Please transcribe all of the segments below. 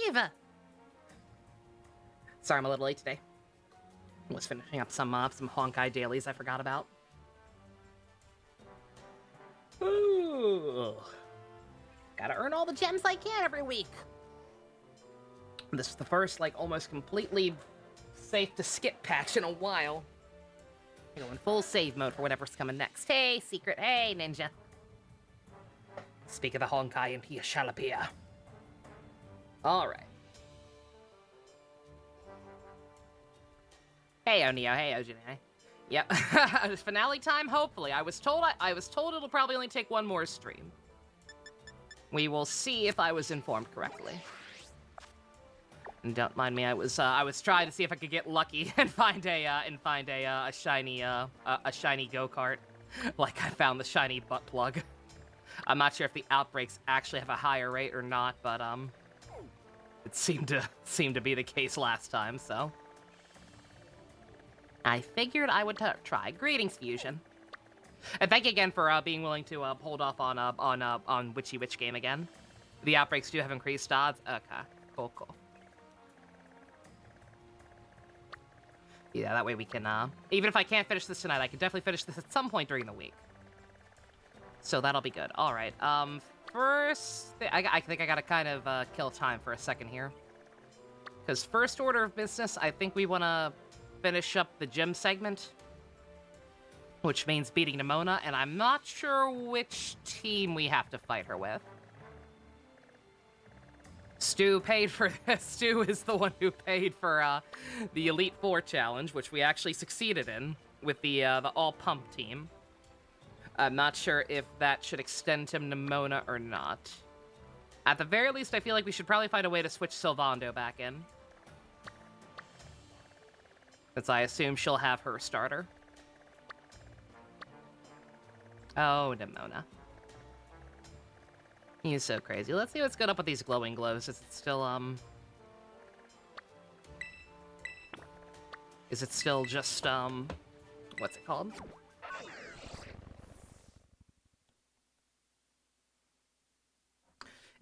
Steve! Sorry, I'm a little late today. I was finishing up some Honkai dailies I forgot about. Ooh. Gotta earn all the gems I can every week. This is the first, like, almost completely safe to skip patch in a while. I go in full save mode for whatever's coming next. Hey, secret. Hey, ninja. Speak of the Honkai and Pia Shalapia. Alright. Hey, Onio. Hey, Ojine. Yep. It's finale time, hopefully. I was told it'll probably only take one more stream. We will see if I was informed correctly. And don't mind me, I was trying to see if I could get lucky and find a shiny go-kart. Like I found the shiny butt plug. I'm not sure if the outbreaks actually have a higher rate or not, but it seemed to be the case last time, so I figured I would try. Greetings, Fusion. And thank you again for being willing to hold off on Witchy Witch game again. The outbreaks do have increased odds. Okay, cool. Yeah, that way we can, even if I can't finish this tonight, I can definitely finish this at some point during the week. So that'll be good. All right, first, I think I gotta kind of kill time for a second here. Because first order of business, I think we want to finish up the gym segment, which means beating Nimona, and I'm not sure which team we have to fight her with. Stu paid for this. Stu is the one who paid for the Elite Four challenge, which we actually succeeded in with the all-pump team. I'm not sure if that should extend to Nimona or not. At the very least, I feel like we should probably find a way to switch Sylvando back in, since I assume she'll have her starter. Oh, Nimona. He's so crazy. Let's see what's good up with these glowing glows. Is it still, is it still just, what's it called?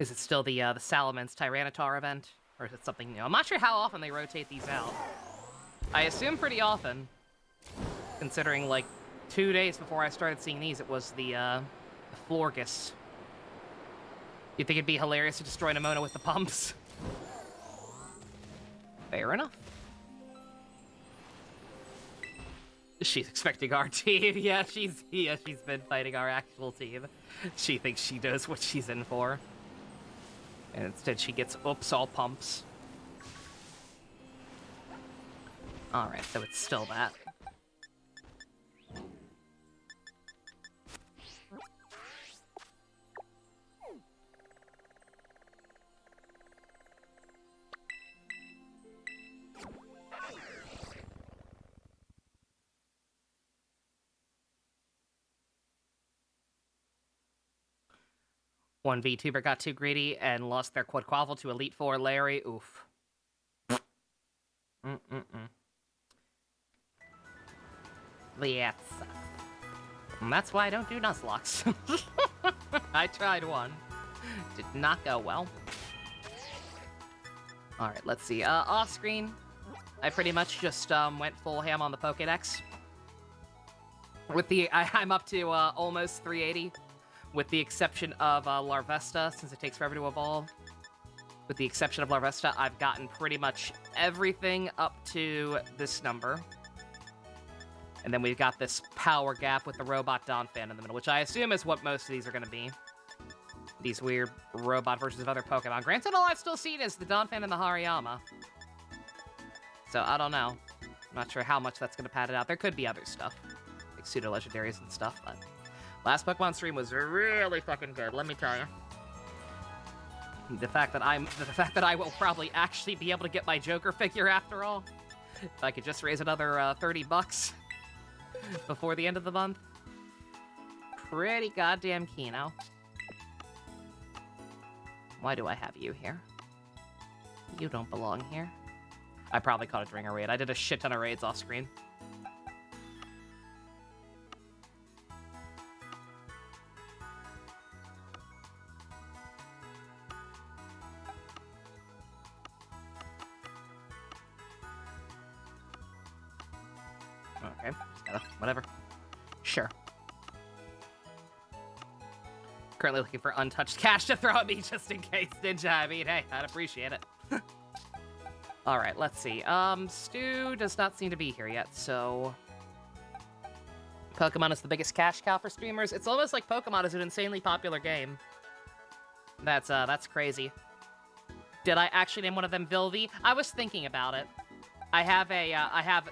Is it still the Salaman's Tyranitar event? Or is it something new? I'm not sure how often they rotate these out. I assume pretty often, considering, like, 2 days before I started seeing these, it was the Florgus. You think it'd be hilarious to destroy Nimona with the pumps? Fair enough. She's expecting our team. Yeah, she's been fighting our actual team. She thinks she knows what she's in for. And instead she gets, oops, all pumps. Alright, so it's still that. One VTuber got too greedy and lost their quadquaffle to Elite Four Larry. Oof. Yeah, it sucks. And that's why I don't do Nuzlocke. I tried one. Did not go well. Alright, let's see. Off screen, I pretty much just went full ham on the Pokédex. With the I'm up to almost 380. With the exception of Larvesta, since it takes forever to evolve. With the exception of Larvesta, I've gotten pretty much everything up to this number. And then we've got this power gap with the robot Donphan in the middle, which I assume is what most of these are going to be. These weird robot versions of other Pokemon. Granted, all I've still seen is the Donphan and the Hariyama. So, I don't know. I'm not sure how much that's going to pad it out. There could be other stuff, like pseudo-legendaries and stuff, but last Pokemon stream was really fucking good, let me tell you. The fact that I will probably actually be able to get my Joker figure after all. If I could just raise another 30 bucks before the end of the month. Pretty goddamn keen-o. Why do I have you here? You don't belong here. I probably caught a Dringer raid. I did a shit ton of raids off screen. Okay, whatever. Sure. Currently looking for untouched cash to throw at me just in case, Ninja. I mean, hey, I'd appreciate it. Alright, let's see. Stu does not seem to be here yet, so... Pokemon is the biggest cash cow for streamers. It's almost like Pokemon is an insanely popular game. That's crazy. Did I actually name one of them Vilvi? I was thinking about it. I have,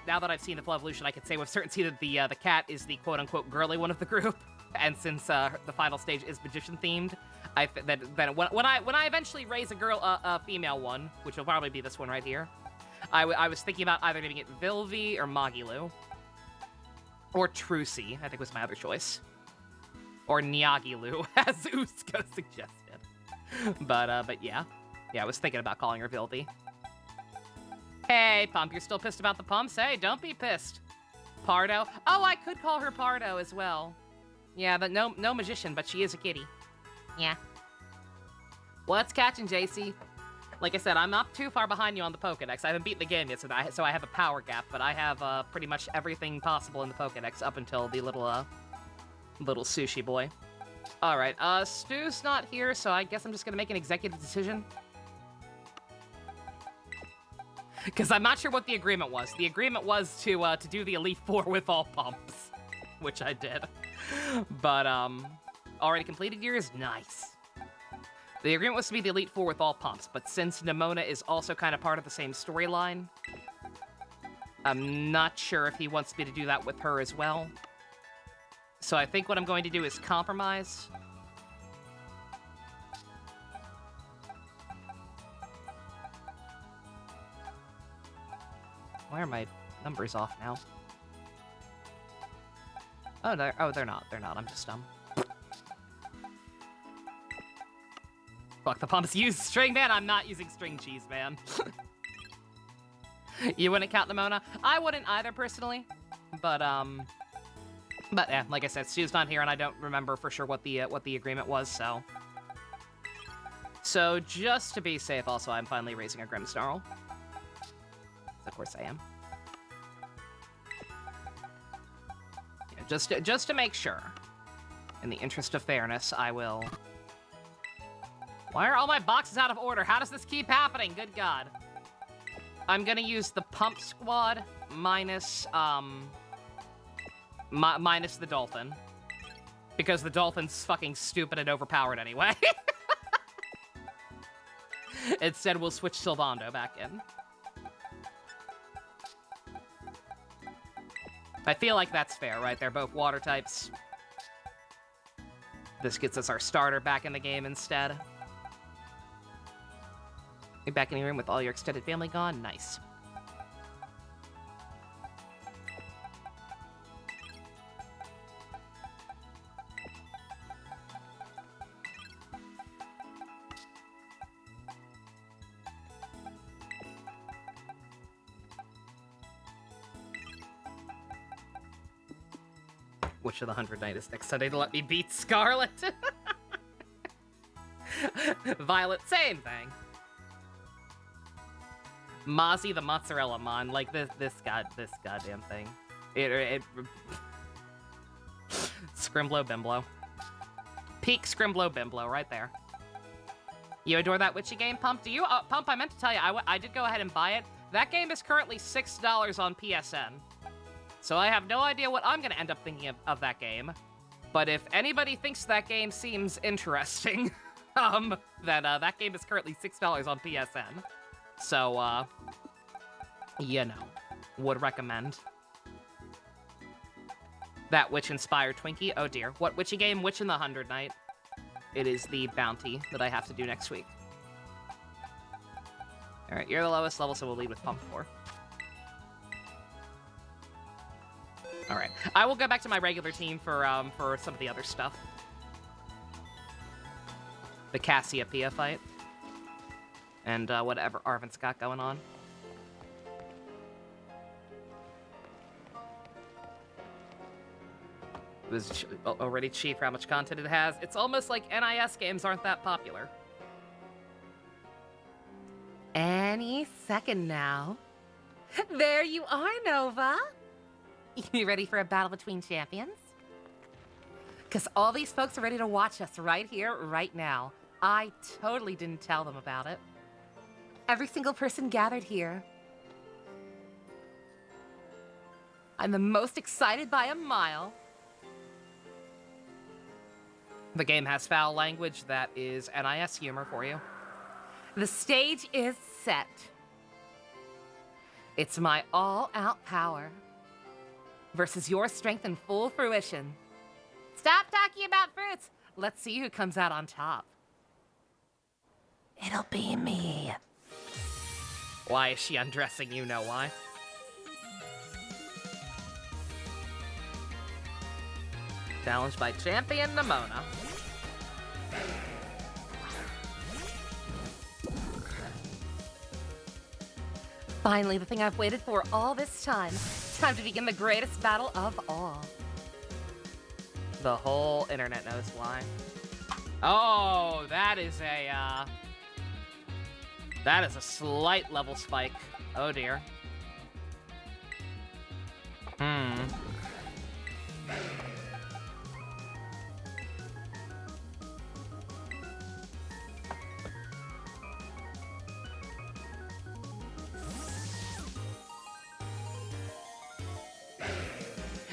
now that I've seen the full evolution, I can say with certainty that the cat is the quote-unquote girly one of the group. And since the final stage is magician-themed, then when I eventually raise a female one, which will probably be this one right here, I was thinking about either naming it Vilvi or Magilu. Or Trucy, I think was my other choice. Or Nyagilu, as Usko suggested. But yeah. Yeah, I was thinking about calling her Vilvi. Hey, Pump, you're still pissed about the pumps? Hey, don't be pissed. Pardo? Oh, I could call her Pardo as well. Yeah, but no magician, but she is a kitty. Yeah. What's catching, JC? Like I said, I'm not too far behind you on the Pokedex. I haven't beaten the game yet, so I have a power gap, but I have pretty much everything possible in the Pokedex up until the little sushi boy. Alright, Stu's not here, so I guess I'm just gonna make an executive decision. Because I'm not sure what the agreement was. The agreement was to do the Elite Four with all pumps, which I did. But, already completed years? Nice. The agreement was to be the Elite Four with all pumps, but since Nemona is also kind of part of the same storyline, I'm not sure if he wants me to do that with her as well. So I think what I'm going to do is compromise. Why are my numbers off now? Oh, they're not. They're not. I'm just dumb. Fuck, the pumps use string, man. I'm not using string cheese, man. You wouldn't count Nemona? I wouldn't either, personally. But yeah, like I said, Stu's not here, and I don't remember for sure what the agreement was, so. So, just to be safe, also, I'm finally raising a Grimmsnarl. Of course I am. Yeah, just to make sure, in the interest of fairness, I will... Why are all my boxes out of order? How does this keep happening? Good God. I'm gonna use the Pump Squad minus, minus the Dolphin. Because the Dolphin's fucking stupid and overpowered anyway. Instead, we'll switch Sylvando back in. I feel like that's fair, right? They're both water types. This gets us our starter back in the game instead. You're back in your room with all your extended family gone? Nice. Which of the 100 Night is next Sunday to let me beat Scarlet? Violet, same thing. Mozzie the Mozzarella Mon, like this goddamn thing. Scrimblow Bimblow. Peak Scrimblow Bimblow right there. You adore that witchy game, Pump? Do you? Pump, I meant to tell you, I did go ahead and buy it. That game is currently $6 on PSN. So I have no idea what I'm going to end up thinking of that game. But if anybody thinks that game seems interesting, then that game is currently $6 on PSN. So, you know, would recommend. That witch-inspired Twinkie? Oh dear. What witchy game? Witch in the 100 Night. It is the bounty that I have to do next week. Alright, you're the lowest level, so we'll lead with Pump 4. Alright, I will go back to my regular team for some of the other stuff. The Cassiopeia fight. And whatever Arvin's got going on. It was already cheap for how much content it has. It's almost like NIS games aren't that popular. Any second now. There you are, Nova. You ready for a battle between champions? Because all these folks are ready to watch us right here, right now. I totally didn't tell them about it. Every single person gathered here. I'm the most excited by a mile. The game has foul language that is NIS humor for you. The stage is set. It's my all-out power versus your strength in full fruition. Stop talking about fruits. Let's see who comes out on top. It'll be me. Why is she undressing? You know why. Challenged by Champion Nimona. Finally, the thing I've waited for all this time. Time to begin the greatest battle of all. The whole internet knows why. Oh, that is a slight level spike. Oh dear.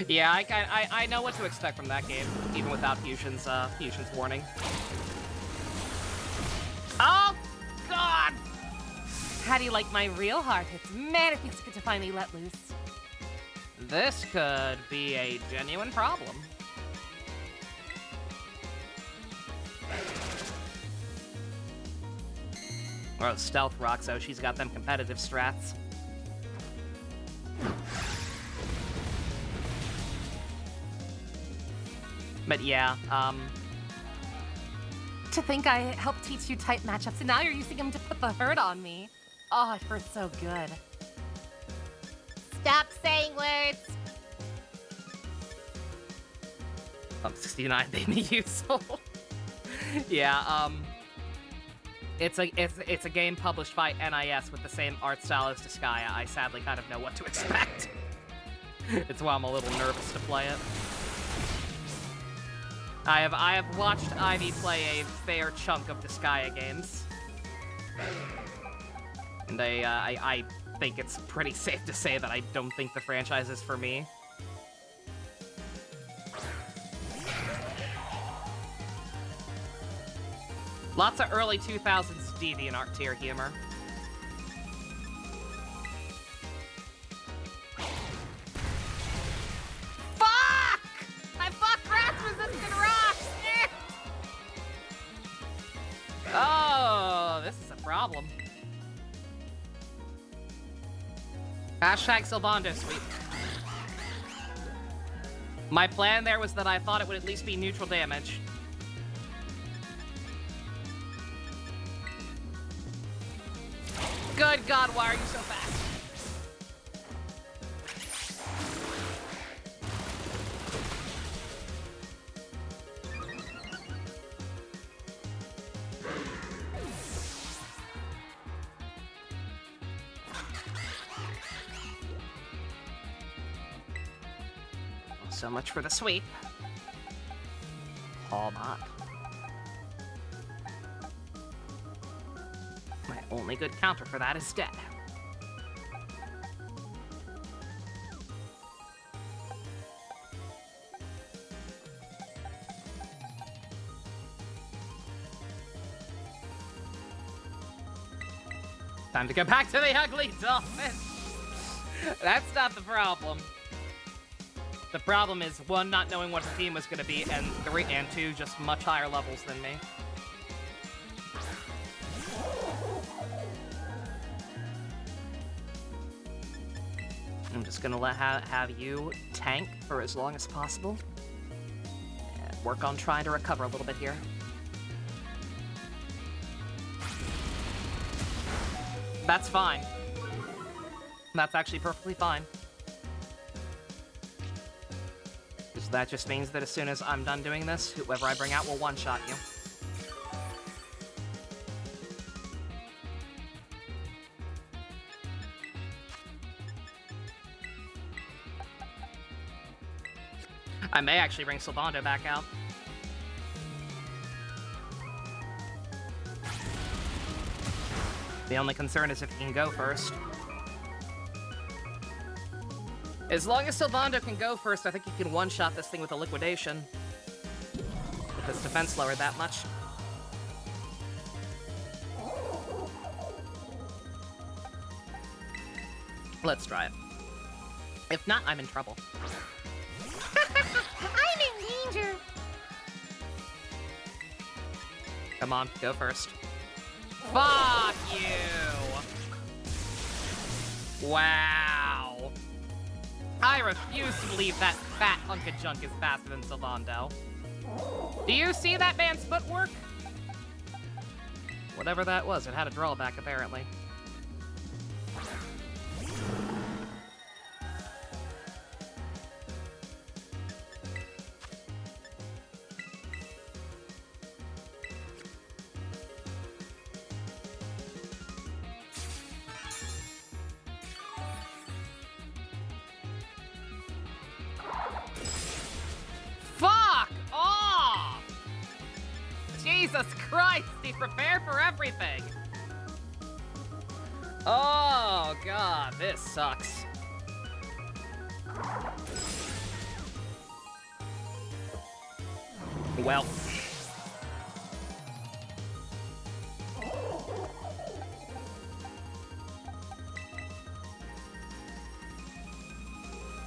Yeah, I know what to expect from that game, even without Fusion's warning. Oh, God! How do you like my real hard hits? Man, it feels good to finally let loose. This could be a genuine problem. Oh, Stealth Roxo, she's got them competitive strats. But yeah, to think I helped teach you type matchups, and now you're using them to put the hurt on me. Oh, it feels so good. Stop saying words! 69 made me useful. Yeah, it's a game published by NIS with the same art style as Disgaea. I sadly kind of know what to expect. It's why I'm a little nervous to play it. I have watched Ivy play a fair chunk of Disgaea games, and I think it's pretty safe to say that I don't think the franchise is for me. Lots of early 2000s DeviantArt tier humor. Oh, this is a problem. Hashtag Sylvando sweep. My plan there was that I thought it would at least be neutral damage. Good God, why are you so fast? So much for the sweep. All not. My only good counter for that is dead. Time to go back to the ugly dolphin. That's not the problem. The problem is, one, not knowing what the theme was going to be, and two, just much higher levels than me. I'm just gonna have you tank for as long as possible. And work on trying to recover a little bit here. That's fine. That's actually perfectly fine. Because that just means that as soon as I'm done doing this, whoever I bring out will one-shot you. I may actually bring Sylvando back out. The only concern is if he can go first. As long as Sylvando can go first, I think he can one-shot this thing with a liquidation. With his defense lowered that much. Let's try it. If not, I'm in trouble. I'm in danger. Come on, go first. Fuck you! Wow. I refuse to believe that fat hunk of junk is faster than Sylvando. Do you see that man's footwork? Whatever that was, it had a drawback, apparently. Fuck off! Jesus Christ, he prepared for everything! Oh, God, this sucks. Well.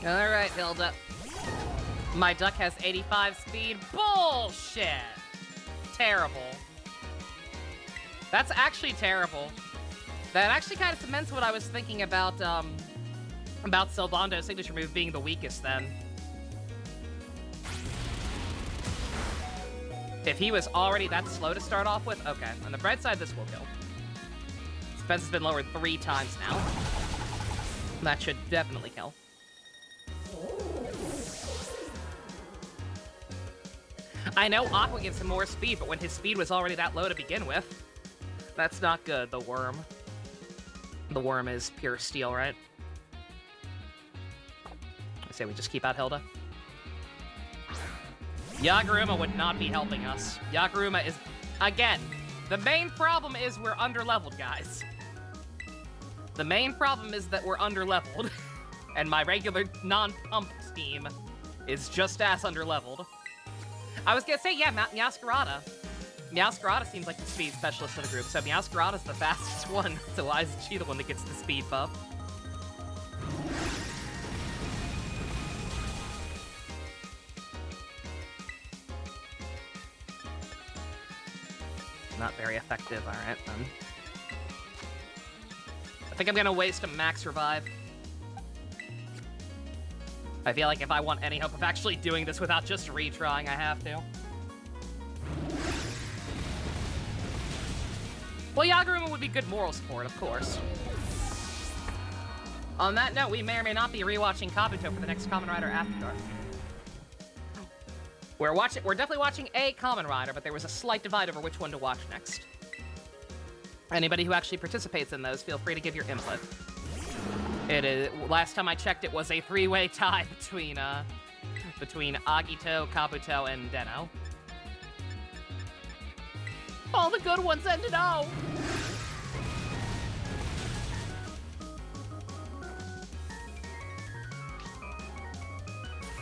Alright, Hilda. My duck has 85 speed. Bullshit! Terrible. That's actually terrible. That actually kind of cements what I was thinking about Sylvando's signature move being the weakest then. If he was already that slow to start off with, okay. On the bright side, this will kill. Defense has been lowered 3 times now. That should definitely kill. I know Aqua gives him more speed, but when his speed was already that low to begin with, that's not good, the worm. The worm is pure steel, right? I say we just keep out Hilda. Yagaruma would not be helping us. Yagaruma is, again, the main problem is we're underleveled, guys. The main problem is that we're underleveled, and my regular non-pump team is just as underleveled. I was gonna say, yeah, Meowscarada. Meowscarada seems like the speed specialist of the group, so Meowscarada's the fastest one, so why is she the one that gets the speed buff? Not very effective, alright then. I think I'm gonna waste a max revive. I feel like if I want any hope of actually doing this without just retrying, I have to. Well, Yagaruma would be good moral support, of course. On that note, we may or may not be rewatching Kabuto for the next Kamen Rider After Dark. We're definitely watching a Kamen Rider, but there was a slight divide over which one to watch next. Anybody who actually participates in those, feel free to give your input. It is, last time I checked, it was a 3-way tie between Agito, Kabuto, and Den-O. All the good ones ended O.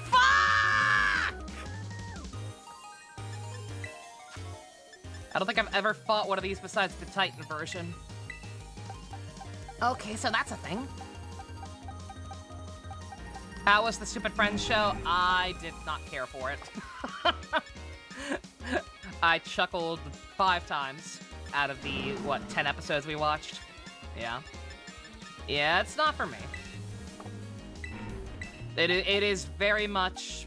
Fuck! I don't think I've ever fought one of these besides the Titan version. Okay, so that's a thing. How was the Stupid Friends show? I did not care for it. I chuckled 5 times out of the, 10 episodes we watched? Yeah. Yeah, it's not for me. It is very much...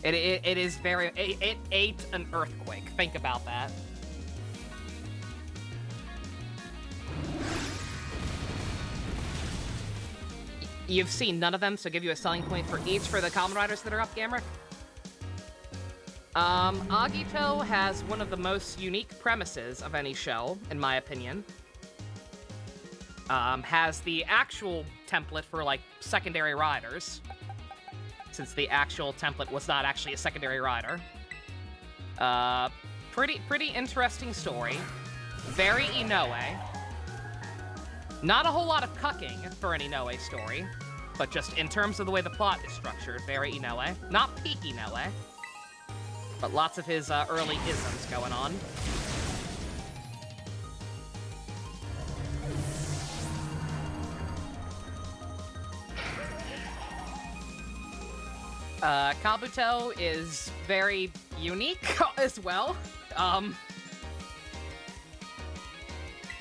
It is very... It ate an earthquake. Think about that. You've seen none of them, so give you a selling point for each for the Kamen Riders that are up, Gamrick. Agito has one of the most unique premises of any show, in my opinion. Has the actual template for, like, secondary riders. since the actual template was not actually a secondary rider. Pretty interesting story. Very Inoue. Not a whole lot of cucking for an Inoue story, but just in terms of the way the plot is structured, very Inoue. Not peak Inoue, but lots of his early isms going on. Kabuto is very unique as well.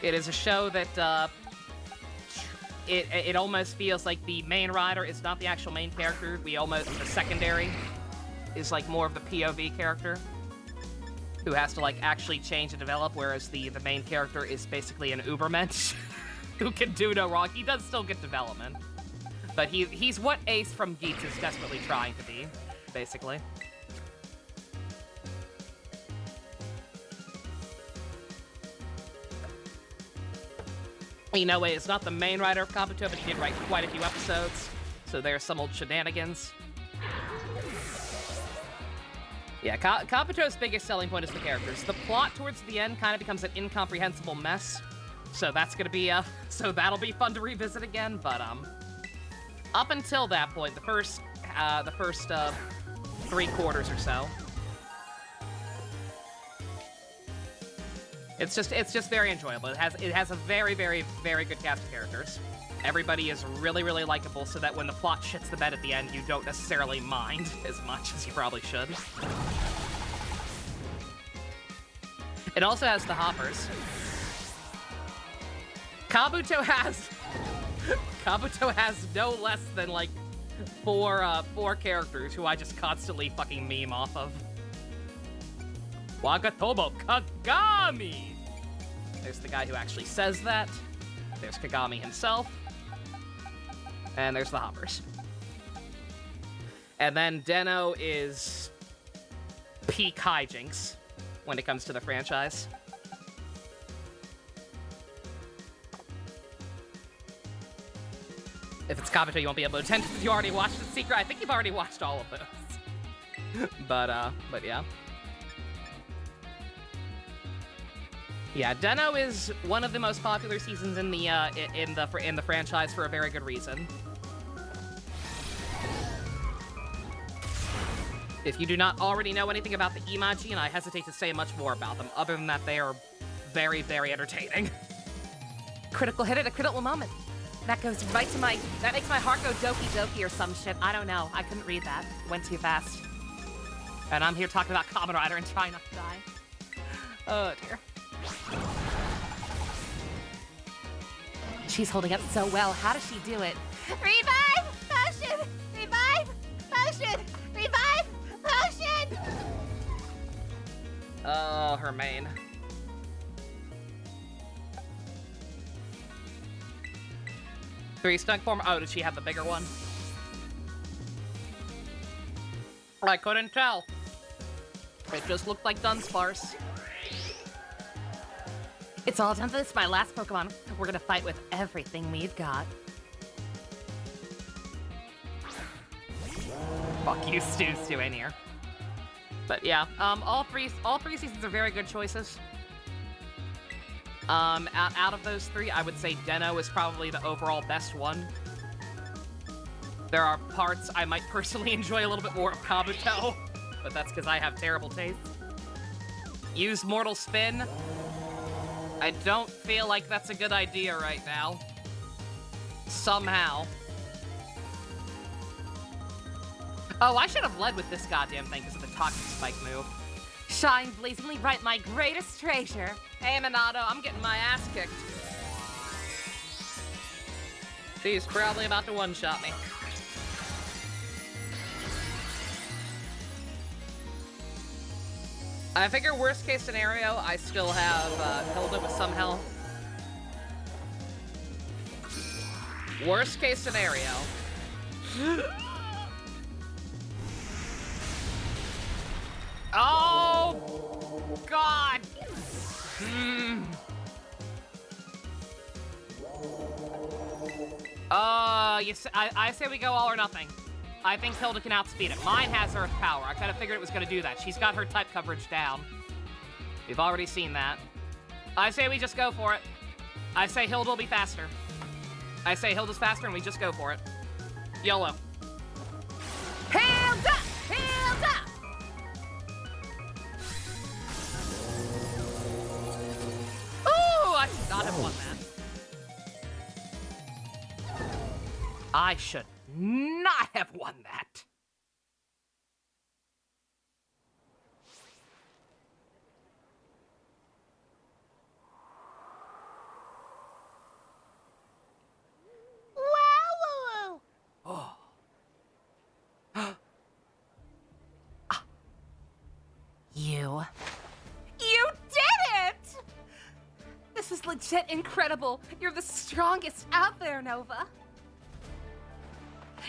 It is a show that it almost feels like the main rider is not the actual main character. The secondary is like more of the POV character who has to like actually change and develop, whereas the main character is basically an Ubermensch who can do no wrong. He does still get development, but he's what Ace from Geats is desperately trying to be, basically. Inoue is not the main writer of Kabuto, but he did write quite a few episodes, so there's some old shenanigans. Yeah, Kabuto's biggest selling point is the characters. The plot towards the end kind of becomes an incomprehensible mess, so that's gonna be that'll be fun to revisit again. But up until that point, the first 3 quarters or so, it's just very enjoyable. It has a very, very, very good cast of characters. Everybody is really, really likable, so that when the plot shits the bed at the end, you don't necessarily mind as much as you probably should. It also has the hoppers. Kabuto has no less than like four characters who I just constantly fucking meme off of. Wagatomo Kagami! There's the guy who actually says that. There's Kagami himself. And there's the hoppers. And then Den-O is peak hijinks when it comes to the franchise. If it's Kabuto, you won't be able to attend because you already watched The Secret. I think you've already watched all of those. but yeah. Yeah, Den-O is one of the most popular seasons in the franchise for a very good reason. If you do not already know anything about the Imaji, and I hesitate to say much more about them, other than that they are very, very entertaining. Critical hit at a critical moment. That goes right to that makes my heart go doki doki or some shit. I don't know. I couldn't read that. Went too fast. And I'm here talking about Kamen Rider and trying not to die. Oh, dear. She's holding up so well. How does she do it? Revive! Potion! Revive! Potion! Revive! Potion! Oh, her main. Three stunt form. Oh, did she have the bigger one? I couldn't tell. It just looked like Dunsparce. It's all done. This is my last Pokemon. We're gonna fight with everything we've got. Fuck you, Stu in here. But yeah, all three seasons are very good choices. Out of those 3, I would say Den-O is probably the overall best one. There are parts I might personally enjoy a little bit more of Kabuto, but that's because I have terrible taste. Use Mortal Spin. I don't feel like that's a good idea right now. Somehow. Oh, I should have led with this goddamn thing because of the Toxic Spike move. Shine blazingly bright, my greatest treasure. Hey, Minato, I'm getting my ass kicked. She's probably about to one-shot me. I figure worst case scenario, I still have Hilda with some health. Worst case scenario. Oh, God. I say we go all or nothing. I think Hilda can outspeed it. Mine has Earth Power. I kind of figured it was going to do that. She's got her type coverage down. We've already seen that. I say we just go for it. I say Hilda will be faster. I say Hilda's faster and we just go for it. YOLO. Hilda! Hilda! Ooh, I should not have won that. I should not have won that. Wow! Oh. You did it! This is legit incredible. You're the strongest out there, Nova.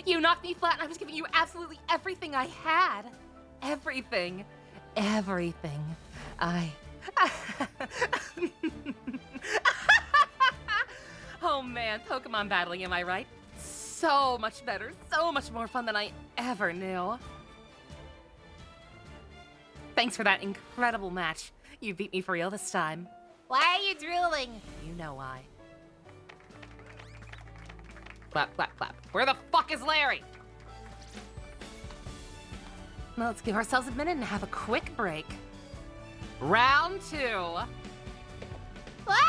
You knocked me flat and I was giving you absolutely everything I had. Everything. Everything. Oh man, Pokemon battling, am I right? So much better, so much more fun than I ever knew. Thanks for that incredible match. You beat me for real this time. Why are you drooling? You know why. Clap, clap, clap. Where the fuck is Larry? Well, let's give ourselves a minute and have a quick break. Round 2. Ah!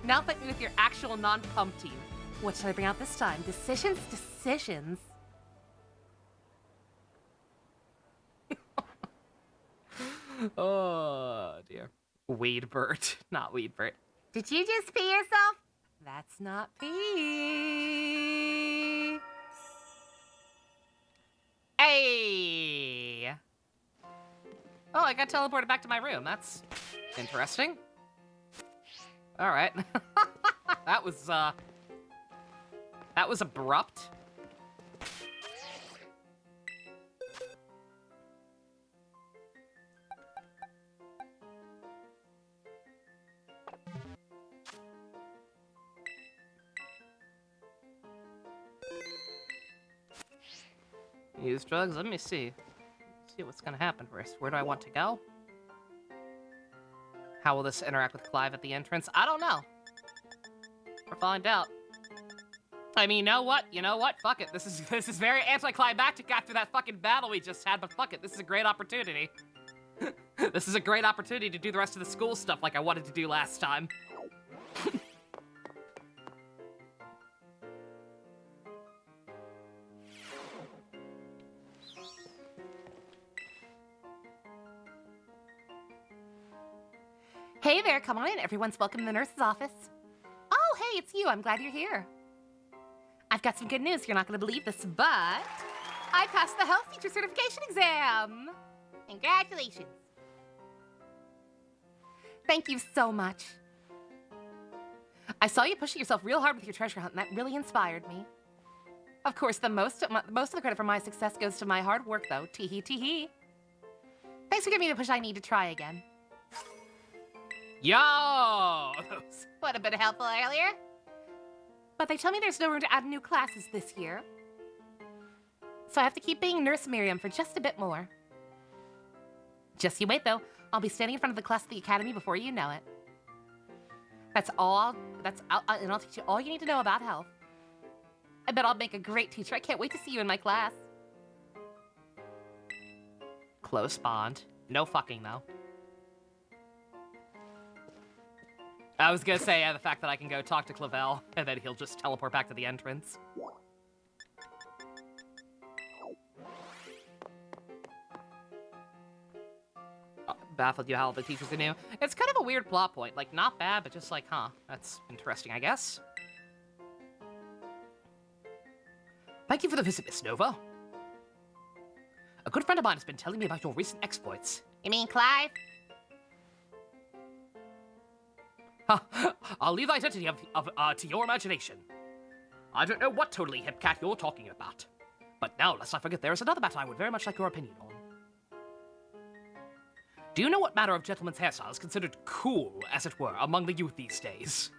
Now fight me with your actual non-pump team. What should I bring out this time? Decisions, decisions. Oh, dear. Weedbird, not Weedbird. Did you just pee yourself? That's not pee. Hey! Oh, I got teleported back to my room. That's interesting. All right. That was abrupt. Use drugs? Let me see. See what's gonna happen first. Where do I want to go? How will this interact with Clive at the entrance? I don't know. We'll find out. I mean, you know what? Fuck it. This is very anticlimactic after that fucking battle we just had, but fuck it. This is a great opportunity. This is a great opportunity to do the rest of the school stuff like I wanted to do last time. Hey there, come on in. Everyone's welcome in the nurse's office. Oh, hey, it's you. I'm glad you're here. I've got some good news. You're not going to believe this, but I passed the health teacher certification exam. Congratulations. Thank you so much. I saw you pushing yourself real hard with your treasure hunt, and that really inspired me. Of course, the most of the credit for my success goes to my hard work, though. Tee-hee, tee-hee. Thanks for giving me the push I need to try again. Yo! Would have been helpful earlier. But they tell me there's no room to add new classes this year. So I have to keep being Nurse Miriam for just a bit more. Just you wait, though. I'll be standing in front of the class at the academy before you know it. And I'll teach you all you need to know about health. I bet I'll make a great teacher. I can't wait to see you in my class. Close bond. No fucking, though. I was gonna say, the fact that I can go talk to Clavel, and then he'll just teleport back to the entrance. Baffled you how the teachers are new. It's kind of a weird plot point. Like, not bad, but just like, huh, that's interesting, I guess. Thank you for the visit, Miss Nova. A good friend of mine has been telling me about your recent exploits. You mean Clive? I'll leave the identity to your imagination. I don't know what totally hip cat you're talking about. But now, lest I forget, there is another matter I would very much like your opinion on. Do you know what manner of gentleman's hairstyle is considered cool, as it were, among the youth these days?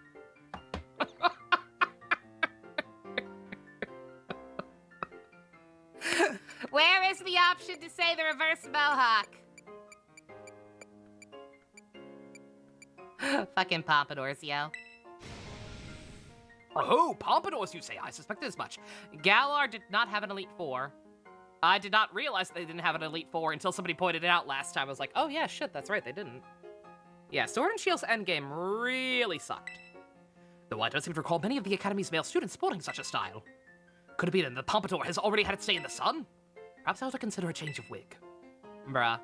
option to say the reverse mohawk. Fucking pompadours, yo. Oh, pompadours, you say? I suspected as much. Galar did not have an Elite Four. I did not realize they didn't have an Elite Four until somebody pointed it out last time. I was like, oh yeah, shit, that's right, they didn't. Yeah, Sword and Shield's endgame really sucked. Though I don't seem to recall many of the Academy's male students sporting such a style. Could it be that the pompadour has already had its day in the sun? Perhaps I ought to consider a change of wig. Bruh.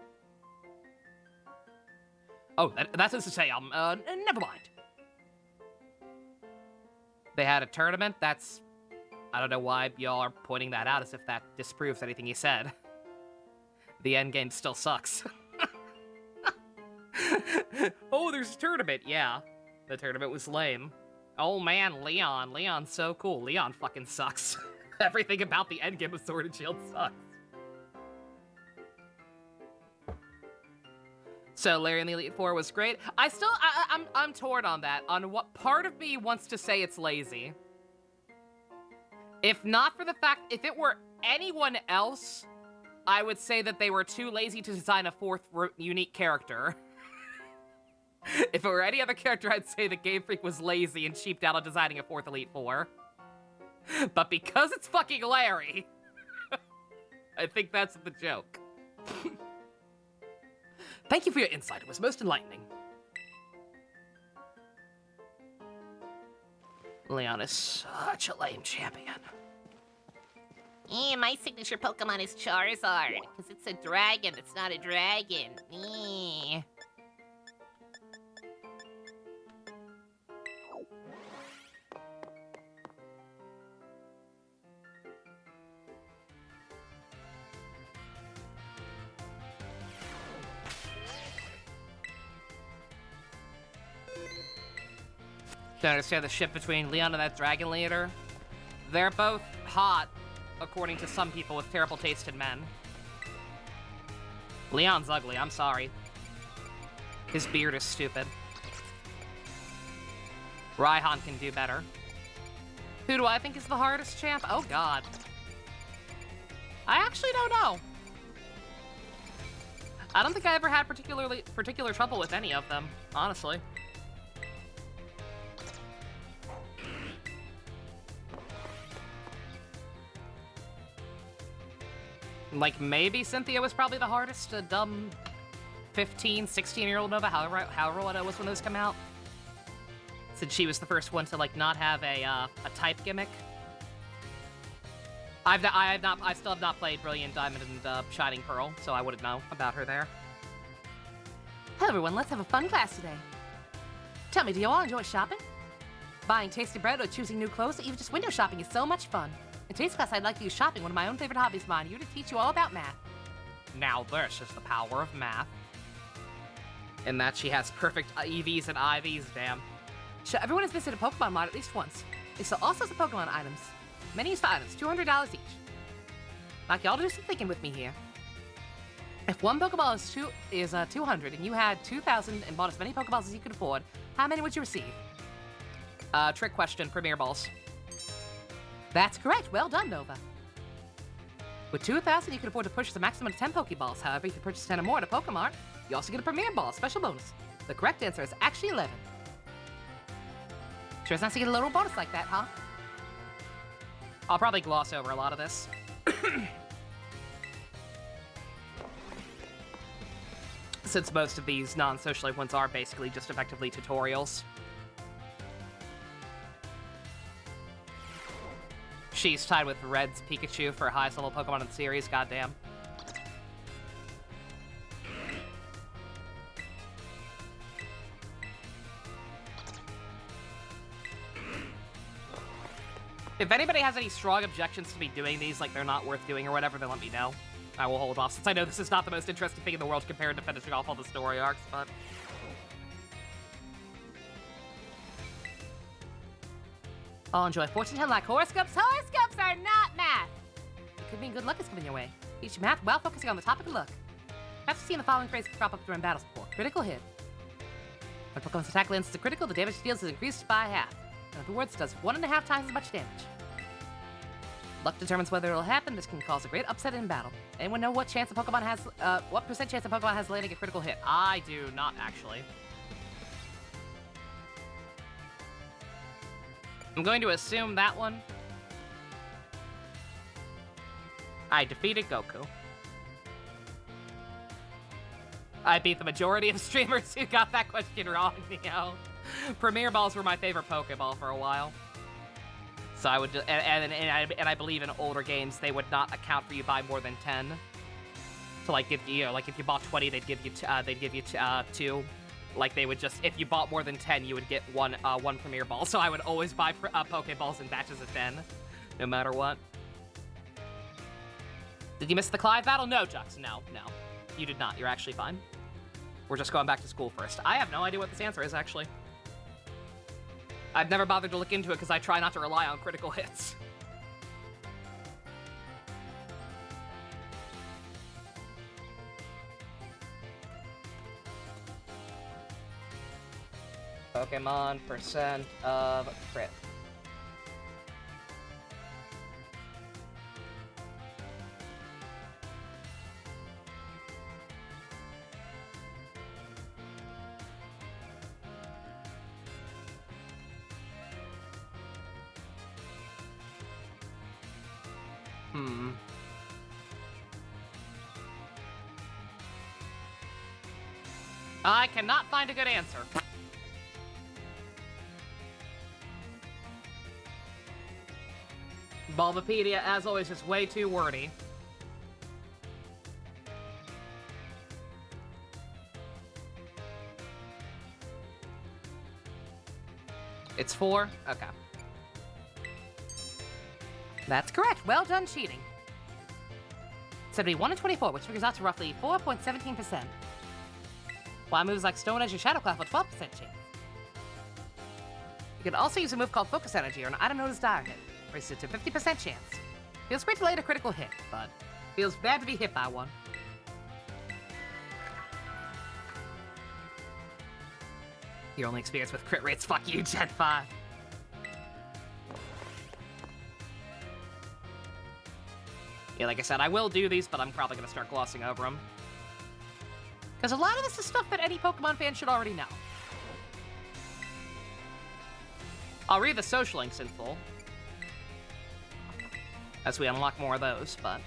Oh, that is to say, never mind. They had a tournament? That's... I don't know why y'all are pointing that out as if that disproves anything he said. The endgame still sucks. Oh, there's a tournament, yeah. The tournament was lame. Oh man, Leon. Leon's so cool. Leon fucking sucks. Everything about the endgame of Sword and Shield sucks. So Larry and the Elite Four was great. I'm torn on that. On what part of me wants to say it's lazy. If not for the fact, if it were anyone else, I would say that they were too lazy to design a fourth unique character. If it were any other character, I'd say that Game Freak was lazy and cheaped out on designing a fourth Elite Four. But because it's fucking Larry, I think that's the joke. Thank you for your insight. It was most enlightening. Leon is such a lame champion. Yeah, my signature Pokemon is Charizard, because it's a dragon, it's not a dragon. Yeah. Don't understand the ship between Leon and that dragon leader. They're both hot, according to some people with terrible taste in men. Leon's ugly, I'm sorry. His beard is stupid. Raihan can do better. Who do I think is the hardest champ? Oh god. I actually don't know. I don't think I ever had particular trouble with any of them, honestly. Like, maybe Cynthia was probably the hardest, a dumb 15, 16-year-old Nova, however old I was when those come out. Since she was the first one to, like, not have a type gimmick. I still have not played Brilliant Diamond and Shining Pearl, so I wouldn't know about her there. Hello everyone, let's have a fun class today. Tell me, do you all enjoy shopping? Buying tasty bread or choosing new clothes or even just window shopping is so much fun. In today's class, I'd like to use shopping, one of my own favorite hobbies of mine, here to teach you all about math. Now this is the power of math. In that she has perfect EVs and IVs, damn. Sure, everyone has visited a Pokemon Mart at least once. They sell all sorts of Pokemon items. Many useful items, $200 each. I'd like y'all to do some thinking with me here. If one Pokeball is 200 and you had 2,000 and bought as many Pokeballs as you could afford, how many would you receive? Trick question, Premier Balls. That's correct. Well done, Nova. With 2,000, you can afford to purchase a maximum of 10 Pokeballs. However, if you purchase 10 or more at a Pokemart, you also get a Premier Ball, special bonus. The correct answer is actually 11. Sure it's nice to get a little bonus like that, huh? I'll probably gloss over a lot of this. Since most of these non-social ones are basically just effectively tutorials. She's tied with Red's Pikachu for highest level Pokemon in the series, goddamn. If anybody has any strong objections to me doing these, like they're not worth doing or whatever, then let me know. I will hold off, since I know this is not the most interesting thing in the world compared to finishing off all the story arcs, but... All enjoy fortune telling like horoscopes. Horoscopes are not math. It could mean good luck is coming your way. Teach math while focusing on the topic of luck. Perhaps you've seen the following phrase crop up during battles before. Critical hit. When Pokemon's attack lands as a critical, the damage it deals is increased by half. In other words, it does 1.5 times as much damage. Luck determines whether it'll happen. This can cause a great upset in battle. Anyone know what chance a Pokemon has, what percent chance a Pokemon has landing a critical hit? I do not, actually. I'm going to assume that one. I defeated Goku. I beat the majority of streamers who got that question wrong, you know. Premier Balls were my favorite Pokeball for a while. So I would, and I believe in older games, they would not account for you by more than 10. So like, if you know, like if you bought 20, they'd give you 2. Like they would just, if you bought more than 10, you would get one Premier Ball. So I would always buy Pokeballs in batches of 10, no matter what. Did you miss the Clive battle? No, Jux, no. You did not, you're actually fine. We're just going back to school first. I have no idea what this answer is, actually. I've never bothered to look into it because I try not to rely on critical hits. Pokemon percent of crit. I cannot find a good answer. Bulbapedia, as always, is way too wordy. It's 4? Okay. That's correct. Well done cheating. So it'd be 1 in 24, which figures out to roughly 4.17%. While moves like Stone Edge and Shadow Clef with 12% chance. You can also use a move called Focus Energy or an item known as Dire Hit, raises it to 50% chance. Feels great to land a critical hit, but feels bad to be hit by one. Your only experience with crit rates, fuck you, Gen 5. Yeah, like I said, I will do these, but I'm probably gonna start glossing over them. Because a lot of this is stuff that any Pokemon fan should already know. I'll read the social links in full, as we unlock more of those, but...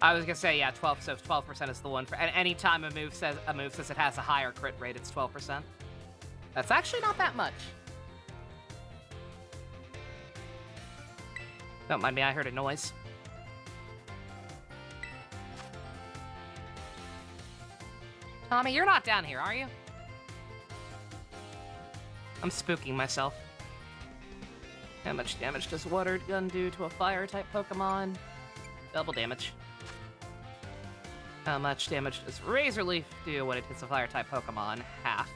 I was gonna say, yeah, 12, so 12% is the one for... And any time a move says it has a higher crit rate, it's 12%. That's actually not that much. Don't mind me, I heard a noise. Tommy, you're not down here, are you? I'm spooking myself. How much damage does Water Gun do to a Fire-type Pokemon? Double damage. How much damage does Razor Leaf do when it hits a Fire-type Pokemon? Half.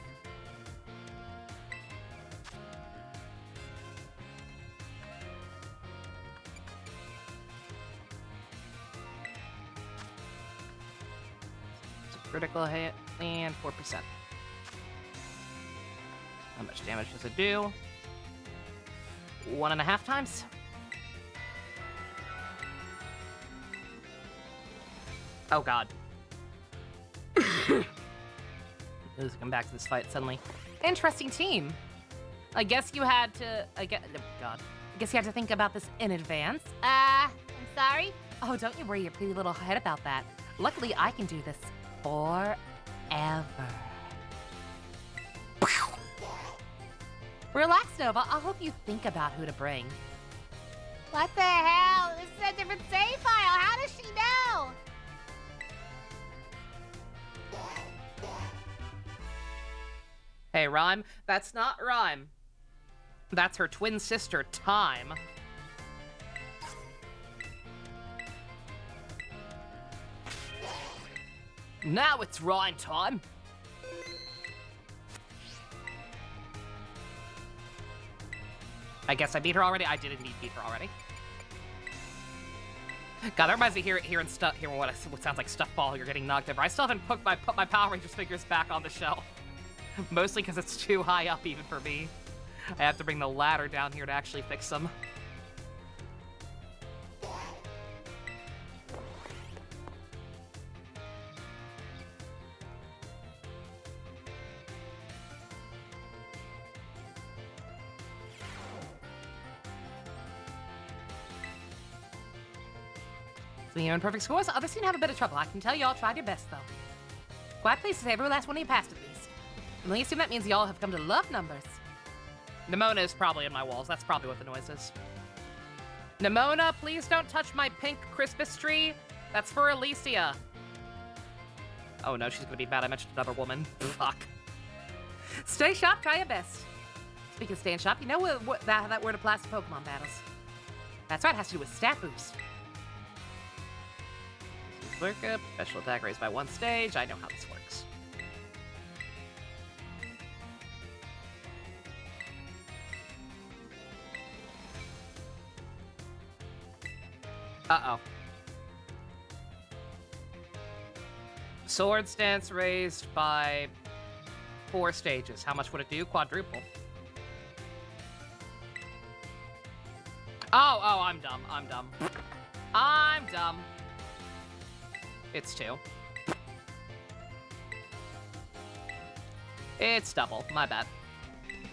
Critical hit, and 4%. How much damage does it do? 1.5 times? Oh god. Let's come back to this fight suddenly. Interesting team. I guess you had to... oh god. I guess you had to think about this in advance. I'm sorry? Oh, don't you worry your pretty little head about that. Luckily, I can do this forever. Relax, Nova. I'll help you think about who to bring. What the hell? This is a different save file. How does she know? Hey, Rhyme. That's not Rhyme. That's her twin sister, Time. Now it's Rhyme time. I guess I beat her already. I did indeed beat her already. God, that reminds me hearing what sounds like stuff fall. You're getting knocked over. I still haven't put my Power Rangers figures back on the shelf. Mostly because it's too high up even for me. I have to bring the ladder down here to actually fix them. So you're in perfect scores. Others seem to have a bit of trouble. I can tell y'all tried your best, though. Quite pleased to say every last one of you passed at least. And I assume that means y'all have come to love numbers. Nimona is probably in my walls. That's probably what the noise is. Nimona, please don't touch my pink Christmas tree. That's for Alicia. Oh no, she's gonna be bad. I mentioned another woman. Fuck. Stay sharp, try your best. Speaking of staying sharp, you know what that word applies to Pokemon battles. That's right, it has to do with stat boost. Lurk up, special attack raised by 1 stage. I know how this works. Uh-oh. Sword stance raised by 4 stages. How much would it do? Quadruple. Oh, I'm dumb. I'm dumb. It's 2. It's double. My bad.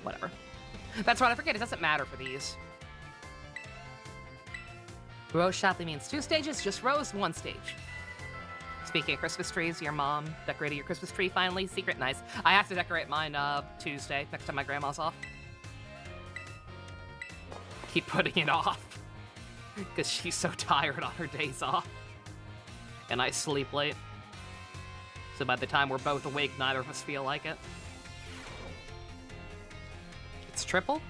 Whatever. That's right, I forget. It doesn't matter for these. Rose sharply means 2 stages, just Rose 1 stage. Speaking of Christmas trees, your mom decorated your Christmas tree finally. Secret, nice. I have to decorate mine Tuesday, next time my grandma's off. Keep putting it off. Because she's so tired on her days off. And I sleep late. So by the time we're both awake, neither of us feel like it. It's triple?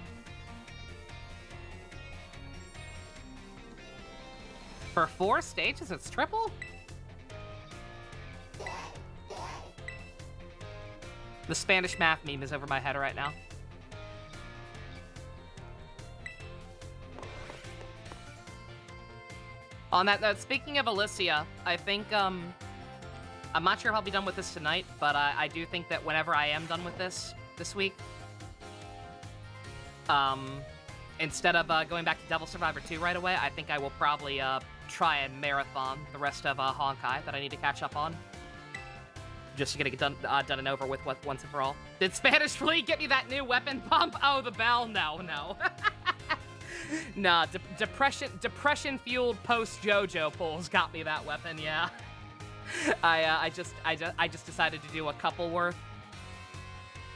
For 4 stages, it's triple? The Spanish math meme is over my head right now. On that note, speaking of Alicia, I think, I'm not sure if I'll be done with this tonight, but I do think that whenever I am done with this week, instead of going back to Devil Survivor 2 right away, I think I will probably try and marathon the rest of Honkai that I need to catch up on. Just to get it done and over with once and for all. Did Spanish Flea get me that new weapon pump? Oh, the bell? No. Nah, depression-fueled post-JoJo pulls got me that weapon, yeah. I just decided to do a couple worth.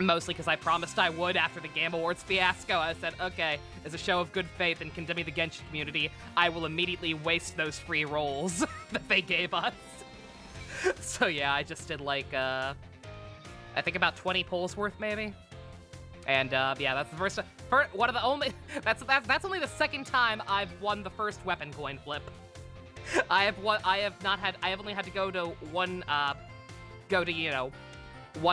Mostly because I promised I would after the Game Awards fiasco. I said, okay, as a show of good faith and condemning the Genshin community, I will immediately waste those free rolls that they gave us. So yeah, I just did like, I think about 20 pulls worth maybe. And yeah, that's the first one of the only, that's only the second time I've won the first weapon coin flip. I have only had to go to one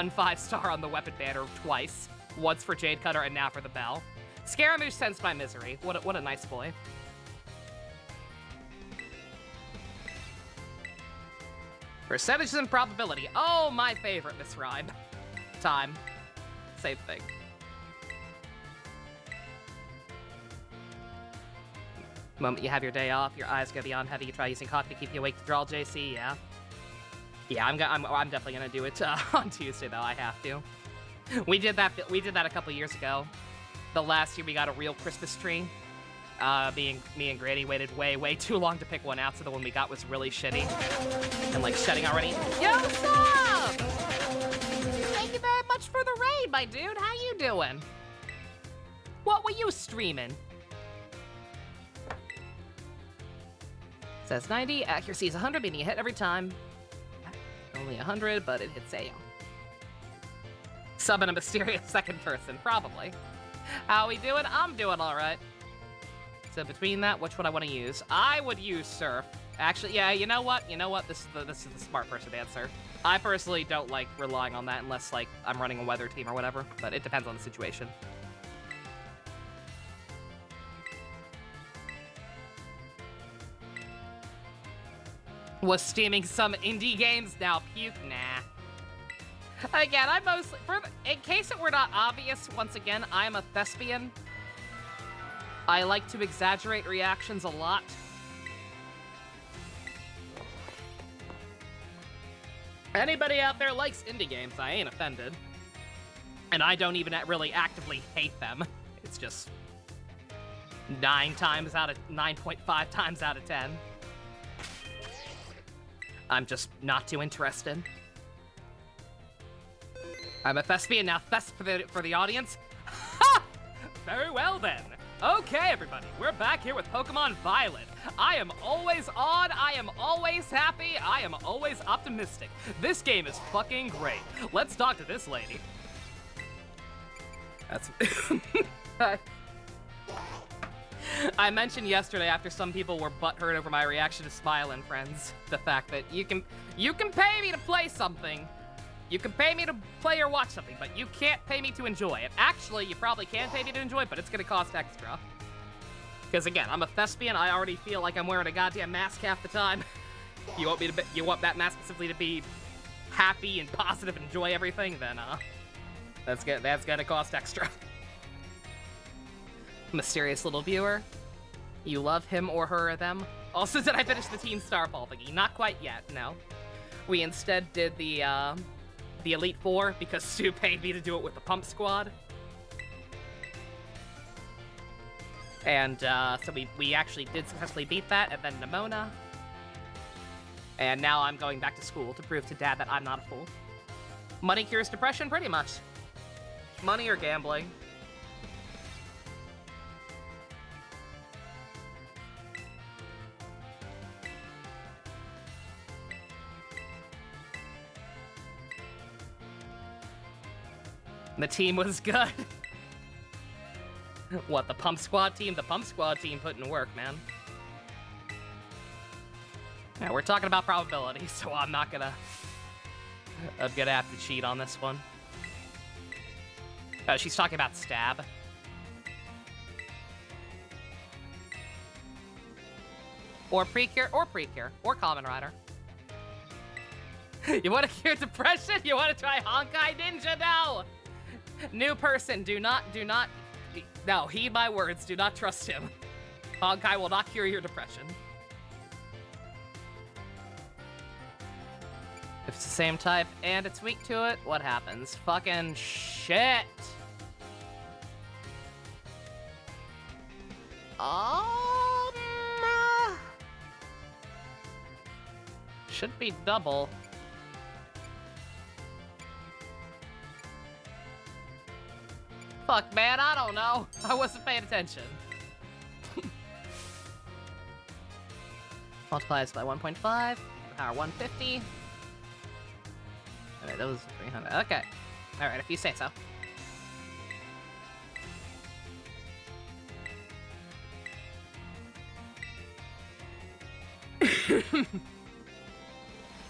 5-star on the weapon banner twice. Once for Jade Cutter and now for the bell. Scaramouche sensed my misery. What a nice boy. Percentages and probability. Oh, my favorite, Miss Rhyme. Time. Same thing. Moment you have your day off, your eyes go beyond heavy, you try using coffee to keep you awake to draw JC, yeah. Yeah, I'm definitely gonna do it on Tuesday though. I have to. We did that a couple years ago. The last year we got a real Christmas tree. Me and Granny waited way too long to pick one out, so the one we got was really shitty and like shedding already. Yo, what's up? Thank you very much for the raid, my dude. How you doing? What were you streaming? Says 90, accuracy is 100, meaning you hit every time. Only 100, but it hits AO. Summon a mysterious second person, probably. How we doing? I'm doing all right. So between that, which one I want to use? I would use Surf. Actually, yeah, you know what? This is the smart person answer. I personally don't like relying on that unless like I'm running a weather team or whatever, but it depends on the situation. Was steaming some indie games, now puke, nah. Again, I mostly, in case it were not obvious, once again, I am a thespian. I like to exaggerate reactions a lot. Anybody out there likes indie games, I ain't offended. And I don't even really actively hate them. It's just 9.5 times out of 10. I'm just not too interested. I'm a thespian now. For the audience. Ha! Very well then. Okay, everybody, we're back here with Pokemon Violet. I am always on, I am always happy, I am always optimistic. This game is fucking great. Let's talk to this lady. That's... I mentioned yesterday, after some people were butthurt over my reaction to Smile and Friends, the fact that you can pay me to play something. You can pay me to play or watch something, but you can't pay me to enjoy it. Actually, you probably can pay me to enjoy it, but it's gonna cost extra. Because again, I'm a thespian, I already feel like I'm wearing a goddamn mask half the time. You want that mask specifically to be happy and positive and enjoy everything, then that's gonna cost extra. Mysterious little viewer. You love him or her or them. Also, did I finish the Team Starfall thingy? Not quite yet, no. We instead did the Elite Four because Stu paid me to do it with the Pump Squad. And so we actually did successfully beat that, and then Nimona. And now I'm going back to school to prove to Dad that I'm not a fool. Money cures depression? Pretty much. Money or gambling. The team was good. What, the Pump Squad team? The Pump Squad team put in work, man. Yeah, we're talking about probability, so I'm gonna have to cheat on this one. Oh, she's talking about stab. Or Precure, or Common Rider. You want to cure depression? You want to try Honkai Ninja? No! New person, do not, no, heed my words, do not trust him. Honkai will not cure your depression. If it's the same type and it's weak to it, what happens? Fucking shit! Should be double. Fuck, man, I don't know. I wasn't paying attention. Multiplies by 1.5. Power 150. Alright, that was 300. Okay. Alright, if you say so.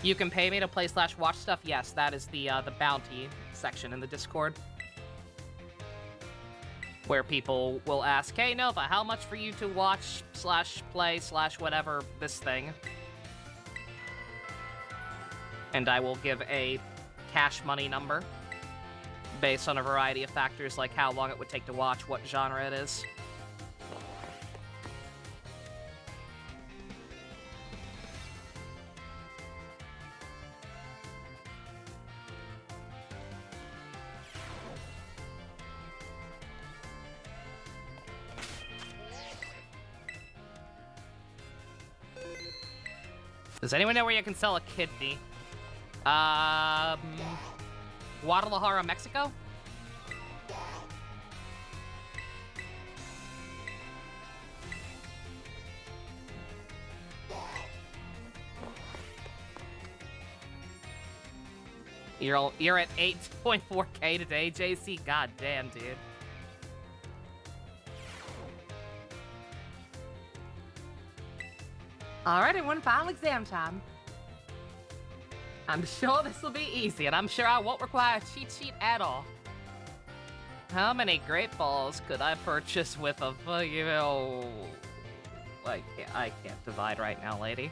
You can pay me to play / watch stuff? Yes, that is the bounty section in the Discord. Where people will ask, hey Nova, how much for you to watch / play / whatever this thing? And I will give a cash money number based on a variety of factors like how long it would take to watch, what genre it is. Does anyone know where you can sell a kidney? Guadalajara, Mexico? You're at 8.4K today, JC? God damn, dude. Alright, everyone, final exam time. I'm sure this will be easy, and I'm sure I won't require a cheat sheet at all. How many great balls could I purchase with a I can't divide right now, lady.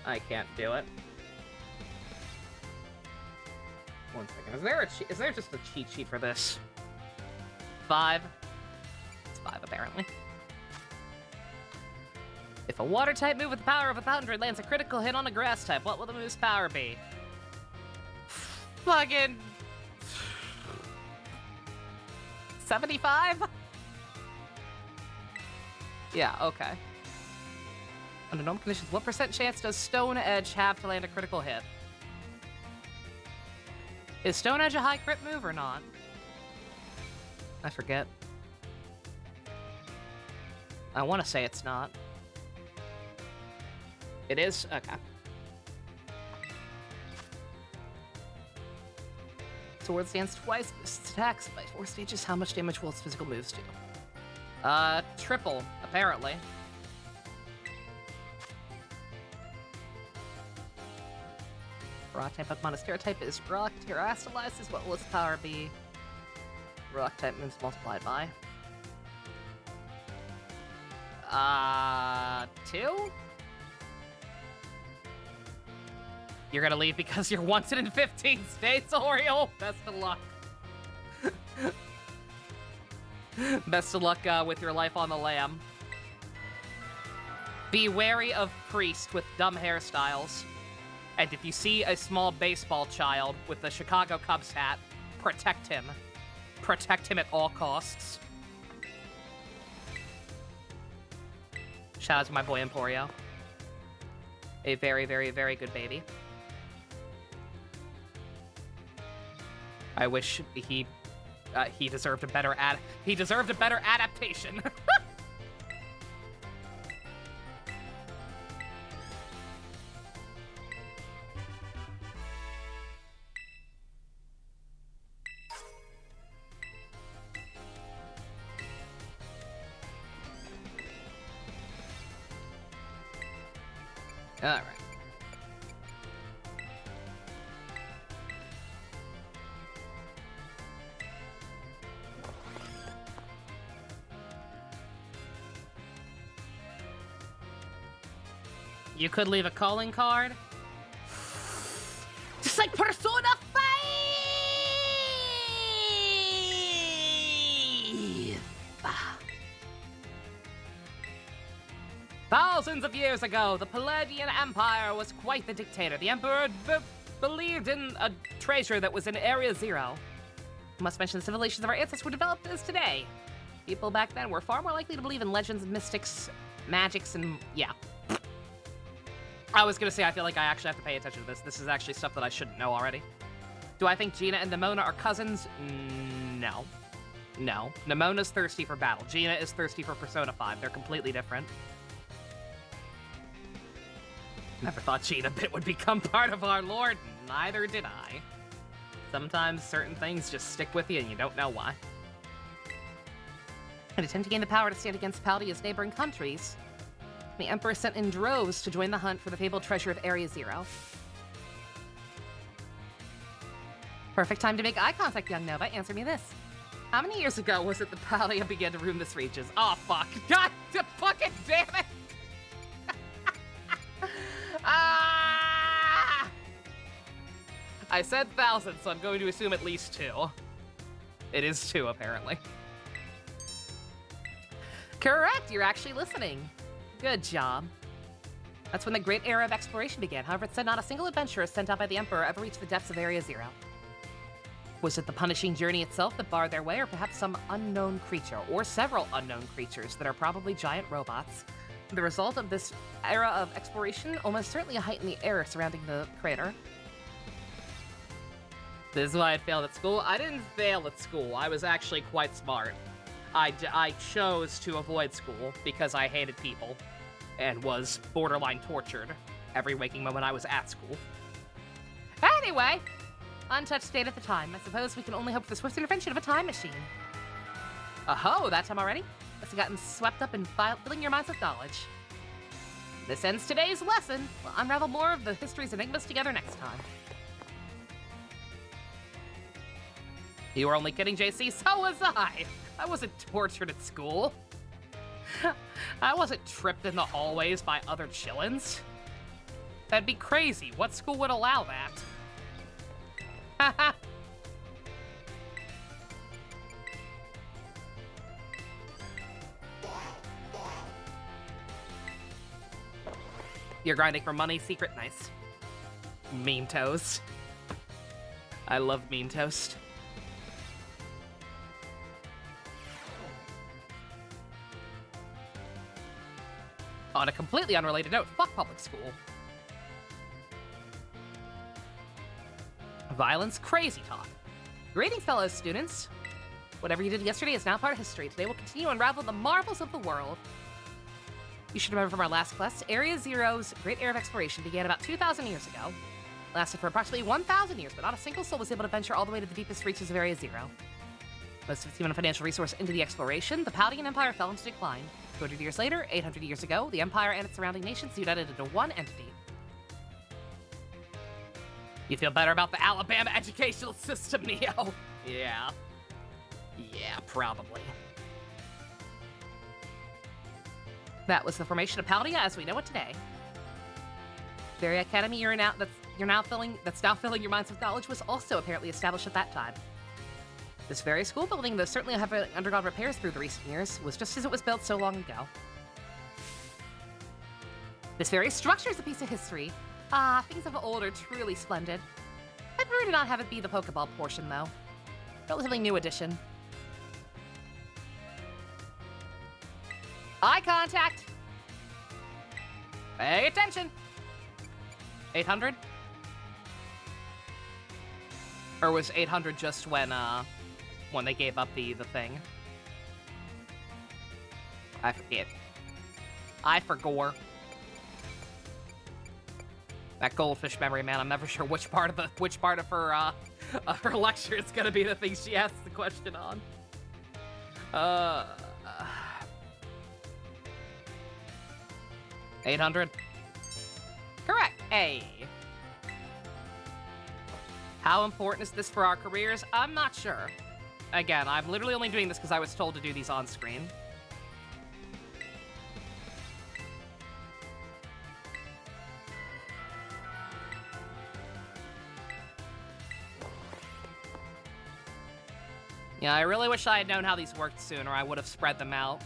I can't do it. 1 second. Is there just a cheat sheet for this? 5. It's 5 apparently. If a water type move with the power of 100 lands a critical hit on a grass type, what will the move's power be? Fucking 75? Yeah, okay. Under normal conditions, what % chance does Stone Edge have to land a critical hit? Is Stone Edge a high crit move or not? I forget. I want to say it's not. It is? Okay. Sword stands twice, its attacks by 4 stages. How much damage will its physical moves do? Triple, apparently. Rock type Pokemon, Terra type is Rock. Terrastalizes, what will its power be? Rock type moves multiplied by. 2? You're gonna leave because you're wanted in 15 states, Oriole! Best of luck. Best of luck with your life on the lam. Be wary of Priest with dumb hairstyles. And if you see a small baseball child with the Chicago Cubs hat, protect him. Protect him at all costs. Shout out to my boy Emporio. A very, very, very good baby. I wish he deserved a better adaptation. All right. You could leave a calling card. Just like Persona 5! Thousands of years ago, the Palladian Empire was quite the dictator. The Emperor believed in a treasure that was in Area Zero. I must mention the civilizations of our ancestors were developed as today. People back then were far more likely to believe in legends, mystics, magics, and yeah. I was gonna say, I feel like I actually have to pay attention to this. This is actually stuff that I shouldn't know already. Do I think Gina and Nemona are cousins? No. No. Nemona's thirsty for battle. Gina is thirsty for Persona 5. They're completely different. Never thought Gina Bit would become part of our lore. Neither did I. Sometimes certain things just stick with you and you don't know why. In attempt to gain the power to stand against Paldea's neighboring countries, the Emperor sent in droves to join the hunt for the fabled treasure of Area Zero. Perfect time to make eye contact, young Nova. Answer me this. How many years ago was it the Paldea began to roam this regions? Oh, fuck. God fucking damn it! Ah! I said 1,000, so I'm going to assume at least 2. It is 2, apparently. Correct, you're actually listening. Good job. That's when the great era of exploration began. However, it said not a single adventurer sent out by the Emperor ever reached the depths of Area Zero. Was it the punishing journey itself that barred their way, or perhaps some unknown creature, or several unknown creatures that are probably giant robots? The result of this era of exploration, almost certainly a height in the air surrounding the crater. This is why I failed at school. I didn't fail at school. I was actually quite smart. I chose to avoid school because I hated people and was borderline tortured every waking moment I was at school. Anyway, untouched state at the time. I suppose we can only hope for the swift intervention of a time machine. Oh, that time already? Must have gotten swept up in filling your minds with knowledge. This ends today's lesson. We'll unravel more of the history's enigmas together next time. You were only kidding, JC. So was I. I wasn't tortured at school. I wasn't tripped in the hallways by other chillins. That'd be crazy. What school would allow that? You're grinding for money, secret, nice. Meme toast. I love meme toast. On a completely unrelated note, fuck public school. Violence, crazy talk. Greetings, fellow students. Whatever you did yesterday is now part of history. Today we'll continue to unravel the marvels of the world. You should remember from our last quest, Area Zero's Great Era of Exploration began about 2,000 years ago. Lasted for approximately 1,000 years, but not a single soul was able to venture all the way to the deepest reaches of Area Zero. Most of its human and financial resource into the exploration, the Paldean Empire fell into decline. 200 years later, 800 years ago, the Empire and its surrounding nations united into one entity. You feel better about the Alabama educational system, Neo? Yeah. Yeah, probably. That was the formation of Paldea as we know it today. The very academy that's now filling your minds with knowledge was also apparently established at that time. This very school building, though certainly have undergone repairs through the recent years, was just as it was built so long ago. This very structure is a piece of history. Ah, things of old are truly splendid. I'd prefer to not have it be the Pokeball portion, though. Relatively new addition. Eye contact! Pay attention! 800? Or was 800 just when they gave up the thing? I forget. I forgore. That goldfish memory, man. I'm never sure which part of her lecture is gonna be the thing she asks the question on. 800. Correct. A. How important is this for our careers? I'm not sure. Again, I'm literally only doing this because I was told to do these on screen. Yeah, I really wish I had known how these worked sooner. I would have spread them out.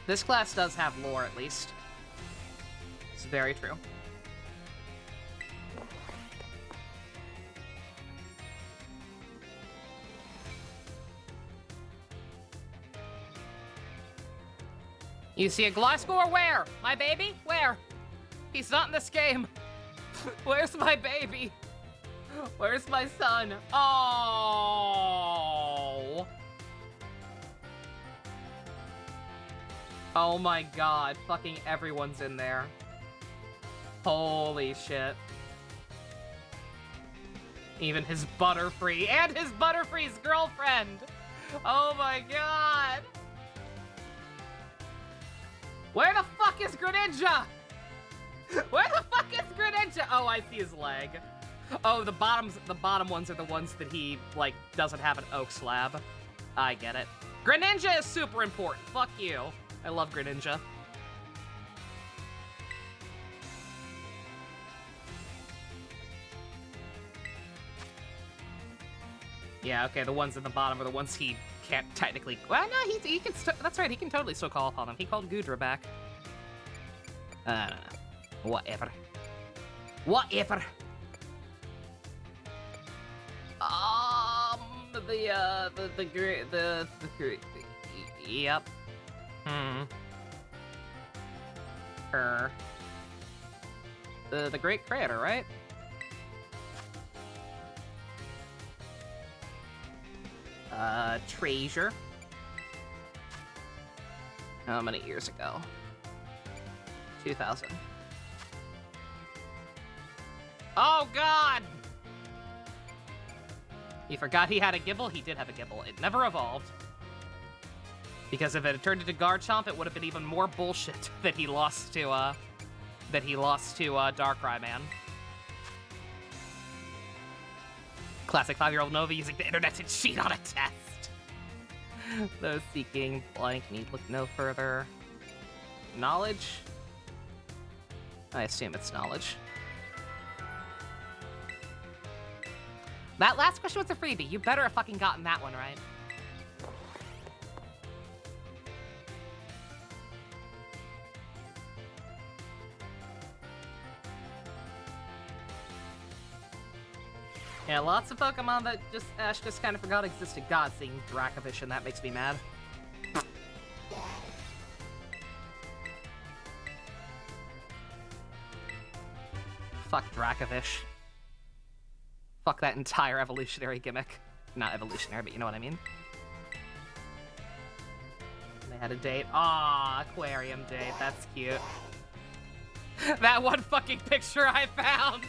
This class does have lore, at least. It's very true. You see a Gliscor? Where? My baby? Where? He's not in this game. Where's my baby? Where's my son? Oh. Oh my god, fucking everyone's in there. Holy shit. Even his Butterfree, and his Butterfree's girlfriend! Oh my god! Where the fuck is Greninja? Where the fuck is Greninja? Oh, I see his leg. Oh, the bottom ones are the ones that he, like, doesn't have an Oak Slab. I get it. Greninja is super important, fuck you. I love Greninja. Yeah, okay, the ones at the bottom are the ones he can't technically... Well, no, he can... That's right, he can totally still call upon them. He called Gudra back. I don't know. Whatever. Whatever. Yep. The Great Creator, right? Treasure. How many years ago? 2000. Oh, God! He forgot he had a Gibble? He did have a Gibble. It never evolved. Because if it had turned into Garchomp, it would have been even more bullshit that he lost to, Darkrai, man. Classic 5-year-old Nova using the internet to cheat on a test. Those seeking blank need look no further. Knowledge? I assume it's knowledge. That last question was a freebie. You better have fucking gotten that one right. Yeah, lots of Pokemon that Ash just kind of forgot existed. God, seeing Dracovish, and that makes me mad. Fuck Dracovish. Fuck that entire evolutionary gimmick. Not evolutionary, but you know what I mean. They had a date. Aw, aquarium date. That's cute. That one fucking picture I found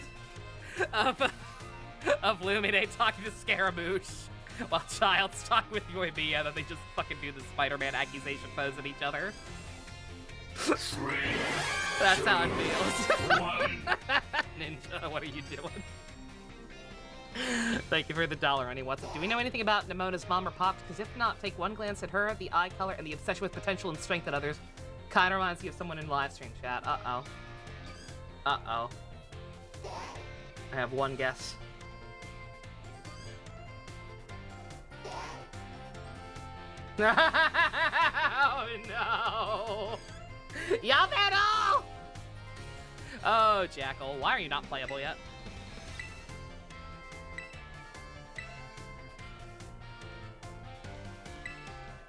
of Lumine talking to Scaramouche while Child's talking with Yoimiya, and then they just fucking do the Spider-Man accusation pose at each other. That's how it feels. Ninja, what are you doing? Thank you for the $1, Honey. What's up? Do we know anything about Nemona's mom or pops? Because if not, take one glance at her, the eye color, and the obsession with potential and strength in others. Kind of reminds you of someone in live stream chat. Uh-oh. Uh-oh. I have one guess. Oh no! Yamero! Oh, Jackal, why are you not playable yet?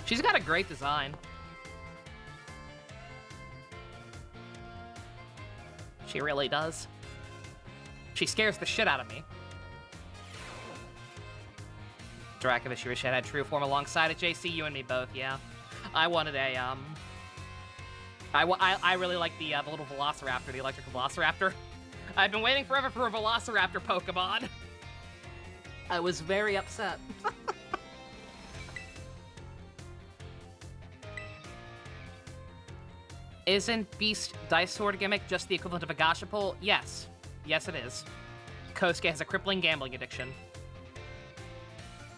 She's got a great design. She really does. She scares the shit out of me. Dracovish, you wish I had true form alongside it. JC, you and me both, yeah. I wanted a, I really like the little Velociraptor, the electric Velociraptor. I've been waiting forever for a Velociraptor Pokemon. I was very upset. Isn't Beast Dice Sword gimmick just the equivalent of a Gashapole? Yes. Yes, it is. Kosuke has a crippling gambling addiction.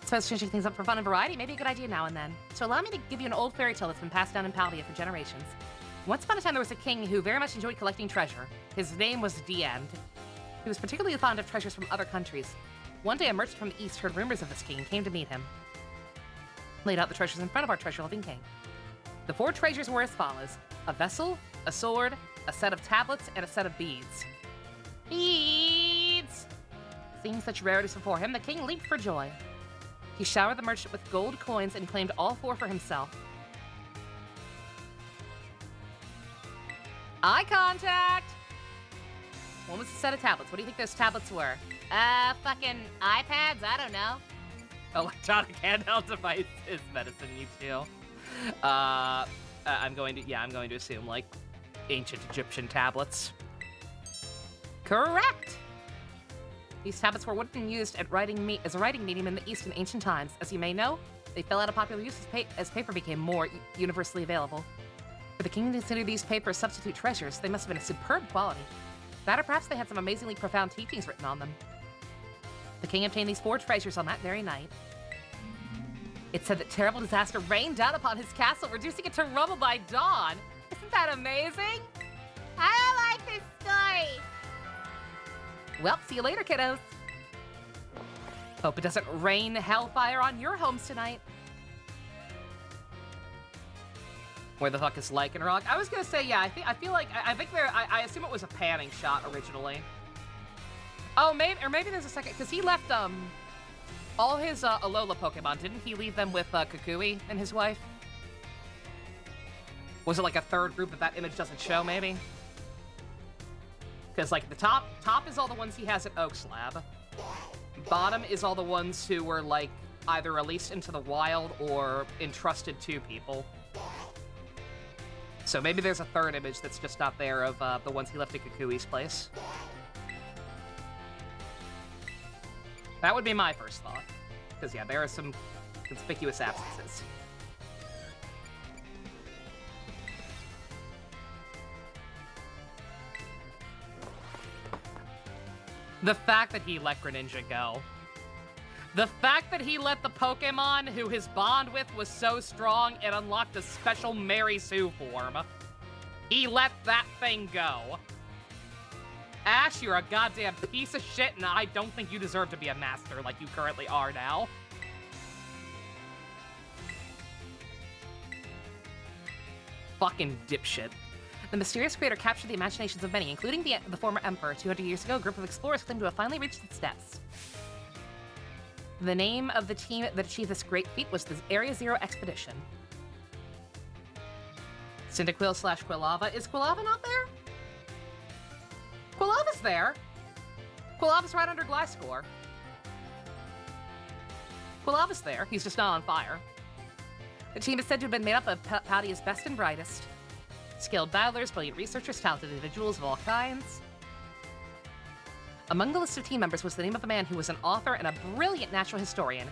Suppose changing things up for fun and variety may be a good idea now and then. So allow me to give you an old fairy tale that's been passed down in Paldea for generations. Once upon a time, there was a king who very much enjoyed collecting treasure. His name was Diend. He was particularly fond of treasures from other countries. One day, a merchant from the east heard rumors of this king and came to meet him. Laid out the treasures in front of our treasure-loving king. The 4 treasures were as follows: a vessel, a sword, a set of tablets, and a set of beads. Beads! Seeing such rarities before him, the king leaped for joy. He showered the merchant with gold coins and claimed all 4 for himself. Eye contact! One was a set of tablets. What do you think those tablets were? Fucking iPads? I don't know. Electronic handheld device is medicine, you too. I'm going to assume, like, ancient Egyptian tablets. Correct! These tablets were wooden and used as a writing medium in the East in ancient times. As you may know, they fell out of popular use as paper became more universally available. For the king to consider these papers substitute treasures, they must have been of superb quality. That or perhaps they had some amazingly profound teachings written on them. The king obtained these 4 treasures on that very night. It said that terrible disaster rained down upon his castle, reducing it to rubble by dawn. Isn't that amazing? I don't like this story. Well, see you later, kiddos. Hope it doesn't rain hellfire on your homes tonight. Where the fuck is Lycanroc? I was gonna say, yeah, I assume it was a panning shot originally. Oh, maybe there's a second, because he left, all his, Alola Pokemon, didn't he leave them with, Kukui and his wife? Was it like a third group that image doesn't show, maybe? Because, like, the top is all the ones he has at Oak's Lab. Bottom is all the ones who were, like, either released into the wild or entrusted to people. So maybe there's a third image that's just not there of the ones he left at Kukui's place. That would be my first thought. Because, yeah, there are some conspicuous absences. The fact that he let Greninja go. The fact that he let the Pokemon who his bond with was so strong it unlocked a special Mary Sue form. He let that thing go. Ash, you're a goddamn piece of shit, and I don't think you deserve to be a master like you currently are now. Fucking dipshit. The mysterious creator captured the imaginations of many, including the former emperor. 200 years ago, a group of explorers claimed to have finally reached its depths. The name of the team that achieved this great feat was the Area Zero Expedition. Cyndaquil / Quilava. Is Quilava not there? Quilava's there. Quilava's right under Gliscor. Quilava's there. He's just not on fire. The team is said to have been made up of Paldea's best and brightest. Skilled battlers, brilliant researchers, talented individuals of all kinds. Among the list of team members was the name of a man who was an author and a brilliant natural historian.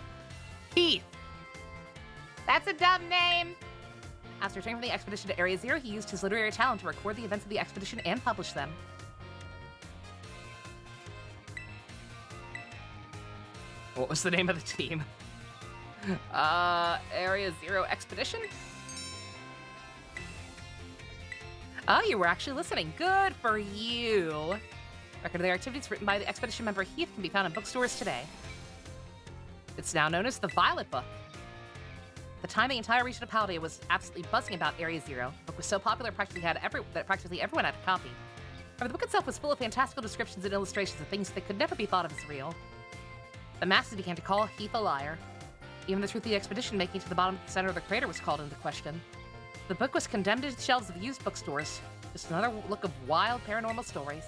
Heath. That's a dumb name. After returning from the expedition to Area Zero, he used his literary talent to record the events of the expedition and publish them. What was the name of the team? Area Zero Expedition? Oh, you were actually listening. Good for you. Record of their activities written by the expedition member Heath can be found in bookstores today. It's now known as the Violet Book. At the time, the entire region of Paldea was absolutely buzzing about Area Zero. The book was so popular that practically everyone had a copy. However, the book itself was full of fantastical descriptions and illustrations of things that could never be thought of as real. The masses began to call Heath a liar. Even the truth of the expedition making it to the bottom of the center of the crater was called into question. The book was condemned to the shelves of used bookstores. Just another look of wild paranormal stories.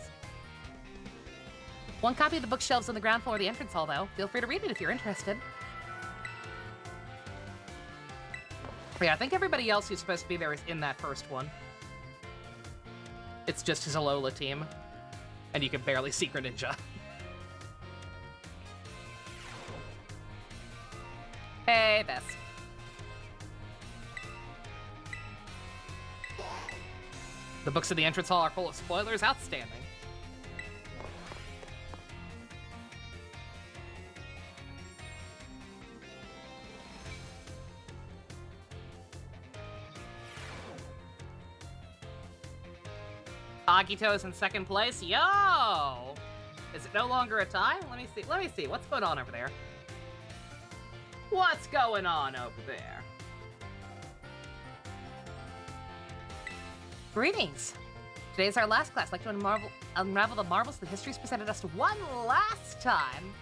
One copy of the bookshelves on the ground floor of the entrance hall, though. Feel free to read it if you're interested. Yeah, I think everybody else who's supposed to be there is in that first one. It's just his Alola team. And you can barely Secret Ninja. Hey, Bess. The books in the entrance hall are full of spoilers. Outstanding. Agito's in second place. Yo! Is it no longer a tie? Let me see. What's going on over there? What's going on over there? Greetings. Today's our last class. I'd like to unravel the marvels that history's presented us one last time.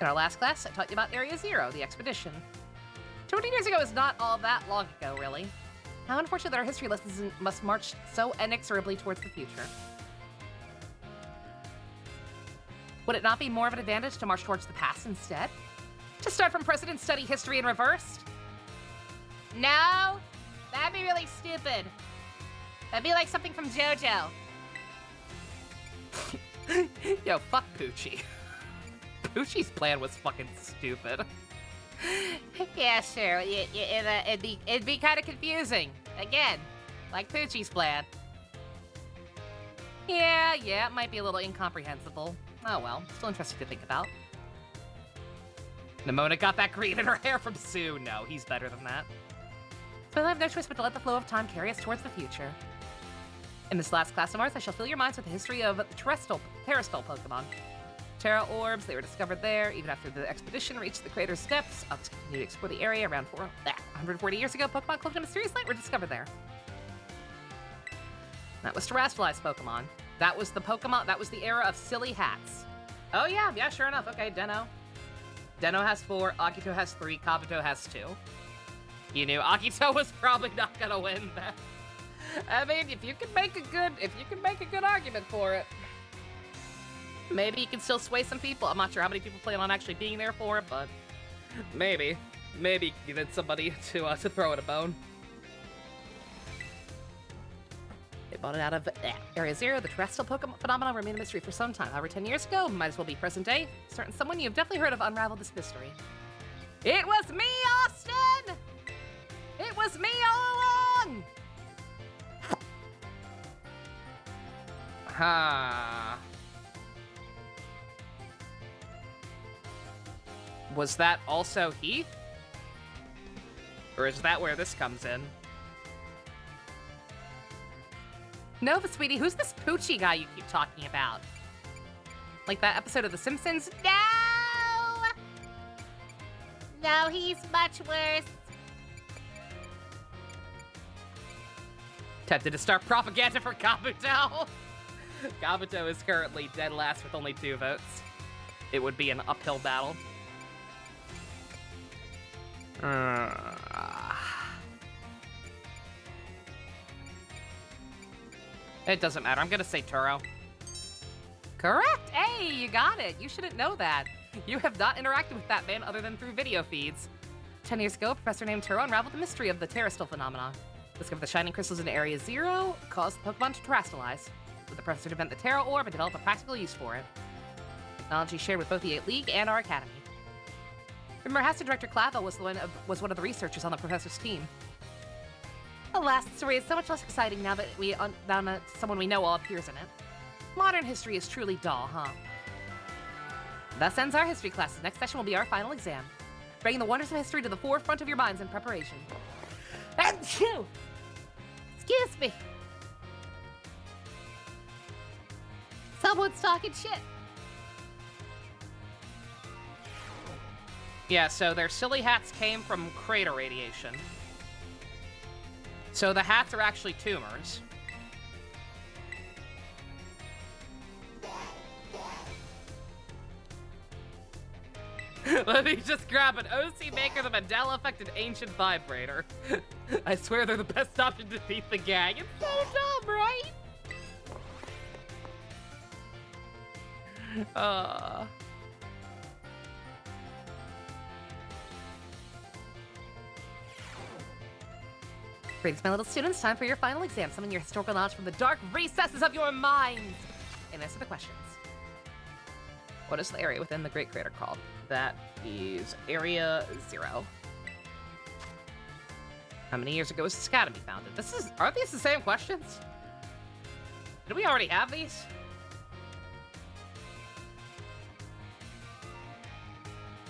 In our last class, I taught you about Area Zero, the expedition. 20 years ago is not all that long ago, really. How unfortunate that our history lessons must march so inexorably towards the future. Would it not be more of an advantage to march towards the past instead? To start from present and study history in reverse? No, that'd be really stupid. That'd be like something from JoJo. Yo, fuck Poochie. Poochie's plan was fucking stupid. Yeah, sure. It'd be kind of confusing. Again, like Poochie's plan. Yeah, it might be a little incomprehensible. Oh well, still interesting to think about. Nimona got that green in her hair from Sue. No, he's better than that. But I have no choice but to let the flow of time carry us towards the future. In this last class of ours, I shall fill your minds with the history of the terrestrial Pokemon. Terra orbs, they were discovered there. Even after the expedition reached the crater's depths, I'll continue to explore the area. Around 140 years ago, Pokemon cloaked in mysterious light were discovered there. That was terrestrialized Pokemon. That was the era of silly hats. Oh yeah, sure enough. Okay, Deno. Deno has 4, Akito has 3, Kabuto has 2. You knew Akito was probably not gonna win that. I mean, if you can make a good argument for it. Maybe you can still sway some people. I'm not sure how many people plan on actually being there for it, but maybe you need somebody to throw it a bone. They bought it out of Area Zero. The terrestrial Pokemon phenomenon remained a mystery for some time. However, 10 years ago, might as well be present day. Certain someone you've definitely heard of unraveled this mystery. It was me, Austin! It was me all along! Was that also Heath? Or is that where this comes in? Nova, sweetie, who's this Poochie guy you keep talking about? Like that episode of The Simpsons? No! No, he's much worse. Tempted to start propaganda for Kabuto. Kabuto is currently dead last with only 2 votes. It would be an uphill battle. It doesn't matter. I'm gonna say Turo. Correct! Hey, you got it. You shouldn't know that. You have not interacted with that man other than through video feeds. 10 years ago, a professor named Turo unraveled the mystery of the Terrastal phenomenon. Discovered the shining crystals in Area 0, caused the Pokemon to terrestrialize. With the professor to invent the Terra Orb and develop a practical use for it. Technology shared with both the 8 League and our academy. Remember, Haston Director Clavel was one of the researchers on the professor's team. Alas, the story is so much less exciting now that someone we know all appears in it. Modern history is truly dull, huh? Thus ends our history classes. Next session will be our final exam, bringing the wonders of history to the forefront of your minds in preparation. Excuse me. Someone's talking shit. Yeah, so their silly hats came from crater radiation. So the hats are actually tumors. Let me just grab an OC Maker, the Mandela-affected ancient vibrator. I swear they're the best option to defeat the gang. It's so dumb, right? Greetings, my little students. Time for your final exam. Summon your historical knowledge from the dark recesses of your minds and answer the questions. What is the area within the Great Crater called? That is Area 0. How many years ago was this academy founded? Aren't these the same questions? Did we already have these?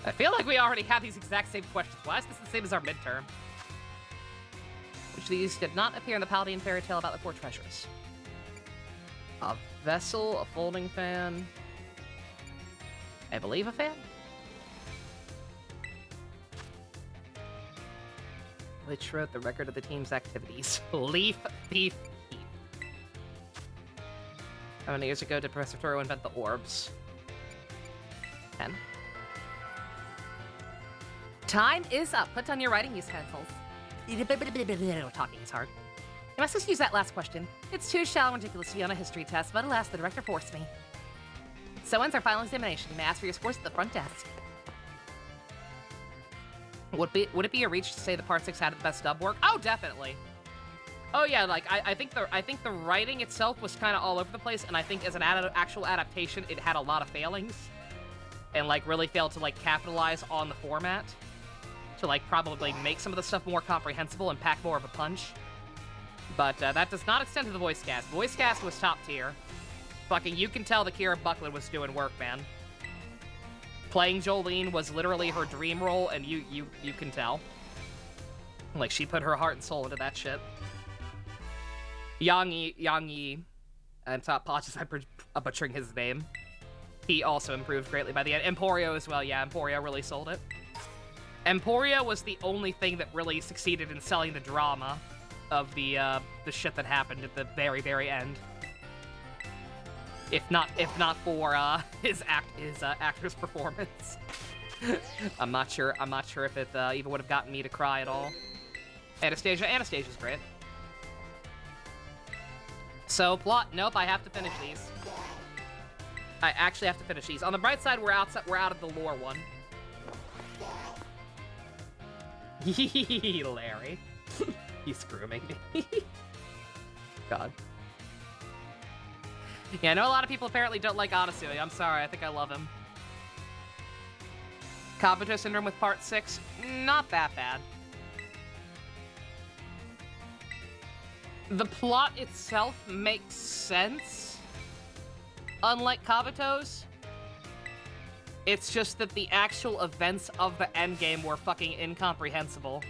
I feel like we already have these exact same questions. Why is this the same as our midterm? Which of these did not appear in the Paladin fairy tale about the 4 treasures? A vessel, a folding fan. I believe a fan? Which wrote the record of the team's activities? Leaf, Thief, Heath. How many years ago did Professor Toro invent the orbs? 10. Time is up. Put down your writing utensils. Talking is hard. I must just use that last question. It's too shallow and ridiculous to be on a history test, but alas, the director forced me. So ends our final examination. You may ask for your scores at the front desk. Would it be a reach to say the Part 6 had the best dub work? Oh, definitely. Oh yeah, like I think the writing itself was kind of all over the place, and I think as an actual adaptation, it had a lot of failings, and like really failed to like capitalize on the format to like probably make some of the stuff more comprehensible and pack more of a punch. But that does not extend to the voice cast. Voice cast was top tier. Fucking, you can tell that Kira Buckland was doing work, man. Playing Jolene was literally her dream role, and you can tell. Like, she put her heart and soul into that shit. Yang Yi, and Top Potch is butchering his name. He also improved greatly by the end. Emporio as well, yeah, Emporio really sold it. Emporio was the only thing that really succeeded in selling the drama of the shit that happened at the very, very end. If not for his actor's performance. I'm not sure if it even would have gotten me to cry at all. Anastasia's great. So plot, nope, I have to finish these. I actually have to finish these. On the bright side, we're out of the lore one. Larry. He's grooming me. God. Yeah, I know a lot of people apparently don't like Odyssey. I'm sorry, I think I love him. Kabuto Syndrome with Part 6, not that bad. The plot itself makes sense, unlike Kabuto's. It's just that the actual events of the endgame were fucking incomprehensible.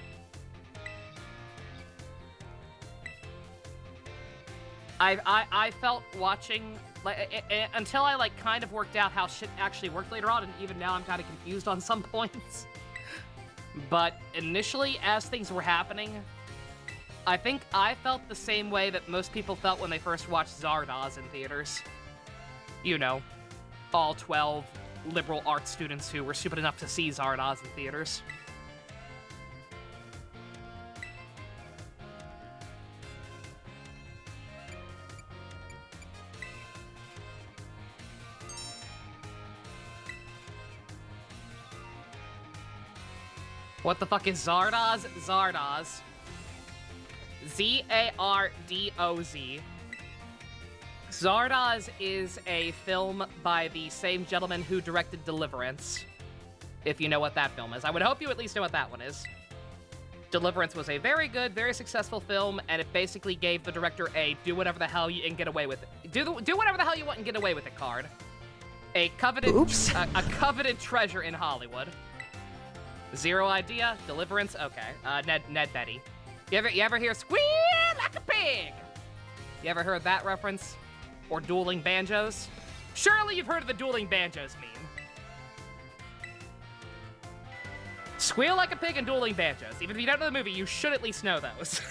I felt watching, like, until I, like, kind of worked out how shit actually worked later on, and even now I'm kind of confused on some points. But initially, as things were happening, I think I felt the same way that most people felt when they first watched Zardoz in theaters. You know, all 12 liberal arts students who were stupid enough to see Zardoz in theaters. What the fuck is Zardoz? Zardoz. Z-A-R-D-O-Z. Zardoz is a film by the same gentleman who directed Deliverance, if you know what that film is. I would hope you at least know what that one is. Deliverance was a very good, very successful film, and it basically gave the director a do whatever the hell you and get away with it. Do whatever the hell you want and get away with it card. A coveted, a coveted treasure in Hollywood. Zero idea. Deliverance. Okay. Ned Betty. You ever hear squeal like a pig? You ever heard that reference? Or dueling banjos? Surely you've heard of the dueling banjos meme. Squeal like a pig and dueling banjos. Even if you don't know the movie, you should at least know those.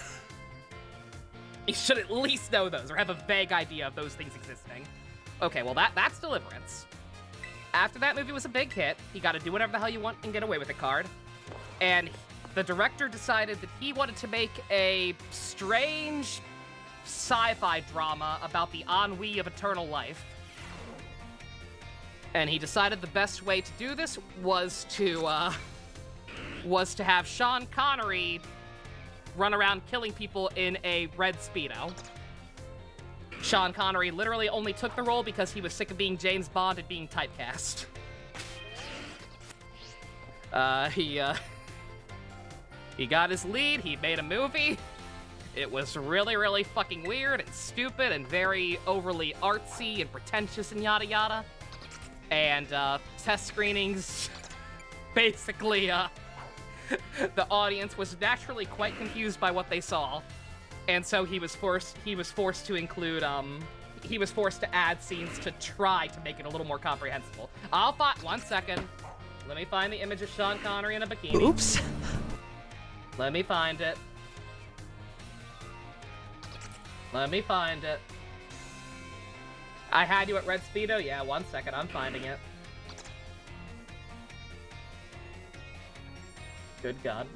You should at least know those, or have a vague idea of those things existing. Okay, well that's Deliverance. After that movie was a big hit, he got to do whatever the hell you want and get away with it card. And the director decided that he wanted to make a strange sci-fi drama about the ennui of eternal life. And he decided the best way to do this was to have Sean Connery run around killing people in a red Speedo. Sean Connery literally only took the role because he was sick of being James Bond and being typecast. He got his lead, he made a movie. It was really, really fucking weird and stupid and very overly artsy and pretentious and yada yada. And, test screenings, basically, the audience was naturally quite confused by what they saw. And so he was forced to include, he was forced to add scenes to try to make it a little more comprehensible. One second. Let me find the image of Sean Connery in a bikini. Oops. Let me find it. Let me find it. I had you at Red Speedo? Yeah, 1 second, I'm finding it. Good God.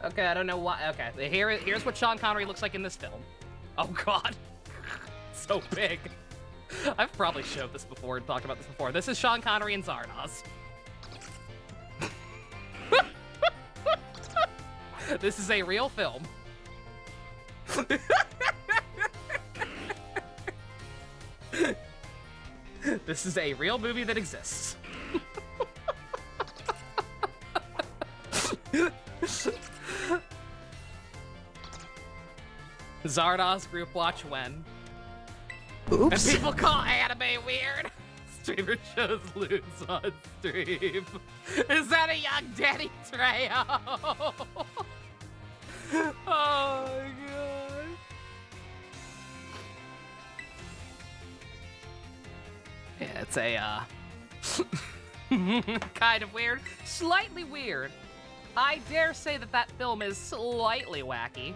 Okay, I don't know why. Okay, here's what Sean Connery looks like in this film. Oh God. So big. I've probably showed this before and talked about this before. This is Sean Connery and Zardoz. This is a real film. This is a real movie that exists. Zardoz group watch when. Oops. And people call anime weird. Streamer shows lewds on stream. Is that a young Danny Trejo? Oh my God. Yeah, it's a, kind of weird. Slightly weird. I dare say that that film is slightly wacky.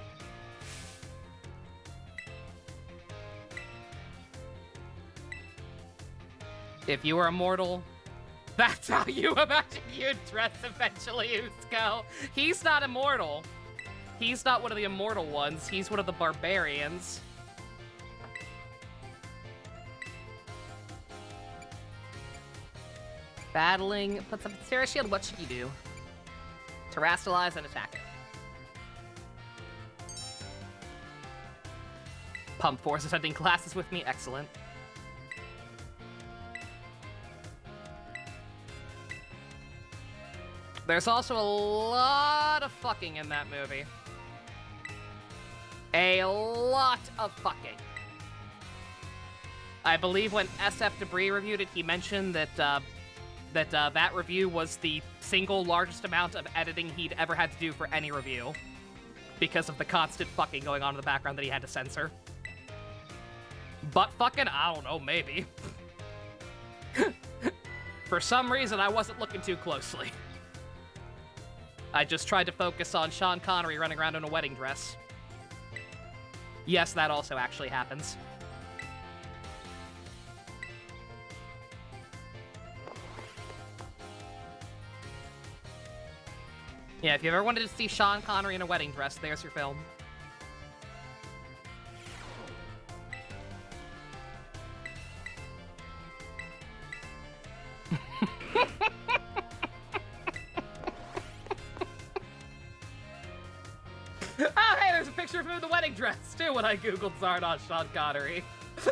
If you were immortal, that's how you imagine you'd dress eventually, Usko. He's not immortal. He's not one of the immortal ones. He's one of the barbarians. Battling, puts up a Terra Shield. What should you do? Terrastalize and attack it. Pump Force attending classes with me. Excellent. There's also a lot of fucking in that movie. A lot of fucking. I believe when SF Debris reviewed it, he mentioned that that review was the single largest amount of editing he'd ever had to do for any review, because of the constant fucking going on in the background that he had to censor. But fucking, I don't know, maybe. For some reason, I wasn't looking too closely. I just tried to focus on Sean Connery running around in a wedding dress. Yes, that also actually happens. Yeah, if you ever wanted to see Sean Connery in a wedding dress, there's your film. Oh, hey, there's a picture of him in the wedding dress, too, when I googled Zardoz Sean Connery.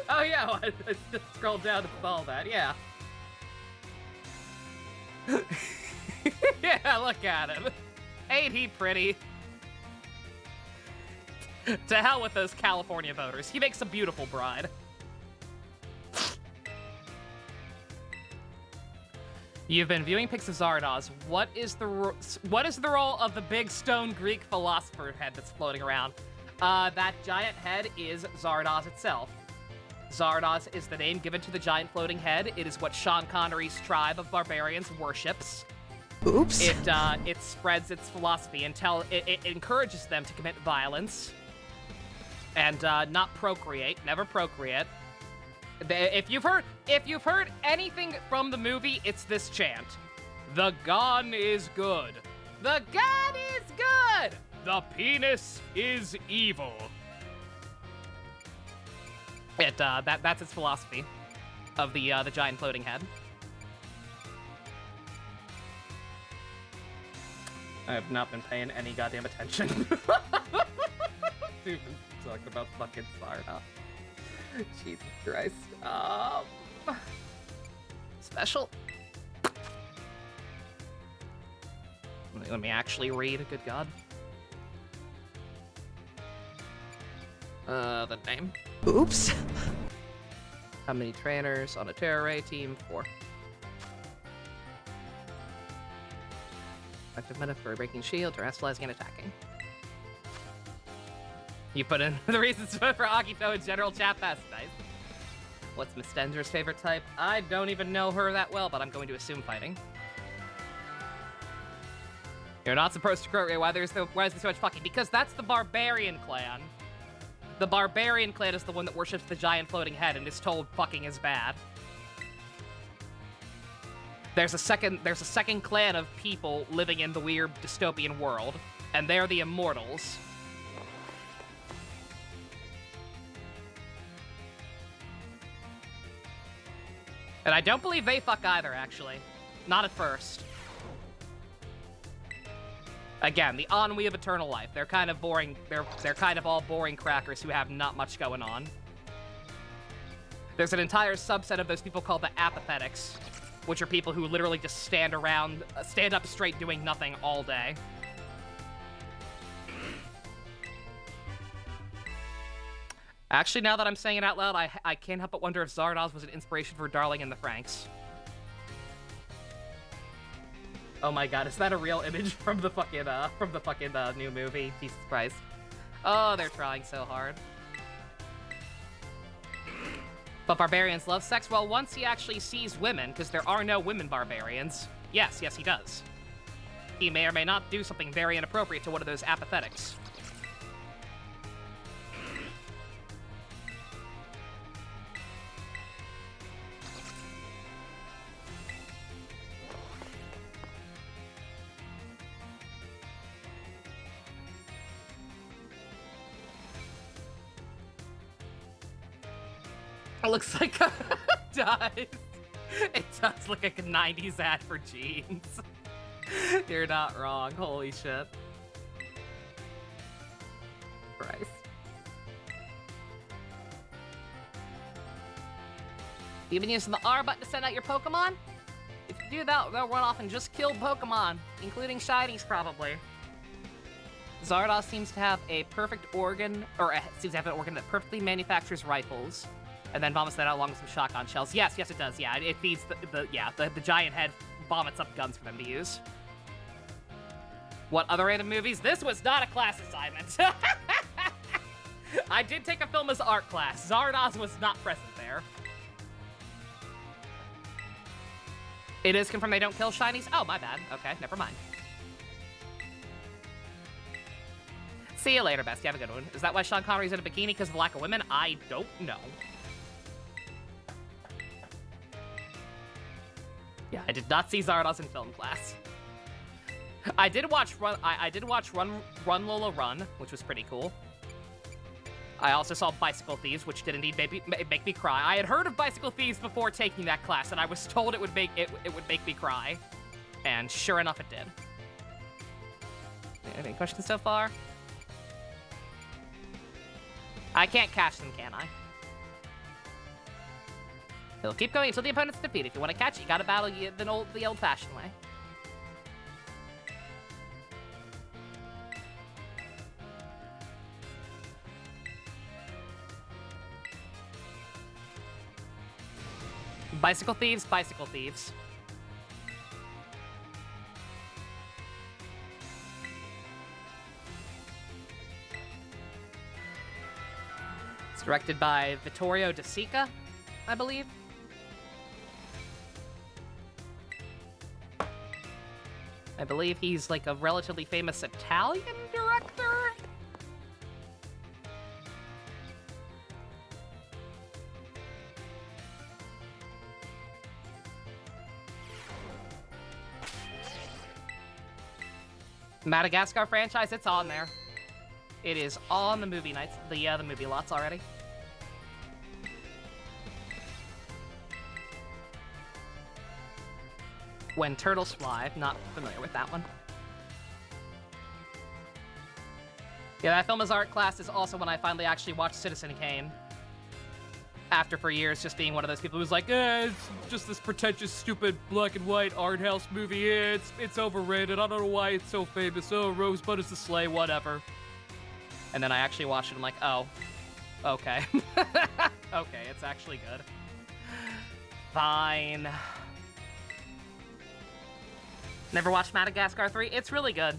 Oh, yeah, well, I just scrolled down to all that, yeah. Yeah, look at him. Ain't he pretty? To hell with those California voters. He makes a beautiful bride. You've been viewing pics of Zardoz. What is the role of the big stone Greek philosopher head that's floating around? That giant head is Zardoz itself. Zardoz is the name given to the giant floating head. It is what Sean Connery's tribe of barbarians worships. Oops. It spreads its philosophy until it encourages them to commit violence and not procreate, never procreate. If you've heard anything from the movie, it's this chant: "The gun is good. The gun is good. The penis is evil." That's its philosophy of the giant floating head. I have not been paying any goddamn attention. Dude, talking about fucking Zardoz. Jesus Christ. Special. Let me actually read. Good God. The name. Oops. How many trainers on a Terror Ray team? 4. Effective meta for breaking shield, terrestrializing, and attacking. You put in the reasons for Akito in general chat. That's nice. What's Miss Stenger's favorite type? I don't even know her that well, but I'm going to assume fighting. You're not supposed to procreate. Why is there so much fucking? Because that's the Barbarian clan. The Barbarian clan is the one that worships the giant floating head and is told fucking is bad. There's a second clan of people living in the weird dystopian world, and they're the Immortals. And I don't believe they fuck either, actually. Not at first. Again, the ennui of eternal life. They're kind of boring. They're kind of all boring crackers who have not much going on. There's an entire subset of those people called the apathetics, which are people who literally just stand up straight doing nothing all day. Actually, now that I'm saying it out loud, I can't help but wonder if Zardoz was an inspiration for Darling in the Franxx. Oh my god, is that a real image from the fucking new movie? Jesus Christ. Oh, they're trying so hard. But barbarians love sex? Well, once he actually sees women, because there are no women barbarians. Yes, he does. He may or may not do something very inappropriate to one of those apathetics. It looks like it does. It does look like a 90s ad for jeans. You're not wrong. Holy shit. Christ. You've been using the R button to send out your Pokemon? If you do that, they'll run off and just kill Pokemon, including shinies, probably. Zardoz seems to have a perfect organ, or seems to have an organ that perfectly manufactures rifles. And then vomits that out along with some shotgun shells. Yes, it does. Yeah, it feeds the giant head vomits up guns for them to use. What other random movies? This was not a class assignment. I did take a film as art class. Zardoz was not present there. It is confirmed they don't kill shinies? Oh, my bad. Okay, never mind. See you later, Best. You have a good one. Is that why Sean Connery's in a bikini because of the lack of women? I don't know. Yeah, I did not see Zardoz in film class. I did watch Run Lola Run, which was pretty cool. I also saw Bicycle Thieves, which did indeed make me cry. I had heard of Bicycle Thieves before taking that class, and I was told it would make me cry. And sure enough, it did. Any questions so far? I can't catch them, can I? He'll keep going until the opponent's defeated. If you want to catch it, you gotta battle the old-fashioned way. Bicycle Thieves, Bicycle Thieves. It's directed by Vittorio De Sica, I believe. I believe he's like a relatively famous Italian director. Madagascar franchise, it's on there. It is on the movie nights, the movie lots already. When Turtles Fly, not familiar with that one. Yeah, that film as art class is also when I finally actually watched Citizen Kane. After for years just being one of those people who's like, it's just this pretentious, stupid black and white art house movie. It's overrated. I don't know why it's so famous. Oh, Rosebud is the sleigh, whatever. And then I actually watched it and I'm like, oh, okay. Okay, it's actually good. Fine. Never watched Madagascar 3? It's really good.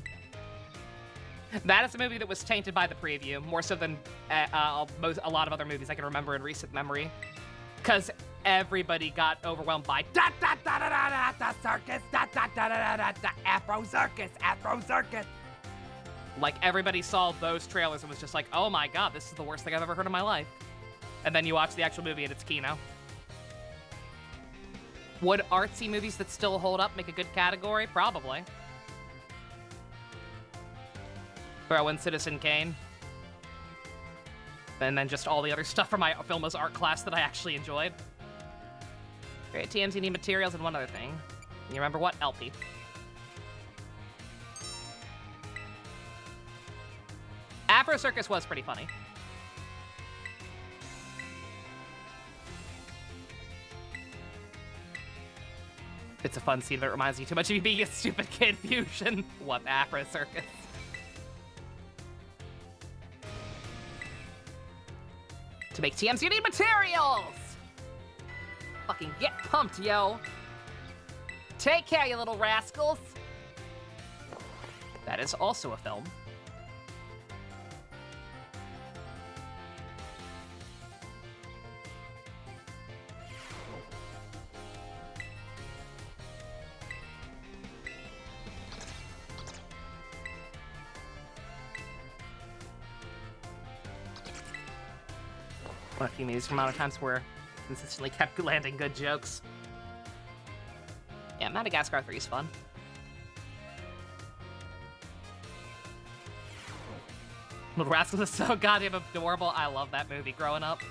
That is a movie that was tainted by the preview, more so than a lot of other movies I can remember in recent memory. Because everybody got overwhelmed by circus, Afro circus, Afro circus. Like, everybody saw those trailers and was just like, oh my god, this is the worst thing I've ever heard in my life. And then you watch the actual movie and it's Kino. Would artsy movies that still hold up make a good category? Probably. Throw in Citizen Kane. And then just all the other stuff from my film as art class that I actually enjoyed. Great TMs, you need materials and one other thing. You remember what? LP. Afro Circus was pretty funny. It's a fun scene, but it reminds you too much of you being a stupid kid fusion. What, Afro Circus? To make TMs, you need materials! Fucking get pumped, yo! Take care, you little rascals! That is also a film. One of the few movies from out of times where consistently kept landing good jokes. Yeah, Madagascar 3 is fun. Little Rascals is so goddamn adorable. I love that movie growing up.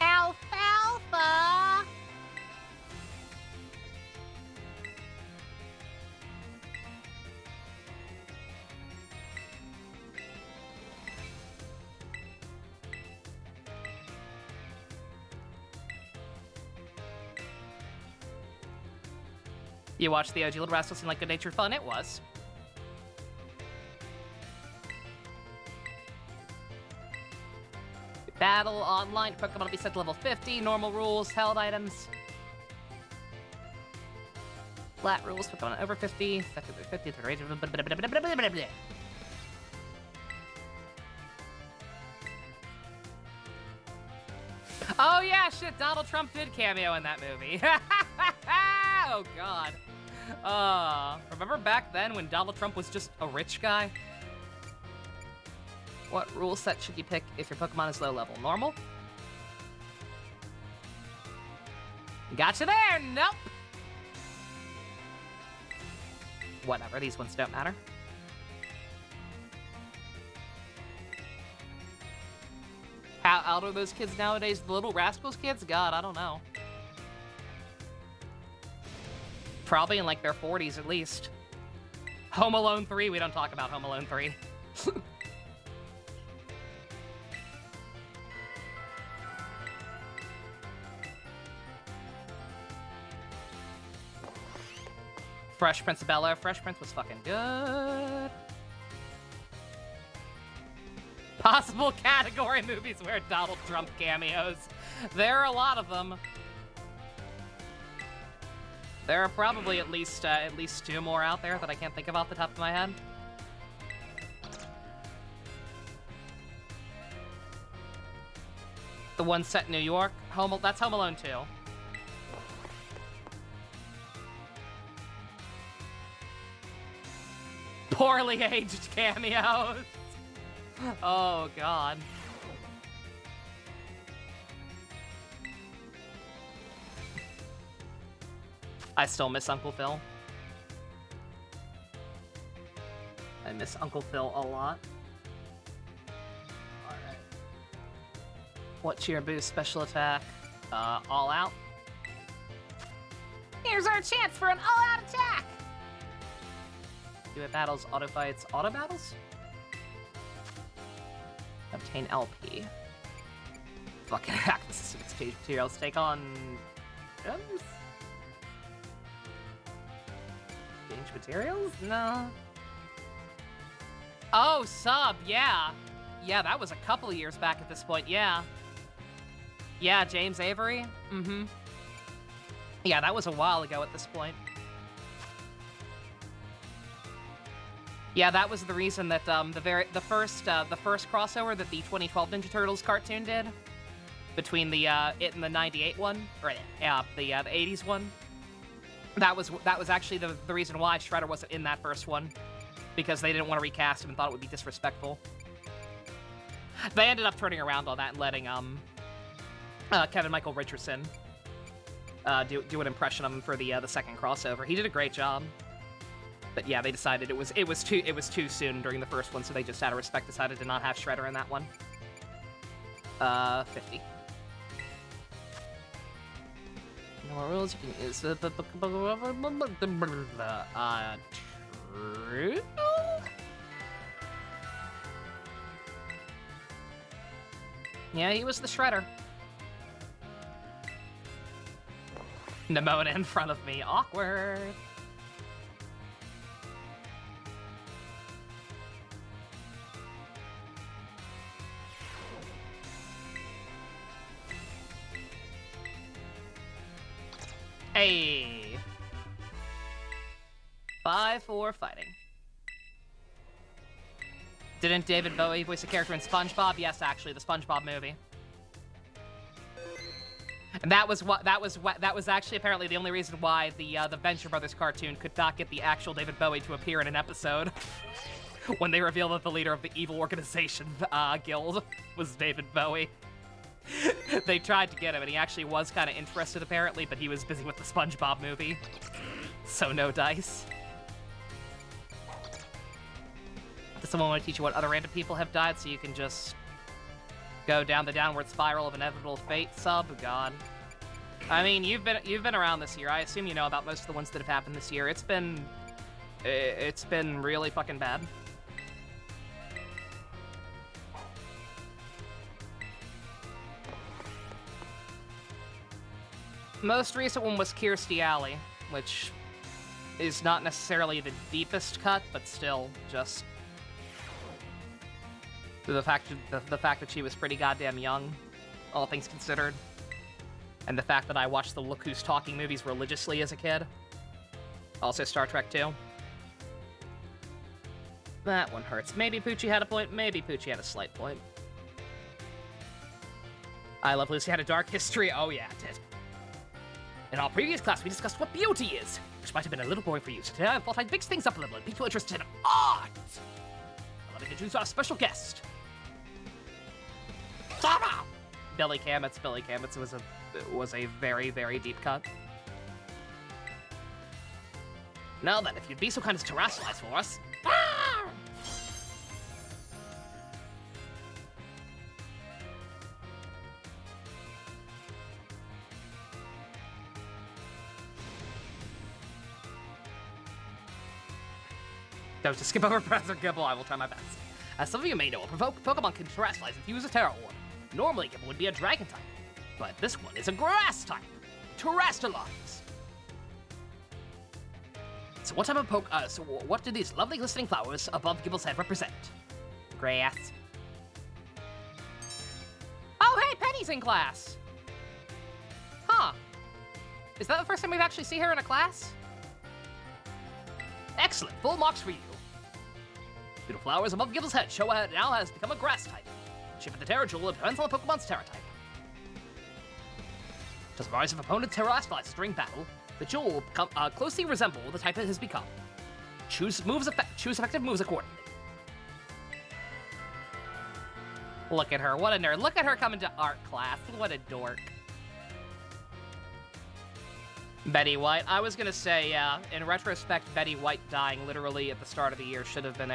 Alfalfa! You watched the OG Little Rascals seem like good-natured fun? It was. Battle online. Pokemon will be set to level 50. Normal rules, held items. Flat rules, Pokemon over 50. Set to 50. Oh yeah, shit, Donald Trump did cameo in that movie. Oh god. Remember back then when Donald Trump was just a rich guy? What rule set should you pick if your Pokemon is low level? Normal? Gotcha there! Nope! Whatever, these ones don't matter. How old are those kids nowadays? The Little Rascals kids? God, I don't know. Probably in like their 40s at least. Home Alone 3, we don't talk about Home Alone 3. Fresh Prince of Bel-Air. Fresh Prince was fucking good. Possible category movies where Donald Trump cameos. There are a lot of them. There are probably at least 2 more out there that I can't think of off the top of my head. The one set in New York. That's Home Alone 2. Poorly aged cameos. Oh, God. I still miss Uncle Phil. I miss Uncle Phil a lot. Alright. What's your boost special attack? All out. Here's our chance for an all-out attack! Do it battles, auto fights, auto battles? Obtain LP. Fucking access to exchange materials. Take on gems? Exchange materials? No. Oh, sub, yeah. Yeah, that was a couple of years back at this point, yeah. Yeah, James Avery? Mm-hmm. Yeah, that was a while ago at this point. Yeah, that was the reason that the first crossover that the 2012 Ninja Turtles cartoon did between the it and the 98 one, or the 80s one. That was actually the reason why Shredder wasn't in that first one, because they didn't want to recast him and thought it would be disrespectful. They ended up turning around on that and letting Kevin Michael Richardson do an impression of him for the second crossover. He did a great job. But yeah, they decided it was too soon during the first one, so they just out of respect decided to not have Shredder in that one. 50. No more rules. You can use the true. Yeah, he was the Shredder. Nemona in front of me. Awkward. Hey. 5-4 fighting. Didn't David Bowie voice a character in SpongeBob? Yes, actually, the SpongeBob movie. And that was actually apparently the only reason why the Venture Brothers cartoon could not get the actual David Bowie to appear in an episode. When they revealed that the leader of the evil organization guild was David Bowie. They tried to get him, and he actually was kind of interested, apparently, but he was busy with the SpongeBob movie. So no dice. Does someone want to teach you what other random people have died so you can just go down the downward spiral of inevitable fate? Sub? God. I mean, you've been around this year. I assume you know about most of the ones that have happened this year. It's been really fucking bad. Most recent one was Kirstie Alley, which is not necessarily the deepest cut, but still just The fact that she was pretty goddamn young, all things considered. And the fact that I watched the Look Who's Talking movies religiously as a kid. Also Star Trek 2. That one hurts. Maybe Poochie had a point, maybe Poochie had a slight point. I Love Lucy had a dark history. Oh yeah, it did. In our previous class, we discussed what beauty is, which might have been a little boring for you, so today I thought I'd mix things up a little and pique your interest in art. Let me introduce our special guest. Billy Kametz. Billy Kametz was a very, very deep cut. Now then, if you'd be so kind as to rationalize for us. Don't just skip over Professor Gibble, I will try my best. As some of you may know, a Pokemon can terrestrialize if you use a Terra Orb. Normally, Gibble would be a Dragon type, but this one is a Grass type. Terrestrialize. So what type of what do these lovely glistening flowers above Gibble's head represent? Grass. Oh, hey, Penny's in class! Huh. Is that the first time we've actually seen her in a class? Excellent, full marks for you. Beautiful flowers above Gibble's head show how it now has become a Grass type. Shape of the Terra Jewel depends on the Pokemon's Terra type. Does rise if opponent terrestrializes during battle, the Jewel will become, closely resemble the type it has become. Choose effective moves accordingly. Look at her, what a nerd. Look at her coming to art class. What a dork. Betty White. I was gonna say, yeah, in retrospect, Betty White dying literally at the start of the year should have been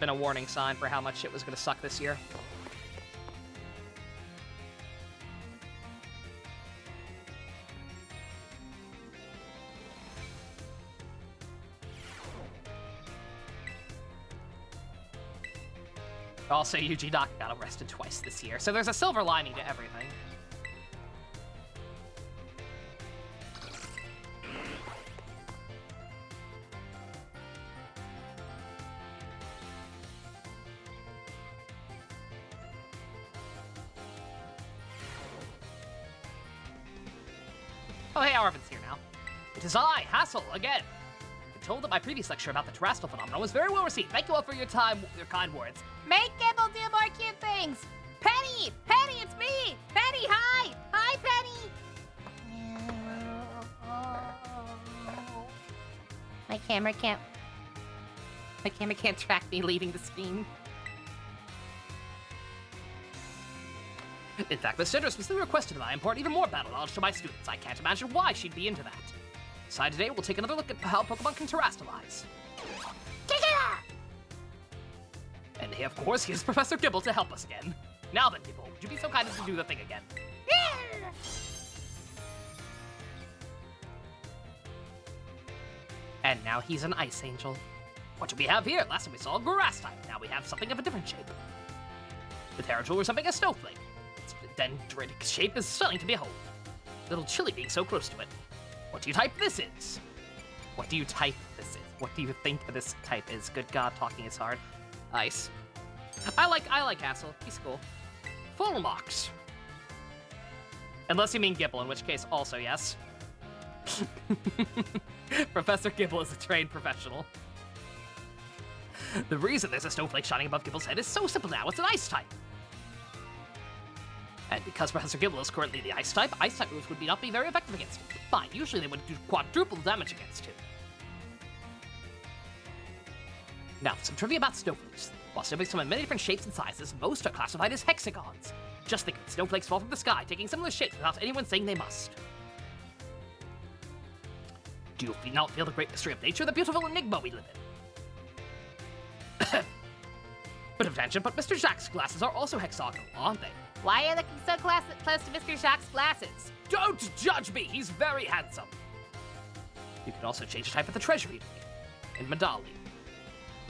a warning sign for how much shit was gonna suck this year. Also, Yuji Naka got arrested twice this year, so there's a silver lining to everything. Oh, hey, Arvin's here now. It is I, Hassel, again. I've been told that my previous lecture about the terrestrial phenomenon was very well received. Thank you all for your time, your kind words. Make Gibble do more cute things! Penny! Penny, it's me! Penny, hi! Hi, Penny! My camera can't track me leaving the screen. In fact, Miss Sandra specifically requested that I impart even more battle knowledge to my students. I can't imagine why she'd be into that. Besides, today we'll take another look at how Pokemon can terrestrialize. And here, of course, here's Professor Gibble to help us again. Now then, Gibble, would you be so kind as to do the thing again? And now he's an Ice Angel. What do we have here? Last time we saw a Grass type. Now we have something of a different shape. The Terra Jewel resembling a snowflake. Its dendritic shape is stunning to behold. A little chilly being so close to it. What do you type this is? What do you type this is? What do you think this type is? Good God, talking is hard. Ice. I like Hassel. He's cool. Full marks. Unless you mean Gibble, in which case also yes. Professor Gibble is a trained professional. The reason there's a snowflake shining above Gibble's head is so simple now, it's an Ice type. And because Professor Gibble is currently the Ice type moves would not be very effective against him. Fine, usually they would do quadruple damage against him. Now, some trivia about snowflakes. While snowflakes come in many different shapes and sizes, most are classified as hexagons. Just think, snowflakes fall from the sky, taking similar shapes without anyone saying they must. Do you not feel the great mystery of nature, the beautiful enigma we live in? Bit of tangent, but Mr. Jacques' glasses are also hexagonal, aren't they? Why are you looking so close to Mr. Jacques' glasses? Don't judge me! He's very handsome! You can also change the type of the treasury in Medali.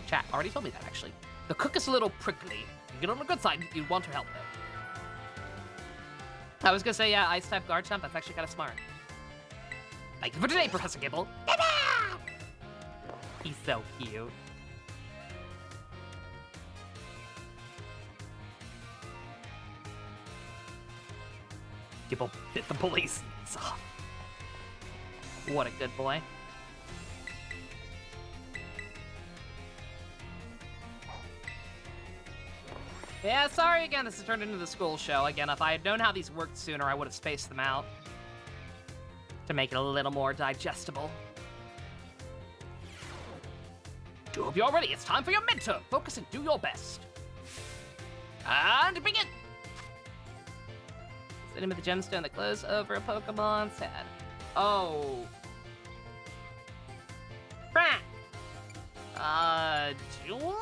Chat already told me that, actually. The cook is a little prickly. You get on the good side, you want her help, though. I was gonna say, yeah, Ice-type guard jump, that's actually kind of smart. Thank you for today, Professor Gibble. He's so cute. Gibble bit the bully's knees off. What a good boy. Yeah, sorry again, this has turned into the school show. Again, if I had known how these worked sooner, I would have spaced them out. To make it a little more digestible. Two of you are ready. It's time for your midterm. Focus and do your best. And begin! Is the name of the gemstone that glows over a Pokemon? Sad. Oh. Frank! Jewel?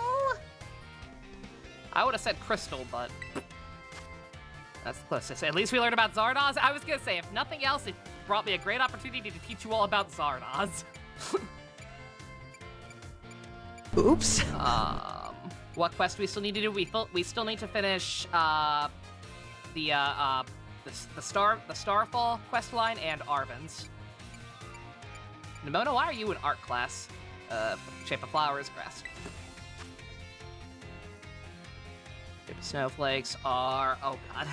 I would have said Crystal, but... That's the closest. At least we learned about Zardoz. I was gonna say, if nothing else, it brought me a great opportunity to teach you all about Zardoz. Oops. What quest do we still need to do? We still need to finish the Starfall quest line and Arven's. Nimona, why are you in art class? Shape of flowers, grass. Shape of snowflakes are... Oh, God.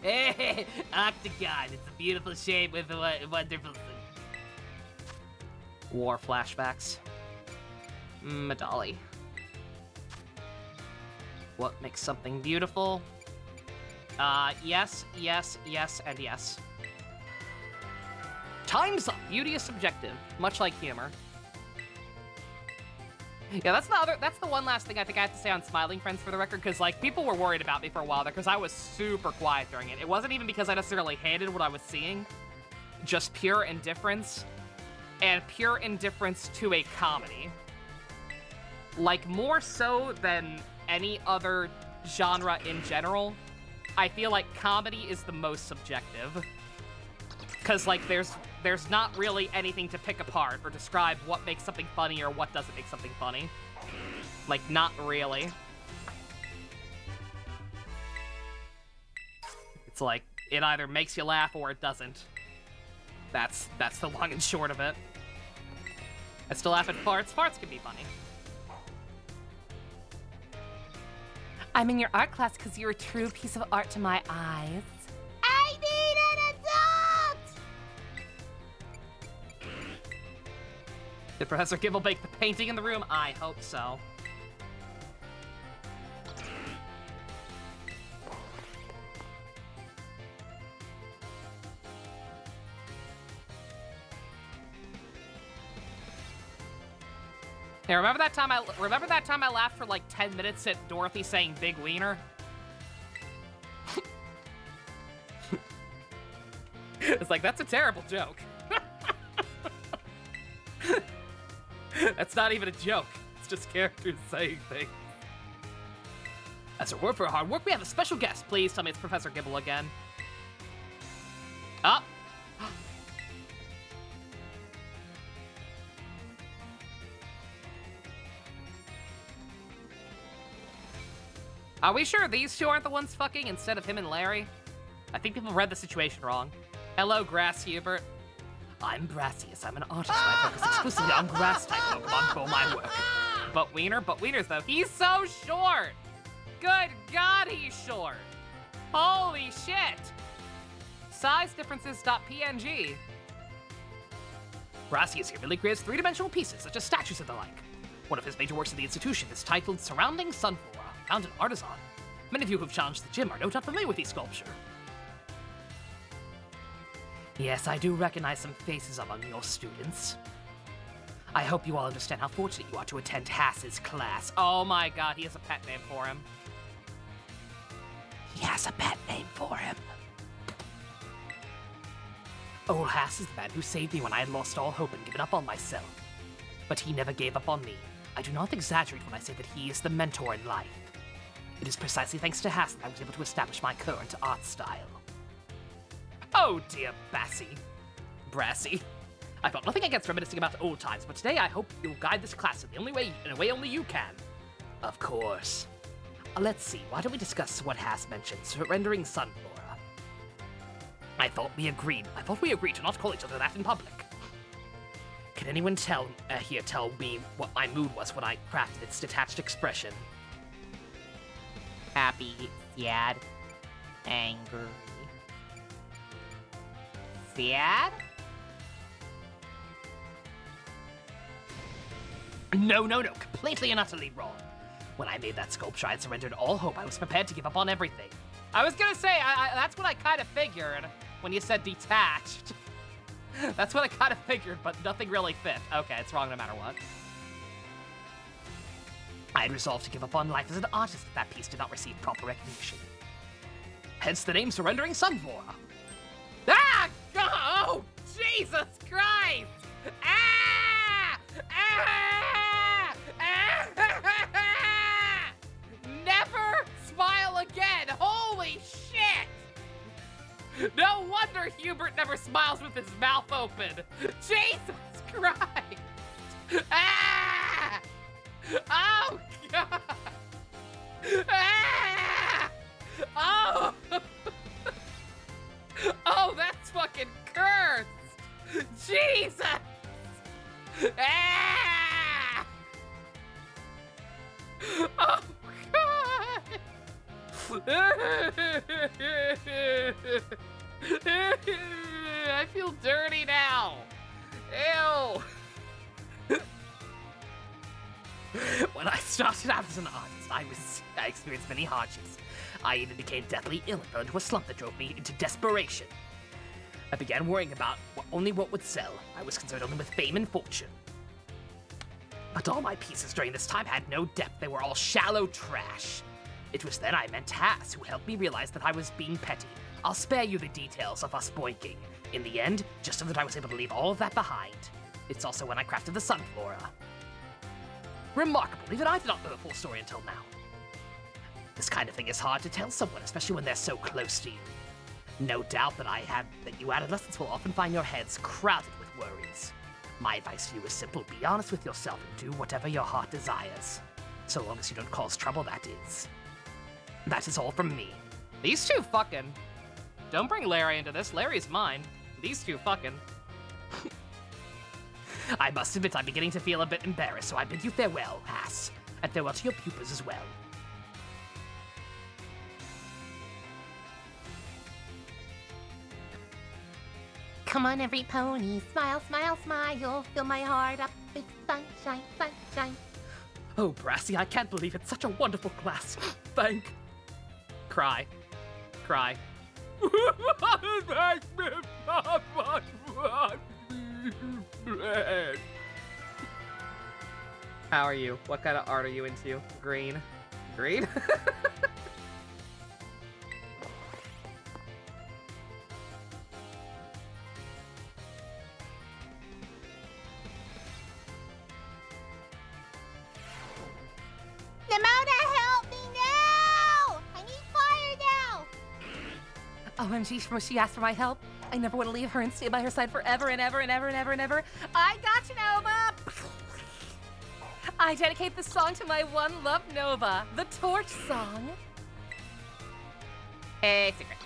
Hey, octagon. It's a beautiful shape with a wonderful... War flashbacks. Medali. What makes something beautiful? Yes, yes, yes, and yes. Time's up. Beauty is subjective, much like humor. Yeah, that's the one last thing I think I have to say on Smiling Friends for the record, because, like, people were worried about me for a while there, because I was super quiet during it. It wasn't even because I necessarily hated what I was seeing, just pure indifference, and pure indifference to a comedy. Like, more so than any other genre in general, I feel like comedy is the most subjective. Because, like, there's not really anything to pick apart or describe what makes something funny or what doesn't make something funny. Like, not really. It's like, it either makes you laugh or it doesn't. That's the long and short of it. I still laugh at farts. Farts can be funny. I'm in your art class because you're a true piece of art to my eyes. I need an adult! Did Professor Gibble make the painting in the room? I hope so. Yeah, remember that time I laughed for like 10 minutes at Dorothy saying big wiener? It's like, that's a terrible joke. That's not even a joke. It's just characters saying things. As a reward for hard work, we have a special guest. Please tell me it's Professor Gibble again. Oh. Are we sure these two aren't the ones fucking instead of him and Larry? I think people read the situation wrong. Hello, Grass Hubert. I'm Brassius. I'm an artist. I focus exclusively on grass-type Pokemon for my work. But Wiener's though. He's so short! Good God, he's short! Holy shit! Size differences.png. Brassius here really creates three-dimensional pieces, such as statues and the like. One of his major works at the institution is titled Surrounding Sunflora, found in Artisan. Many of you who have challenged the gym are no doubt familiar with these sculpture. Yes, I do recognize some faces among your students. I hope you all understand how fortunate you are to attend Hass's class. Oh my God, he has a pet name for him. He has a pet name for him. Old Hass is the man who saved me when I had lost all hope and given up on myself. But he never gave up on me. I do not exaggerate when I say that he is the mentor in life. It is precisely thanks to Hass that I was able to establish my current art style. Oh dear Brassy. I've got nothing against reminiscing about old times, but today I hope you'll guide this class in a way only you can. Of course. Let's see, why don't we discuss what Hass mentioned, surrendering Sunflora? I thought we agreed to not call each other that in public. Can anyone tell me what my mood was when I crafted its detached expression? Happy, sad, angry. sad? No, completely and utterly wrong. When I made that sculpture, I had surrendered all hope. I was prepared to give up on everything. I was gonna say, that's what I kind of figured when you said detached. That's what I kind of figured, but nothing really fit. Okay, it's wrong no matter what. I had resolved to give up on life as an artist if that piece did not receive proper recognition. Hence the name Surrendering Sunflora. Ah! Oh, Jesus Christ! Ah! Ah! Ah! Never smile again! Holy shit! No wonder Hubert never smiles with his mouth open. Jesus Christ! Ah! Oh, God! Ah! Oh! Oh, that's fucking cursed! Jesus! Ah! Oh, God! I feel dirty now. Ew. When I started out as an artist, I experienced many hardships. I even became deathly ill and fell into a slump that drove me into desperation. I began worrying about only what would sell. I was concerned only with fame and fortune. But all my pieces during this time had no depth. They were all shallow trash. It was then I met Hass, who helped me realize that I was being petty. I'll spare you the details of us boinking. In the end, just so that I was able to leave all of that behind. It's also when I crafted the Sunflora. Remarkable, even I did not know the full story until now. This kind of thing is hard to tell someone, especially when they're so close to you. No doubt that you adolescents will often find your heads crowded with worries. My advice to you is simple: be honest with yourself and do whatever your heart desires. So long as you don't cause trouble, that is. That is all from me. These two fucking. Don't bring Larry into this. Larry's mine. These two fucking. I must admit I'm beginning to feel a bit embarrassed, so I bid you farewell, Hass. And farewell to your pupils as well. Come on, every pony, smile, smile, smile. Fill my heart up with sunshine, sunshine. Oh, Brassy, I can't believe it's such a wonderful class. Thank. Cry. Cry. How are you? What kind of art are you into? Green? Green? Nimona, help me now! I need fire now! OMG, she asked for my help. I never want to leave her and stay by her side forever and ever and ever and ever and ever. I got you, Nova! I dedicate this song to my one love, Nova, the Torch Song. Hey, secret.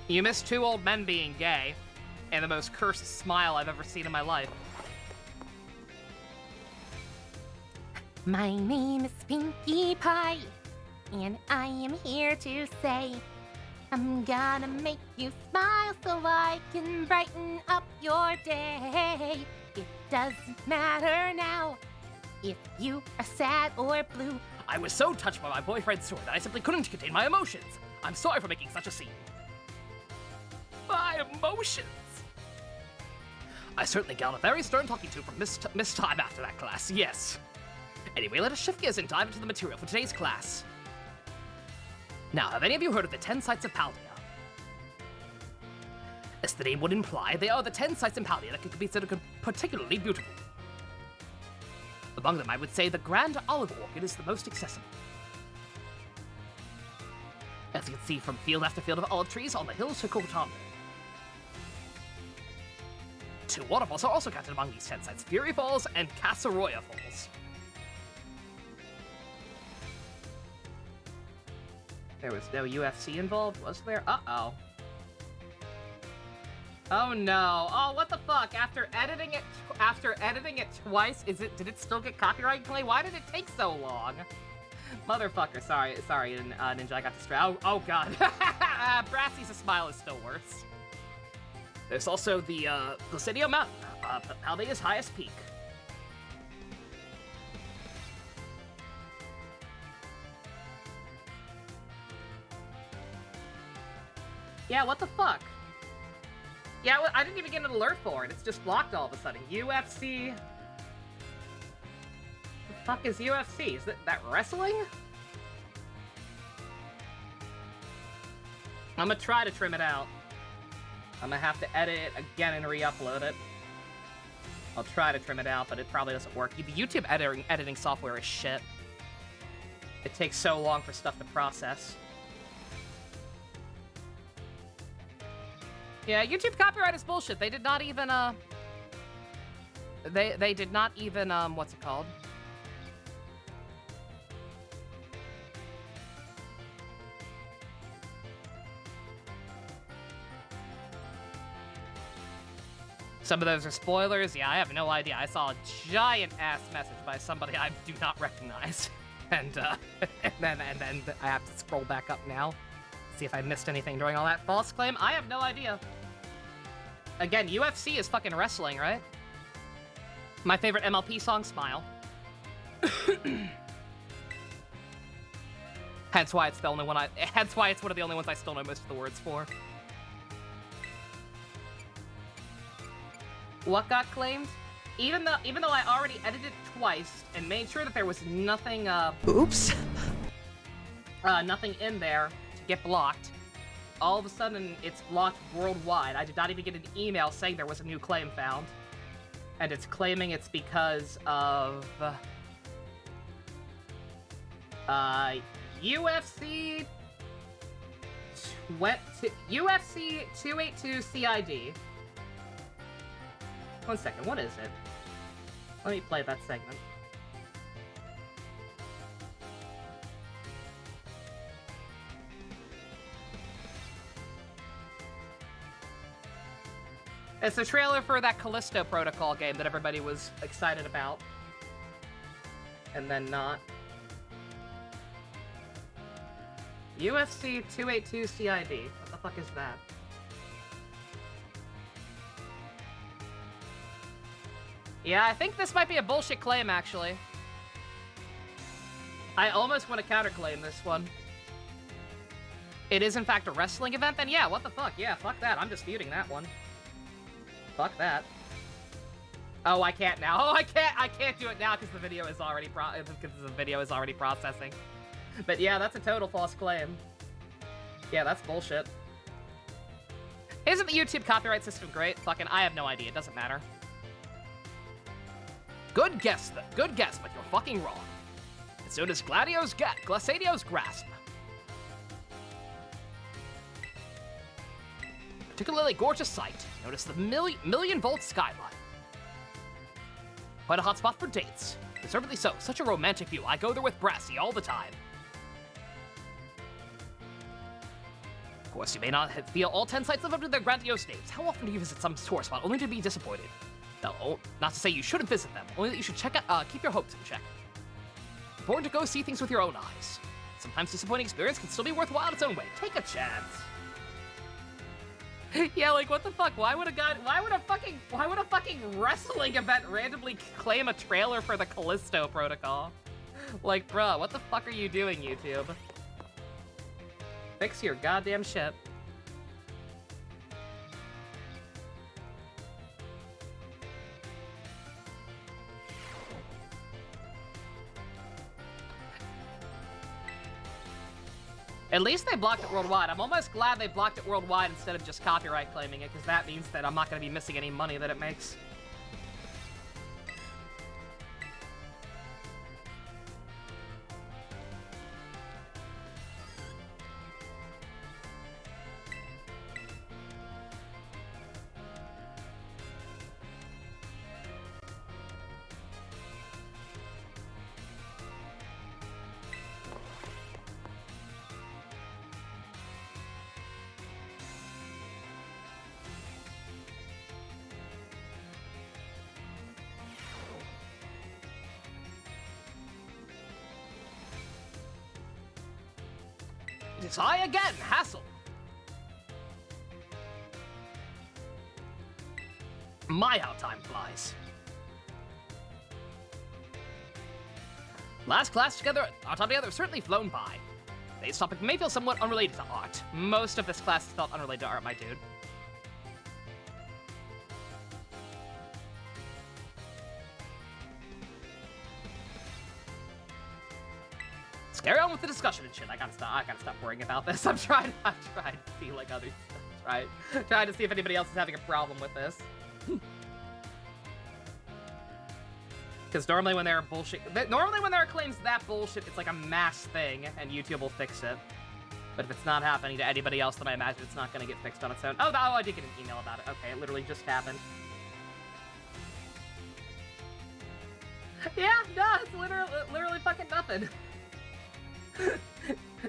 You missed two old men being gay, and the most cursed smile I've ever seen in my life. My name is Pinkie Pie, and I am here to say I'm gonna make you smile so I can brighten up your day. It doesn't matter now if you are sad or blue. I was so touched by my boyfriend's story that I simply couldn't contain my emotions. I'm sorry for making such a scene. My emotions! I certainly got a very stern talking to from Miss Time after that class, yes. Anyway, let us shift gears and dive into the material for today's class. Now, have any of you heard of the 10 sites of Paldea? As the name would imply, they are the 10 sites in Paldea that can be considered particularly beautiful. Among them, I would say the Grand Olive Orchid is the most accessible. As you can see from field after field of olive trees on the hills to Kokotambe. 2 waterfalls are also counted among these 10 sites, Fury Falls and Casaroya Falls. There was no UFC involved, was there? Uh-oh. Oh no. Oh, what the fuck? After editing it twice, did it still get copyright claim? Why did it take so long? Motherfucker, sorry, Ninja, I got distracted. Oh god. Brassy's a smile is still worse. There's also the Placidio Mountain, Paldea's highest peak. Yeah, what the fuck? Yeah, I didn't even get an alert for it. It's just blocked all of a sudden. UFC... The fuck is UFC? Is that wrestling? I'm gonna try to trim it out. I'm gonna have to edit it again and re-upload it. I'll try to trim it out, but it probably doesn't work. The YouTube editing software is shit. It takes so long for stuff to process. Yeah, YouTube copyright is bullshit. They did not even, They did not even, what's it called? Some of those are spoilers. Yeah, I have no idea. I saw a giant-ass message by somebody I do not recognize. And, and then I have to scroll back up now. See if I missed anything during all that false claim. I have no idea. Again, UFC is fucking wrestling, right? My favorite MLP song, Smile. Hence why it's the only one hence why it's one of the only ones I still know most of the words for. What got claimed? Even though I already edited it twice and made sure that there was nothing, oops. Nothing in there to get blocked. All of a sudden, it's blocked worldwide. I did not even get an email saying there was a new claim found. And it's claiming it's because of... UFC 282 CID. 1 second, what is it? Let me play that segment. It's the trailer for that Callisto Protocol game that everybody was excited about. And then not. UFC 282 CID. What the fuck is that? Yeah, I think this might be a bullshit claim, actually. I almost want to counterclaim this one. It is, in fact, a wrestling event? Then yeah, what the fuck? Yeah, fuck that. I'm disputing that one. Fuck that. Oh, I can't now. Oh, I can't do it now because the video is already processing. But yeah, that's a total false claim. Yeah, that's bullshit. Isn't the YouTube copyright system great? Fucking, I have no idea. It doesn't matter. Good guess, then. Good guess, but you're fucking wrong. And so does Gladio's grasp. Particularly gorgeous sight. Notice the million-volt skyline. Quite a hot spot for dates. Deservedly so. Such a romantic view. I go there with Brassy all the time. Of course, you may not feel all 10 sites live up to their grandiose names. How often do you visit some tour spot only to be disappointed? No, not to say you shouldn't visit them, only that you should keep your hopes in check. Important to go see things with your own eyes. Sometimes disappointing experience can still be worthwhile in its own way. Take a chance. Yeah, like, what the fuck? Why would a fucking wrestling event randomly claim a trailer for the Callisto Protocol? Like, bruh, what the fuck are you doing, YouTube? Fix your goddamn shit. At least they blocked it worldwide. I'm almost glad they blocked it worldwide instead of just copyright claiming it, because that means that I'm not going to be missing any money that it makes. It's I again, Hassel. My, how time flies. Last class together, our time together has certainly flown by. Today's topic may feel somewhat unrelated to art. Most of this class felt unrelated to art, my dude. Let's carry on with the discussion and shit. I gotta stop worrying about this. I'm trying to see like others. Trying to see if anybody else is having a problem with this. Because normally when there are claims that bullshit, it's like a mass thing, and YouTube will fix it. But if it's not happening to anybody else, then I imagine it's not going to get fixed on its own. Oh, I did get an email about it. Okay, it literally just happened. Yeah, no, it's literally fucking nothing.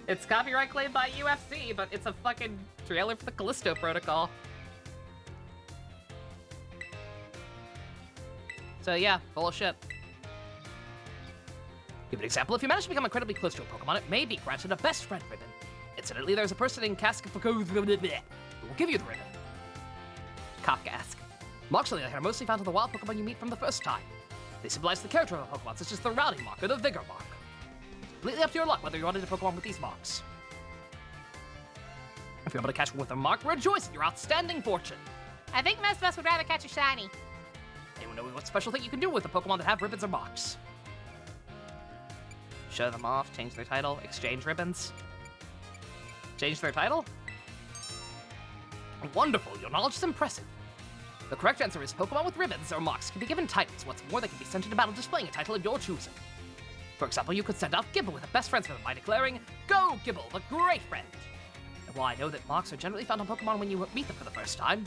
It's copyright claimed by UFC, but it's a fucking trailer for the Callisto Protocol. So yeah, bullshit. Give an example. If you manage to become incredibly close to a Pokemon, it may be granted a best friend ribbon. Incidentally, there's a person in Casca who will give you the ribbon. Kafka-esque. Marks on the other hand are mostly found in the wild Pokemon you meet from the first time. They symbolize the character of a Pokemon, such as the Rowdy mark or the Vigor mark. It's completely up to your luck whether you run into Pokemon with these marks. If you're able to catch one with a mark, rejoice in your outstanding fortune. I think most of us would rather catch a shiny. Anyone know what special thing you can do with the Pokemon that have ribbons or marks? Show them off, change their title, exchange ribbons. Change their title? Wonderful, your knowledge is impressive. The correct answer is Pokemon with ribbons or marks can be given titles. What's more, they can be sent into battle displaying a title of your choosing. For example, you could send out Gibble with a best friends ribbon by declaring, "Go, Gibble, the great friend!" And while I know that marks are generally found on Pokemon when you meet them for the first time,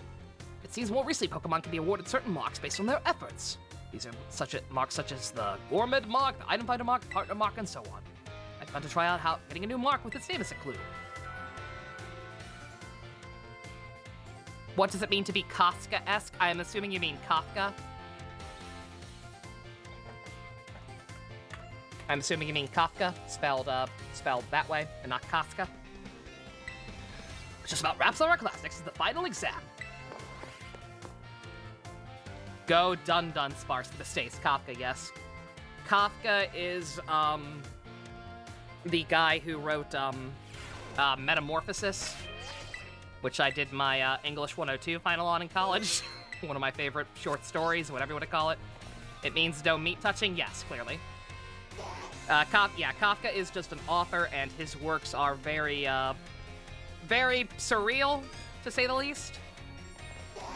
it seems more recently Pokemon can be awarded certain marks based on their efforts. These are marks such as the Gourmet mark, the Item Finder mark, Partner mark, and so on. I plan to try out how getting a new mark with its name is a clue. What does it mean to be Kafka-esque? I am assuming you mean Kafka. I'm assuming you mean Kafka, spelled that way, and not Kafka. Just about wraps up our class. Next is the final exam. Go Dun Sparse, the States. Kafka, yes. Kafka is, the guy who wrote, Metamorphosis, which I did my, English 102 final on in college. One of my favorite short stories, whatever you want to call it. It means no meat touching? Yes, clearly. Kafka is just an author, and his works are very surreal, to say the least.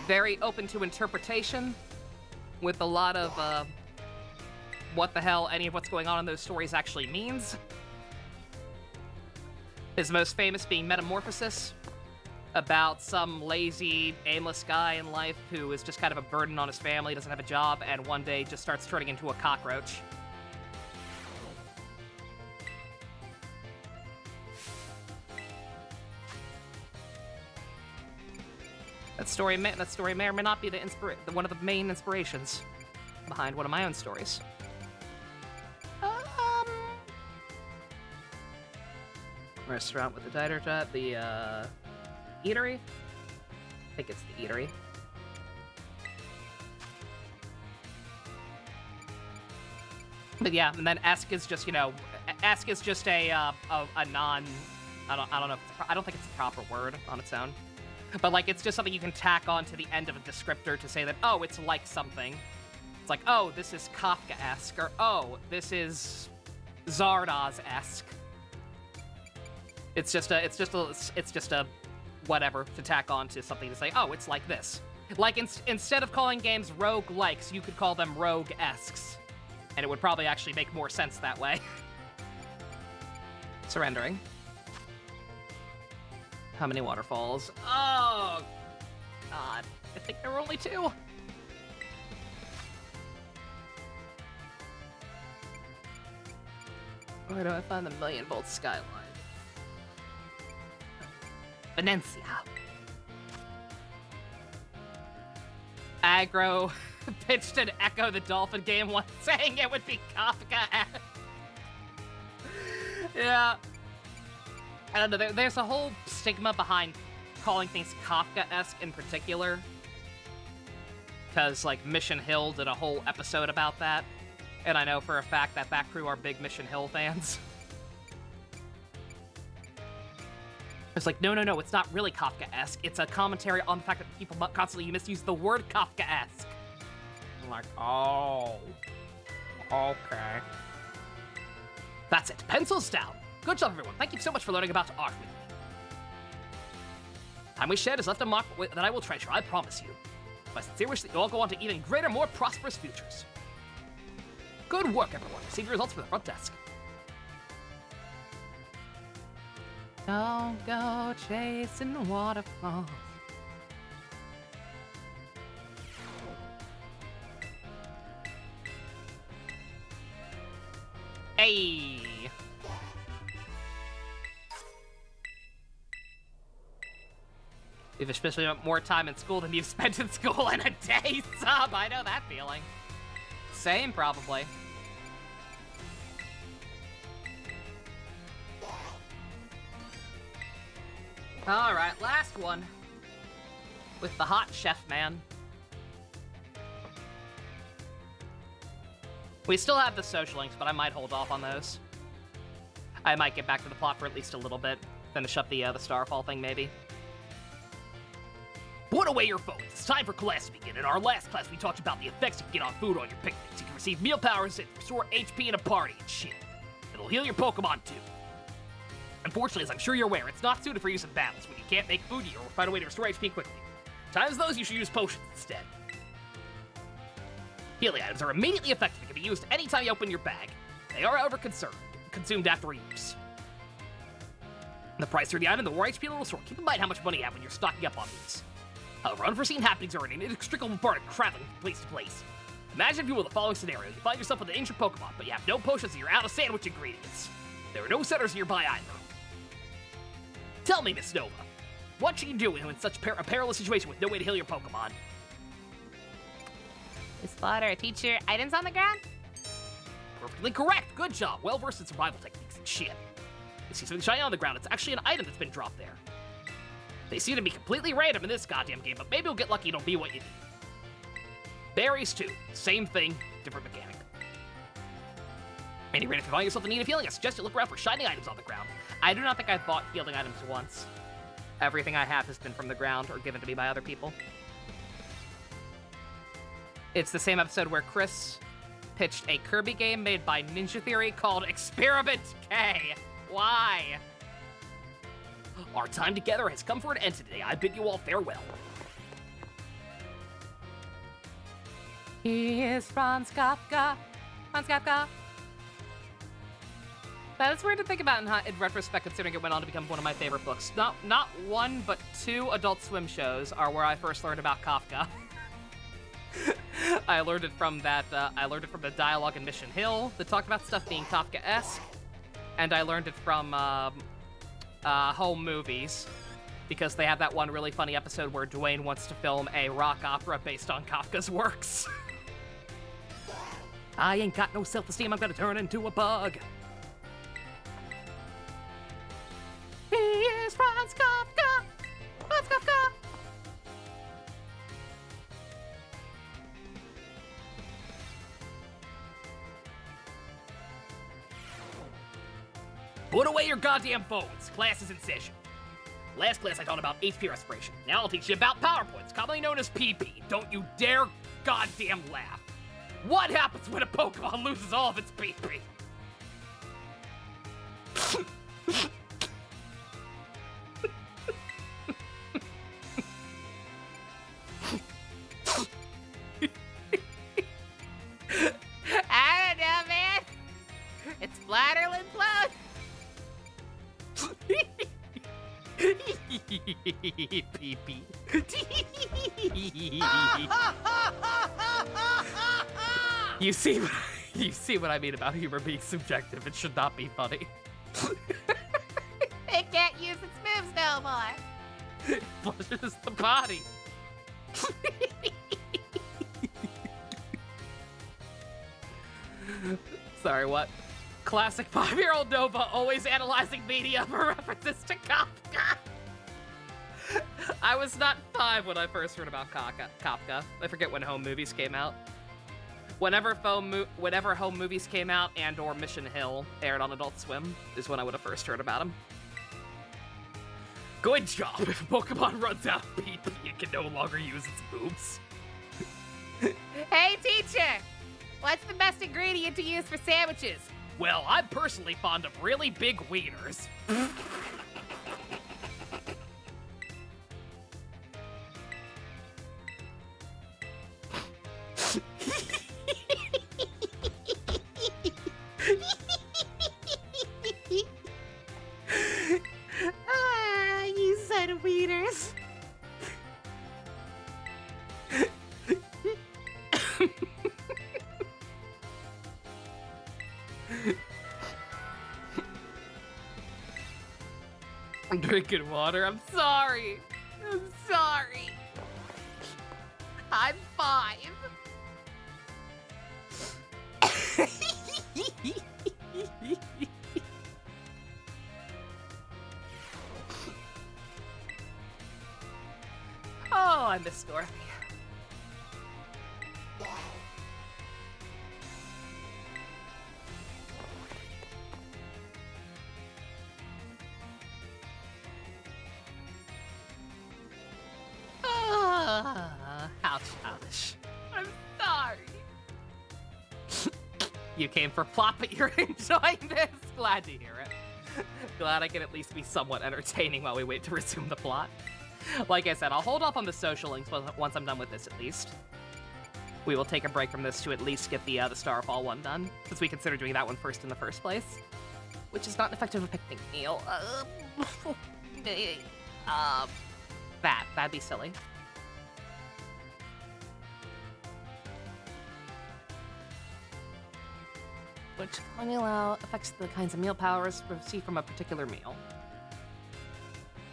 Very open to interpretation, with a lot of, what the hell any of what's going on in those stories actually means. His most famous being Metamorphosis, about some lazy, aimless guy in life who is just kind of a burden on his family, doesn't have a job, and one day just starts turning into a cockroach. That story may or may not be one of the main inspirations behind one of my own stories. Restaurant with the the eatery? I think it's the eatery. But yeah, and then esque is just, esque is just a non, I don't know, I don't think it's a proper word on its own. But, like, it's just something you can tack on to the end of a descriptor to say that, oh, it's like something. It's like, oh, this is Kafka-esque, or, oh, this is Zardoz-esque. It's just a whatever to tack on to something to say, oh, it's like this. Like, instead of calling games rogue-likes, you could call them rogue-esques. And it would probably actually make more sense that way. Surrendering. How many waterfalls? Oh, God. I think there were only 2. Where do I find the 1,000,000-volt skyline? Venencia. Aggro pitched an Echo the Dolphin game once saying it would be Kafka. Yeah. I don't know, there's a whole stigma behind calling things Kafka-esque in particular. because, like, Mission Hill did a whole episode about that, and I know for a fact that that crew are big Mission Hill fans. It's like, no, it's not really Kafka-esque. It's a commentary on the fact that people constantly misuse the word Kafka-esque. I'm like, oh, okay. That's it. Pencils down. Good job, everyone. Thank you so much for learning about art with me. Time we shared has left a mark that I will treasure, I promise you. My sincere wish that you all go on to even greater, more prosperous futures. Good work, everyone. Receive your results from the front desk. Don't go chasing waterfalls. Hey! You've especially spent more time in school than you've spent in school in a day, sub. I know that feeling. Same, probably. Alright, last one. With the hot chef man. We still have the social links, but I might hold off on those. I might get back to the plot for at least a little bit. Finish up the Starfall thing, maybe. Put away your phones. It's time for class to begin. In our last class, we talked about the effects you can get on food on your picnics. You can receive meal powers and restore HP in a party and shit. It'll heal your Pokemon, too. Unfortunately, as I'm sure you're aware, it's not suited for use in battles when you can't make food eat or find a way to restore HP quickly. Times those, you should use potions instead. Healing items are immediately effective and can be used anytime you open your bag. They are, however, consumed after use. The price for the item, the more HP it will restore. Keep in mind how much money you have when you're stocking up on these. However, unforeseen happenings are an inextricable part of traveling from place to place. Imagine if you were the following scenario. You find yourself with an injured Pokemon, but you have no potions and you're out of sandwich ingredients. There are no centers nearby either. Tell me, Miss Nova, what should you do in such a perilous situation with no way to heal your Pokemon? Slaughter a teacher items on the ground? Perfectly correct. Good job. Well versed in survival techniques and shit. You see something shiny on the ground. It's actually an item that's been dropped there. They seem to be completely random in this goddamn game, but maybe you'll get lucky and it'll be what you need. Berries, too. Same thing, different mechanic. Anyway, if you find yourself in need of healing, I suggest you look around for shiny items on the ground. I do not think I've bought healing items once. Everything I have has been from the ground or given to me by other people. It's the same episode where Chris pitched a Kirby game made by Ninja Theory called Experiment K. Why? Our time together has come for an end today. I bid you all farewell. He is Franz Kafka. Franz Kafka. That's weird to think about in retrospect, considering it went on to become one of my favorite books. Not one, but two Adult Swim shows are where I first learned about Kafka. I learned it from that. I learned it from the dialogue in Mission Hill that talked about stuff being Kafka-esque, and I learned it from home movies because they have that one really funny episode where Dwayne wants to film a rock opera based on Kafka's works. I ain't got no self-esteem. I'm gonna turn into a bug. He is Franz Kafka. Franz Kafka. Put away your goddamn phones. Class is in session. Last class I taught about HP respiration. Now I'll teach you about power points, commonly known as PP. Don't you dare goddamn laugh. What happens when a Pokemon loses all of its PP? I don't know, man. It's Splatterland Blood. PP. You see what I mean about humor being subjective. It should not be funny. It can't use its moves no more. It flushes the body. Sorry, what? Classic 5-year-old Nova always analyzing media for references to Kafka. I was not 5 when I first heard about Kafka. I forget when home movies came out. Whenever home movies came out and or Mission Hill aired on Adult Swim is when I would have first heard about him. Good job. If Pokemon runs out of PP, it can no longer use its moves. Hey, teacher! What's the best ingredient to use for sandwiches? Well, I'm personally fond of really big wieners. You said wieners. I'm drinking water. I'm sorry. I'm sorry. I'm 5. Oh, I miss Dorothy. How childish. I'm sorry. You came for plot, but you're enjoying this. Glad to hear it. Glad I can at least be somewhat entertaining while we wait to resume the plot. Like I said, I'll hold off on the social links once I'm done with this, at least. We will take a break from this to at least get the Starfall one done, since we considered doing that one first in the first place. Which is not an effective picnic meal. That'd be silly. Which formula affects the kinds of meal powers received from a particular meal?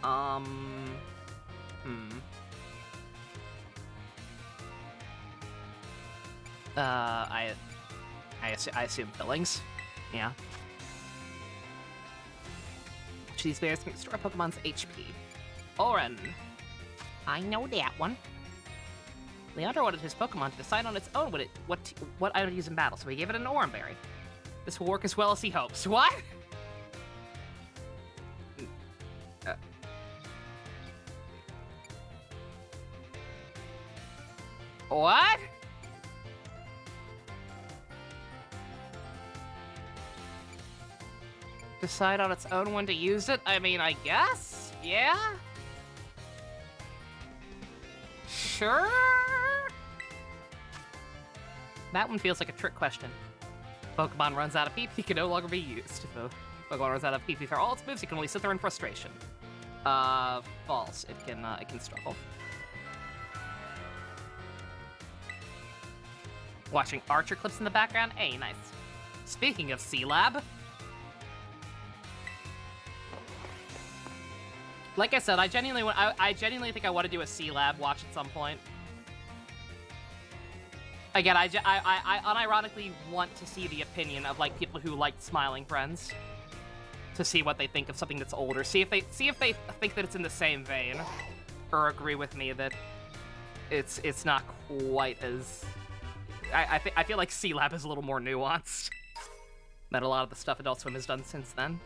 I assume fillings. Yeah. Which of these berries can restore Pokemon's HP? Oren. I know that one. Leandro wanted his Pokemon to decide on its own what item to use in battle, so he gave it an Oran Berry. This will work as well as he hopes. What? What? Decide on its own when to use it? I mean, I guess? Yeah? Sure? That one feels like a trick question. Pokemon runs out of PP, can no longer be used. If a Pokemon runs out of PP for all its moves, it can only sit there in frustration. False. It can struggle. Watching Archer clips in the background? Hey, nice. Speaking of C-Lab. Like I said, I genuinely think I want to do a C-Lab watch at some point. Again, I unironically want to see the opinion of like people who like Smiling Friends, to see what they think of something that's older. See if they think that it's in the same vein, or agree with me that it's not quite as. I feel like C-Lab is a little more nuanced than a lot of the stuff Adult Swim has done since then.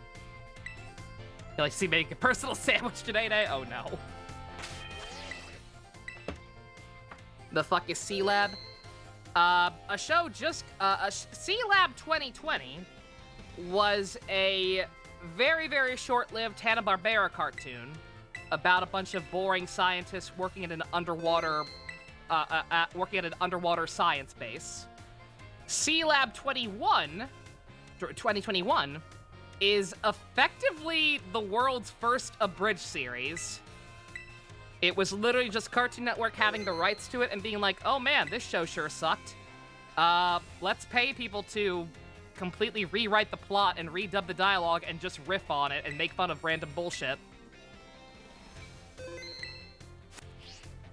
I feel like see making a personal sandwich today. Oh no. The fuck is C-Lab? A show just, C-Lab 2020 was a very, very short-lived Hanna-Barbera cartoon about a bunch of boring scientists working at an underwater, science base. C-Lab 2021 is effectively the world's first abridged series. It was literally just Cartoon Network having the rights to it and being like, oh man, this show sure sucked. Let's pay people to completely rewrite the plot and redub the dialogue and just riff on it and make fun of random bullshit.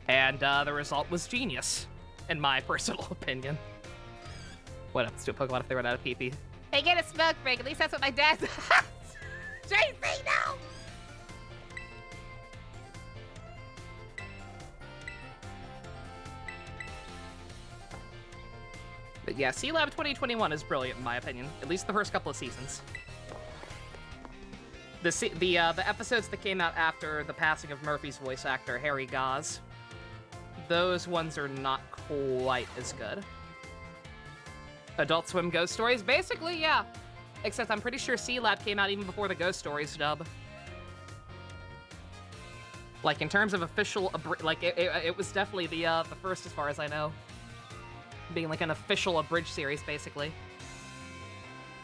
And the result was genius, in my personal opinion. What happens to a Pokemon if they run out of PP? Hey, get a smoke break. At least that's what my dad says. JC, no! But yeah, C-Lab 2021 is brilliant in my opinion. At least the first couple of seasons. The episodes that came out after the passing of Murphy's voice actor, Harry Goz, those ones are not quite as good. Adult Swim Ghost Stories? Basically, yeah. Except I'm pretty sure C-Lab came out even before the Ghost Stories dub. Like, in terms of official... it was definitely the first as far as I know. Being like an official abridged series, basically.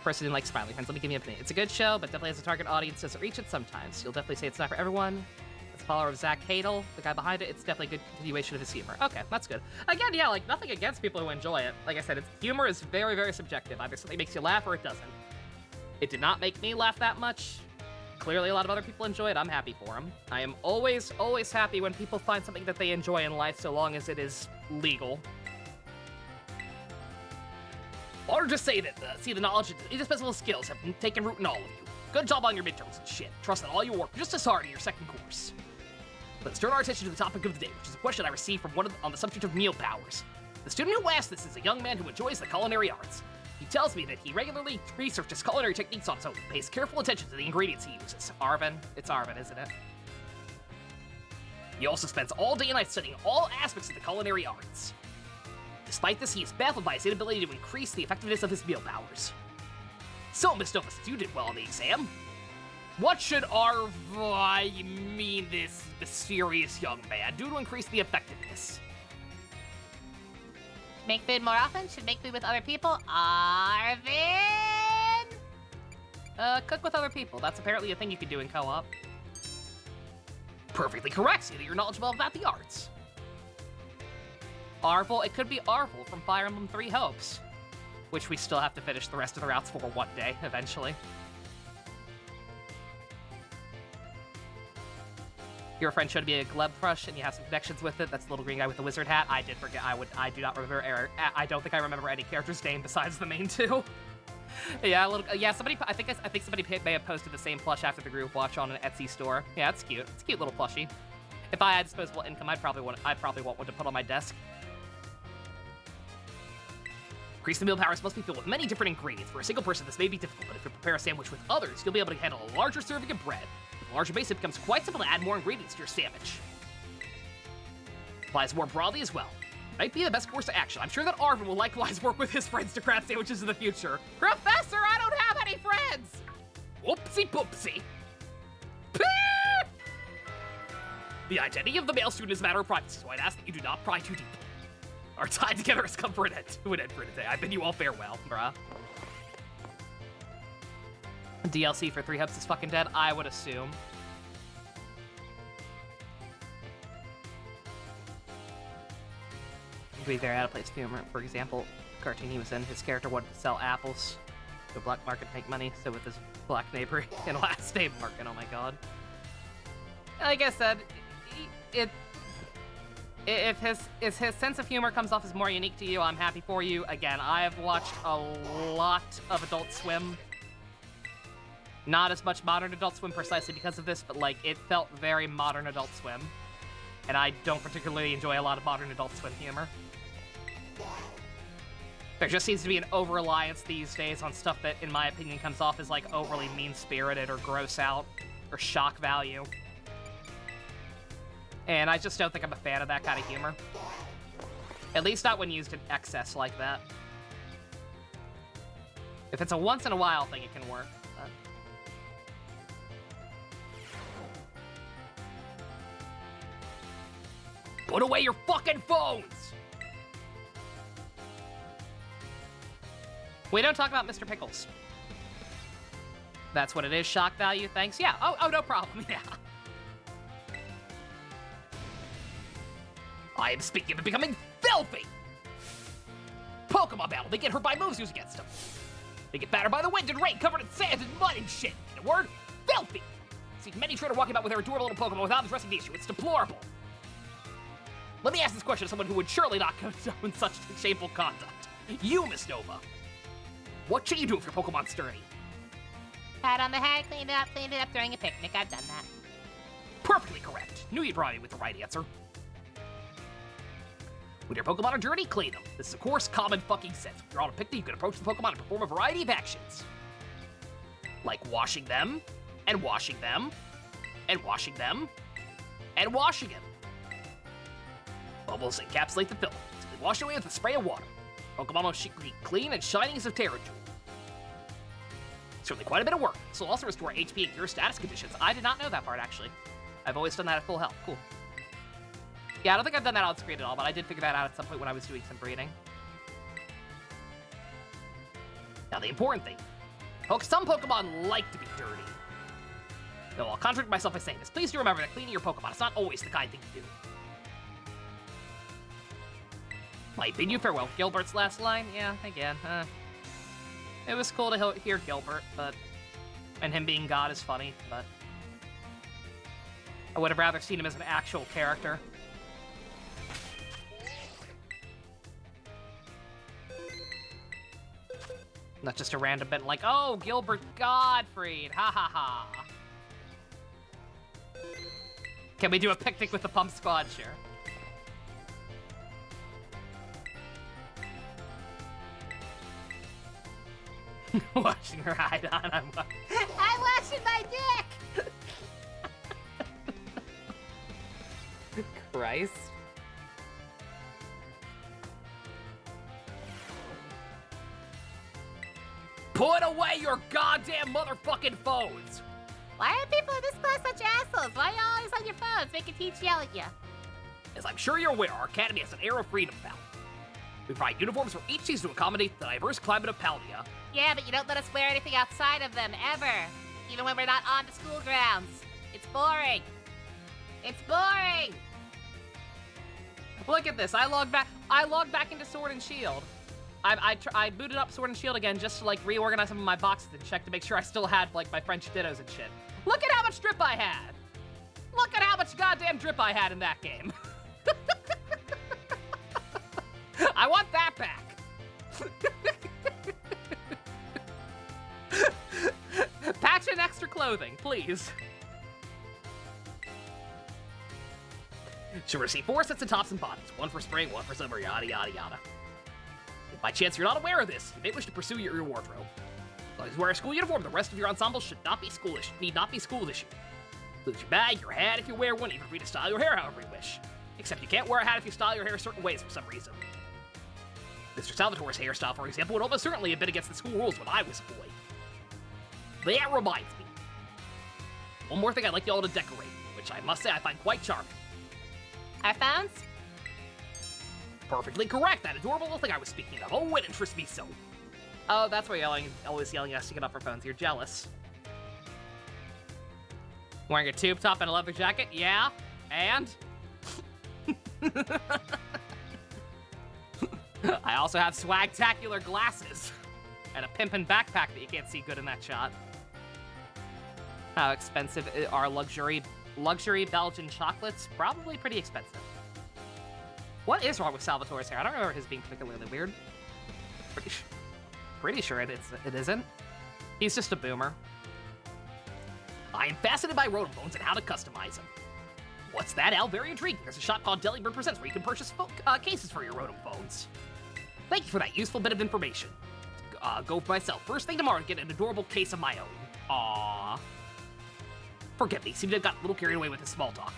Person who likes Smiley Friends, let me give you an opinion. It's a good show, but definitely has a target audience, doesn't reach it sometimes. You'll definitely say it's not for everyone. As a follower of Zach Hadel, the guy behind it, it's definitely a good continuation of his humor. Okay, that's good. Again, yeah, like, nothing against people who enjoy it. Like I said, humor is very, very subjective. Either something makes you laugh or it doesn't. It did not make me laugh that much. Clearly a lot of other people enjoy it. I'm happy for them. I am always, always happy when people find something that they enjoy in life, so long as it is legal. Or just say that, see, the knowledge and indispensable skills have taken root in all of you. Good job on your midterms and shit. Trust that all your work just as hard in your second course. Let's turn our attention to the topic of the day, which is a question I received from on the subject of meal powers. The student who asked this is a young man who enjoys the culinary arts. He tells me that he regularly researches culinary techniques on his own and pays careful attention to the ingredients he uses. Arvin? It's Arvin, isn't it? He also spends all day and night studying all aspects of the culinary arts. Despite this, he is baffled by his inability to increase the effectiveness of his meal powers. So, Miss Nova, since you did well on the exam, what should this mysterious young man, do to increase the effectiveness? Make food more often? Should make food with other people? Arvin! Cook with other people. That's apparently a thing you can do in co-op. Perfectly correct. See that you're knowledgeable about the arts. Arvel, it could be Arvel from Fire Emblem Three Hopes, which we still have to finish the rest of the routes for one day, eventually. Your friend showed me a Gleb crush, and you have some connections with it. That's the little green guy with the wizard hat. I did forget. I do not remember. I don't think I remember any character's name besides the main two. Yeah, Somebody. I think somebody may have posted the same plush after the group watch on an Etsy store. Yeah, it's cute. It's a cute little plushie. If I had disposable income, I'd probably want one to put on my desk. Increase the meal powers must be filled with many different ingredients. For a single person, this may be difficult, but if you prepare a sandwich with others, you'll be able to handle a larger serving of bread. With a larger base, it becomes quite simple to add more ingredients to your sandwich. Applies more broadly as well. Might be the best course of action. I'm sure that Arvin will likewise work with his friends to craft sandwiches in the future. Professor, I don't have any friends! Whoopsie poopsie. The identity of the male student is a matter of privacy, so I'd ask that you do not pry too deeply. Our time together has come to an end for today. I bid you all farewell, bruh. DLC for 3 Hopes is fucking dead, I would assume. To be very out of place humor. For example, cartoon he was in, his character wanted to sell apples to a black market to make money, so with his black neighbor in a last name market, oh my god. Like I said, if his sense of humor comes off as more unique to you, I'm happy for you. Again, I have watched a lot of Adult Swim. Not as much modern Adult Swim precisely because of this, but like, it felt very modern Adult Swim. And I don't particularly enjoy a lot of modern Adult Swim humor. There just seems to be an over-reliance these days on stuff that, in my opinion, comes off as like overly mean-spirited or gross out or shock value. And I just don't think I'm a fan of that kind of humor. At least not when used in excess like that. If it's a once-in-a-while thing, it can work. But... Put away your fucking phones! We don't talk about Mr. Pickles. That's what it is, shock value, thanks. Yeah, oh, no problem, yeah. I am speaking of becoming filthy! Pokemon battle, they get hurt by moves used against them. They get battered by the wind and rain, covered in sand and mud and shit. In a word, filthy! See many trainers walking about with their adorable little Pokemon without addressing the issue. It's deplorable. Let me ask this question to someone who would surely not condone such shameful conduct. You, Miss Nova. What should you do if your Pokemon's dirty? Pat on the head, clean it up during a picnic. I've done that. Perfectly correct. Knew you'd brought me with the right answer. When your Pokemon are dirty, clean them. This is, of course, common fucking sense. When you're on a picnic, you can approach the Pokemon and perform a variety of actions. Like washing them, and washing them, and washing them, and washing them. Bubbles encapsulate the film. Simply wash away with a spray of water. Pokemon will be clean and shining as a Terra Jewel. Certainly quite a bit of work. This will also restore HP and cure status conditions. I did not know that part, actually. I've always done that at full health. Cool. Yeah, I don't think I've done that on screen at all, but I did figure that out at some point when I was doing some breeding. Now, the important thing. Some Pokemon like to be dirty. Though I'll contradict myself by saying this. Please do remember that cleaning your Pokemon is not always the kind thing to do. I bid you farewell. Gilbert's last line? Yeah, again. It was cool to hear Gilbert, but... And him being God is funny, but... I would have rather seen him as an actual character. Not just a random bit like, oh, Gilbert Gottfried, ha ha ha. Can we do a picnic with the Pump Squad? Sure. Washing her hide on. I'm washing my dick! Christ. Put away your goddamn motherfucking phones! Why are people in this class such assholes? Why are you always on your phones? Make a teacher yell at you. As I'm sure you're aware, our academy has an air of freedom about it. We provide uniforms for each season to accommodate the diverse climate of Paldea. Yeah, but you don't let us wear anything outside of them, ever. Even when we're not on the school grounds. It's boring. It's boring! Look at this, I logged back into Sword and Shield. I booted up Sword and Shield again just to, like, reorganize some of my boxes and check to make sure I still had, like, my French Dittos and shit. Look at how much drip I had! Look at how much goddamn drip I had in that game. I want that back. Patch in extra clothing, please. She'll receive 4 sets of tops and bottoms, 1 for spring, 1 for summer, yada yada yada. If by chance you're not aware of this, you may wish to pursue your wardrobe. As long as you wear a school uniform, the rest of your ensemble need not be school issue. Includes your bag, your hat if you wear one, even free to style your hair however you wish. Except you can't wear a hat if you style your hair certain ways for some reason. Mr. Salvatore's hairstyle, for example, would almost certainly have been against the school rules when I was a boy. That reminds me. One more thing I'd like y'all to decorate, which I must say I find quite charming. Our phones? Perfectly correct, that adorable little thing I was speaking of. Oh, it interests me so. Oh, that's why you're always yelling at us to get off our phones. You're jealous. Wearing a tube top and a leather jacket? Yeah. And? I also have swagtacular glasses. And a pimpin' backpack that you can't see good in that shot. How expensive are luxury Belgian chocolates? Probably pretty expensive. What is wrong with Salvatore's hair? I don't remember his being particularly weird. Pretty sure it isn't. He's just a boomer. I am fascinated by Rotom phones and how to customize them. What's that, Al? Very intriguing. There's a shop called Delibird Presents where you can purchase cases for your Rotom phones. Thank you for that useful bit of information. Go for myself. First thing tomorrow to get an adorable case of my own. Aww. Forgive me, seem to have gotten a little carried away with the small talk.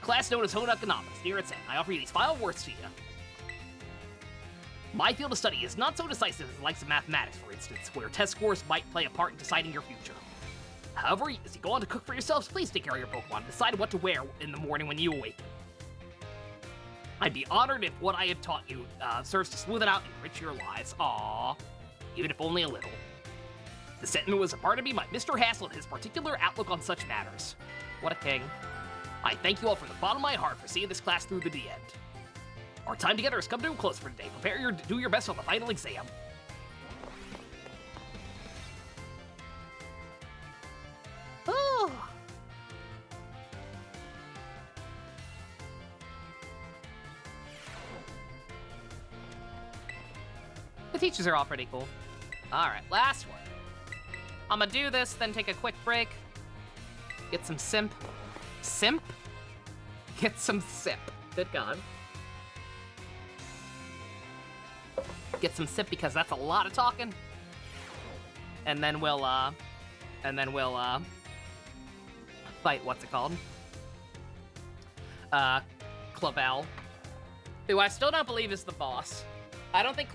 Class known as Hone Economics, near its end. I offer you these final words to you. My field of study is not so decisive as the likes of mathematics, for instance, where test scores might play a part in deciding your future. However, as you go on to cook for yourselves, please take care of your Pokemon and decide what to wear in the morning when you awaken. I'd be honored if what I have taught you serves to smooth it out and enrich your lives. Aww. Even if only a little. The sentiment was a part of me, my Mr. Hassel, and his particular outlook on such matters. What a king. I thank you all from the bottom of my heart for seeing this class through to the end. Our time together has come to a close for today. Do your best on the final exam. Ooh. The teachers are all pretty cool. Alright, last one. I'm gonna do this, then take a quick break. Get some simp. Simp? Get some sip. Good God. get some sip because that's a lot of talking. And then we'll fight, what's it called? Clavel, who I still don't believe is the boss. I don't think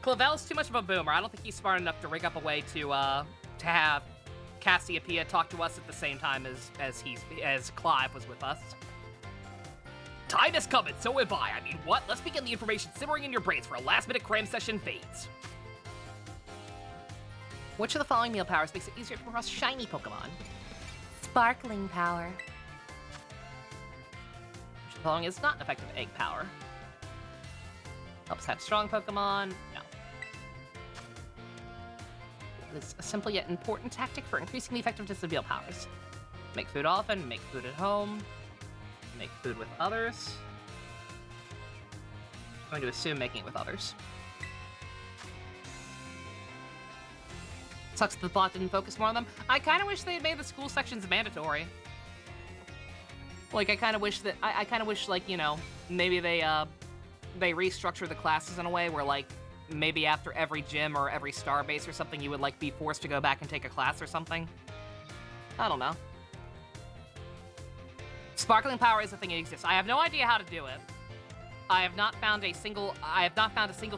Clavel's too much of a boomer. I don't think he's smart enough to rig up a way to have Cassiopeia talk to us at the same time as Clive was with us. Time has come, and so have I. I mean, what? Let's begin the information simmering in your brains for a last-minute cram session fades. Which of the following meal powers makes it easier to come across shiny Pokemon? Sparkling power. Which of the following is not an effective egg power? Helps have strong Pokemon? No. It is a simple yet important tactic for increasing the effectiveness of meal powers. Make food often, make food at home, make food with others. I'm going to assume making it with others. Sucks that the plot didn't focus more on them. I kind of wish they had made the school sections mandatory. Like, I kind of wish, like, you know, maybe they restructure the classes in a way where, like, maybe after every gym or every star base or something, you would, like, be forced to go back and take a class or something. I don't know. Sparkling power is a thing that exists. I have no idea how to do it. I have not found a single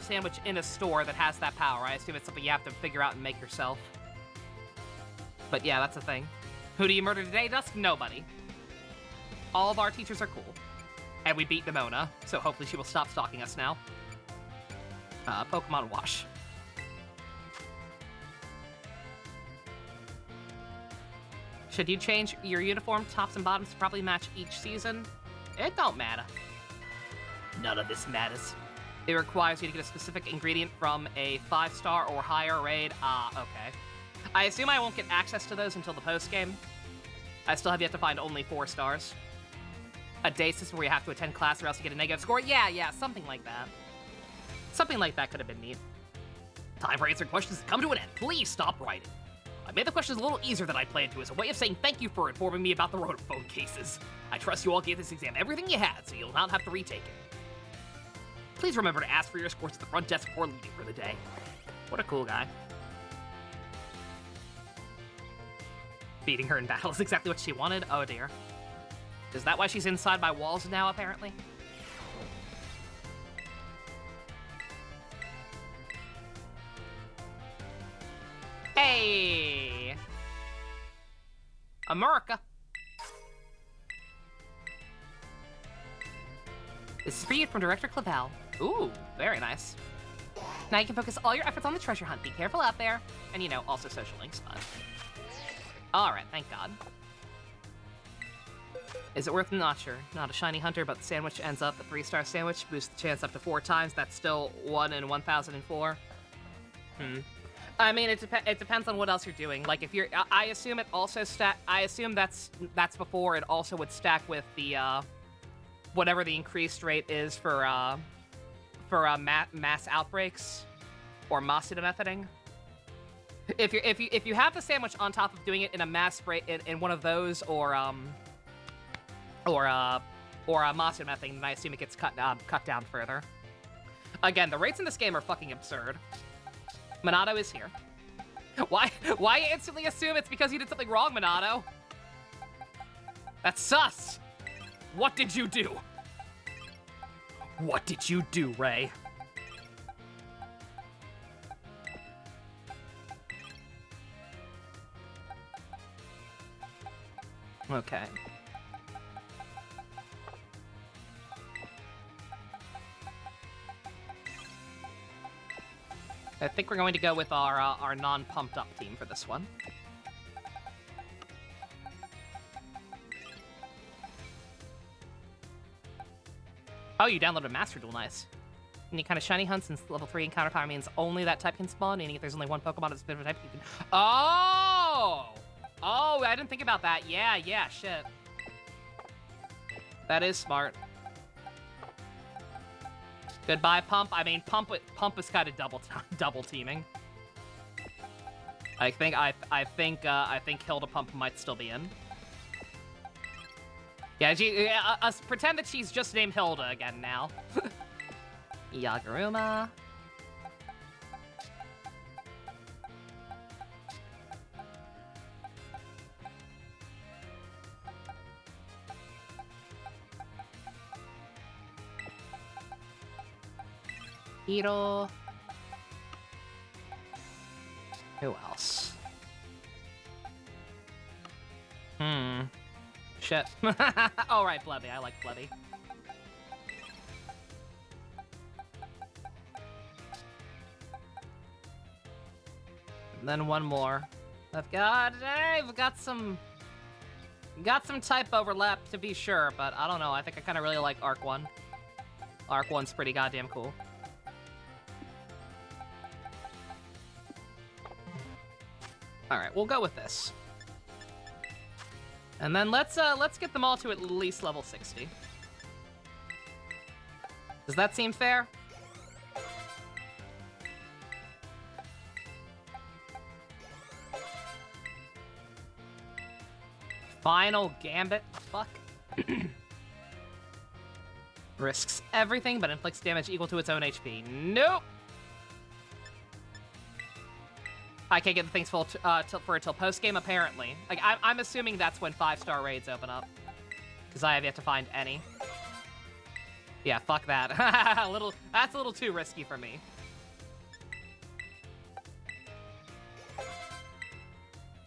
sandwich in a store that has that power. I assume it's something you have to figure out and make yourself. But yeah, that's a thing. Who do you murder today, Dusk? Nobody. All of our teachers are cool. And we beat Nimona, so hopefully she will stop stalking us now. Pokemon Wash. Should you change your uniform tops and bottoms to probably match each season? It don't matter. None of this matters. It requires you to get a specific ingredient from a 5-star or higher raid. Okay. I assume I won't get access to those until the post-game. I still have yet to find only 4 stars. A day system where you have to attend class or else you get a negative score? Yeah, something like that. Something like that could have been neat. Time for answering questions has come to an end. Please stop writing. I made the questions a little easier than I planned to as a way of saying thank you for informing me about the rotophone cases. I trust you all gave this exam everything you had, so you'll not have to retake it. Please remember to ask for your scores at the front desk before leaving for the day. What a cool guy. Beating her in battle is exactly what she wanted? Oh dear. Is that why she's inside my walls now, apparently? Hey! America! This is for you from Director Clavel. Ooh, very nice. Now you can focus all your efforts on the treasure hunt. Be careful out there. And, you know, also social links fun. Alright, thank God. Is it worth it? Not sure. Not a shiny hunter, but the sandwich ends up a 3-star sandwich. Boosts the chance up to 4 times. That's still 1 in 1,004. I mean, it depends on what else you're doing. Like, if you're... I assume it also I assume that's before it also would stack with the, whatever the increased rate is for mass outbreaks or Masuda methoding. If you have the sandwich on top of doing it in a mass spray in one of those or a Masuda methoding, then I assume it gets cut down further. Again, the rates in this game are fucking absurd. Monado is here. Why instantly assume it's because you did something wrong, Monado? That's sus! What did you do? What did you do, Ray? Okay. I think we're going to go with our non-pumped up team for this one. Oh, you downloaded Master Duel, nice. Any kind of shiny hunt since level 3 encounter power means only that type can spawn, meaning if there's only one Pokemon of a specific type, you can... Oh! Oh, I didn't think about that. Yeah, shit. That is smart. Goodbye, Pump. I mean, Pump is kind of double teaming. I think Hilda Pump might still be in. Yeah, pretend that she's just named Hilda again now. Yaguruma. Beetle. Who else? Shit. All right, Blebby. I like Blebby. And then one more. I've got some type overlap to be sure, but I don't know. I think I kind of really like Arc 1. Arc 1's pretty goddamn cool. All right, we'll go with this. And then let's get them all to at least level 60. Does that seem fair? Final Gambit. Fuck. Risks everything, but inflicts damage equal to its own HP. Nope. I can't get the things full for it till post game. Apparently, like I'm assuming that's when 5-star raids open up, because I have yet to find any. Yeah, fuck that. That's a little too risky for me.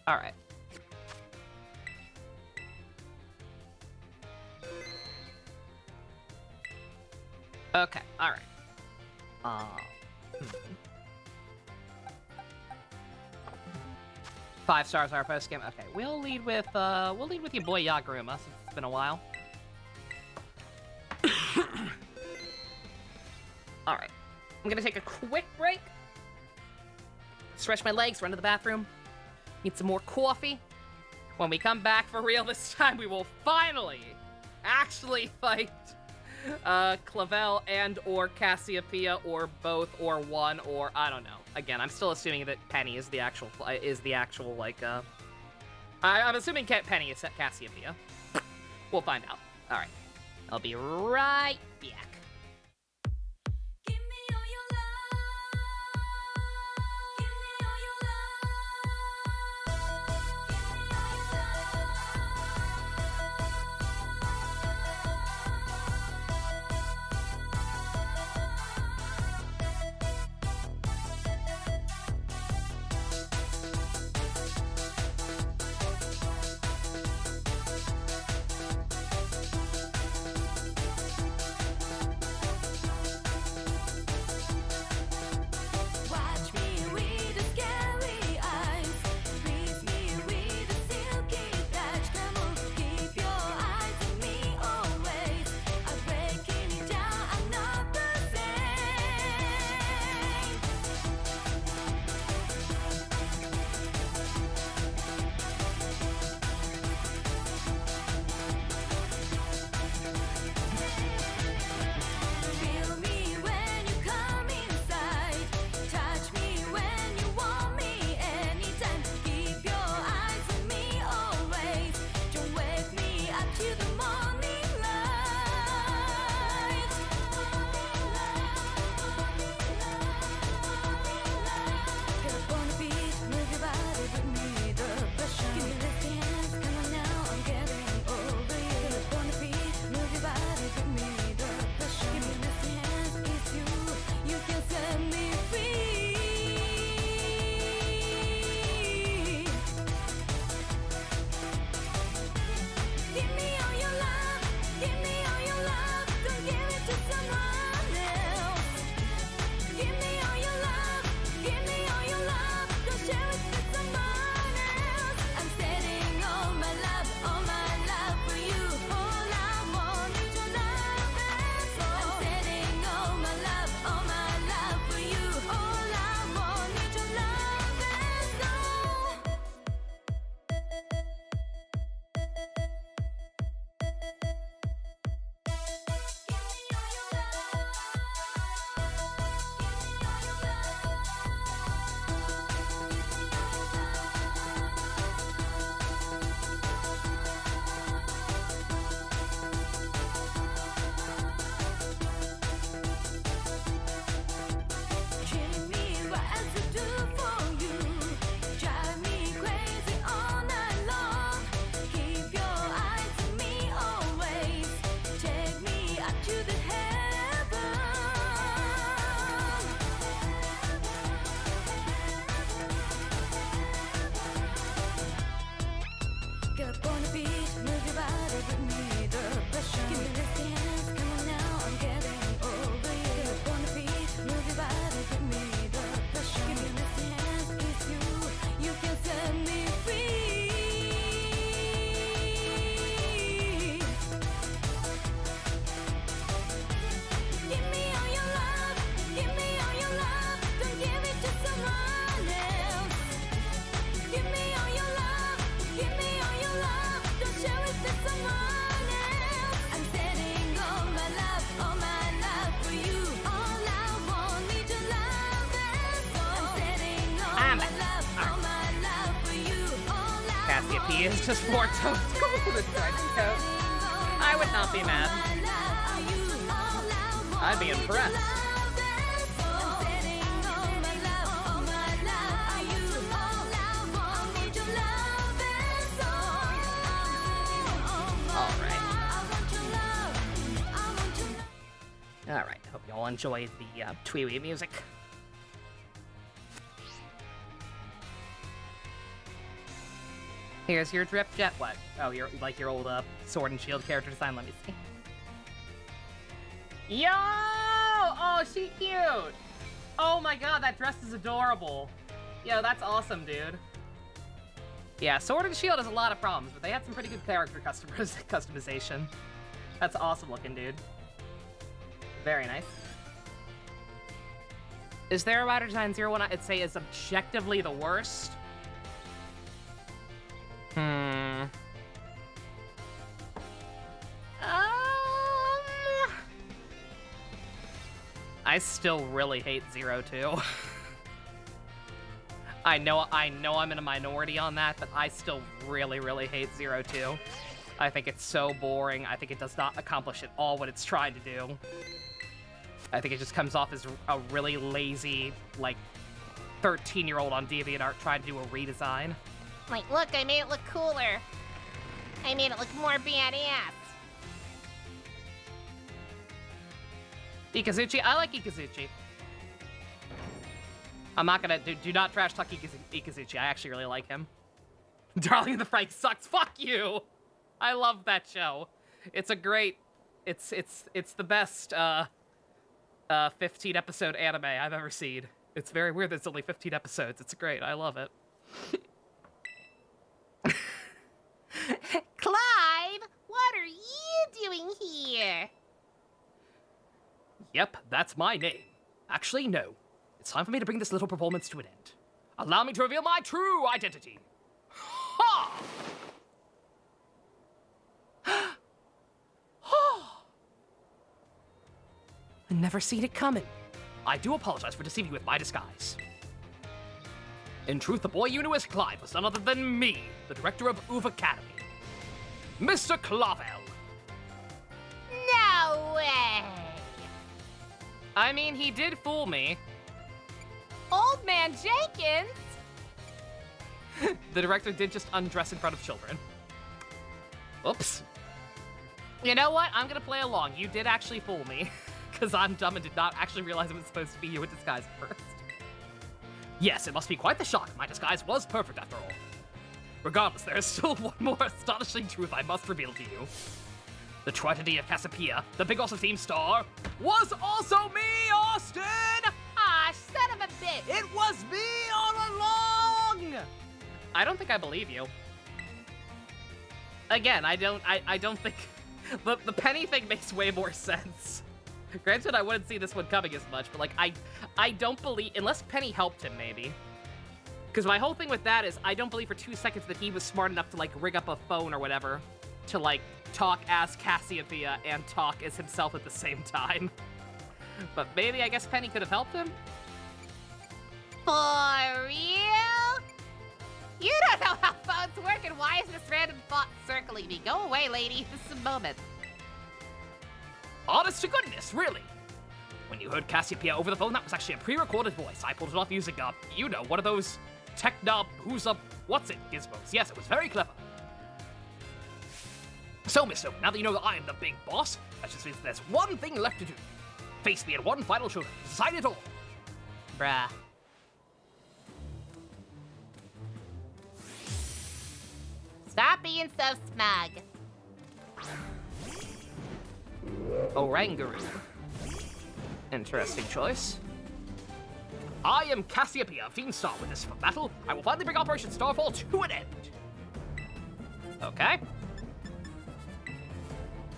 All right. Okay, all right. 5 stars our post game. Okay, we'll lead with your boy Yagruma since it's been a while. All right, I'm gonna take a quick break. Stretch my legs, run to the bathroom, need some more coffee. When we come back for real this time, we will finally actually fight Clavel and or Cassiopeia, or both, or one, or I don't know. Again, I'm still assuming that Penny is the actual like I'm assuming Penny is Cassiopeia. We'll find out. All right, I'll be right back. Cassiopeia is just more total than Trenchcoat. I would not be mad. I'd be impressed. Alright, hope you all enjoy the Twee-Wee music. Here's your drip jet. What? Oh, your old Sword and Shield character design. Let me see. Yo! Oh, she cute! Oh my god, that dress is adorable. Yo, that's awesome, dude. Yeah, Sword and Shield has a lot of problems, but they had some pretty good character customization. That's awesome looking, dude. Very nice. Is there a rider design 01 I'd say is objectively the worst? I still really hate 02. I know I'm in a minority on that, but I still really, really hate 02. I think it's so boring. I think it does not accomplish at all what it's trying to do. I think it just comes off as a really lazy, like, 13-year-old on DeviantArt trying to do a redesign. Like, look, I made it look cooler. I made it look more badass. Ikazuchi? I like Ikazuchi. I'm not gonna... Do not trash talk Ikazuchi. I actually really like him. Darling in the Franxx sucks. Fuck you! I love that show. It's a great... It's the best, 15-episode anime I've ever seen. It's very weird that it's only 15 episodes. It's great. I love it. Clive, what are you doing here? Yep, that's my name. Actually, no. It's time for me to bring this little performance to an end. Allow me to reveal my true identity. Ha! I never seen it coming. I do apologize for deceiving you with my disguise. In truth, the boy you knew as Clive was none other than me, the director of UV Academy. Mr. Clavel. No way! I mean, he did fool me. Old Man Jenkins? The director did just undress in front of children. Oops. You know what? I'm gonna play along. You did actually fool me. Because I'm dumb and did not actually realize it was supposed to be you in disguise at first. Yes, it must be quite the shock. My disguise was perfect after all. Regardless, there is still one more astonishing truth I must reveal to you. The tragedy of Cassiopeia, the big awesome team star, was also me, Austin! Ah, son of a bitch! It was me all along! I don't think I believe you. Again, I don't think... The Penny thing makes way more sense. Granted, I wouldn't see this one coming as much, but, like, I don't believe... Unless Penny helped him, maybe. Because my whole thing with that is, I don't believe for 2 seconds that he was smart enough to, like, rig up a phone or whatever to, like, talk as Cassiopeia and talk as himself at the same time. But maybe, I guess Penny could have helped him? For real? You don't know how phones work, and why is this random thought circling me? Go away, lady. This is a moment. Honest to goodness, really? When you heard Cassiopeia over the phone, that was actually a pre-recorded voice. I pulled it off using, you know, one of those tech-knob, what's-it gizmos. Yes, it was very clever. So, Miss Oak, now that you know that I am the big boss, that just means there's one thing left to do. Face me in one final showdown. Decide it all. Bruh. Stop being so smug. Oranguru. Interesting choice. I am Cassiopeia of Team Star. With this battle, I will finally bring Operation Starfall to an end. Okay.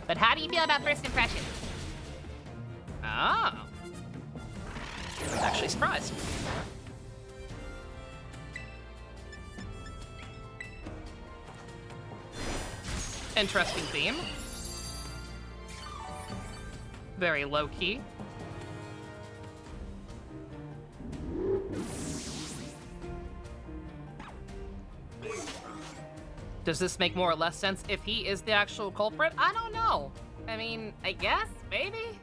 But how do you feel about first impressions? Ah. Actually surprised. Interesting theme. Very low-key. Does this make more or less sense if he is the actual culprit? I don't know. I mean, I guess, maybe?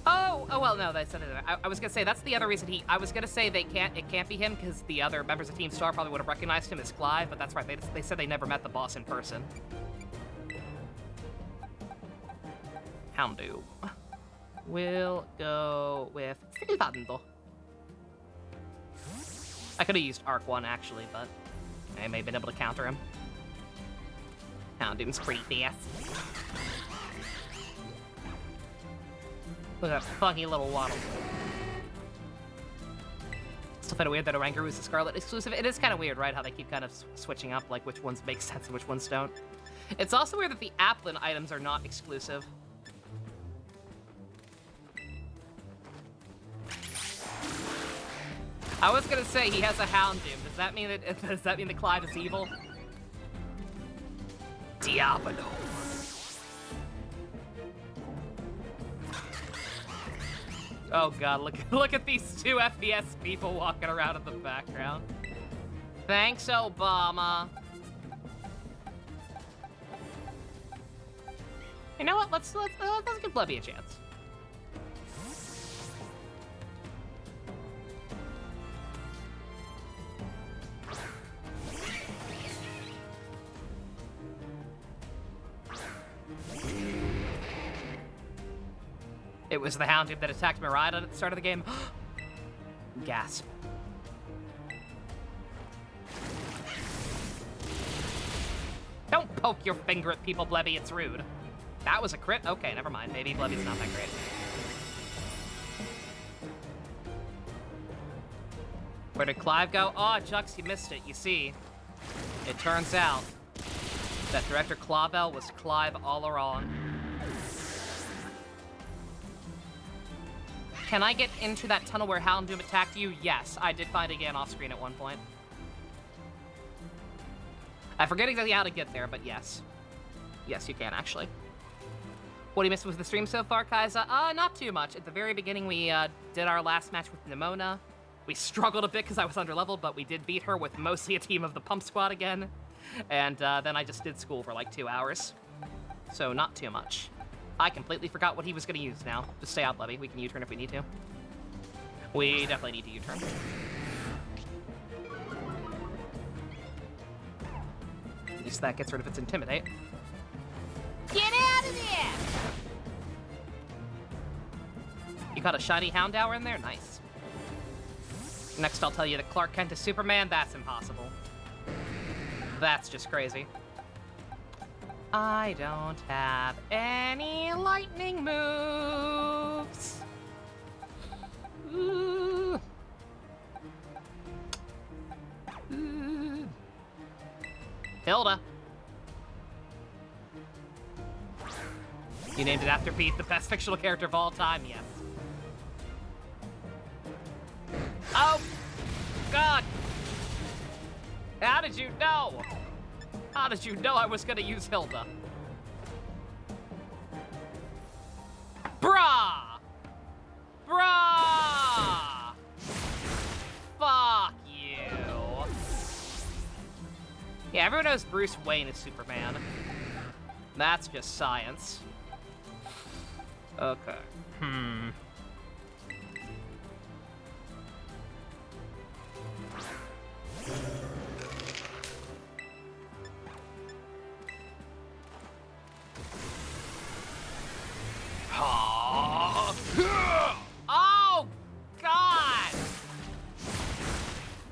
Oh, well, no, they said it. I was gonna say, that's the other reason I was gonna say it can't be him, because the other members of Team Star probably would have recognized him as Clive, but that's right, they said they never met the boss in person. Houndoom. We'll go with Silvando. I could have used Arc 1, actually, but I may have been able to counter him. Houndoom's pretty fast. Look at that funky little waddle. Still kind of weird that Oranguru is a Scarlet exclusive. It is kind of weird, right, how they keep kind of switching up, like which ones make sense and which ones don't. It's also weird that the Applin items are not exclusive. I was gonna say he has a Houndoom. Does that mean that Clive is evil? Diablo. Oh god, look at these two FPS people walking around in the background. Thanks, Obama. You know what? Let's give Blebby a chance. It was the Houndoom that attacked Mirada at the start of the game. Gasp. Don't poke your finger at people, Blebby, it's rude. That was a crit? Okay, never mind. Maybe Blebby's not that great. Where did Clive go? Oh, Jux, you missed it. You see, it turns out that Director Clawbell was Clive all along. Can I get into that tunnel where Houndoom attacked you? Yes, I did find it again off screen at one point. I forget exactly how to get there, but yes. Yes, you can, actually. What do you miss with the stream so far, Kaiza? Not too much. At the very beginning, we did our last match with Nimona. We struggled a bit because I was underleveled, but we did beat her with mostly a team of the Pump Squad again. And then I just did school for like 2 hours. So not too much. I completely forgot what he was going to use now. Just stay out, Blebby. We can U-turn if we need to. We definitely need to U-turn. At least that gets rid of its Intimidate. Get out of there! You got a shiny Houndour in there? Nice. Next, I'll tell you that Clark Kent is Superman. That's impossible. That's just crazy. I don't have any lightning moves. Ooh. Ooh. Hilda. You named it after Pete, the best fictional character of all time, yes. Oh! God! How did you know? How did you know I was gonna use Hilda? Brah! Brah! Fuck you. Yeah, everyone knows Bruce Wayne is Superman. That's just science. Okay. Oh, God!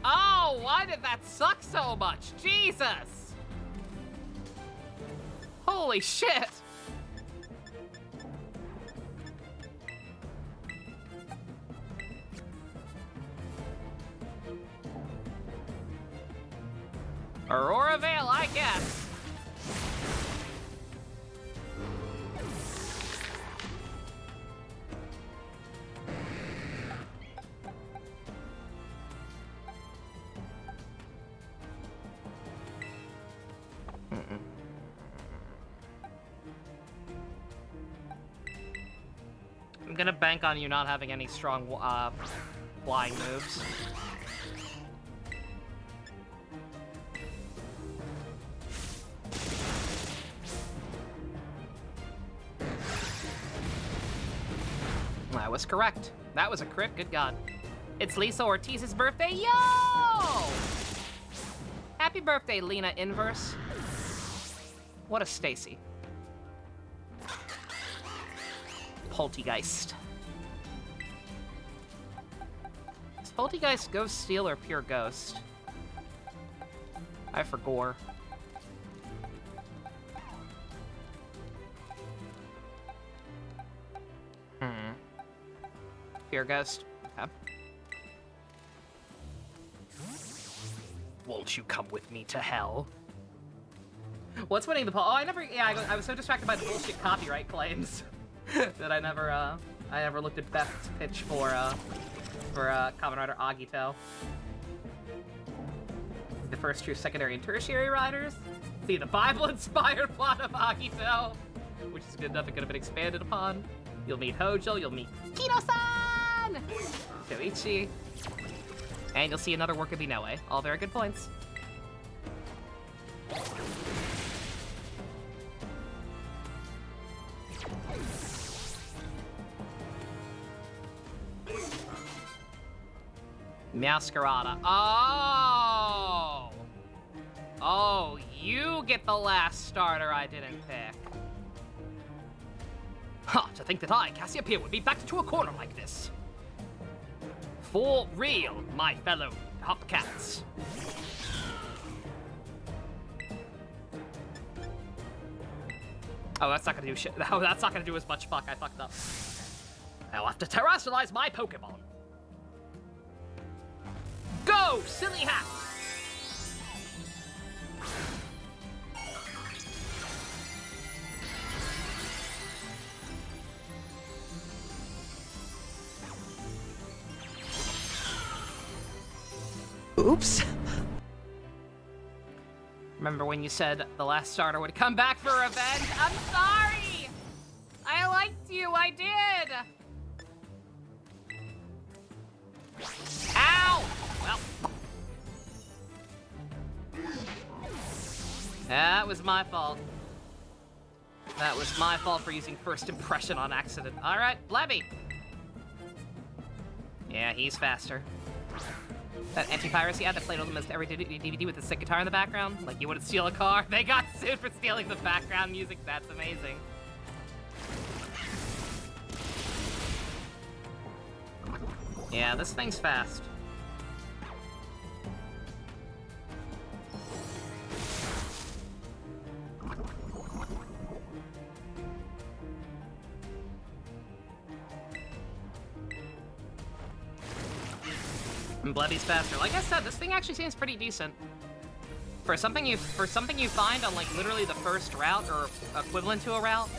Oh, why did that suck so much? Jesus! Holy shit! Aurora Veil, I guess. I'm gonna bank on you not having any strong flying moves. That was correct. That was a crit, good god. It's Lisa Ortiz's birthday, yo! Happy birthday, Lena Inverse. What a Stacy. Poltergeist. Is Poltergeist Ghost Steel or pure Ghost? I forgot. Pure Ghost. Okay. Won't you come with me to hell? What's winning the poll? Oh, I was so distracted by the bullshit copyright claims that I never looked at Beth's pitch for Kamen Rider Agito. The first true secondary and tertiary riders. See the Bible-inspired plot of Agito, which is good enough it could have been expanded upon. You'll meet Hojo, you'll meet Kino-san! Shoichi. And you'll see another work of Inoue. All very good points. Masquerada. Oh! Oh, you get the last starter I didn't pick. Huh, to think that I, Cassiopeia, would be backed into a corner like this. For real, my fellow hopcats. Oh, that's not gonna do shit. Oh, that's not gonna do as much. Fuck, I fucked up. I'll have to terrestrialize my Pokemon. Go, silly hat! Oops. Remember when you said the last starter would come back for revenge? I'm sorry! I liked you, I did! Ow! Well. That was my fault. That was my fault for using first impression on accident. Alright, Blebby. Yeah, he's faster. That anti-piracy ad that played almost every DVD with a sick guitar in the background? Like you wouldn't steal a car? They got sued for stealing the background music? That's amazing. Yeah, this thing's fast. And Blebby's faster. Like I said, this thing actually seems pretty decent. For something you find on like literally the first route or equivalent to a route.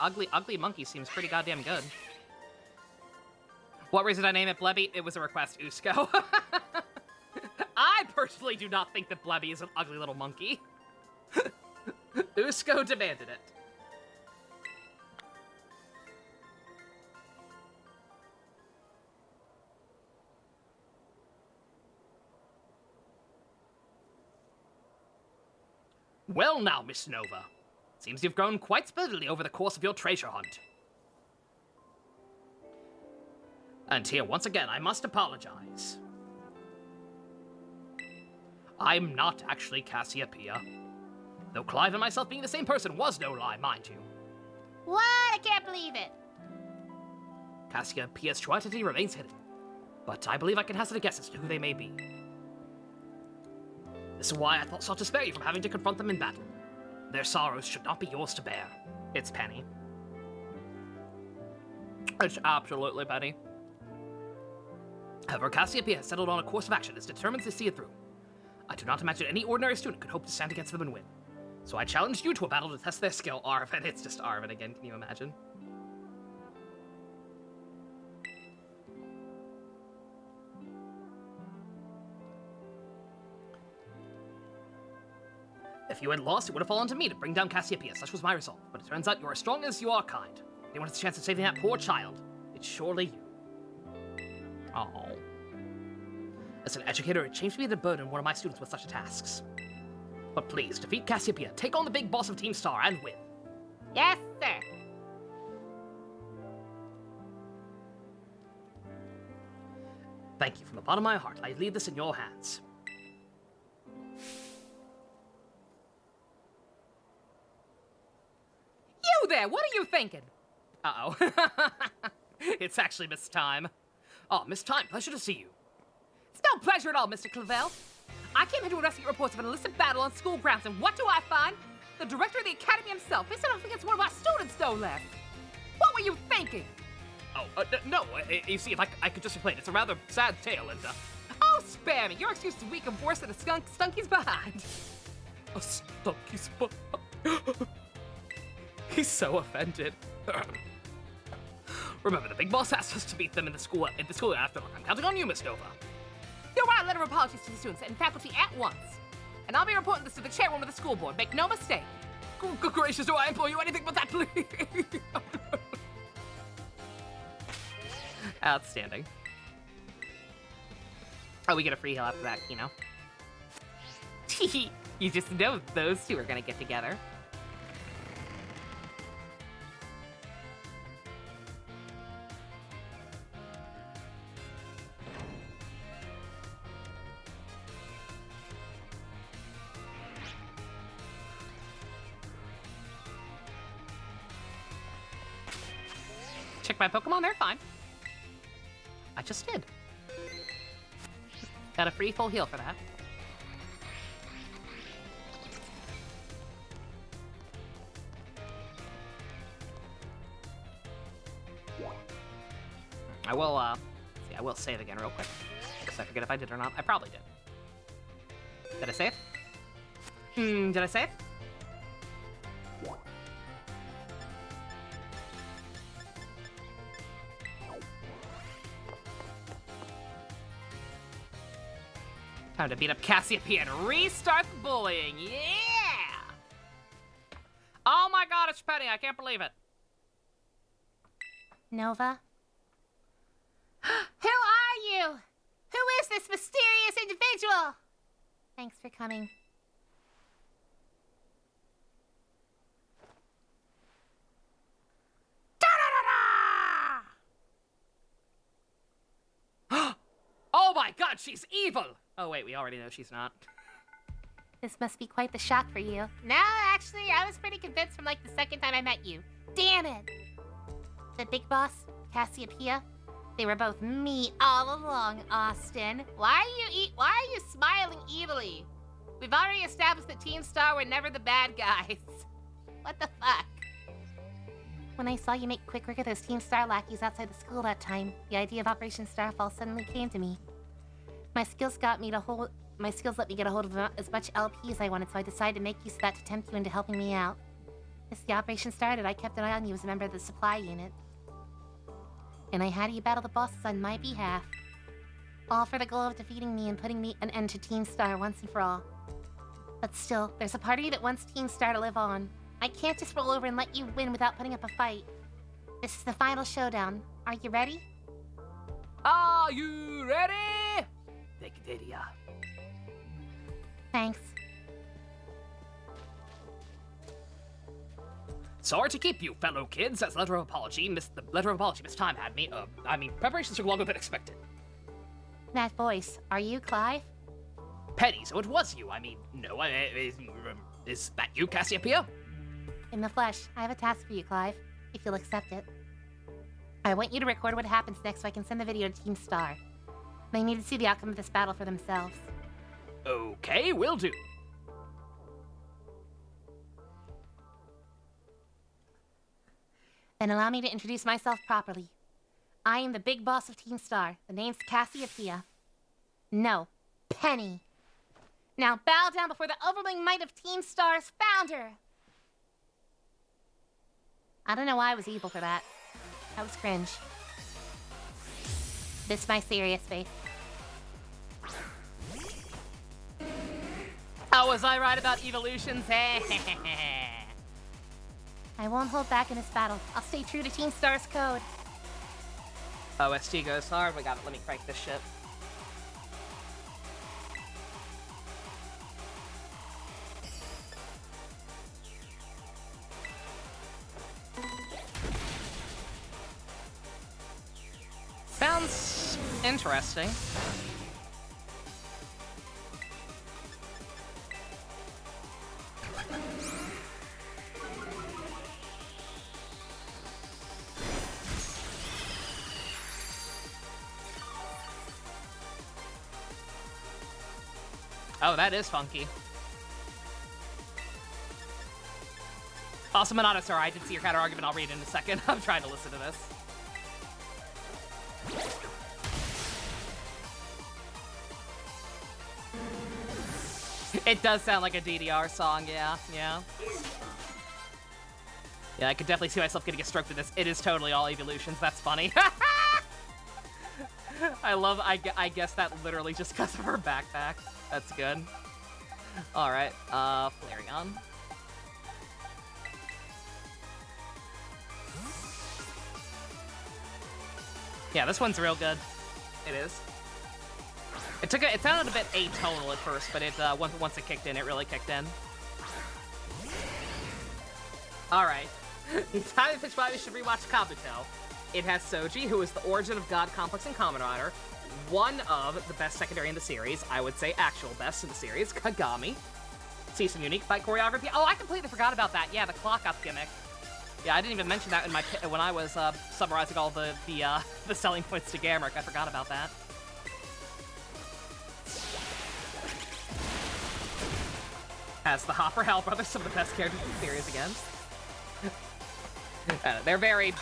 Ugly Monkey seems pretty goddamn good. What reason did I name it Blebby? It was a request, Usko. I personally do not think that Blebby is an ugly little monkey. Usko demanded it. Well now, Miss Nova. Seems you've grown quite speedily over the course of your treasure hunt. And here, once again, I must apologize. I'm not actually Cassiopeia. Though Clive and myself being the same person was no lie, mind you. What? I can't believe it. Cassiopeia's true identity remains hidden, but I believe I can hazard a guess as to who they may be. This is why I sought to spare you from having to confront them in battle. Their sorrows should not be yours to bear. It's Penny. It's absolutely Penny. However, Cassiopeia has settled on a course of action and is determined to see it through. I do not imagine any ordinary student could hope to stand against them and win. So I challenged you to a battle to test their skill, Arvin. It's just Arvin again, can you imagine? If you had lost, it would have fallen to me to bring down Cassiopeia. Such was my resolve. But it turns out you are as strong as you are kind. Anyone has a chance of saving that poor child, it's surely you. Oh. As an educator, it changed me to burden one of my students with such tasks. But please, defeat Cassiopeia, take on the big boss of Team Star, and win. Yes, sir. Thank you from the bottom of my heart. I leave this in your hands. You there, what are you thinking? Uh-oh. It's actually Miss Time. Oh, Miss Time, pleasure to see you. It's no pleasure at all, Mr. Clavel. I came here to investigate reports of an illicit battle on school grounds, and what do I find? The director of the academy himself. He said I think it's one of our students, no less. What were you thinking? Oh, no, you see, if I could just explain, it's a rather sad tale, and, Oh, spare me. Your excuse is weak and worse than a stunky's behind. A stunky's behind. He's so offended. Remember, the big boss asked us to meet them in the school after lunch. I'm counting on you, Miss Nova. You'll write a letter of apologies to the students and faculty at once. And I'll be reporting this to the chairwoman of the school board. Make no mistake. Good gracious, do I implore you anything but that, please? Outstanding. Oh, we get a free heal after that, you know? You just know those two are gonna get together. Check my Pokemon, they're fine. I just did. Got a free full heal for that. I will save again real quick. Because I forget if I did or not. I probably did. Did I save? Did I save? Time to beat up Cassiopeia and restart the bullying. Yeah! Oh my god, it's Penny. I can't believe it. Nova? Who are you? Who is this mysterious individual? Thanks for coming. Oh my god, she's evil! Oh wait, we already know she's not. This must be quite the shock for you. No, actually, I was pretty convinced from like the second time I met you. Damn it! The big boss, Cassiopeia, they were both me all along, Austin. Why are you smiling evilly? We've already established that Team Star were never the bad guys. What the fuck? When I saw you make quick work of those Team Star lackeys outside the school that time, the idea of Operation Starfall suddenly came to me. My skills let me get a hold of as much LP as I wanted, so I decided to make use of that to tempt you into helping me out. As the operation started, I kept an eye on you as a member of the supply unit. And I had you battle the bosses on my behalf. All for the goal of defeating me and putting an end to Team Star once and for all. But still, there's a part of you that wants Team Star to live on. I can't just roll over and let you win without putting up a fight. This is the final showdown. Are you ready? Are you ready? Victoria. Thanks. Sorry to keep you, fellow kids. As letter of apology, Miss Time had me. Preparations took longer than expected. That voice, are you Clive? Penny, so it was you. No, is that you, Cassiopeia? In the flesh, I have a task for you, Clive, if you'll accept it. I want you to record what happens next so I can send the video to Team Star. They need to see the outcome of this battle for themselves. Okay, will do. Then allow me to introduce myself properly. I am the big boss of Team Star. The name's Cassiopeia. No, Penny. Now bow down before the overwhelming might of Team Star's founder. I don't know why I was evil for that. That was cringe. This my serious face. How was I right about evolutions? I won't hold back in this battle. I'll stay true to Team Star's code. OST goes hard. We got it. Let me crank this shit. sounds interesting. Oh, that is funky. Also, Monado, sorry, I did see your counter argument. I'll read it in a second. I'm trying to listen to this. It does sound like a DDR song, yeah. Yeah, I could definitely see myself getting a stroke to this. It is totally all evolutions. That's funny. I guess that literally just because of her backpack. That's good. Alright, Flareon. Yeah, this one's real good. It is. It sounded a bit atonal at first, but it once it kicked in, it really kicked in. Alright. Time to pitch why we should rewatch Kabuto. It has Soji, who is the origin of God Complex and Kamen Rider, one of the best secondary in the series, I would say actual best in the series, Kagami. See some unique fight choreography. Oh, I completely forgot about that. Yeah, the clock up gimmick. Yeah, I didn't even mention that in my when I was summarizing all the selling points to Gamerick. I forgot about that. Has the Hopper Hell Brothers, some of the best characters in the series again. They're very...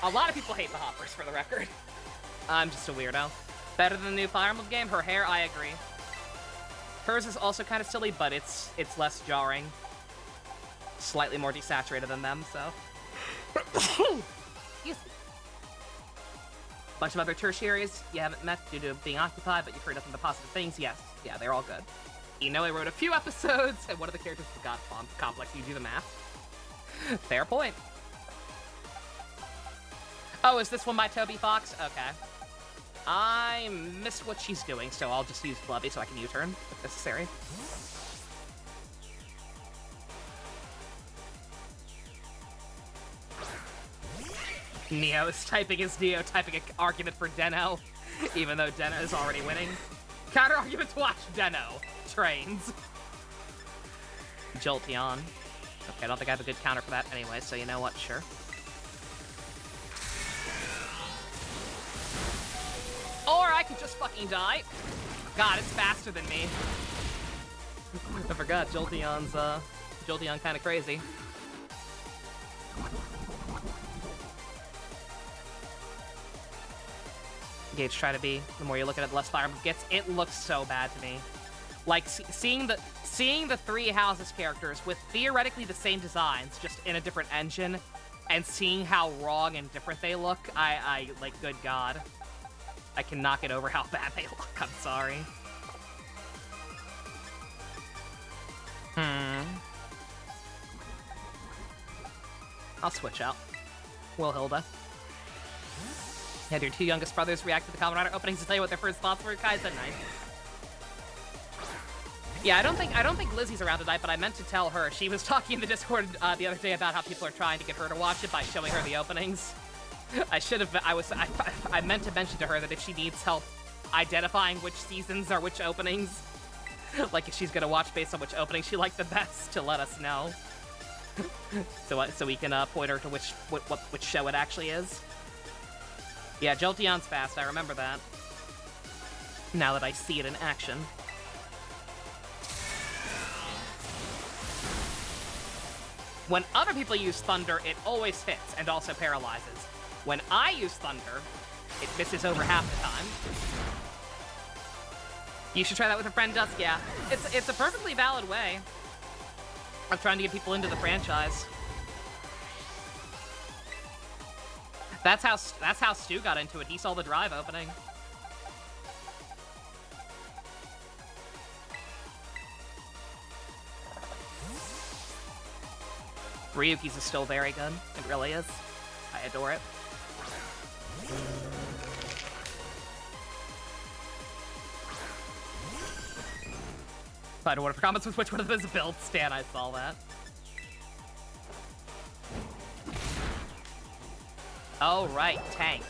A lot of people hate the Hoppers, for the record. I'm just a weirdo. Better than the new Fire Emblem game? Her hair, I agree. Hers is also kind of silly, but it's less jarring. Slightly more desaturated than them, so... Excuse me. Bunch of other tertiaries you haven't met due to being occupied, but you've heard nothing but positive things. Yes. Yeah, they're all good. Inoue wrote a few episodes, and one of the characters is the God Complex. You do the math. Fair point. Oh, is this one by Toby Fox? Okay. I missed what she's doing, so I'll just use Blubby so I can U-turn if necessary. Neo is typing his Neo typing an argument for Deno, even though Deno is already winning. Counter argument to watch Deno. Trains. Jolteon. Okay, I don't think I have a good counter for that anyway, so you know what? Sure. Or I could just fucking die. God, it's faster than me. I forgot, Jolteon kind of crazy. Gauge try to be. The more you look at it, the less Fire Emblem gets. It looks so bad to me. Like seeing the three houses characters with theoretically the same designs, just in a different engine, and seeing how wrong and different they look, I like, good God. I cannot get over how bad they look. I'm sorry. I'll switch out. Will Hilda. You had your two youngest brothers react to the Kamen Rider openings to tell you what their first thoughts were. Kai said nice. Yeah, I don't think Lizzie's around tonight, but I meant to tell her. She was talking in the Discord the other day about how people are trying to get her to watch it by showing her the openings. I meant to mention to her that if she needs help identifying which seasons are which openings, like if she's gonna watch based on which opening she liked the best, to let us know. so we can point her to which show it actually is. Yeah, Jolteon's fast. I remember that. Now that I see it in action. When other people use Thunder, it always hits and also paralyzes. When I use Thunder, it misses over half the time. You should try that with a friend, Dusk. Yeah, it's a perfectly valid way of trying to get people into the franchise. That's how Stu got into it. He saw the Drive opening. Ryuki's is still very good. It really is. I adore it. I don't want to comments with which one of those builds, Stan. I saw that. Oh, right. Tank.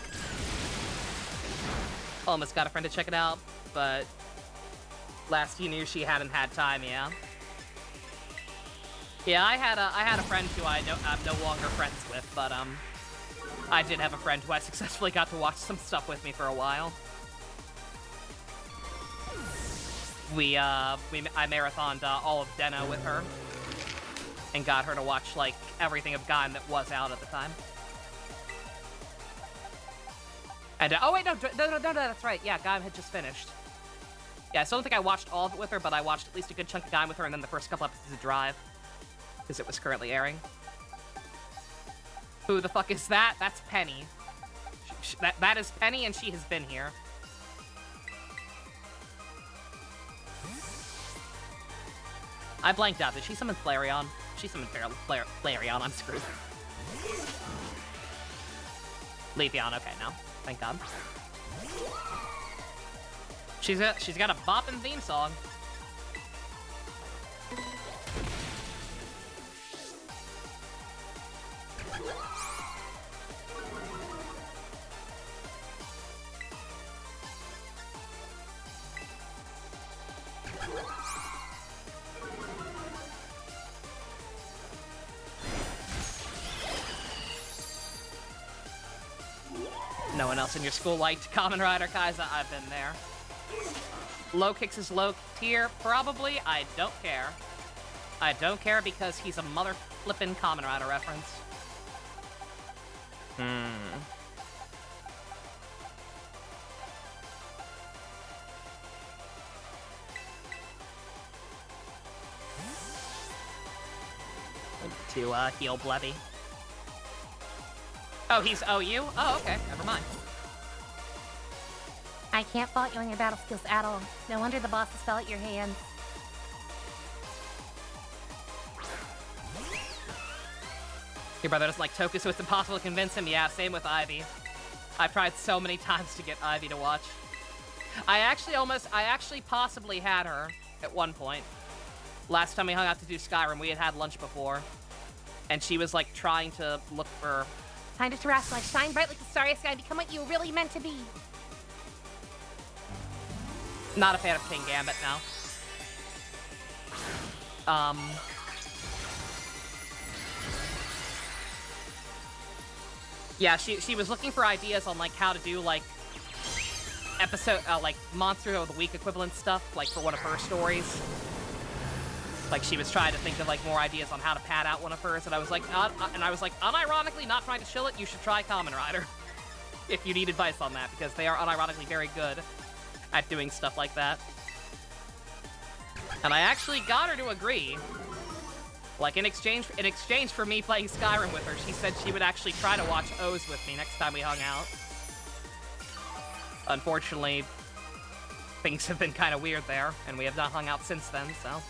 Almost got a friend to check it out, but last you knew she hadn't had time, yeah. Yeah, I had a friend who I'm no longer friends with, but I did have a friend who I successfully got to watch some stuff with me for a while. I marathoned all of Deno with her, and got her to watch like everything of Gaim that was out at the time. And oh wait, no, that's right. Yeah, Gaim had just finished. Yeah, I still don't think I watched all of it with her, but I watched at least a good chunk of Gaim with her, and then the first couple episodes of Drive, because it was currently airing. Who the fuck is that? That's Penny. That is Penny, and she has been here. I blanked out. Did she summon Flareon? She summoned Flareon. I'm screwed. Leafeon. Okay, now. Thank God. She's got a bopping theme song. No one else in your school liked Kamen Rider Kaiza? I've been there. Low kicks is low tier? Probably. I don't care. I don't care because he's a mother flippin' Kamen Rider reference. To heal Blebby. Oh, he's OU? Oh, okay. Never mind. I can't fault you on your battle skills at all. No wonder the bosses fell at your hands. Your brother doesn't like Toku, so it's impossible to convince him. Yeah, same with Ivy. I've tried so many times to get Ivy to watch. I actually possibly had her at one point. Last time we hung out to do Skyrim, we had lunch before. And she was like trying to look for... Time to terrestrialize, shine bright like the starry sky, become what you were really meant to be. Not a fan of King Gambit now. Yeah, she was looking for ideas on like how to do like episode like Monster of the Week equivalent stuff, like for one of her stories. Like she was trying to think of like more ideas on how to pad out one of hers, and I was like, unironically, not trying to chill it, you should try Kamen Rider. If you need advice on that, because they are unironically very good at doing stuff like that. And I actually got her to agree. Like in exchange for me playing Skyrim with her, she said she would actually try to watch O's with me next time we hung out. Unfortunately, things have been kind of weird there, and we have not hung out since then, so...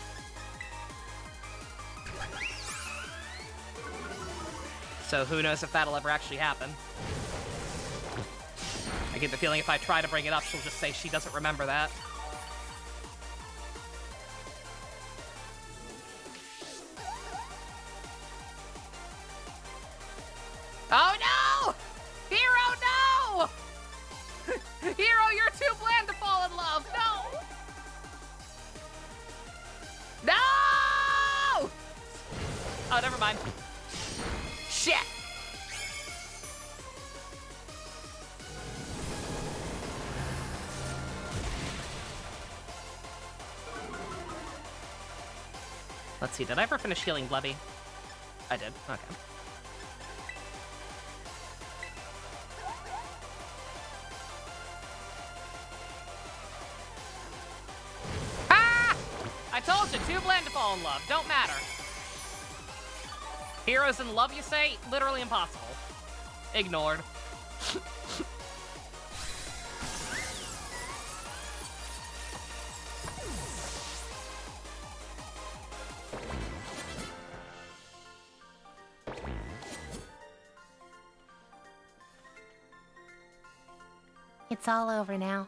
So who knows if that'll ever actually happen. I get the feeling if I try to bring it up, she'll just say she doesn't remember that. Oh no! Hero, no! Hero, you're too bland to fall in love! No! No! Oh, never mind. Shit! Let's see, did I ever finish healing Blebby? I did, okay. Ah! I told you, too bland to fall in love. Don't matter. Heroes in love, you say? Literally impossible. Ignored. It's all over now.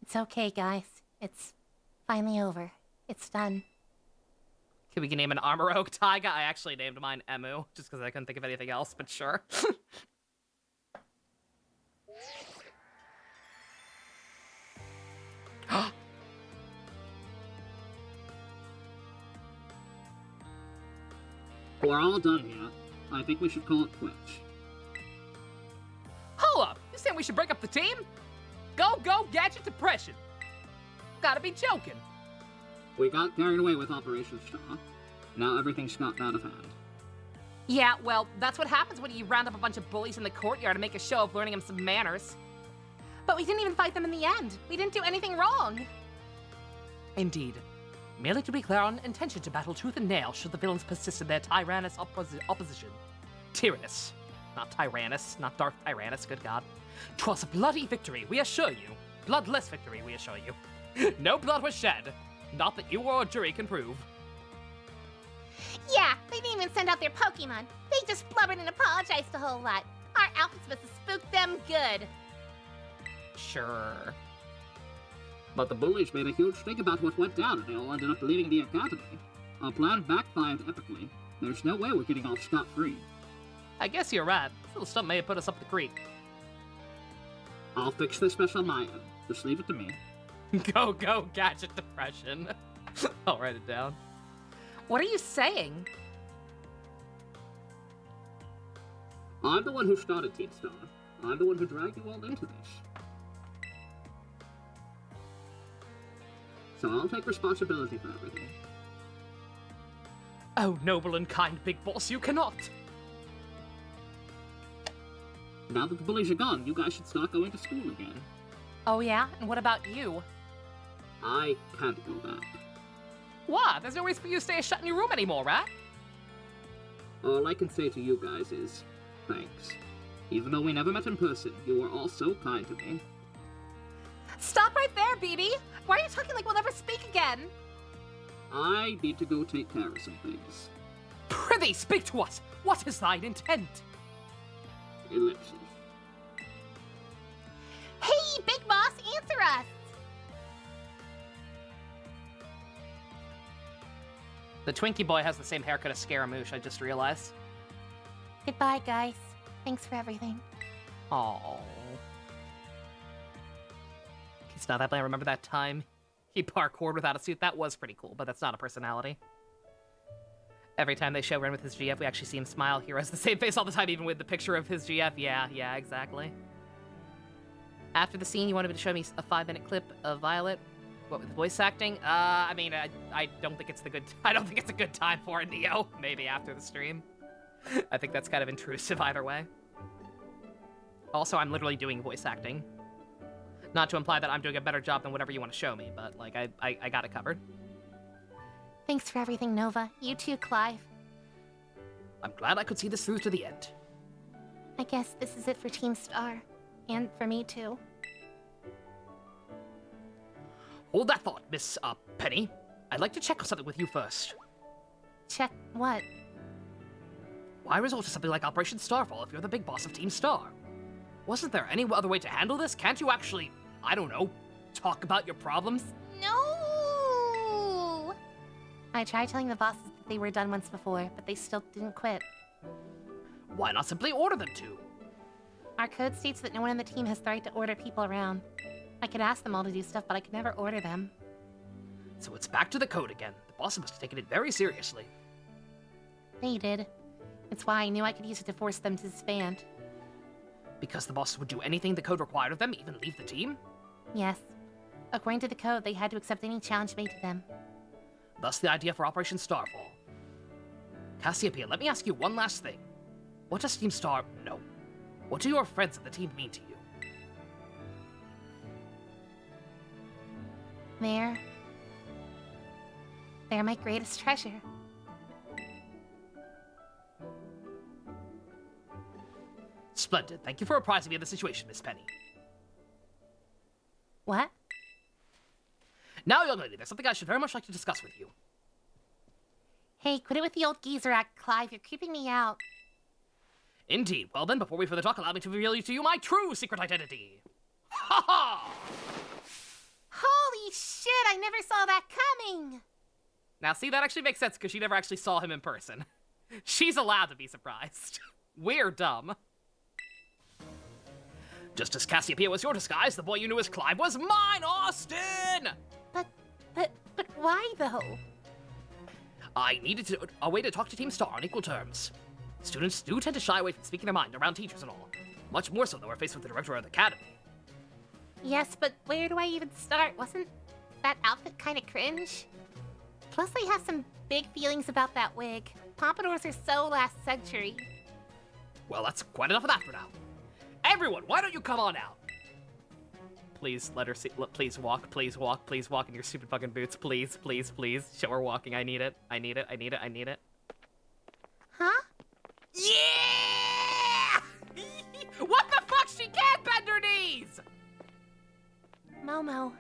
It's okay, guys. It's Finally over. It's done. Can we name an Armor Oak Taiga? I actually named mine Emu, just because I couldn't think of anything else, but sure. We're all done here. I think we should call it quits. Hold up! You saying we should break up the team? Go, Gadget Depression! Gotta be joking. We got carried away with Operation Star. Now everything's gotten out of hand. Yeah, well, that's what happens when you round up a bunch of bullies in the courtyard to make a show of learning them some manners. But we didn't even fight them in the end. We didn't do anything wrong. Indeed. Merely to be clear on intention to battle tooth and nail should the villains persist in their tyrannous opposition. Tyrannus. Not Tyrannus, not Darth Tyrannus, good God. 'Twas a bloody victory, we assure you. Bloodless victory, we assure you. No blood was shed. Not that you or a jury can prove. Yeah, they didn't even send out their Pokemon. They just blubbered and apologized a whole lot. Our outfits must have spooked them good. Sure. But the bullies made a huge thing about what went down, and they all ended up leaving the academy. Our plan backfired epically. There's no way we're getting off scot-free. I guess you're right. This little stunt may have put us up the creek. I'll fix this mess on my end. Just leave it to me. Go, Gadget Depression. I'll write it down. What are you saying? I'm the one who started Team Star. I'm the one who dragged you all into this. So I'll take responsibility for everything. Oh, noble and kind Big Boss, you cannot! Now that the bullies are gone, you guys should start going to school again. Oh yeah? And what about you? I can't go back. What? There's no reason for you to stay shut in your room anymore, right? All I can say to you guys is, thanks. Even though we never met in person, you were all so kind to me. Stop right there, BB. Why are you talking like we'll never speak again? I need to go take care of some things. Prithee, speak to us! What is thine intent? Ellipses. Hey, Big Boss, answer us! The Twinkie boy has the same haircut as Scaramouche, I just realized. Goodbye, guys. Thanks for everything. Aww. It's not that bad. Remember that time he parkoured without a suit? That was pretty cool, but that's not a personality. Every time they show Ren with his GF, we actually see him smile. He has the same face all the time, even with the picture of his GF. Yeah, exactly. After the scene, you wanted to show me a 5-minute clip of Violet. What, with voice acting? I mean, I don't think it's I don't think it's a good time for it, Neo. Maybe after the stream. I think that's kind of intrusive either way. Also, I'm literally doing voice acting. Not to imply that I'm doing a better job than whatever you want to show me, but, like, I got it covered. Thanks for everything, Nova. You too, Clive. I'm glad I could see this through to the end. I guess this is it for Team Star. And for me, too. Hold that thought, Miss, Penny. I'd like to check on something with you first. Check what? Why resort to something like Operation Starfall if you're the big boss of Team Star? Wasn't there any other way to handle this? Can't you actually, I don't know, talk about your problems? No! I tried telling the bosses that they were done once before, but they still didn't quit. Why not simply order them to? Our code states that no one on the team has the right to order people around. I could ask them all to do stuff, but I could never order them. So it's back to the code again. The bosses must have taken it very seriously. They did. It's why I knew I could use it to force them to disband. Because the bosses would do anything the code required of them, even leave the team? Yes. According to the code, they had to accept any challenge made to them. Thus the idea for Operation Starfall. Cassiopeia, let me ask you one last thing. What does Team Star know? What do your friends at the team mean to you? They're my greatest treasure. Splendid. Thank you for apprising me of the situation, Miss Penny. What? Now, young lady, there's something I should very much like to discuss with you. Hey, quit it with the old geezer act, Clive. You're creeping me out. Indeed. Well then, before we further talk, allow me to reveal to you my true secret identity. Ha ha! Holy Holy shit, I never saw that coming! Now, see, that actually makes sense because she never actually saw him in person. She's allowed to be surprised. We're dumb. Just as Cassiopeia was your disguise, the boy you knew as Clive was mine, Austin! But why though? I needed a way to talk to Team Star on equal terms. Students do tend to shy away from speaking their mind around teachers and all. Much more so than we're faced with the director of the academy. Yes, but where do I even start? Wasn't that outfit kind of cringe? Plus, I have some big feelings about that wig. Pompadours are so last century. Well, that's quite enough of that for now. Everyone, why don't you come on out? Please let her see. Please walk in your stupid fucking boots. Please, please, please. Show her walking. I need it. I need it. I need it. I need it. Huh? Yeah! What the fuck? She can't bend her knees! Momo.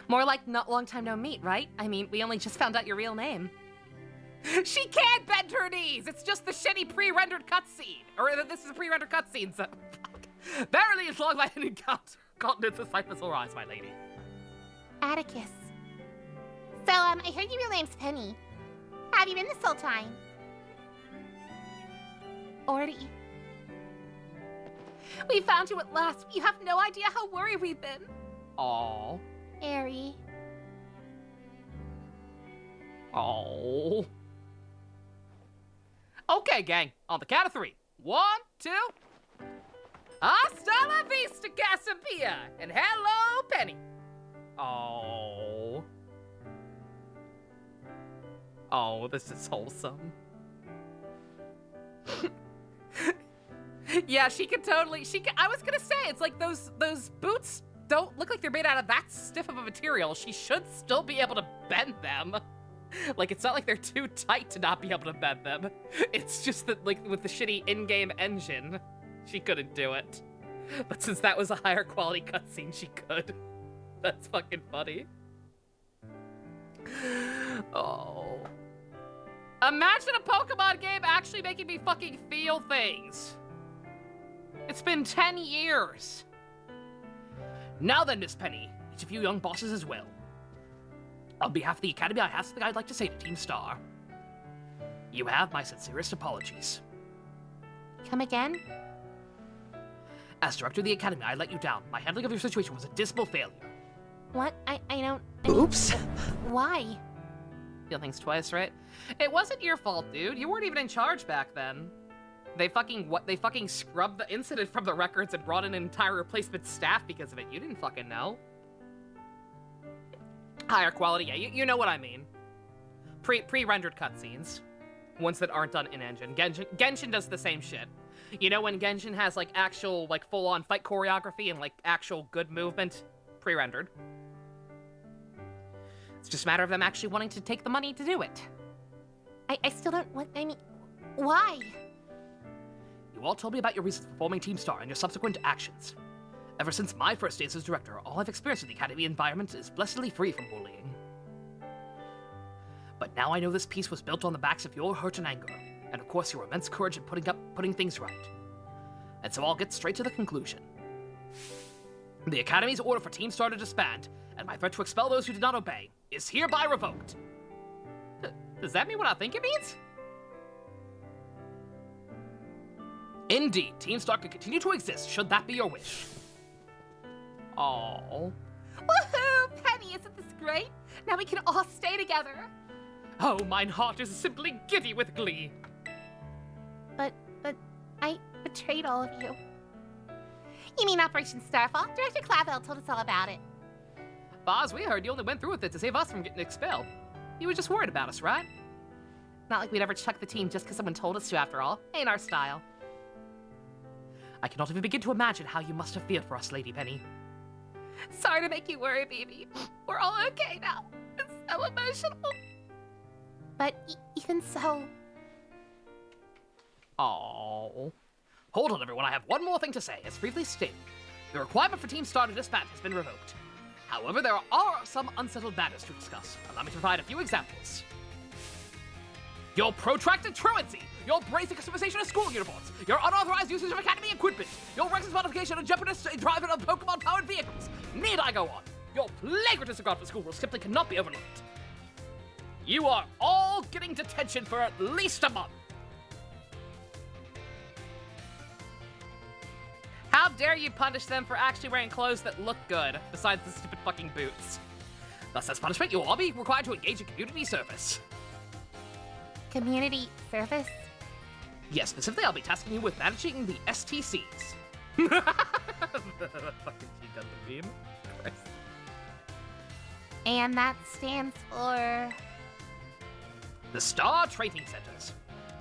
More like not long time no meet, right? I mean, we only just found out your real name. She can't bend her knees! It's just the shitty pre-rendered cutscene. Or this is a pre-rendered cutscene, so... Verily, as long as I encounter continents of Cyprus will rise, my lady. Atticus. So, I heard your real name's Penny. How have you been this whole time? Orty. We found you at last. You have no idea how worried we've been. Aww. Airy. Aww. Okay, gang. On the count of 3. 1, 2... Hasta la vista, Cassiopeia! And hello, Penny! Oh. Oh, this is wholesome. Yeah, she could totally... I was gonna say, it's like those boots don't look like they're made out of that stiff of a material. She should still be able to bend them. Like, it's not like they're too tight to not be able to bend them. It's just that, like, with the shitty in-game engine, she couldn't do it. But since that was a higher quality cutscene, she could. That's fucking funny. Oh. Imagine a Pokemon game actually making me fucking feel things. It's been 10 years. Now then, Miss Penny, each of you young bosses as well. On behalf of the Academy, I have something I'd like to say to Team Star. You have my sincerest apologies. Come again? As director of the Academy, I let you down. My handling of your situation was a dismal failure. What? I don't... Oops. Why? Feel things twice, right? It wasn't your fault, dude. You weren't even in charge back then. They fucking scrubbed the incident from the records and brought in an entire replacement staff because of it. You didn't fucking know. Higher quality, yeah, you know what I mean. Pre-rendered cutscenes. Ones that aren't done in-engine. Genshin does the same shit. You know when Genshin has, like, actual, like, full-on fight choreography and, like, actual good movement? Pre-rendered. It's just a matter of them actually wanting to take the money to do it. I still don't... Why? You all told me about your reasons for forming Team Star and your subsequent actions. Ever since my first days as director, all I've experienced in the Academy environment is blessedly free from bullying. But now I know this peace was built on the backs of your hurt and anger, and of course your immense courage in putting things right. And so I'll get straight to the conclusion. The Academy's order for Team Star to disband, and my threat to expel those who did not obey, is hereby revoked. Does that mean what I think it means? Indeed, Team Star can continue to exist should that be your wish. Aww. Woohoo! Penny, isn't this great? Now we can all stay together. Oh, mine heart is simply giddy with glee. But I betrayed all of you. You mean Operation Starfall? Director Clavel told us all about it. Boz, we heard you only went through with it to save us from getting expelled. You were just worried about us, right? Not like we'd ever chuck the team just because someone told us to, after all. Ain't our style. I cannot even begin to imagine how you must have feared for us, Lady Penny. Sorry to make you worry, baby. We're all okay now. It's so emotional. But even so... Oh. Hold on, everyone. I have one more thing to say. As briefly stated, the requirement for Team Star to disband has been revoked. However, there are some unsettled matters to discuss. Allow me to provide a few examples. Your protracted truancy, your brazen customization of school uniforms, your unauthorized usage of academy equipment, your reckless modification and jeopardous driving of Pokemon-powered vehicles. Need I go on? Your flagrant disregard for school rules simply cannot be overlooked. You are all getting detention for at least a month. How dare you punish them for actually wearing clothes that look good, besides the stupid fucking boots. Thus, as punishment, you will all be required to engage in community service. Community service? Yes, specifically, I'll be tasking you with managing the STCs. Fucking she got the meme. Christ. And that stands for... The Star Training Centers.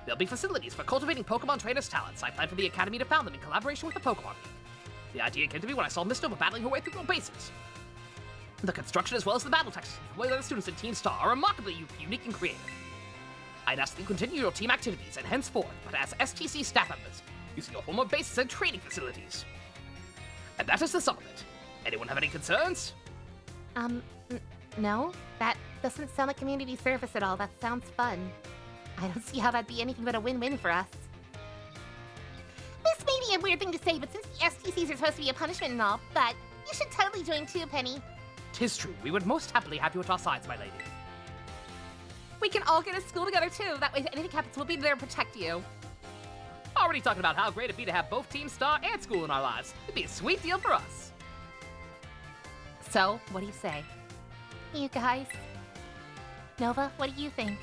There'll be facilities for cultivating Pokemon trainers' talents. I plan for the Academy to found them in collaboration with the Pokemon League. The idea came to me when I saw Miss Nova battling her way through the bases. The construction as well as the battle tactics employed by the students in Team Star are remarkably unique and creative. I'd ask that you continue your team activities and henceforth, but as STC staff members, using your former bases and training facilities. And that is the sum of it. Anyone have any concerns? No. That doesn't sound like community service at all. That sounds fun. I don't see how that'd be anything but a win-win for us. This may be a weird thing to say, but since the STCs are supposed to be a punishment and all, but you should totally join too, Penny. 'Tis true. We would most happily have you at our sides, my lady. We can all get to school together too. That way if anything happens, we'll be there to protect you. Already talking about how great it'd be to have both Team Star and school in our lives. It'd be a sweet deal for us. So, what do you say? You guys. Nova, what do you think?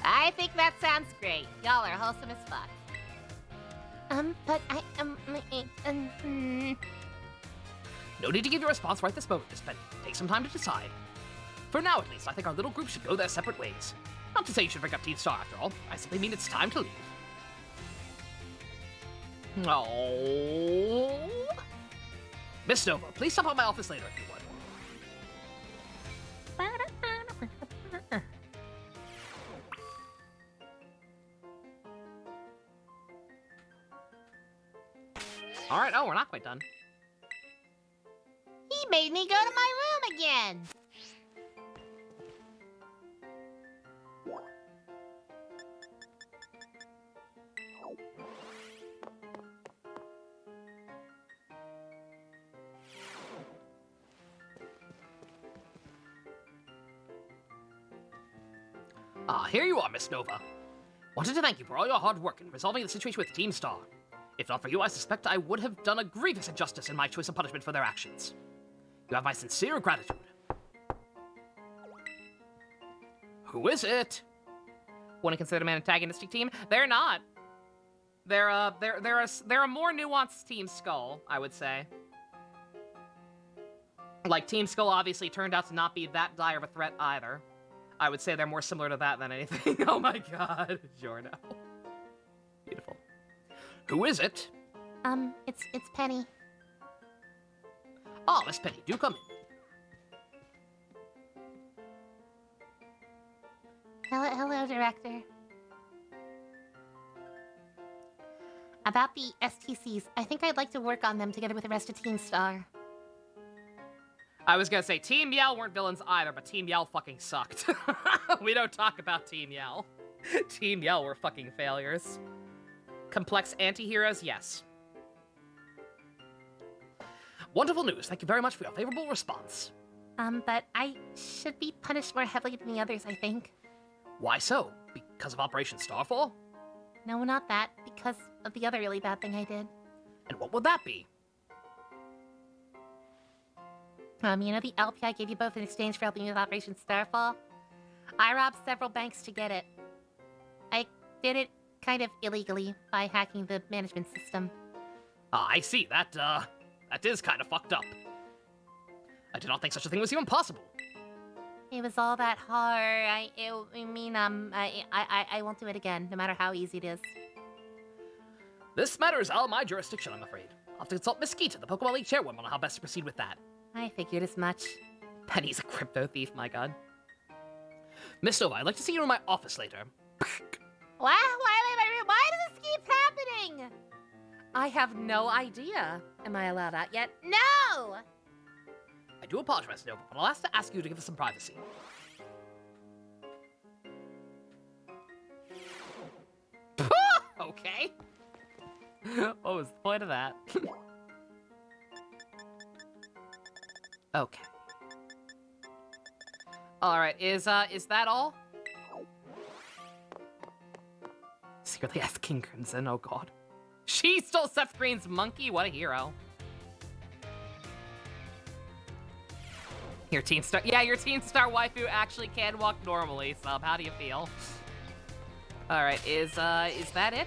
I think that sounds great. Y'all are wholesome as fuck. But I, No need to give your response right this moment, Miss Penny. Take some time to decide. For now, at least, I think our little group should go their separate ways. Not to say you should break up Team Star, after all. I simply mean it's time to leave. Oh. Miss Nova, please stop by my office later if you would. Alright, oh, we're not quite done. he made me go to my room again. Ah, here you are, Miss Nova. Wanted to thank you for all your hard work in resolving the situation with Team Star. If not for you, I suspect I would have done a grievous injustice in my choice of punishment for their actions. You have my sincere gratitude. Who is it? Want to consider them an antagonistic team? They're not. They're a more nuanced Team Skull, I would say. Like, Team Skull obviously turned out to not be that dire of a threat either. I would say they're more similar to that than anything. Oh my god, Jorno. Beautiful. Who is it? It's Penny. Ah, Miss Penny, do come in. Hello, Director. About the STCs, I think I'd like to work on them together with the rest of Team Star. I was gonna say, Team Yell weren't villains either, but Team Yell fucking sucked. We don't talk about Team Yell. Team Yell were fucking failures. Complex anti-heroes, yes. Wonderful news. Thank you very much for your favorable response. But I should be punished more heavily than the others, I think. Why so? Because of Operation Starfall? No, not that. Because of the other really bad thing I did. And what would that be? You know the LP I gave you both in exchange for helping me with Operation Starfall? I robbed several banks to get it. I did it kind of illegally by hacking the management system. Ah, I see. That is kind of fucked up. I did not think such a thing was even possible. It was all that hard. I won't do it again, no matter how easy it is. This matter is out of my jurisdiction, I'm afraid. I'll have to consult Miss Skeeta, the Pokemon League chairwoman, on how best to proceed with that. I figured as much. Penny's a crypto thief, my god. Miss Nova, I'd like to see you in my office later. Why am I in my room? Why does this keep happening? I have no idea. Am I allowed out yet? No! I do apologize, Nova, but I'll have to ask you to give us some privacy. What was the point of that? Okay. Alright, is that all? Secretly asked King Crimson, oh god. She stole Seth Green's monkey? What a hero. Your Teen Star, yeah, your Teen Star waifu actually can walk normally, Sub. How do you feel? Alright, is that it?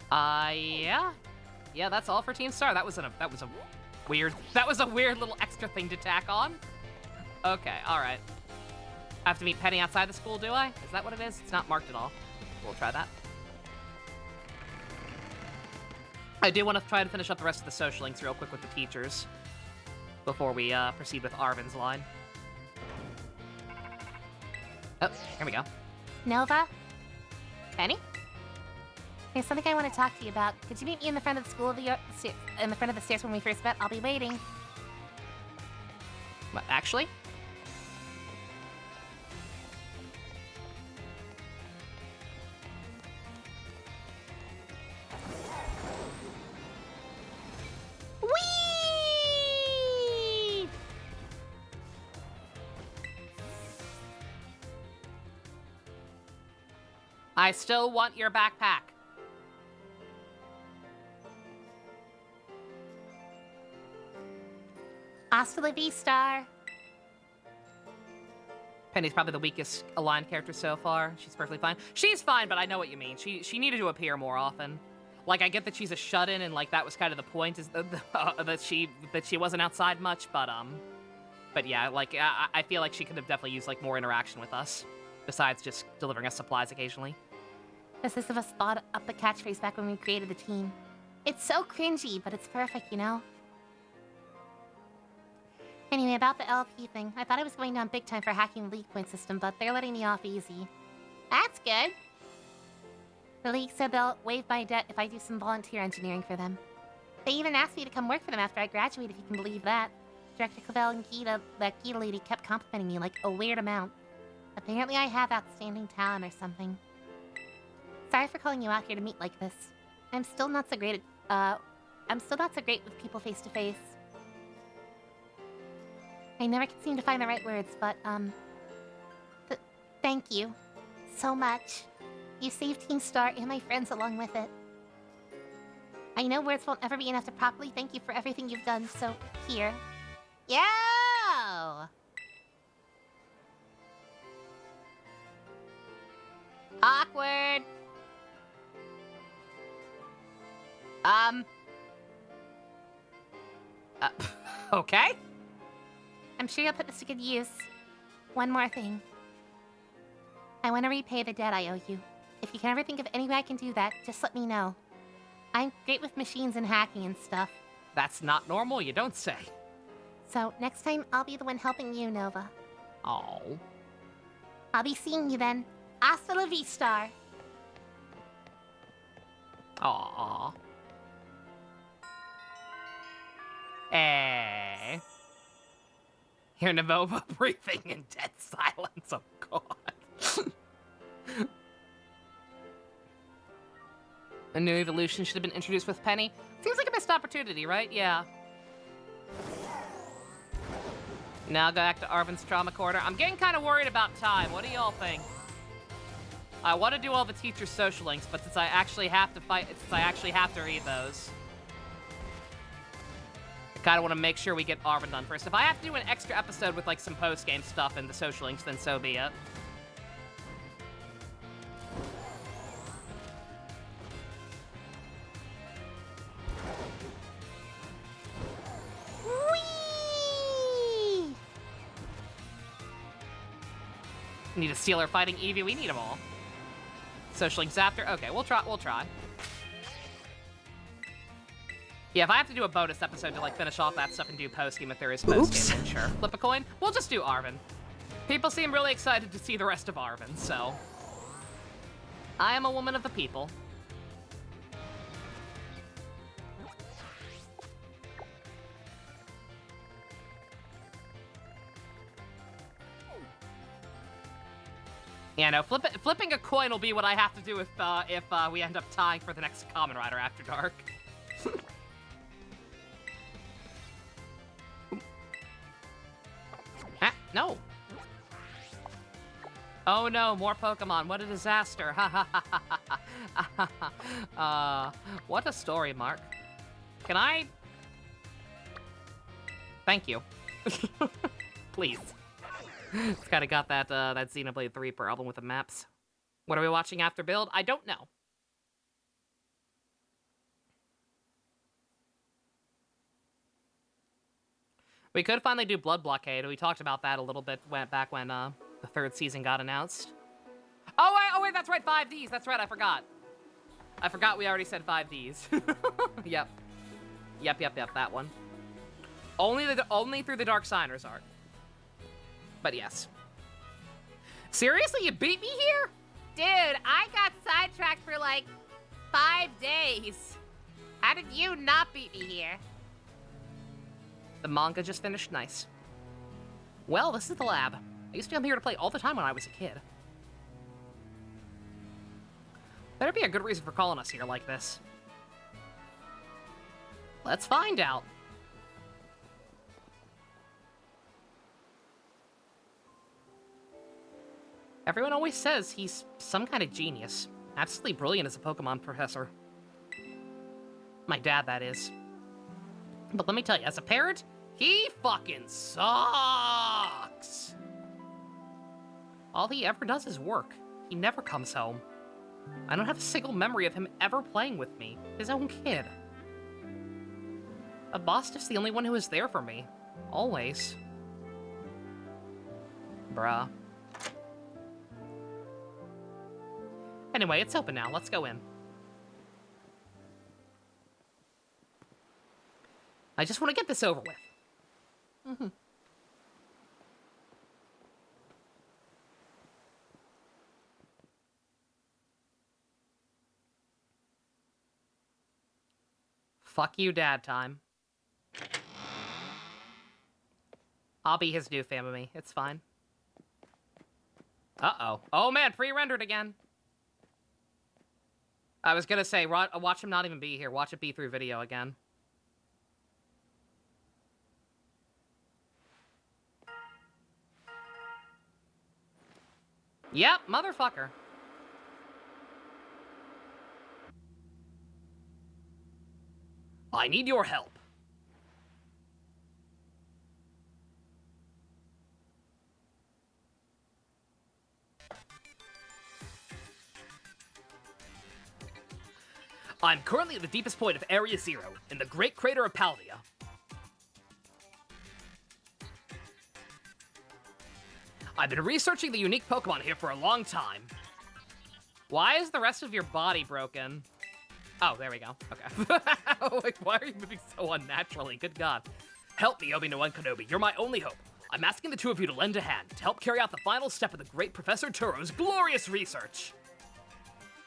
Yeah. Yeah, that's all for Teen Star. That was a weird little extra thing to tack on. Okay, alright. I have to meet Penny outside the school, do I? Is that what it is? It's not marked at all. We'll try that. I do want to try to finish up the rest of the social links real quick with the teachers before we proceed with Arvin's line. Oh, here we go. Nova? Penny? There's something I want to talk to you about. Could you meet me in the front of the school in the front of the stairs when we first met? I'll be waiting. What, actually? Whee! I still want your backpack. Hasta la vista. Penny's probably the weakest aligned character so far. She's perfectly fine. She's fine, but I know what you mean. She needed to appear more often. Like, I get that she's a shut-in, and like that was kind of the point, is that she wasn't outside much. But yeah, like I feel like she could have definitely used like more interaction with us, besides just delivering us supplies occasionally. The six of us thought up the catchphrase back when we created the team. It's so cringy, but it's perfect, you know? Anyway, about the LP thing, I thought I was going down big time for hacking the league point system, but they're letting me off easy. That's good. The league said they'll waive my debt if I do some volunteer engineering for them. They even asked me to come work for them after I graduated, if you can believe that. Director Clavel and Gita, that Gita lady, kept complimenting me like a weird amount. Apparently I have outstanding talent or something. Sorry for calling you out here to meet like this. I'm still not so great with people face to face. I never can seem to find the right words, but, thank you. So much. You saved Team Star and my friends along with it. I know words won't ever be enough to properly thank you for everything you've done, so here. Yo! Awkward. Okay. I'm sure you'll put this to good use. One more thing. I want to repay the debt I owe you. If you can ever think of any way I can do that, just let me know. I'm great with machines and hacking and stuff. That's not normal, you don't say. So, next time, I'll be the one helping you, Nova. Oh. I'll be seeing you then. Hasta la vista. Aww. Eh. Hear Navova breathing in dead silence. Oh god. A new evolution should have been introduced with Penny. Seems like a missed opportunity, right? Yeah. Now go back to Arvin's trauma corner. I'm getting kind of worried about time. What do y'all think? I want to do all the teacher's social links, but since I actually have to read those, I kind of want to make sure we get Arvin done first. If I have to do an extra episode with like some post-game stuff and the social links, then so be it. Whee! Need a Steeler fighting Eevee. We need them all. Social links after. Okay, we'll try. Yeah, if I have to do a bonus episode to like finish off that stuff and do post-game if there is post-game, then sure. Flip a coin. We'll just do Arvin. People seem really excited to see the rest of Arvin, so I am a woman of the people. Yeah, no, flipping a coin will be what I have to do if we end up tying for the next Kamen Rider After Dark. Ah, no. Oh no, more Pokemon. What a disaster. What a story, Mark. Can I... Thank you. Please. It's kind of got that that Xenoblade 3 problem with the maps. What are we watching after build? I don't know. We could finally do Blood Blockade. We talked about that a little bit back when the third season got announced. Oh wait, that's right, 5Ds. That's right, I forgot. I forgot we already said 5Ds. Yep, that one. Only through the Dark Signers art. But yes. Seriously, you beat me here? Dude, I got sidetracked for like 5 days. How did you not beat me here? The manga just finished. Nice. Well, this is the lab. I used to come here to play all the time when I was a kid. Better be a good reason for calling us here like this. Let's find out. Everyone always says he's some kind of genius. Absolutely brilliant as a Pokemon professor. My dad, that is. But let me tell you, as a parent, he fucking sucks. All he ever does is work. He never comes home. I don't have a single memory of him ever playing with me, his own kid. Abostif's the only one who was there for me. Always. Bruh. Anyway, it's open now. Let's go in. I just want to get this over with. Fuck you, Dad time. I'll be his new family. It's fine. Uh-oh. Oh, man, pre-rendered again. I was gonna say, watch him not even be here. Watch it be through video again. Yep, motherfucker. I need your help. I'm currently at the deepest point of Area Zero, in the Great Crater of Paldea. I've been researching the unique Pokemon here for a long time. Why is the rest of your body broken? Oh, there we go. Okay. Like, why are you moving so unnaturally? Good God. Help me, Obi-Wan Kenobi. You're my only hope. I'm asking the two of you to lend a hand to help carry out the final step of the great Professor Turo's glorious research.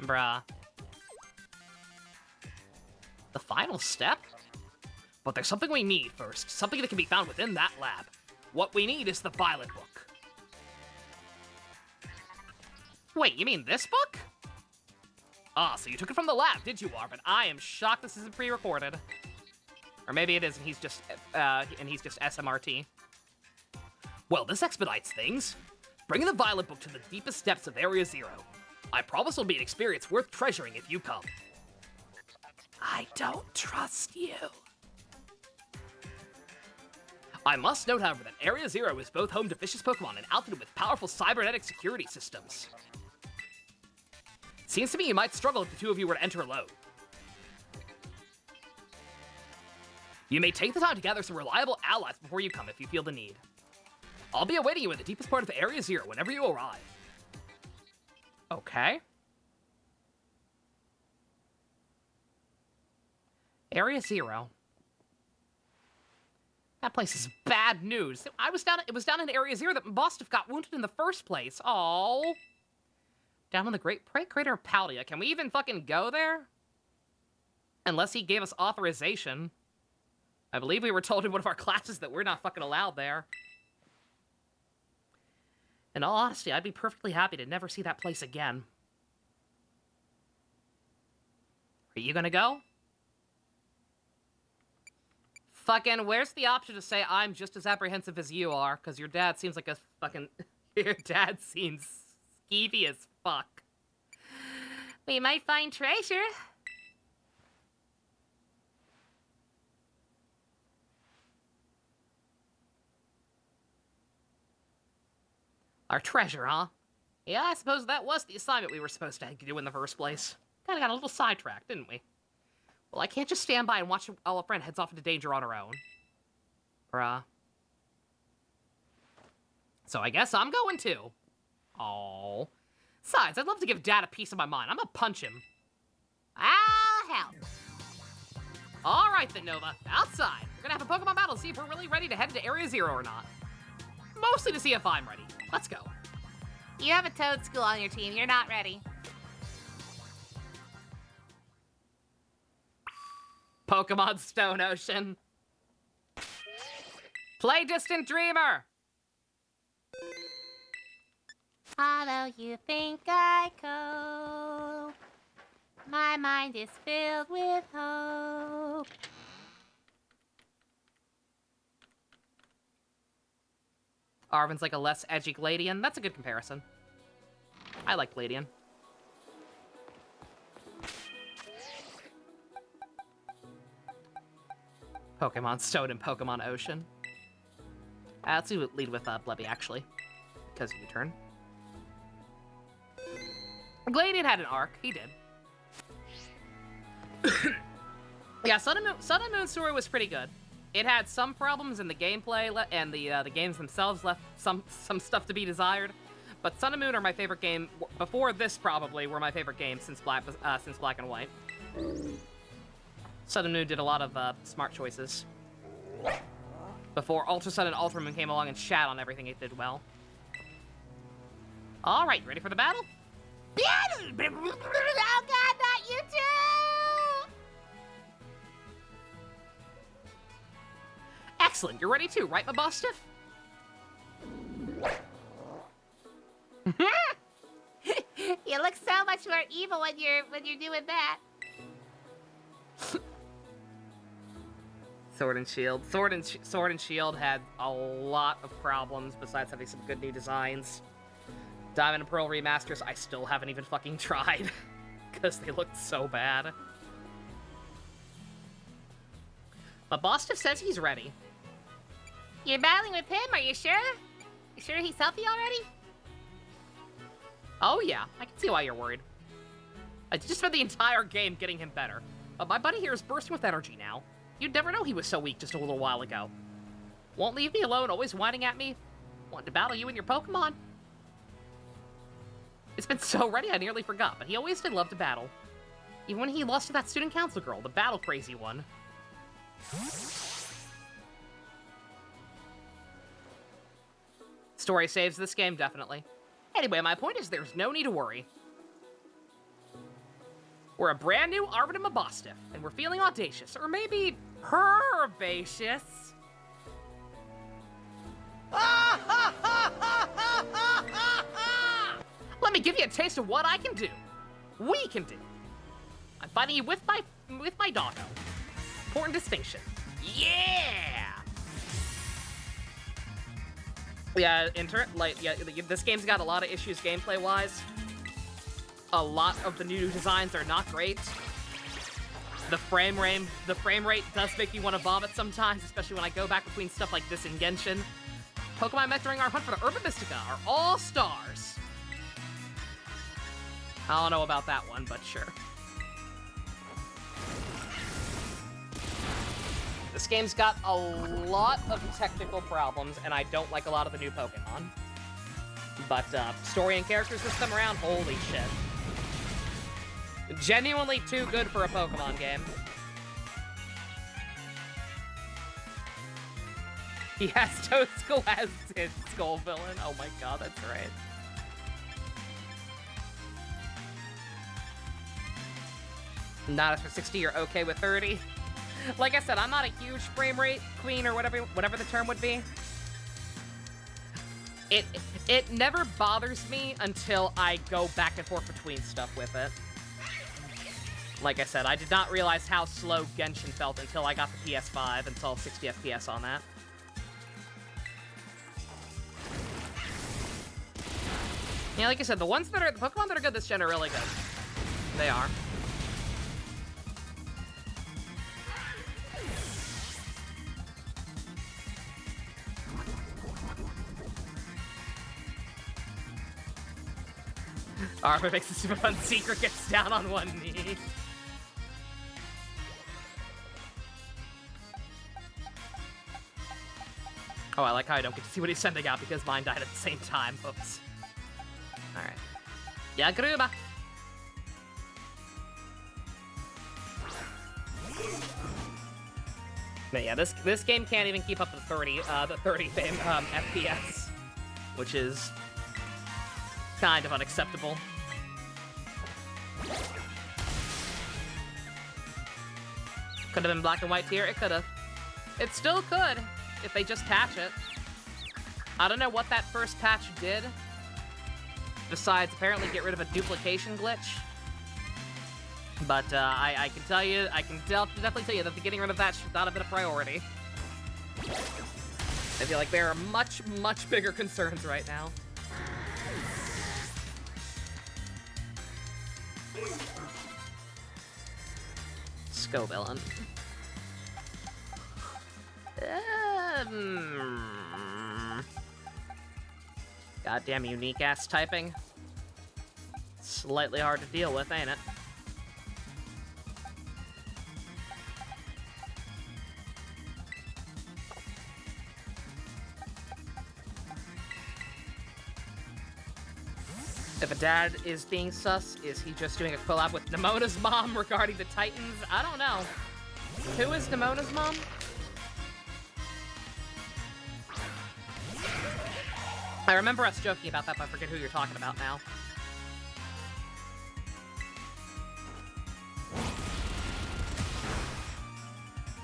Bruh. The final step? But there's something we need first. Something that can be found within that lab. What we need is the Violet Book. Wait, you mean this book? Ah, so you took it from the lab, did you, Arvin? I am shocked this isn't pre-recorded. Or maybe it is, and he's just SMRT. Well, this expedites things. Bring the Violet Book to the deepest depths of Area Zero. I promise it'll be an experience worth treasuring if you come. I don't trust you. I must note, however, that Area Zero is both home to vicious Pokemon and outfitted with powerful cybernetic security systems. Seems to me you might struggle if the two of you were to enter alone. You may take the time to gather some reliable allies before you come if you feel the need. I'll be awaiting you in the deepest part of Area Zero whenever you arrive. Okay. Area Zero. That place is bad news. It was down in Area Zero that Bostif got wounded in the first place. Oh. Down in the Great Crater of Paldea. Can we even fucking go there? Unless he gave us authorization. I believe we were told in one of our classes that we're not fucking allowed there. In all honesty, I'd be perfectly happy to never see that place again. Are you gonna go? Fucking, where's the option to say I'm just as apprehensive as you are? Because your dad seems like a fucking... Your dad seems skeevy as fuck. We might find treasure. Our treasure, huh? Yeah, I suppose that was the assignment we were supposed to do in the first place. Kinda got a little sidetracked, didn't we? Well, I can't just stand by and watch while a friend heads off into danger on her own. Bruh. So I guess I'm going too. Oh. Besides, I'd love to give Dad a piece of my mind. I'm gonna punch him. I'll help. All right then, Nova. Outside. We're gonna have a Pokemon battle to see if we're really ready to head into Area Zero or not. Mostly to see if I'm ready. Let's go. You have a Toad School on your team. You're not ready. Pokemon Stone Ocean. Play Distant Dreamer. Although you think I cope, my mind is filled with hope. Arven's like a less edgy Gladian. That's a good comparison. I like Gladian. Pokemon Stone and Pokemon Ocean. Let's lead with Blebby, actually. Because you turn. Gladian had an arc. He did. Yeah, Sun and Moon story was pretty good. It had some problems in the gameplay, and the games themselves left some stuff to be desired. But Sun and Moon are my favorite game. Before this, probably, were my favorite games since Black and White. Sun and Moon did a lot of smart choices. Before Ultra Sun and Ultra Moon came along and shat on everything it did well. All right, ready for the battle? Oh God, not you too! Excellent, you're ready too, right, my boss stiff? You look so much more evil when you're doing that. Sword and Shield. Sword and Shield had a lot of problems besides having some good new designs. Diamond and Pearl remasters, I still haven't even fucking tried because they looked so bad. But Bostiff says he's ready. You're battling with him, are you sure? You sure he's healthy already? Oh yeah, I can see why you're worried. I just spent the entire game getting him better. But my buddy here is bursting with energy now. You'd never know he was so weak just a little while ago. Won't leave me alone, always whining at me. Wanted to battle you and your Pokemon. It's been so ready I nearly forgot, but he always did love to battle. Even when he lost to that student council girl, the battle crazy one. Story saves this game, definitely. Anyway, my point is there's no need to worry. We're a brand new Arbitum Bostiff, and we're feeling audacious, or maybe herbaceous. Let me give you a taste of what I can do. We can do. I'm fighting you with my doggo. Important distinction. Yeah! Yeah, this game's got a lot of issues gameplay-wise. A lot of the new designs are not great. The frame rate does make me want to vomit sometimes, especially when I go back between stuff like this and Genshin. Pokemon met during our hunt for the Urban Mystica are all stars. I don't know about that one, but sure. This game's got a lot of technical problems, and I don't like a lot of the new Pokemon. But story and characters this time around, holy shit. Genuinely too good for a Pokemon game. He has Toadstool as his skull villain. Oh my god, that's right. Not as for 60, you're okay with 30. Like I said, I'm not a huge frame rate queen or whatever the term would be. It never bothers me until I go back and forth between stuff with it. Like I said, I did not realize how slow Genshin felt until I got the PS5 and saw 60 FPS on that. Yeah, like I said, the Pokemon that are good this gen are really good. They are. Arma makes a super fun secret, gets down on one knee. Oh, I like how I don't get to see what he's sending out because mine died at the same time. Oops. Alright. Yeah, Yagruma! But yeah, this game can't even keep up to the 30 FPS, which is kind of unacceptable. Could have been black and white tier. It could have. It still could if they just patch it. I don't know what that first patch did, besides apparently get rid of a duplication glitch. But I can tell you, definitely tell you that the getting rid of that should not have been a priority. I feel like there are much, much bigger concerns right now. Scovillain. Goddamn unique ass typing. Slightly hard to deal with, ain't it? If a dad is being sus, is he just doing a collab with Nemona's mom regarding the Titans? I don't know. Who is Nemona's mom? I remember us joking about that, but I forget who you're talking about now.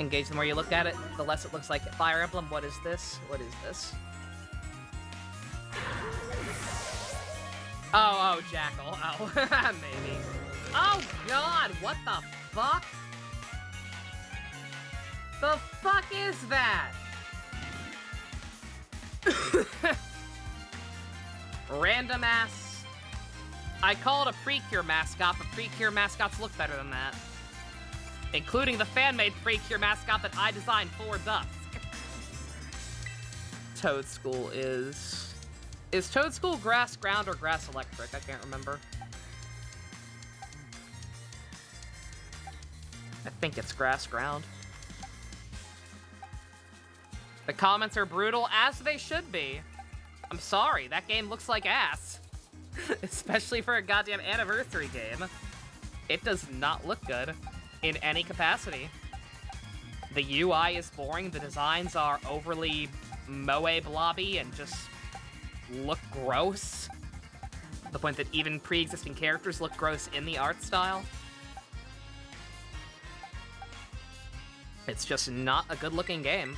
Engage the more you look at it, the less it looks like Fire Emblem. What is this? What is this? Oh, Jackal. Oh, maybe. Oh, God, what the fuck? The fuck is that? Random ass. I call it a Precure mascot, but Precure mascots look better than that. Including the fan-made Precure mascot that I designed for Dusk. Toadschool is... Is Toadschool grass ground or grass electric? I can't remember. I think it's grass ground. The comments are brutal, as they should be. I'm sorry, that game looks like ass. Especially for a goddamn anniversary game. It does not look good in any capacity. The UI is boring, the designs are overly moe blobby and just look gross. To the point that even pre-existing characters look gross in the art style. It's just not a good-looking game.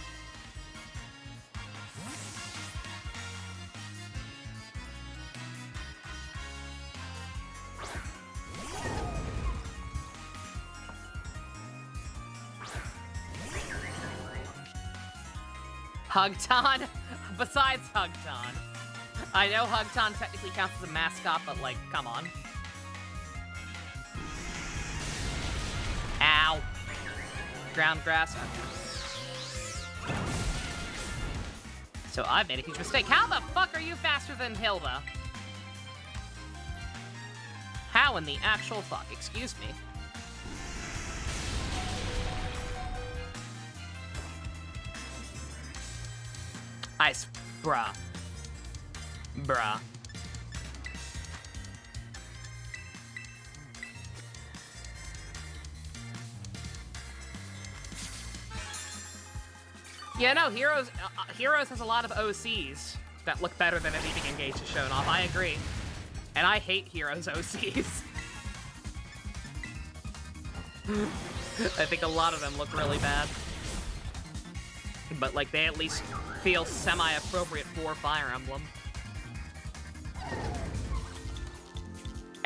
Hugton? Besides Hugton. I know Hugton technically counts as a mascot, but like, come on. Ow. Ground grass. So I made a huge mistake. How the fuck are you faster than Hilda? How in the actual fuck? Excuse me. Ice. Bruh. Bruh. Yeah, no, Heroes has a lot of OCs that look better than anything Engage has shown off. I agree. And I hate Heroes OCs. I think a lot of them look really bad. But, like, they at least feel semi-appropriate for Fire Emblem.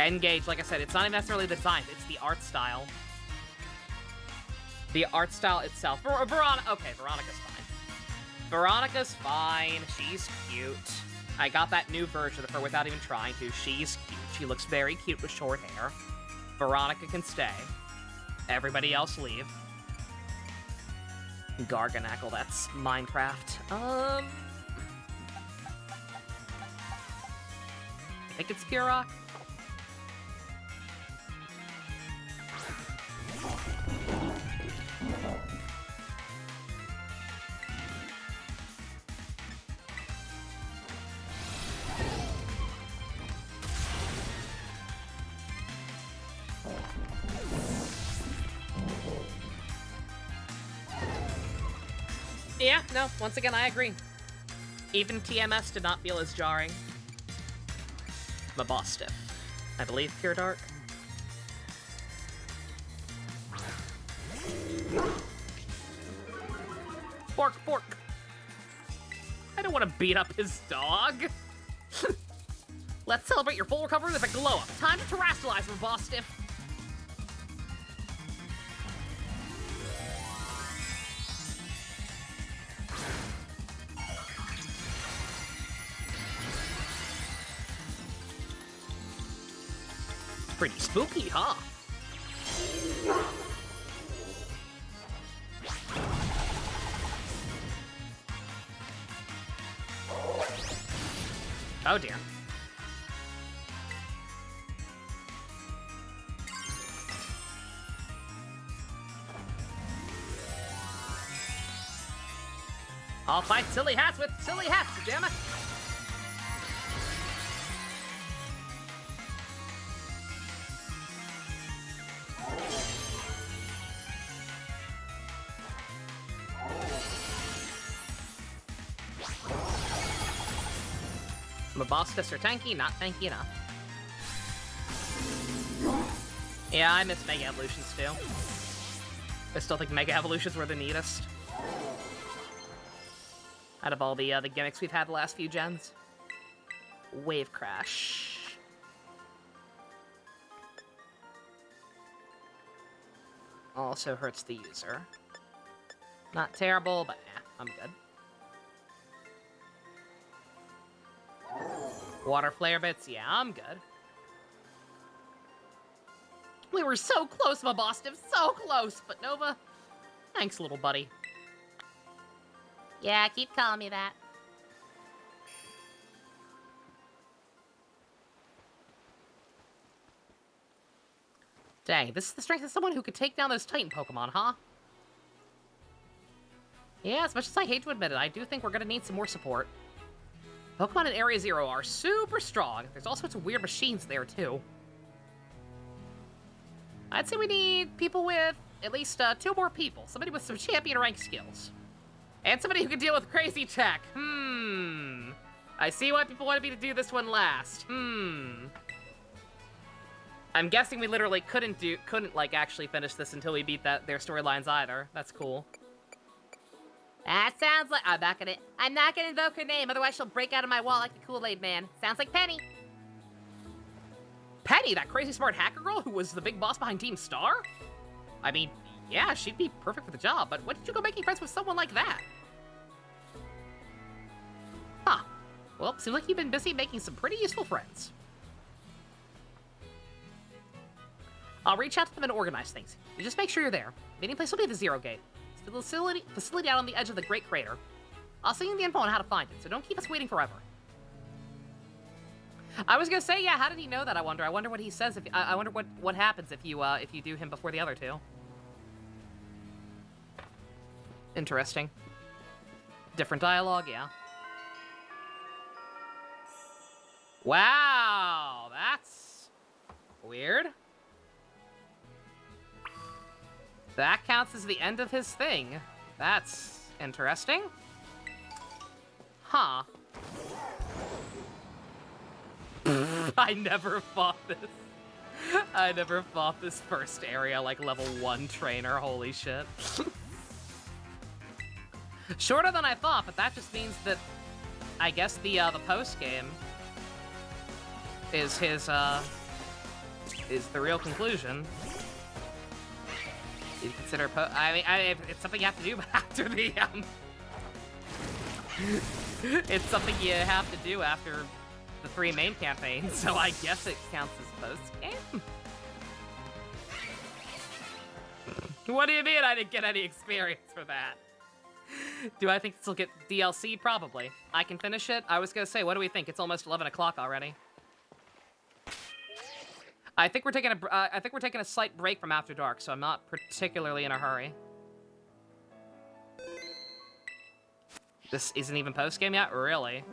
Engage, like I said, it's not even necessarily the design, it's the art style. The art style itself. Veronica, okay, Veronica's fine. Veronica's fine, she's cute. I got that new version of her without even trying to. She's cute. She looks very cute with short hair. Veronica can stay. Everybody else leave. Garganackle, that's Minecraft. I think it's Pure Rock. Yeah, no, once again, I agree. Even TMS did not feel as jarring. Mabostiff. I believe Pure Dark. Fork, fork. I don't want to beat up his dog. Let's celebrate your full recovery with a glow-up. Time to terrestrialize, Mabostiff. Pretty spooky, huh? Oh dear. I'll fight silly hats with silly hats, damn it! Mabostiffs are tanky, not tanky enough. Yeah, I miss Mega Evolutions too. I still think Mega Evolutions were the neatest. Out of all the gimmicks we've had the last few gens. Wave Crash. Also hurts the user. Not terrible, but yeah, I'm good. Water Flare Bits, yeah, I'm good. We were so close, Mabostiff, so close! But Nova, thanks, little buddy. Yeah, keep calling me that. Dang, this is the strength of someone who could take down those Titan Pokemon, huh? Yeah, as much as I hate to admit it, I do think we're gonna need some more support. Pokemon in Area Zero are super strong. There's all sorts of weird machines there, too. I'd say we need people with at least 2 more people. Somebody with some champion rank skills. And somebody who can deal with crazy tech. I see why people wanted me to do this one last. I'm guessing we literally couldn't like actually finish this until we beat their storylines either. That's cool. That sounds like I'm not gonna invoke her name, otherwise she'll break out of my wall like the Kool-Aid Man. Sounds like Penny. Penny, that crazy smart hacker girl who was the big boss behind Team Star? I mean, yeah, she'd be perfect for the job, but what did you go making friends with someone like that? Huh. Well, seems like you've been busy making some pretty useful friends. I'll reach out to them and organize things. You just make sure you're there. Meeting place will be the Zero Gate. It's the facility out on the edge of the Great Crater. I'll send you the info on how to find it, so don't keep us waiting forever. I was gonna say, yeah, how did he know that, I wonder? I wonder what he says if... I wonder what happens if you do him before the other two. Interesting. Different dialogue, yeah. Wow, that's... weird. That counts as the end of his thing. That's interesting. Huh. I never fought this. I never fought this first area like level 1 trainer, holy shit. Shorter than I thought, but that just means that I guess the post game is his is the real conclusion. Do you consider it's something you have to do after the, it's something you have to do after the 3 main campaigns, so I guess it counts as post-game? What do you mean I didn't get any experience for that? Do I think this will get DLC? Probably. I can finish it. I was gonna say, what do we think? It's almost 11 o'clock already. I think we're taking a slight break from After Dark, so I'm not particularly in a hurry. This isn't even post-game yet? Really?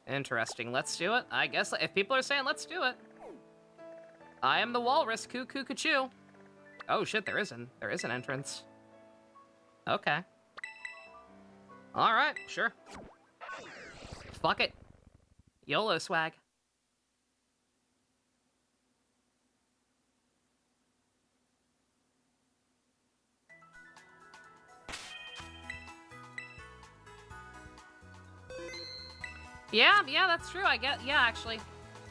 Interesting. Let's do it. I guess if people are saying let's do it. I am the walrus, cuckoo cachoo. Oh shit, there is an entrance. Okay. Alright, sure. Fuck it. YOLO swag. Yeah, that's true. Yeah, actually.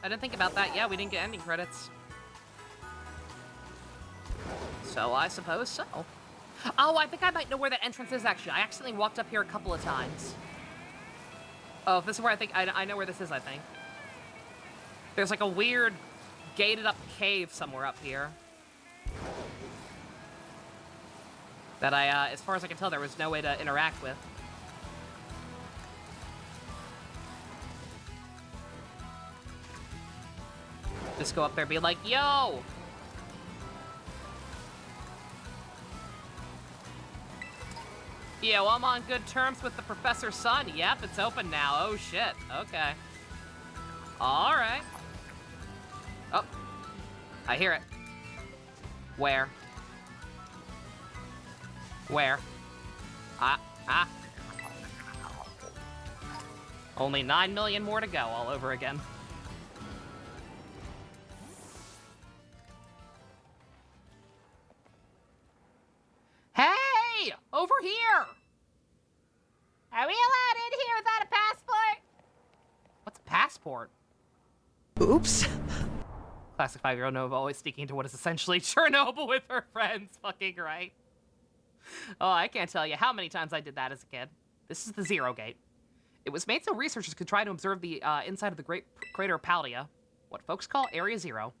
I didn't think about that. Yeah, we didn't get ending credits. So I suppose so. Oh, I think I might know where the entrance is, actually. I accidentally walked up here a couple of times. Oh, this is where I know where this is, I think. There's like a weird gated up cave somewhere up here. That as far as I can tell, there was no way to interact with. Just go up there and be like, yo! Yo, I'm on good terms with the professor's son. Yep, it's open now. Oh, shit. Okay. Alright. Oh. I hear it. Where? Where? Only 9 million more to go all over again. Hey! Over here! Are we allowed in here without a passport? What's a passport? Oops. Classic 5-year-old Nova always sneaking into what is essentially Chernobyl with her friends. Fucking right. Oh, I can't tell you how many times I did that as a kid. This is the Zero Gate. It was made so researchers could try to observe the inside of the great crater Paldea, what folks call Area Zero.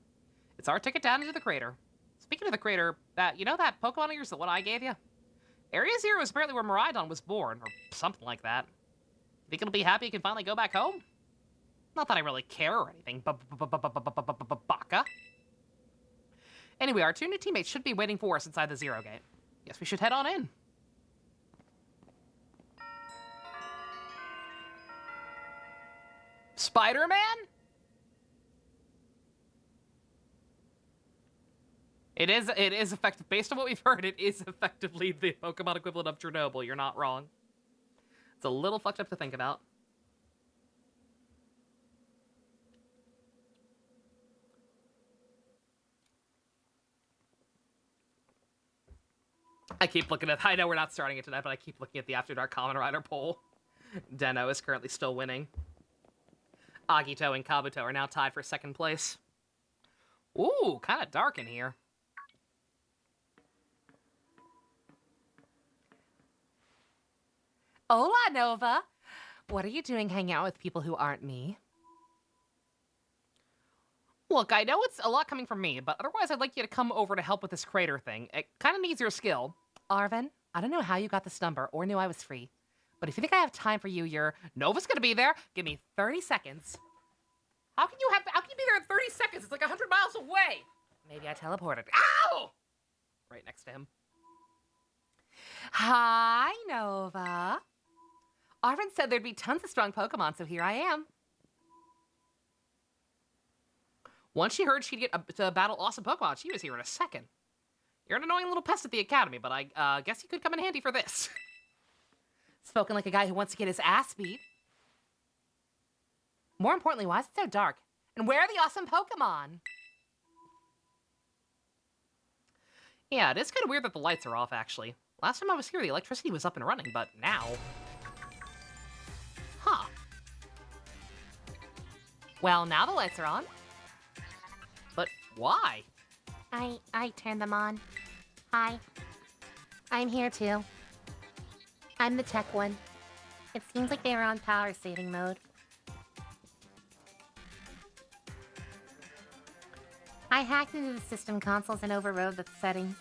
It's our ticket down into the crater. Speaking of the crater, you know that Pokemon of yours, the one I gave you? Area Zero is apparently where Miraidon was born, or something like that. Think it'll be happy you can finally go back home? Not that I really care or anything, baka. Anyway, our 2 new teammates should be waiting for us inside the Zero Gate. Guess we should head on in. Spider-Man? It is effective. Based on what we've heard, it is effectively the Pokemon equivalent of Chernobyl. You're not wrong. It's a little fucked up to think about. I keep looking at... I know we're not starting it tonight, but I keep looking at the After Dark Kamen Rider poll. Den-O is currently still winning. Agito and Kabuto are now tied for 2nd place. Ooh, kind of dark in here. Hola, Nova. What are you doing hanging out with people who aren't me? Look, I know it's a lot coming from me, but otherwise I'd like you to come over to help with this crater thing. It kind of needs your skill. Arvin, I don't know how you got this number or knew I was free, but if you think I have time for you, Nova's gonna be there. Give me 30 seconds. How can you be there in 30 seconds? It's like 100 miles away. Maybe I teleported. Ow! Right next to him. Hi, Nova. Arvin said there'd be tons of strong Pokemon, so here I am. Once she heard she'd get to battle awesome Pokemon, she was here in a second. You're an annoying little pest at the academy, but I guess you could come in handy for this. Spoken like a guy who wants to get his ass beat. More importantly, why is it so dark? And where are the awesome Pokemon? Yeah, it is kind of weird that the lights are off, actually. Last time I was here, the electricity was up and running, but now... Huh. Well, now the lights are on. But Why? I turned them on. Hi. I'm here too. I'm the tech one. It seems like they were on power saving mode. I hacked into the system consoles and overrode the settings.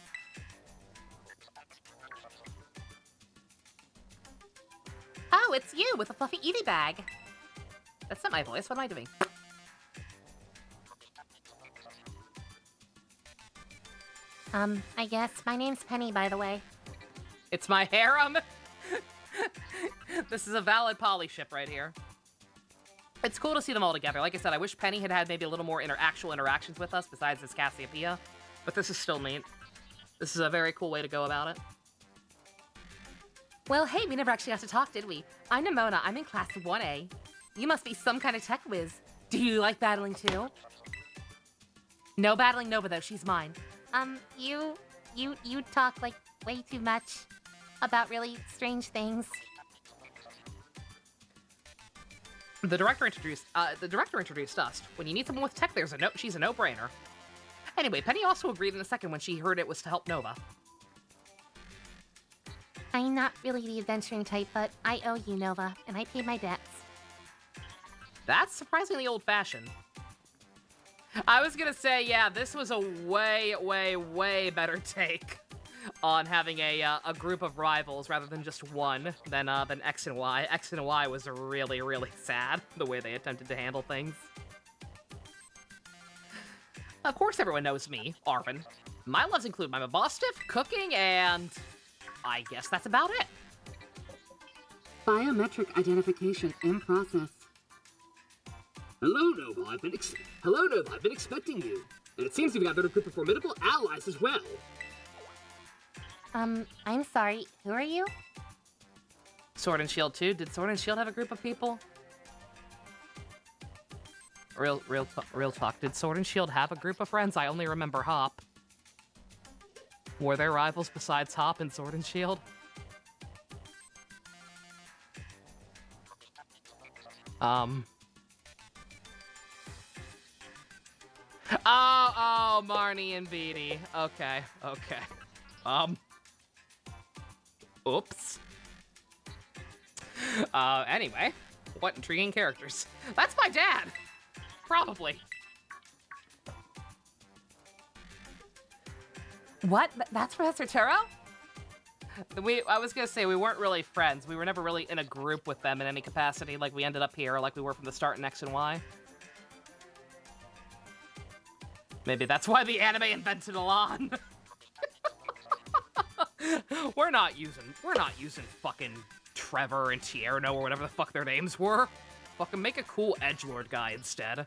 Oh, it's you with a fluffy Eevee bag. That's not my voice. What am I doing? I guess my name's Penny, by the way. It's my harem. This is a valid poly ship right here. It's cool to see them all together. Like I said, I wish Penny had had maybe a little more actual interactions with us besides this Cassiopeia, but this is still neat. This is a very cool way to go about it. Well, hey, we never actually got to talk, did we? I'm Nimona. I'm in class 1A. You must be some kind of tech whiz. Do you like battling too? No battling Nova, though. She's mine. You talk like way too much about really strange things. The director introduced us. When you need someone with tech, she's a no-brainer. Anyway, Penny also agreed in a second when she heard it was to help Nova. I'm not really the adventuring type, but I owe you, Nova, and I paid my debts. That's surprisingly old-fashioned. I was gonna say, yeah, this was a way, way, way better take on having a group of rivals rather than just one than X and Y. X and Y was really, really sad, the way they attempted to handle things. Of course everyone knows me, Arvin. My loves include my Mabostiff, cooking, and I guess that's about it. Biometric identification in process. Hello, Nova. I've been expecting you. And it seems you've got a group of formidable allies as well. I'm sorry, who are you? Sword and Shield 2? Did Sword and Shield have a group of people? Real talk. Did Sword and Shield have a group of friends? I only remember Hop. Were there rivals besides Hop and Sword and Shield? Oh, Marnie and Beatty. Okay. Oops. Anyway, what intriguing characters. That's my dad! Probably. What? That's Professor Turo? I was gonna say, we weren't really friends. We were never really in a group with them in any capacity, like we ended up here, like we were from the start in X and Y. Maybe that's why the anime invented Elan. We're not using fucking Trevor and Tierno or whatever the fuck their names were. Fucking make a cool edgelord guy instead.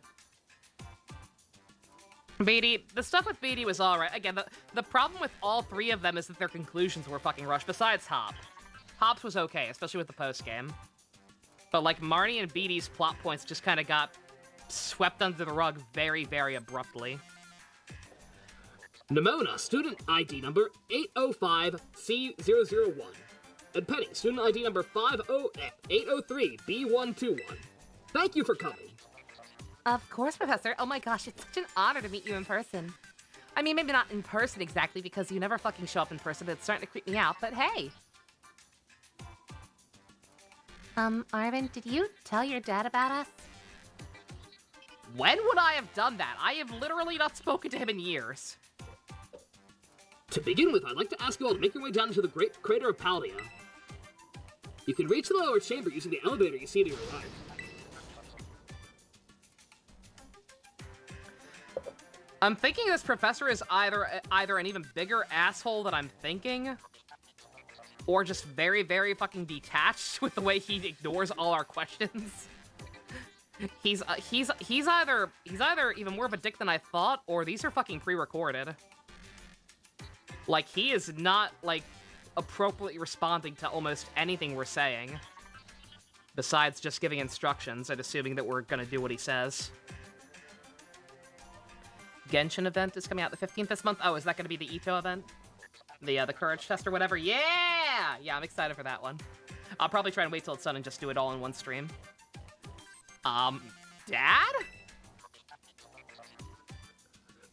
Beatty, the stuff with Beatty was alright. Again, the problem with all three of them is that their conclusions were fucking rushed, besides Hop. Hop's was okay, especially with the post-game. But like, Marnie and Beatty's plot points just kind of got swept under the rug very, very abruptly. Nimona, student ID number 805C001. And Penny, student ID number 803B121. Thank you for coming. Of course, Professor. Oh my gosh, it's such an honor to meet you in person. I mean, maybe not in person exactly, because you never fucking show up in person, but it's starting to creep me out, but hey. Arvin, did you tell your dad about us? When would I have done that? I have literally not spoken to him in years. To begin with, I'd like to ask you all to make your way down into the great crater of Paldea. You can reach the lower chamber using the elevator you see to your right. I'm thinking this professor is either an even bigger asshole than I'm thinking, or just very, very fucking detached with the way he ignores all our questions. He's either even more of a dick than I thought, or these are fucking pre-recorded. Like, he is not, like, appropriately responding to almost anything we're saying, besides just giving instructions and assuming that we're gonna do what he says. Genshin event is coming out the 15th this month. Oh, is that gonna be the Ito event? The Courage Test or whatever? Yeah! Yeah, I'm excited for that one. I'll probably try and wait till it's done and just do it all in one stream. Dad?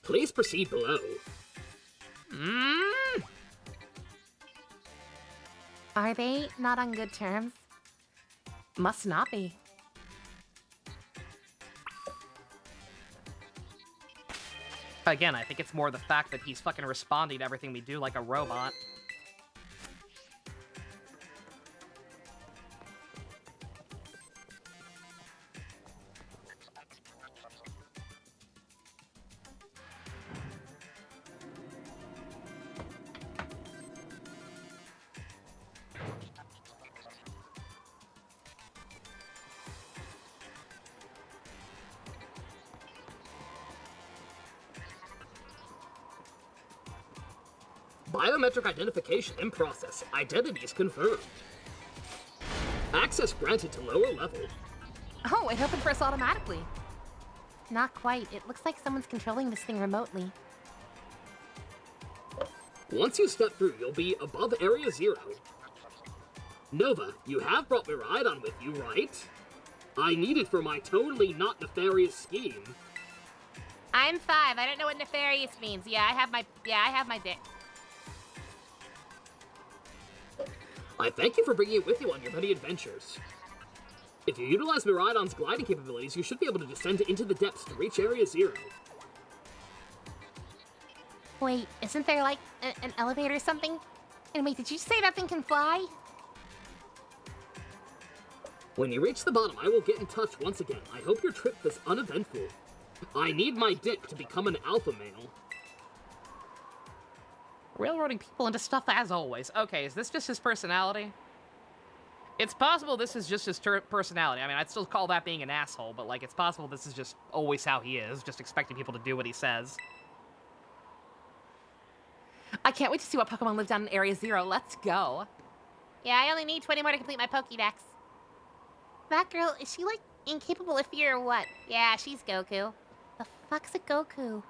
Please proceed below. Are they not on good terms? Must not be. Again, I think it's more the fact that he's fucking responding to everything we do like a robot. Biometric identification in process. Identities confirmed. Access granted to lower level. Oh, it opened for us automatically. Not quite. It looks like someone's controlling this thing remotely. Once you step through, you'll be above Area 0. Nova, you have brought Miraidon with you, right? I need it for my totally not nefarious scheme. I'm 5. I don't know what nefarious means. I have my dick. I thank you for bringing it with you on your many adventures. If you utilize Miraidon's gliding capabilities, you should be able to descend into the depths to reach Area 0. Wait, isn't there like an elevator or something? And wait, did you say that thing can fly? When you reach the bottom, I will get in touch once again. I hope your trip was uneventful. I need my dick to become an alpha male. Railroading people into stuff as always. Okay, is this just his personality? It's possible this is just his personality. I mean, I'd still call that being an asshole, but, like, it's possible this is just always how he is, just expecting people to do what he says. I can't wait to see what Pokemon live down in Area 0. Let's go. Yeah, I only need 20 more to complete my Pokédex. That girl, is she, like, incapable of fear or what? Yeah, she's Goku. The fuck's a Goku?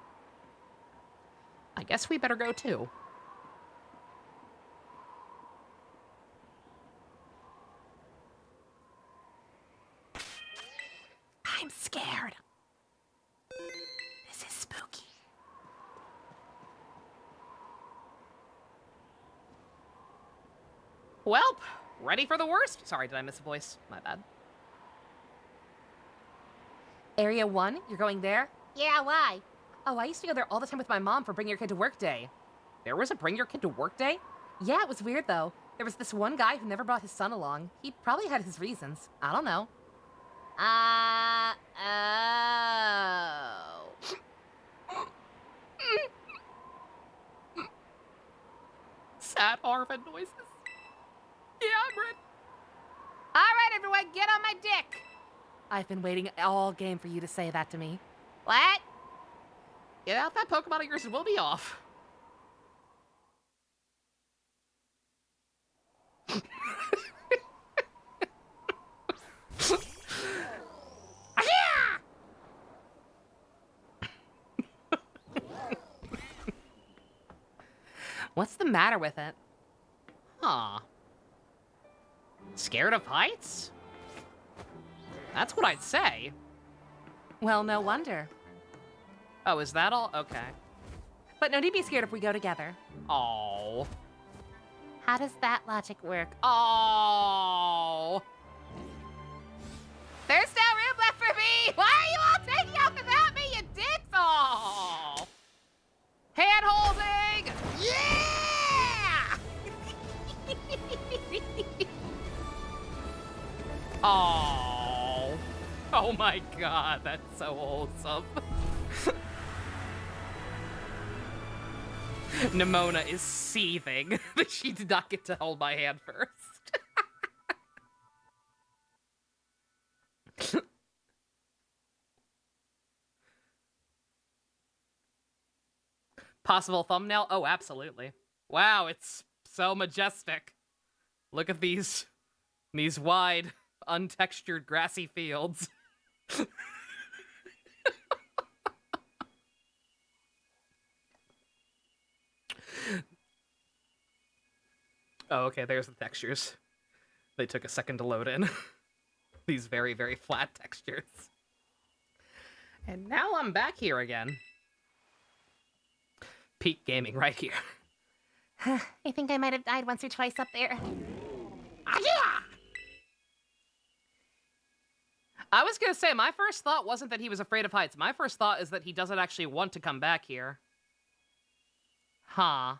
I guess we better go, too. I'm scared. This is spooky. Welp, ready for the worst? Sorry, did I miss a voice? My bad. Area 1, you're going there? Yeah, why? Oh, I used to go there all the time with my mom for Bring Your Kid to Work Day. There was a Bring Your Kid to Work Day? Yeah, it was weird though. There was this one guy who never brought his son along. He probably had his reasons. I don't know. Oh. Sad Arvin noises. Yeah, I'm ready. All right, everyone, get on my dick. I've been waiting all game for you to say that to me. What? Get out that Pokemon of yours and we'll be off. What's the matter with it? Huh. Scared of heights? That's what I'd say. Well, no wonder. Oh, is that all? Okay. But no need to be scared if we go together. Oh. How does that logic work? Oh. There's no room left for me! Why are you all taking off without me, you dicks? Oh. Hand holding! Yeah! Oh. Oh my god, that's so wholesome. Nimona is seething that she did not get to hold my hand first. Possible thumbnail? Oh, absolutely. Wow, it's so majestic. Look at these wide, untextured grassy fields. Oh, okay, there's the textures. They took a second to load in. These very, very flat textures. And now I'm back here again. peak gaming right here. I think I might have died once or twice up there. Ah, yeah! I was gonna say, my first thought wasn't that he was afraid of heights. My first thought is that he doesn't actually want to come back here. Huh.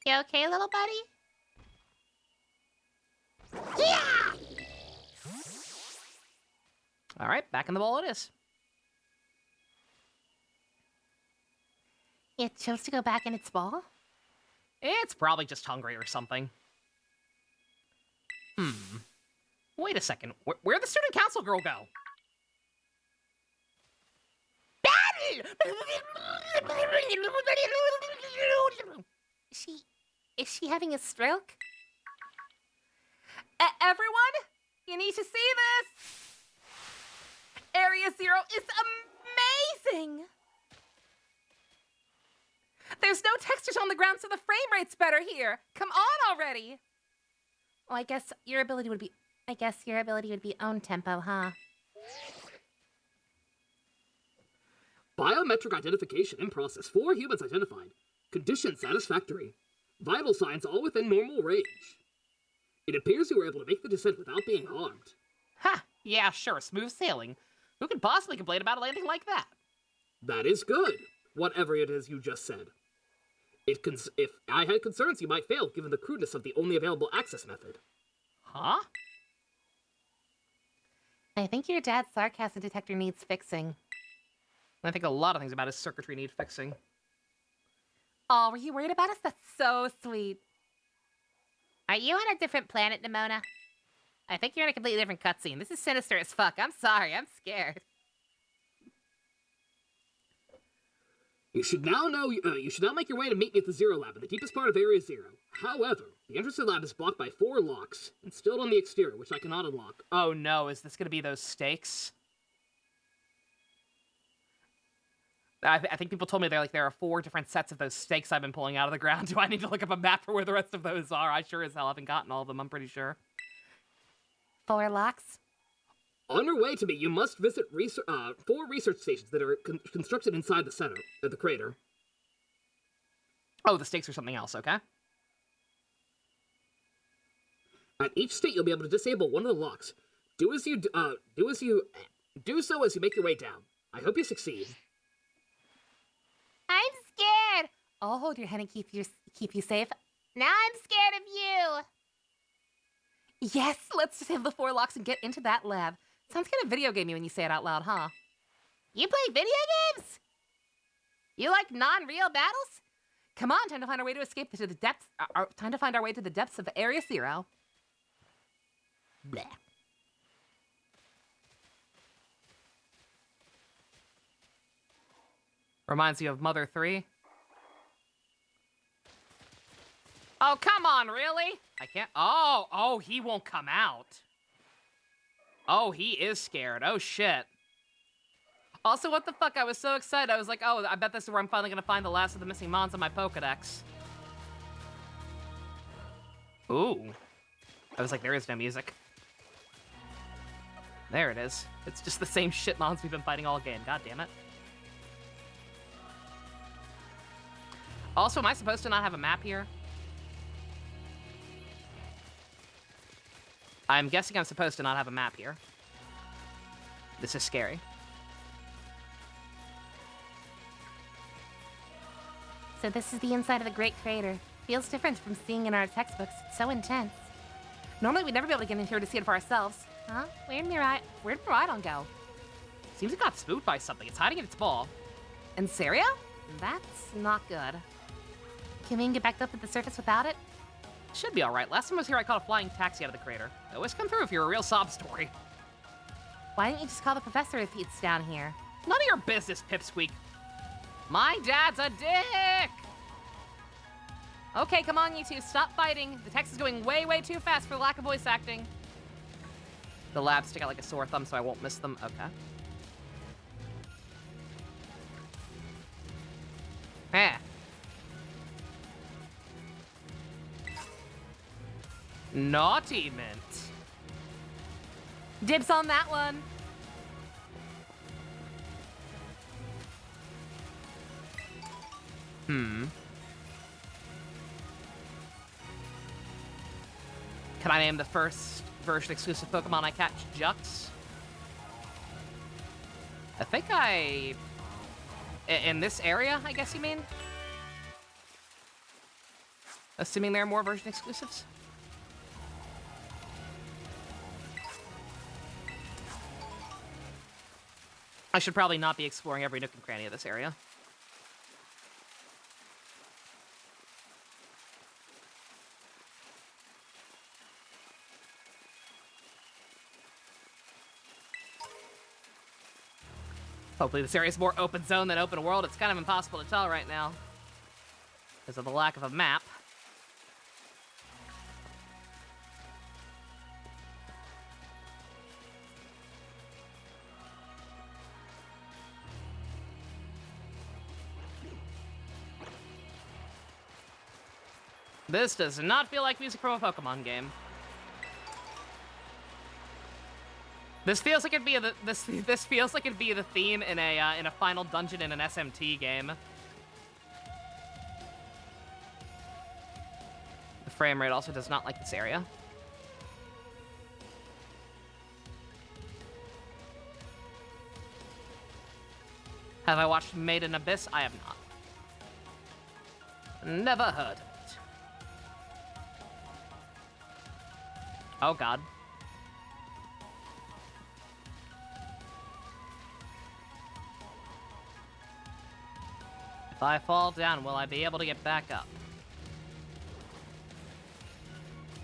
You okay, little buddy? Yeah! All right, back in the bowl it is. It chose to go back in its ball? It's probably just hungry or something. Wait a second. Where'd the student council girl go? Battle! Is she having a stroke? Everyone, you need to see this. Area 0 is amazing. There's no textures on the ground, so the frame rate's better here. Come on already. Well, I guess your ability would be own tempo, huh? Biometric identification in process. 4 humans identified. Condition satisfactory. Vital signs all within normal range. It appears you were able to make the descent without being harmed. Ha! Yeah, sure, smooth sailing. Who could possibly complain about a landing like that? That is good, whatever it is you just said. If I had concerns, you might fail, given the crudeness of the only available access method. Huh? I think your dad's sarcasm detector needs fixing. I think a lot of things about his circuitry need fixing. Oh, were you worried about us? That's so sweet. Are you on a different planet, Nimona? I think you're in a completely different cutscene. This is sinister as fuck. I'm sorry. I'm scared. You should now make your way to meet me at the Zero Lab in the deepest part of Area 0. However, the entrance to the lab is blocked by 4 locks, instilled on the exterior, which I cannot unlock. Oh no, is this gonna be those stakes? I think people told me there are 4 different sets of those stakes I've been pulling out of the ground. Do I need to look up a map for where the rest of those are? I sure as hell haven't gotten all of them, I'm pretty sure. 4 locks? On your way to me, you must visit 4 research stations that are constructed inside the center of the crater. Oh, the stakes are something else, okay? At each state, you'll be able to disable one of the locks. Do so as you make your way down. I hope you succeed. I'm scared. I'll hold your hand and keep you safe. Now I'm scared of you. Yes, let's disable the 4 locks and get into that lab. Sounds kind of video gamey when you say it out loud, huh? You play video games? You like non-real battles? Come on, time to find our way to escape to the depths. Time to find our way to the depths of Area 0. Bleh. Reminds you of Mother 3. Oh, come on, really? I can't. Oh, he won't come out. Oh, he is scared. Oh, shit. Also, what the fuck? I was so excited. I was like, oh, I bet this is where I'm finally gonna find the last of the missing mons on my Pokedex. Ooh. I was like, there is no music. There it is. It's just the same shit mons we've been fighting all game. God damn it. Also, am I supposed to not have a map here? I'm guessing I'm supposed to not have a map here. This is scary. So this is the inside of the Great Crater. Feels different from seeing in our textbooks. It's so intense. Normally, we'd never be able to get in here to see it for ourselves. Huh? Where'd Miraidon go? Seems it got spooked by something. It's hiding in its ball. And Saria? That's not good. Can we get back up at the surface without it? Should be alright. Last time I was here, I caught a flying taxi out of the crater. Always come through if you're a real sob story. Why didn't you just call the professor if it's down here? None of your business, Pipsqueak. My dad's a dick! Okay, come on, you two. Stop fighting. The text is going way, way too fast for lack of voice acting. The labs stick out like a sore thumb so I won't miss them. Okay. Eh. Naughty Mint. Dibs on that one. Can I name the first version exclusive Pokemon I catch? Jux? I think in this area, I guess you mean? Assuming there are more version exclusives? I should probably not be exploring every nook and cranny of this area. Hopefully this area is more open zone than open world. It's kind of impossible to tell right now because of the lack of a map. This does not feel like music from a Pokemon game. This feels like it'd be this feels like it'd be the theme in a final dungeon in an SMT game. The frame rate also does not like this area. Have I watched Made in Abyss? I have not. Never heard of it. Oh god. If I fall down, will I be able to get back up?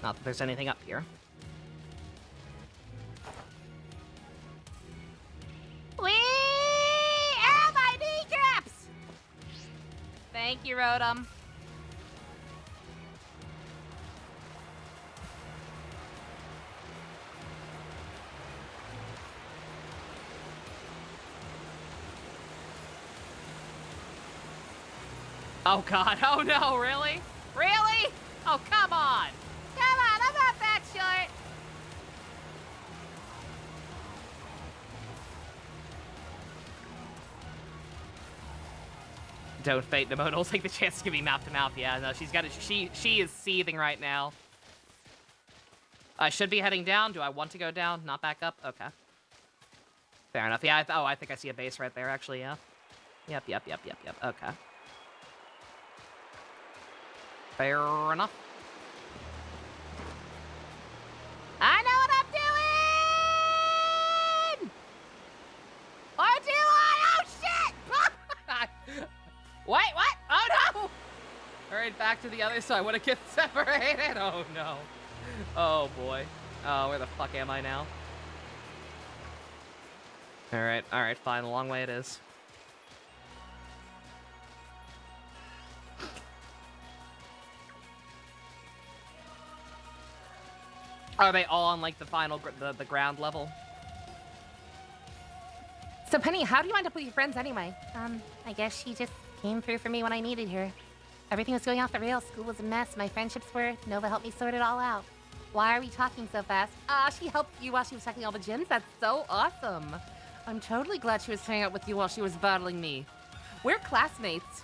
Not that there's anything up here. Whee! Ow, my kneecaps! Thank you, Rotom. Oh god, oh no, really? Really? Oh, come on! Come on, I'm not that short. Don't fate Nemodal take the chance to give me mouth to mouth. Yeah, no, she's got it. She is seething right now. I should be heading down. Do I want to go down? Not back up? Okay. Fair enough. Yeah, I think I see a base right there, actually, yeah. Yep. Okay. Fair enough. I know what I'm doing! Or do I? Oh, shit! Wait, what? Oh, no! Alright, back to the other side. Would it get separated? Oh, no. Oh, boy. Oh, where the fuck am I now? Alright, fine. The long way it is. Are they all on, like, the final, the ground level? So, Penny, how do you wind up with your friends anyway? I guess she just came through for me when I needed her. Everything was going off the rails. School was a mess. My friendships were. Nova helped me sort it all out. Why are we talking so fast? She helped you while she was checking all the gyms? That's so awesome. I'm totally glad she was hanging out with you while she was battling me. We're classmates.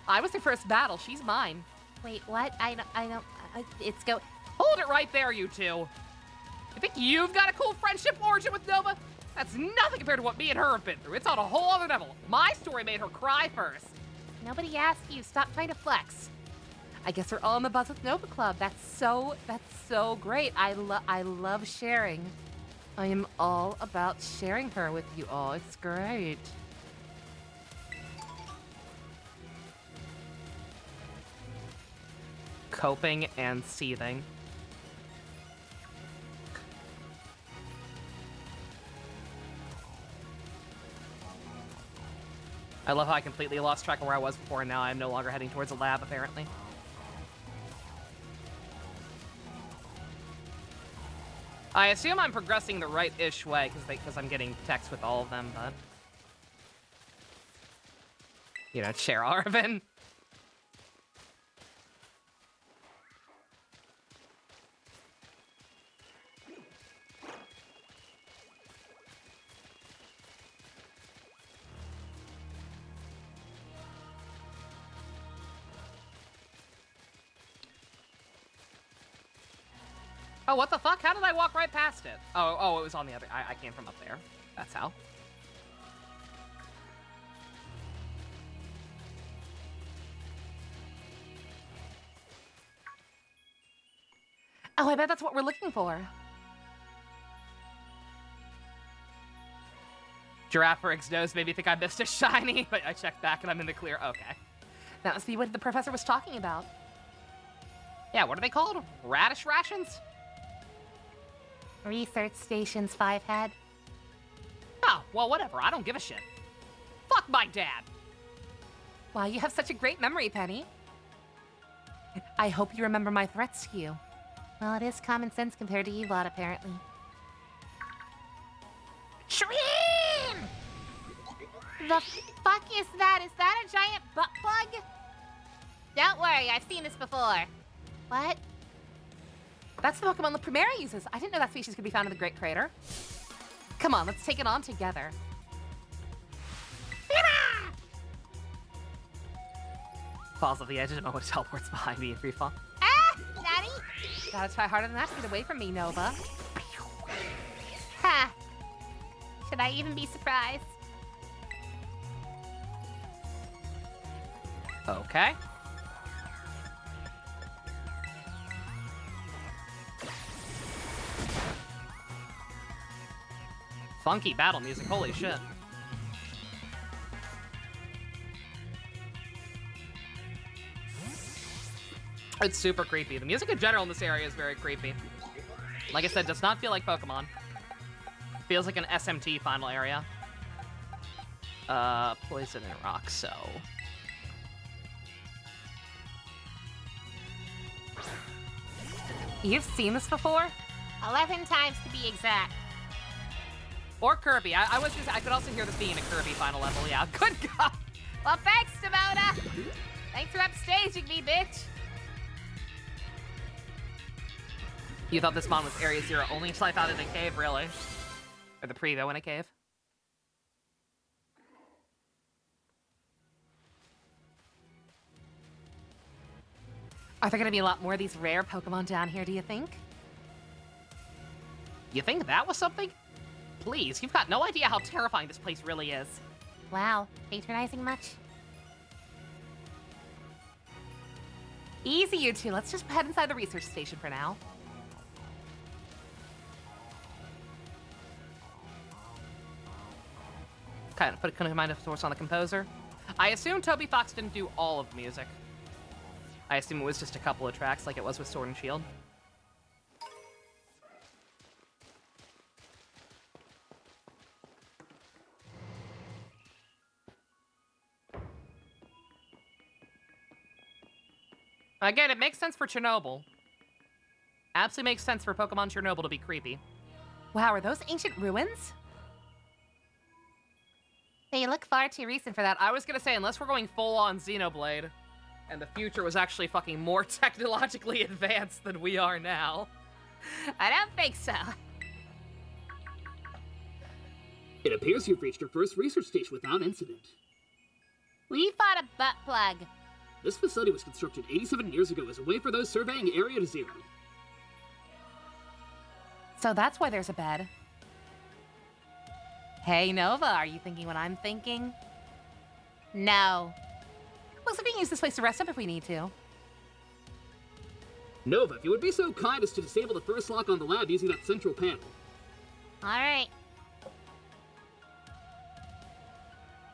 I was her first battle. She's mine. Wait, what? I don't, it's go... Hold it right there, you two. You think you've got a cool friendship origin with Nova? That's nothing compared to what me and her have been through. It's on a whole other level. My story made her cry first. Nobody asked you. Stop trying to flex. I guess we're all in the Buzz with Nova Club. That's so great. I love sharing. I am all about sharing her with you all. It's great. Coping and seething. I love how I completely lost track of where I was before, and now I'm no longer heading towards a lab, apparently. I assume I'm progressing the right-ish way, because I'm getting text with all of them, but... You know, share Arvin. Oh, what the fuck? How did I walk right past it? Oh, it was on the other... I came from up there. That's how. Oh, I bet that's what we're looking for. Giraffe for X nose made me think I missed a shiny, but I checked back and I'm in the clear. Okay. That must be what the professor was talking about. Yeah, what are they called? Radish rations? Research Station's 5-head. Oh, well, whatever. I don't give a shit. Fuck my dad. Wow, you have such a great memory, Penny. I hope you remember my threats to you. Well, it is common sense compared to you lot, apparently. Shreem! The fuck is that? Is that a giant butt plug? Don't worry, I've seen this before. What? That's the Pokemon the Primera uses. I didn't know that species could be found in the Great Crater. Come on, let's take it on together. Falls off the edge of the moment, teleports behind me and free fall. Ah! Natty? Gotta try harder than that to get away from me, Nova. Ha! Should I even be surprised? Okay. Funky battle music, holy shit. It's super creepy. The music in general in this area is very creepy. Like I said, does not feel like Pokemon. Feels like an SMT final area. Poison and rock, so... You've seen this before? 11 times to be exact. Or Kirby. I was just, I could also hear this being a Kirby final level, yeah. Good God! Well, thanks, Demona! Thanks for upstaging me, bitch! You thought this mon was Area 0 only until I found it in a cave, really? Or the preview in a cave? Are there gonna be a lot more of these rare Pokemon down here, do you think? You think that was something? Please, you've got no idea how terrifying this place really is. Wow, patronizing much? Easy, you two. Let's just head inside the research station for now. Kind of put a command of source on the composer. I assume Toby Fox didn't do all of the music. I assume it was just a couple of tracks like it was with Sword and Shield. Again, it makes sense for Chernobyl. Absolutely makes sense for Pokemon Chernobyl to be creepy. Wow, are those ancient ruins? They look far too recent for that. I was gonna say, unless we're going full-on Xenoblade, and the future was actually fucking more technologically advanced than we are now. I don't think so. It appears you've reached your first research station without incident. We fought a butt plug. This facility was constructed 87 years ago as a way for those surveying Area 0. So that's why there's a bed. Hey, Nova, are you thinking what I'm thinking? No. Well, so we can use this place to rest up if we need to. Nova, if you would be so kind as to disable the first lock on the lab using that central panel. Alright.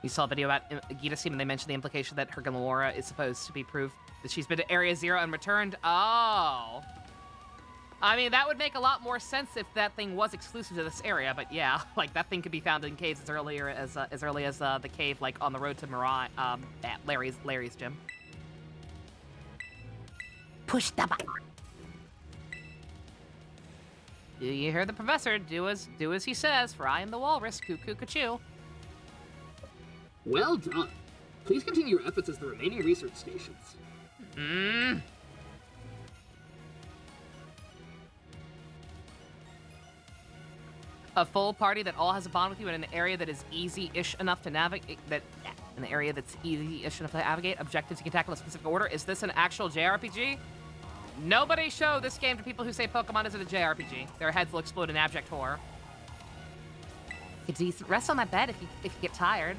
You saw a video about Gita Steam and they mentioned the implication that her Gamora is supposed to be proof that she's been to Area 0 and returned. Oh. I mean, that would make a lot more sense if that thing was exclusive to this area, but yeah, like, that thing could be found in caves as early as the cave, like, on the road to Mirai, at Larry's gym. Push the button. You heard the professor. Do as he says, for I am the walrus. Cuckoo, ka-choo. Well done. Please continue your efforts as the remaining research stations. A full party that all has a bond with you in an area that is easy-ish enough to navigate. In the area that's easy-ish enough to navigate. Objectives you can tackle in a specific order. Is this an actual JRPG? Nobody show this game to people who say Pokemon isn't a JRPG. Their heads will explode in abject horror. Get decent rest on that bed if you get tired.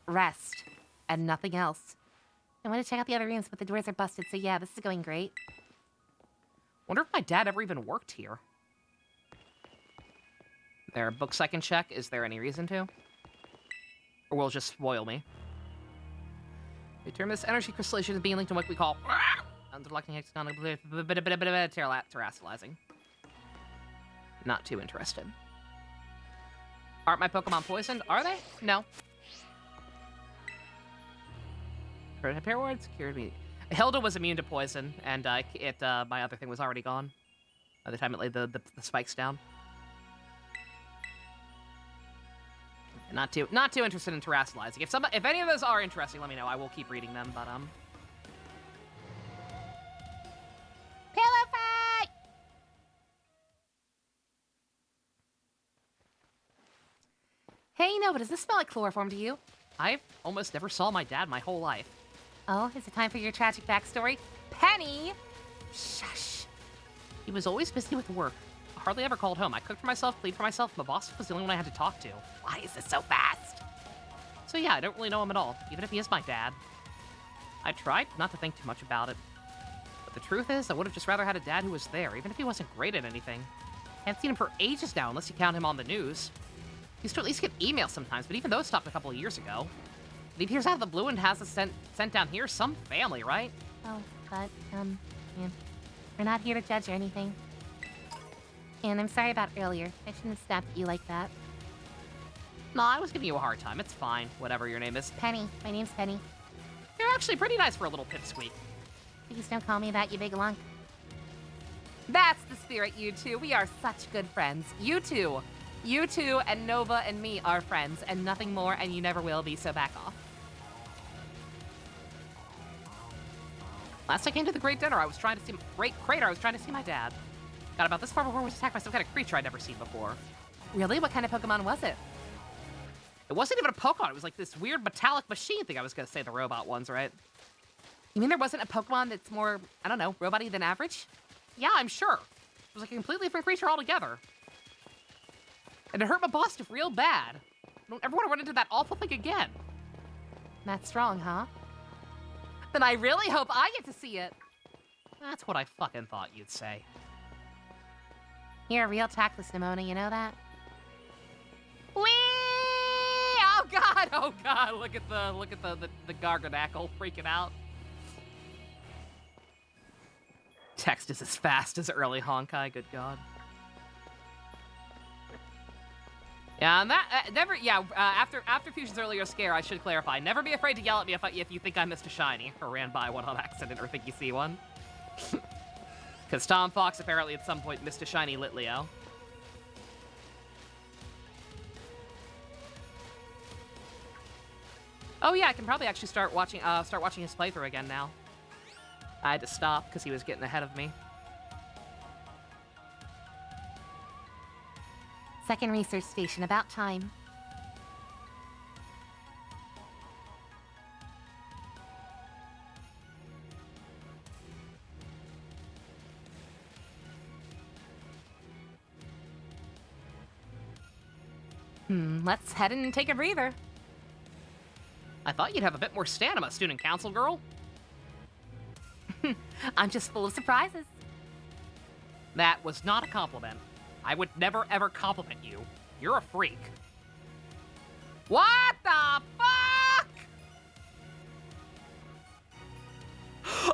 Rest. And nothing else. I want to check out the other rooms, but the doors are busted, so yeah, this is going great. Wonder if my dad ever even worked here. There are books I can check. Is there any reason to? Or will it just spoil me? We term this energy crystallization as being linked to what we call interlocking hexagon terrestrializing. Not too interested. Aren't my Pokemon poisoned? Are they? No. Repair ward secured me. Hilda was immune to poison, and my other thing was already gone by the time it laid the spikes down. Not too interested in terrestrializing. If any of those are interesting, let me know. I will keep reading them, but Pillow fight! Hey, Nova, does this smell like chloroform to you? I almost never saw my dad my whole life. Oh, is it time for your tragic backstory? Penny! Shush. He was always busy with work. Hardly ever called home. I cooked for myself, cleaned for myself. My boss was the only one I had to talk to. Why is this so fast? So yeah, I don't really know him at all, even if he is my dad. I tried not to think too much about it. But the truth is, I would have just rather had a dad who was there, even if he wasn't great at anything. I haven't seen him for ages now, unless you count him on the news. He used to at least get emails sometimes, but even those stopped a couple of years ago. He appears out of the blue and has us sent down here. Some family, right? Oh, but, yeah. We're not here to judge or anything. And I'm sorry about earlier. I shouldn't have snapped at you like that. No, I was giving you a hard time. It's fine, whatever your name is. Penny. My name's Penny. You're actually pretty nice for a little pipsqueak. Please don't call me that, you big lunk. That's the spirit, you two. We are such good friends. You two. You two and Nova and me are friends, and nothing more, and you never will be, so back off. Last I came to the Great Dinner, I was trying to see my dad. Got about this far before I was attacked by some kind of creature I'd never seen before. Really? What kind of Pokemon was it? It wasn't even a Pokemon. It was like this weird metallic machine thing. I was gonna say the robot ones, right? You mean there wasn't a Pokemon that's more, I don't know, robot-y than average? Yeah, I'm sure. It was like a completely different creature altogether. And it hurt my boss real bad. I don't ever want to run into that awful thing again. That's strong, huh? Then I really hope I get to see it. That's what I fucking thought you'd say. You're a real tactless, Nimona, you know that? Whee! Oh god, look at the Garganackle freaking out. Text is as fast as early Honkai, good god. Yeah, and that after Fusion's earlier scare, I should clarify. Never be afraid to yell at me if you think I missed a shiny or ran by one on accident or think you see one. Because Tom Fox apparently at some point missed a shiny Litleo. Oh yeah, I can probably actually start watching his playthrough again now. I had to stop because he was getting ahead of me. Second research station, about time. Let's head in and take a breather. I thought you'd have a bit more stamina, student council girl. I'm just full of surprises. That was not a compliment. I would never ever compliment you. You're a freak. What the fuck?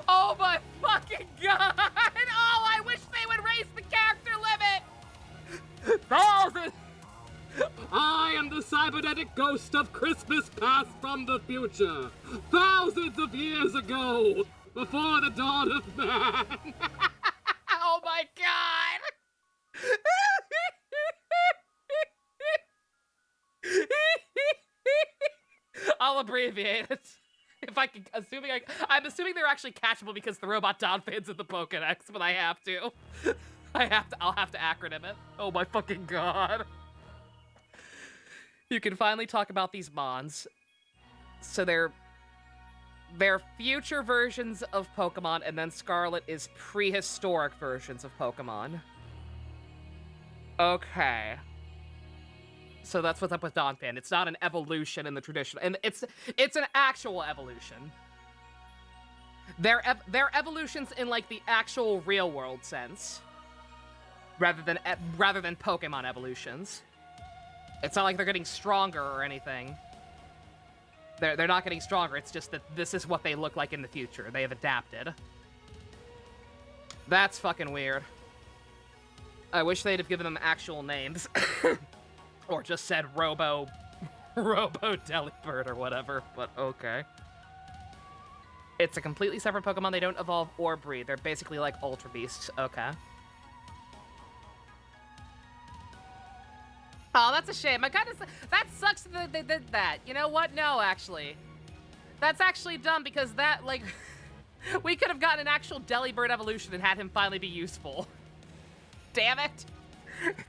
Oh my fucking god! Oh, I wish they would raise the character limit! Thousands! I am the cybernetic ghost of Christmas past from the future, thousands of years ago, before the dawn of man. Oh my god! I'll abbreviate it. If I can, I'm assuming they're actually catchable because the robot Donphan's in the Pokédex, but I have to. I'll have to acronym it. Oh my fucking god. You can finally talk about these Mons. So they're they're future versions of Pokemon, and then Scarlet is prehistoric versions of Pokemon. Okay. So that's what's up with Donphan. It's not an evolution in the traditional, and it's an actual evolution. They're evolutions in like the actual real world sense, rather than Pokemon evolutions. It's not like they're getting stronger or anything. They're not getting stronger. It's just that this is what they look like in the future. They have adapted. That's fucking weird. I wish they'd have given them actual names. Or just said Robo Delibird or whatever, but okay. It's a completely separate Pokemon. They don't evolve or breed. They're basically like Ultra Beasts. Okay. Oh, that's a shame. That sucks that they did that. You know what? No, actually. That's actually dumb because that, like, we could have gotten an actual Delibird evolution and had him finally be useful. Damn it.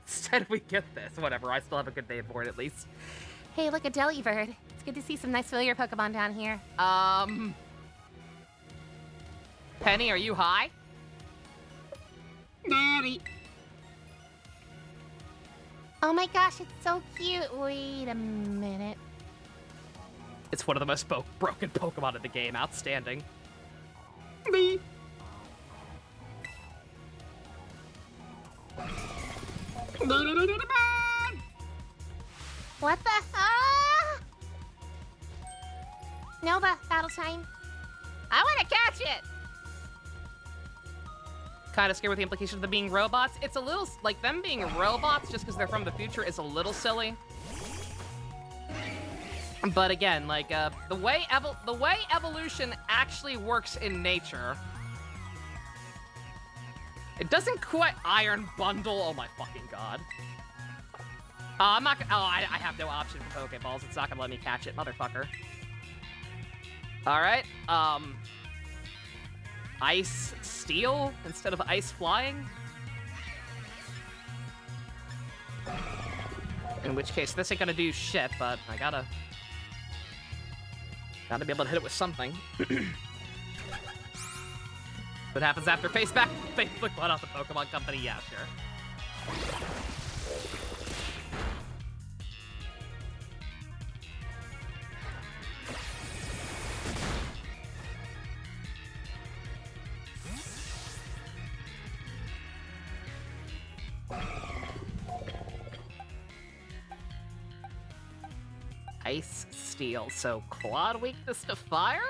Instead, we get this. Whatever, I still have a good name for it, at least. Hey, look, a Delibird. It's good to see some nice familiar Pokemon down here. Penny, are you high? Daddy. Oh my gosh, it's so cute. Wait a minute. It's one of the most broken Pokemon in the game. Outstanding. Me. What the? Ah! Nova, battle time. I want to catch it. Kind of scared with the implication of them being robots. It's a little, like, them being robots just because they're from the future is a little silly. But again, like, the way evolution actually works in nature, it doesn't quite Iron Bundle. Oh my fucking god. I'm not gonna, I have no option for Pokeballs. It's not gonna let me catch it, motherfucker. Alright, Ice Steel instead of Ice Flying? In which case, this ain't gonna do shit, but I gotta be able to hit it with something. What happens after face back? They flick one off the Pokemon Company? Yeah, sure. Ice Steel, so Quad weakness to fire?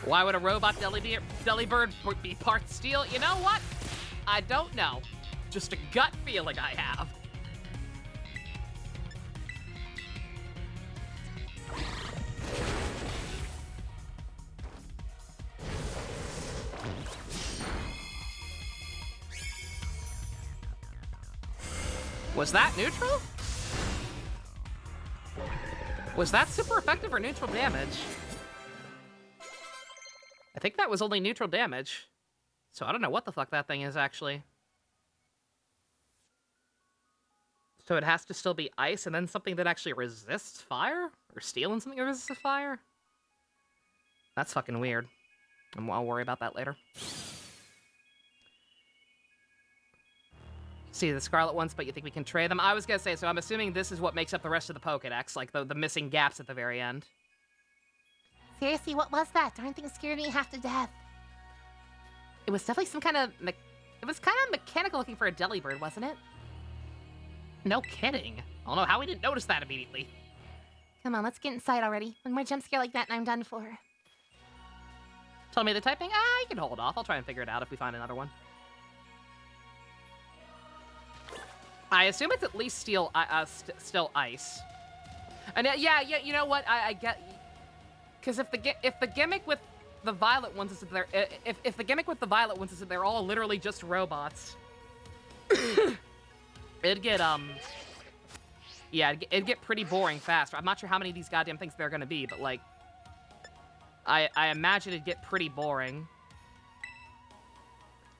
Why would a robot Delibird be part steel? You know what? I don't know. Just a gut feeling I have. Was that neutral? Was that super effective or neutral damage? I think that was only neutral damage. So I don't know what the fuck that thing is, actually. So it has to still be ice and then something that actually resists fire? Or steel and something that resists fire? That's fucking weird. I'll worry about that later. See the Scarlet ones, but you think we can trade them? I was gonna say, so I'm assuming this is what makes up the rest of the Pokedex, like the missing gaps at the very end. Seriously, what was that? Darn thing scared me half to death. It was definitely some kind of... It was kind of mechanical looking for a Delibird, wasn't it? No kidding. I don't know how we didn't notice that immediately. Come on, let's get inside already. One more jump scare like that and I'm done for. Tell me the typing? You can hold off. I'll try and figure it out if we find another one. I assume it's at least still ice. And yeah, you know what? I get... Because if the gimmick with the violet ones is that they're... If the gimmick with the violet ones is that they're all literally just robots... it'd get, yeah, it'd get pretty boring fast. I'm not sure how many of these goddamn things there are gonna be, but, like... I imagine it'd get pretty boring.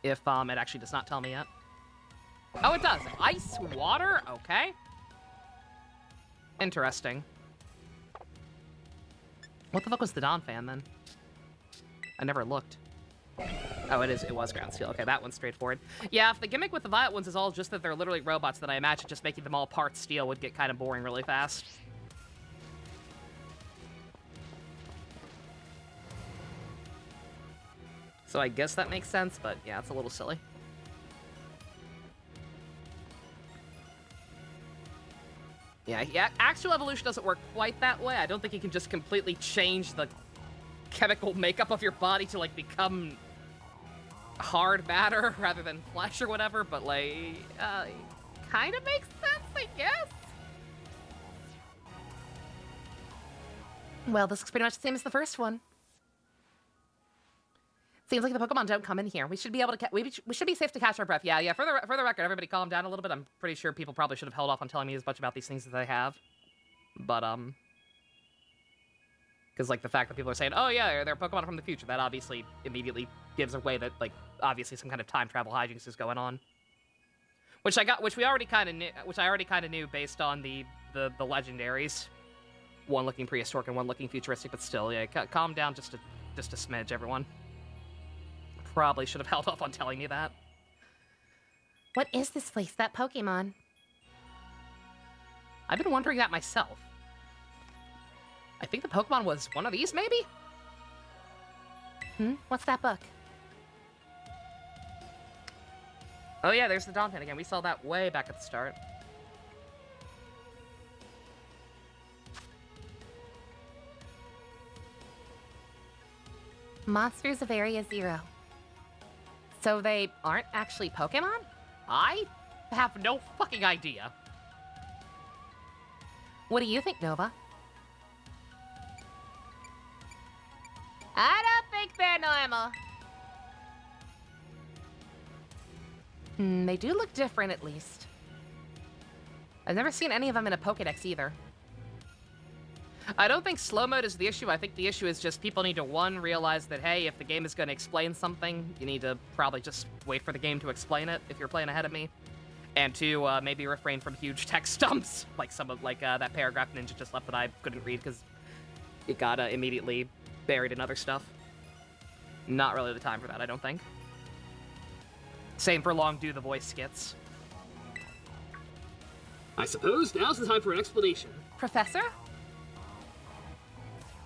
If, it actually does not tell me yet. Oh, it does. Ice, water? Okay. Interesting. What the fuck was the Dawn fan, then? I never looked. Oh, it was ground steel. Okay, that one's straightforward. Yeah, if the gimmick with the violet ones is all just that they're literally robots, then I imagine just making them all part steel would get kind of boring really fast. So I guess that makes sense, but yeah, it's a little silly. Yeah, actual evolution doesn't work quite that way. I don't think you can just completely change the chemical makeup of your body to, like, become hard matter rather than flesh or whatever, but, like, kind of makes sense, I guess? Well, this looks pretty much the same as the first one. Seems like the Pokemon don't come in here. We should be able to. We should be safe to catch our breath. Yeah. For the record, everybody calm down a little bit. I'm pretty sure people probably should have held off on telling me as much about these things as they have. But because like the fact that people are saying, "Oh yeah, they're Pokemon from the future," that obviously immediately gives away that like obviously some kind of time travel hijinks is going on. Which I already kind of knew based on the legendaries. One looking prehistoric and one looking futuristic, but still, yeah, calm down just a smidge, everyone. Probably should have held off on telling me that. What is this place? That Pokemon? I've been wondering that myself. I think the Pokemon was one of these, maybe? What's that book? Oh yeah, there's the Dawn Pen again. We saw that way back at the start. Monsters of Area 0. So they aren't actually Pokemon? I have no fucking idea. What do you think, Nova? I don't think they're normal. They do look different, at least. I've never seen any of them in a Pokédex either. I don't think slow mode is the issue. I think the issue is just people need to, one, realize that, hey, if the game is going to explain something, you need to probably just wait for the game to explain it if you're playing ahead of me. And two, maybe refrain from huge text dumps, like that paragraph Ninja just left that I couldn't read because it got immediately buried in other stuff. Not really the time for that, I don't think. Same for long do the voice skits. I suppose now's the time for an explanation. Professor?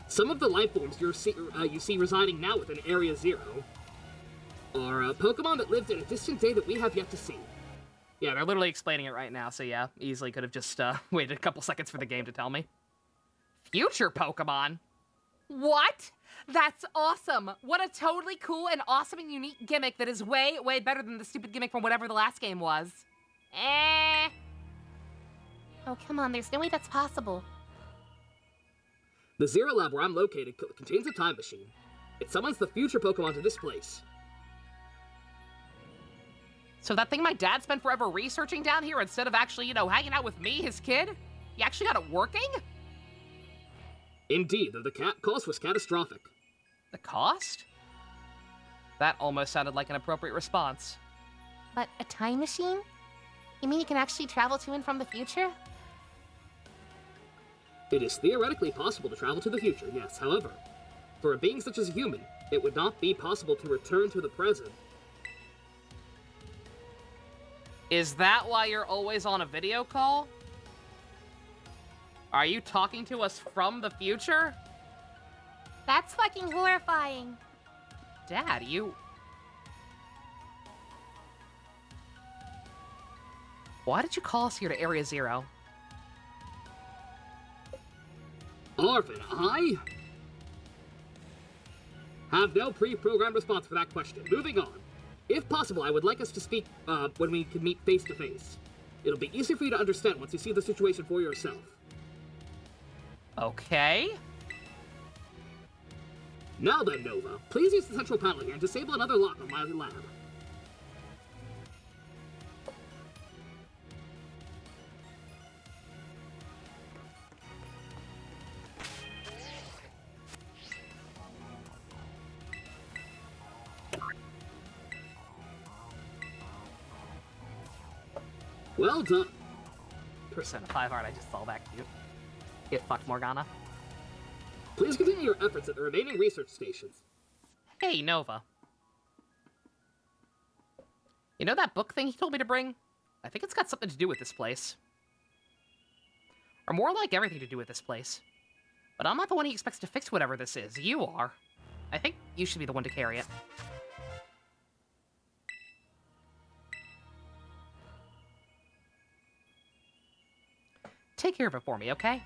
Some of the life forms you see residing now within Area 0 are Pokemon that lived in a distant day that we have yet to see. Yeah, they're literally explaining it right now, so yeah, easily could have just waited a couple seconds for the game to tell me. Future Pokemon? What? That's awesome! What a totally cool and awesome and unique gimmick that is way, way better than the stupid gimmick from whatever the last game was. Oh, come on, there's no way that's possible. The Zero Lab where I'm located contains a time machine. It summons the future Pokemon to this place. So that thing my dad spent forever researching down here instead of actually, hanging out with me, his kid? You actually got it working? Indeed, though the cost was catastrophic. The cost? That almost sounded like an appropriate response. But a time machine? You mean you can actually travel to and from the future? It is theoretically possible to travel to the future, yes. However, for a being such as a human, it would not be possible to return to the present. Is that why you're always on a video call? Are you talking to us from the future? That's fucking horrifying. Dad, you... Why did you call us here to Area 0? Arvin, I have no pre-programmed response for that question. Moving on. If possible, I would like us to speak when we can meet face to face. It'll be easier for you to understand once you see the situation for yourself. Okay. Now then, Nova, please use the central panel here and disable another lock on my lab. Well done. Persona 5 art, I just saw that cute. Get fucked, Morgana. Please continue your efforts at the remaining research stations. Hey, Nova. You know that book thing he told me to bring? I think it's got something to do with this place. Or more like everything to do with this place. But I'm not the one he expects to fix whatever this is. You are. I think you should be the one to carry it. Take care of it for me, okay?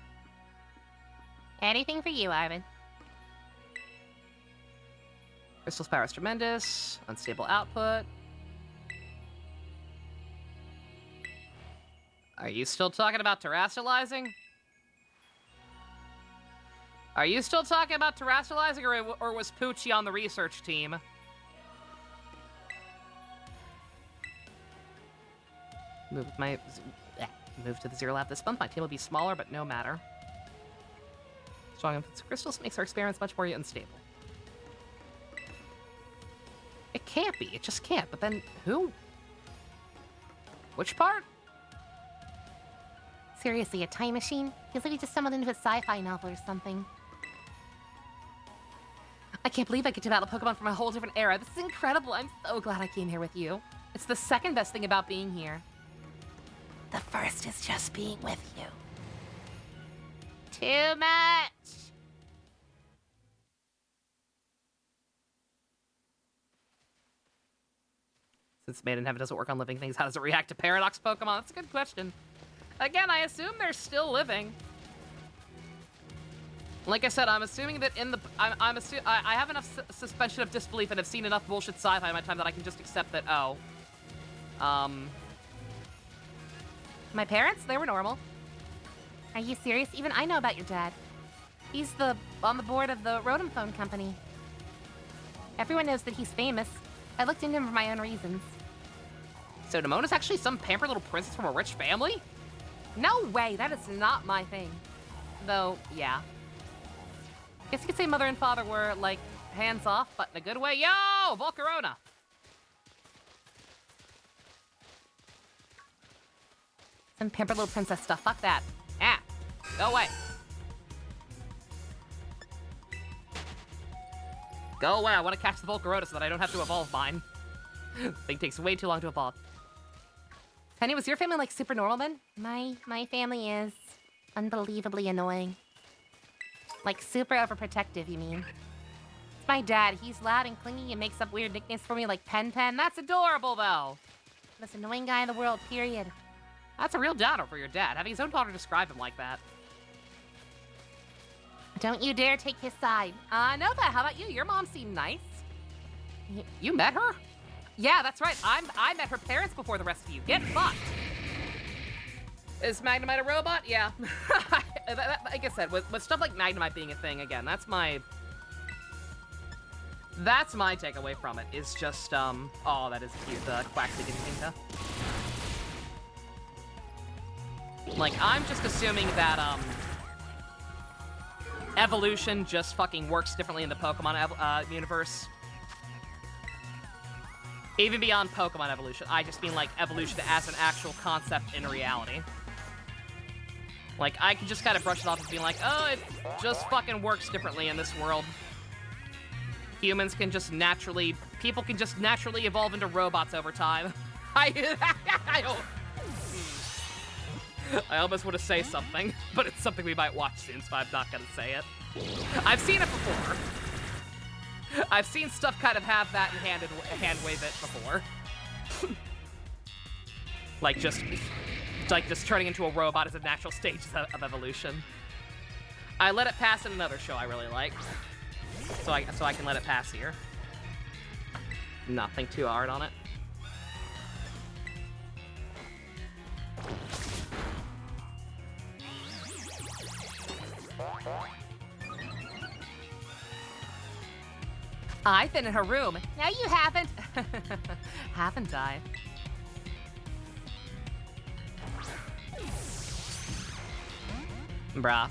Anything for you, Arvin. Crystal's power is tremendous. Unstable output. Are you still talking about terrestrializing? Are you still talking about terrestrializing, or was Poochie on the research team? Move to the Zero Lab this month. My team will be smaller, but no matter. Strong influence of crystals makes our experiments much more unstable. It can't be. It just can't. But then, who? Which part? Seriously, a time machine? Feels like we just stumbled into a sci-fi novel or something. I can't believe I get to battle Pokemon from a whole different era. This is incredible. I'm so glad I came here with you. It's the second best thing about being here. The first is just being with you. Too much! Since Made in Heaven doesn't work on living things, how does it react to Paradox Pokemon? That's a good question. Again, I assume they're still living. Like I said, I'm assuming that in the... I have enough suspension of disbelief and have seen enough bullshit sci-fi in my time that I can just accept that, oh. My parents, they were normal. Are you serious? Even I know about your dad. He's on the board of the Rotom Phone Company. Everyone knows that he's famous. I looked into him for my own reasons. So Damona's actually some pampered little princess from a rich family? No way, that is not my thing. Though, yeah. Guess you could say mother and father were, like, hands off, but in a good way. Yo, Volcarona! Some pampered little princess stuff. Fuck that. Ah, go away. Go away, I want to catch the Volcarona so that I don't have to evolve mine. Thing takes way too long to evolve. Penny, was your family, like, super normal then? My family is unbelievably annoying. Like, super overprotective, you mean? It's my dad. He's loud and clingy and makes up weird nicknames for me like Pen Pen. That's adorable, though. Most annoying guy in the world, period. That's a real downer for your dad, having his own daughter describe him like that. Don't you dare take his side. Nova, how about you? Your mom seemed nice. You met her? Yeah, that's right. I met her parents before the rest of you. Get fucked. Is Magnemite a robot? Yeah. Like I said, with stuff like Magnemite being a thing, again, that's my takeaway from it, is just, oh, that is cute, the Quaxley Gintinka. Like, I'm just assuming that, evolution just fucking works differently in the Pokemon universe. Even beyond Pokemon evolution, I just mean, like, evolution as an actual concept in reality. Like, I can just kind of brush it off as being like, oh, it just fucking works differently in this world. Humans can just naturally... People can just naturally evolve into robots over time. I don't... I almost want to say something, but it's something we might watch soon, so I'm not gonna say it. I've seen it before. I've seen stuff kind of have that and hand wave it before. Like just turning into a robot is a natural stage of evolution. I let it pass in another show I really like, so I can let it pass here. Not think too hard on it. I've been in her room. No, you haven't. Haven't I? Bruh.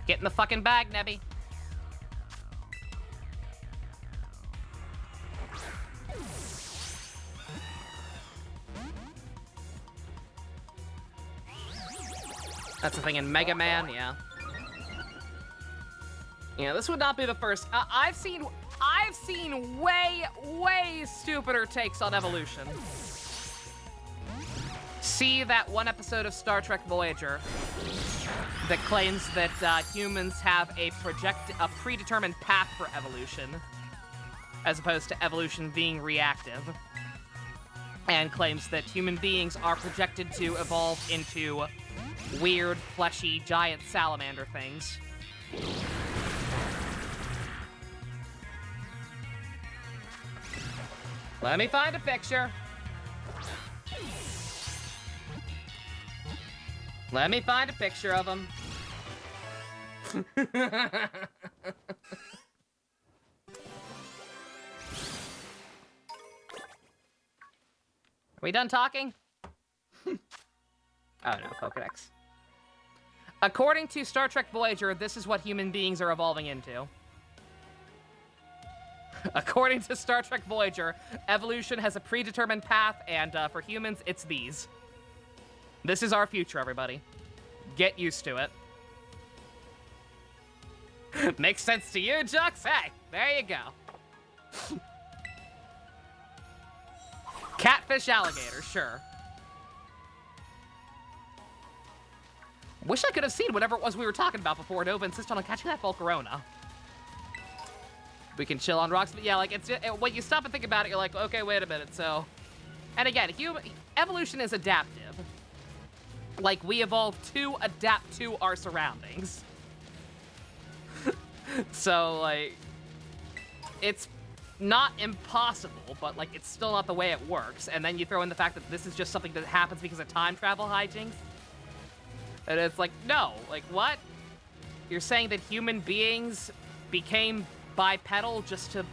Get in the fucking bag, Nebby. That's the thing in Mega Man, yeah. Yeah, this would not be the first. I've seen way stupider takes on evolution. See that one episode of Star Trek Voyager that claims that humans have a predetermined path for evolution, as opposed to evolution being reactive, and claims that human beings are projected to evolve into weird, fleshy, giant salamander things. Let me find a picture. Let me find a picture of them. Are we done talking? Oh no, Pokedex. According to Star Trek Voyager, this is what human beings are evolving into. According to Star Trek Voyager, evolution has a predetermined path, and for humans, it's these. This is our future, everybody. Get used to it. Makes sense to you, Jux? Hey, there you go. Catfish alligator, sure. Wish I could have seen whatever it was we were talking about before Nova insisted on catching that Volcarona. We can chill on rocks, but yeah, like, when you stop and think about it, you're like, okay, wait a minute, so... And again, evolution is adaptive. Like, we evolved to adapt to our surroundings. So, like, it's not impossible, but, like, it's still not the way it works. And then you throw in the fact that this is just something that happens because of time travel hijinks. And it's like, no, like, what? You're saying that human beings became bipedal just to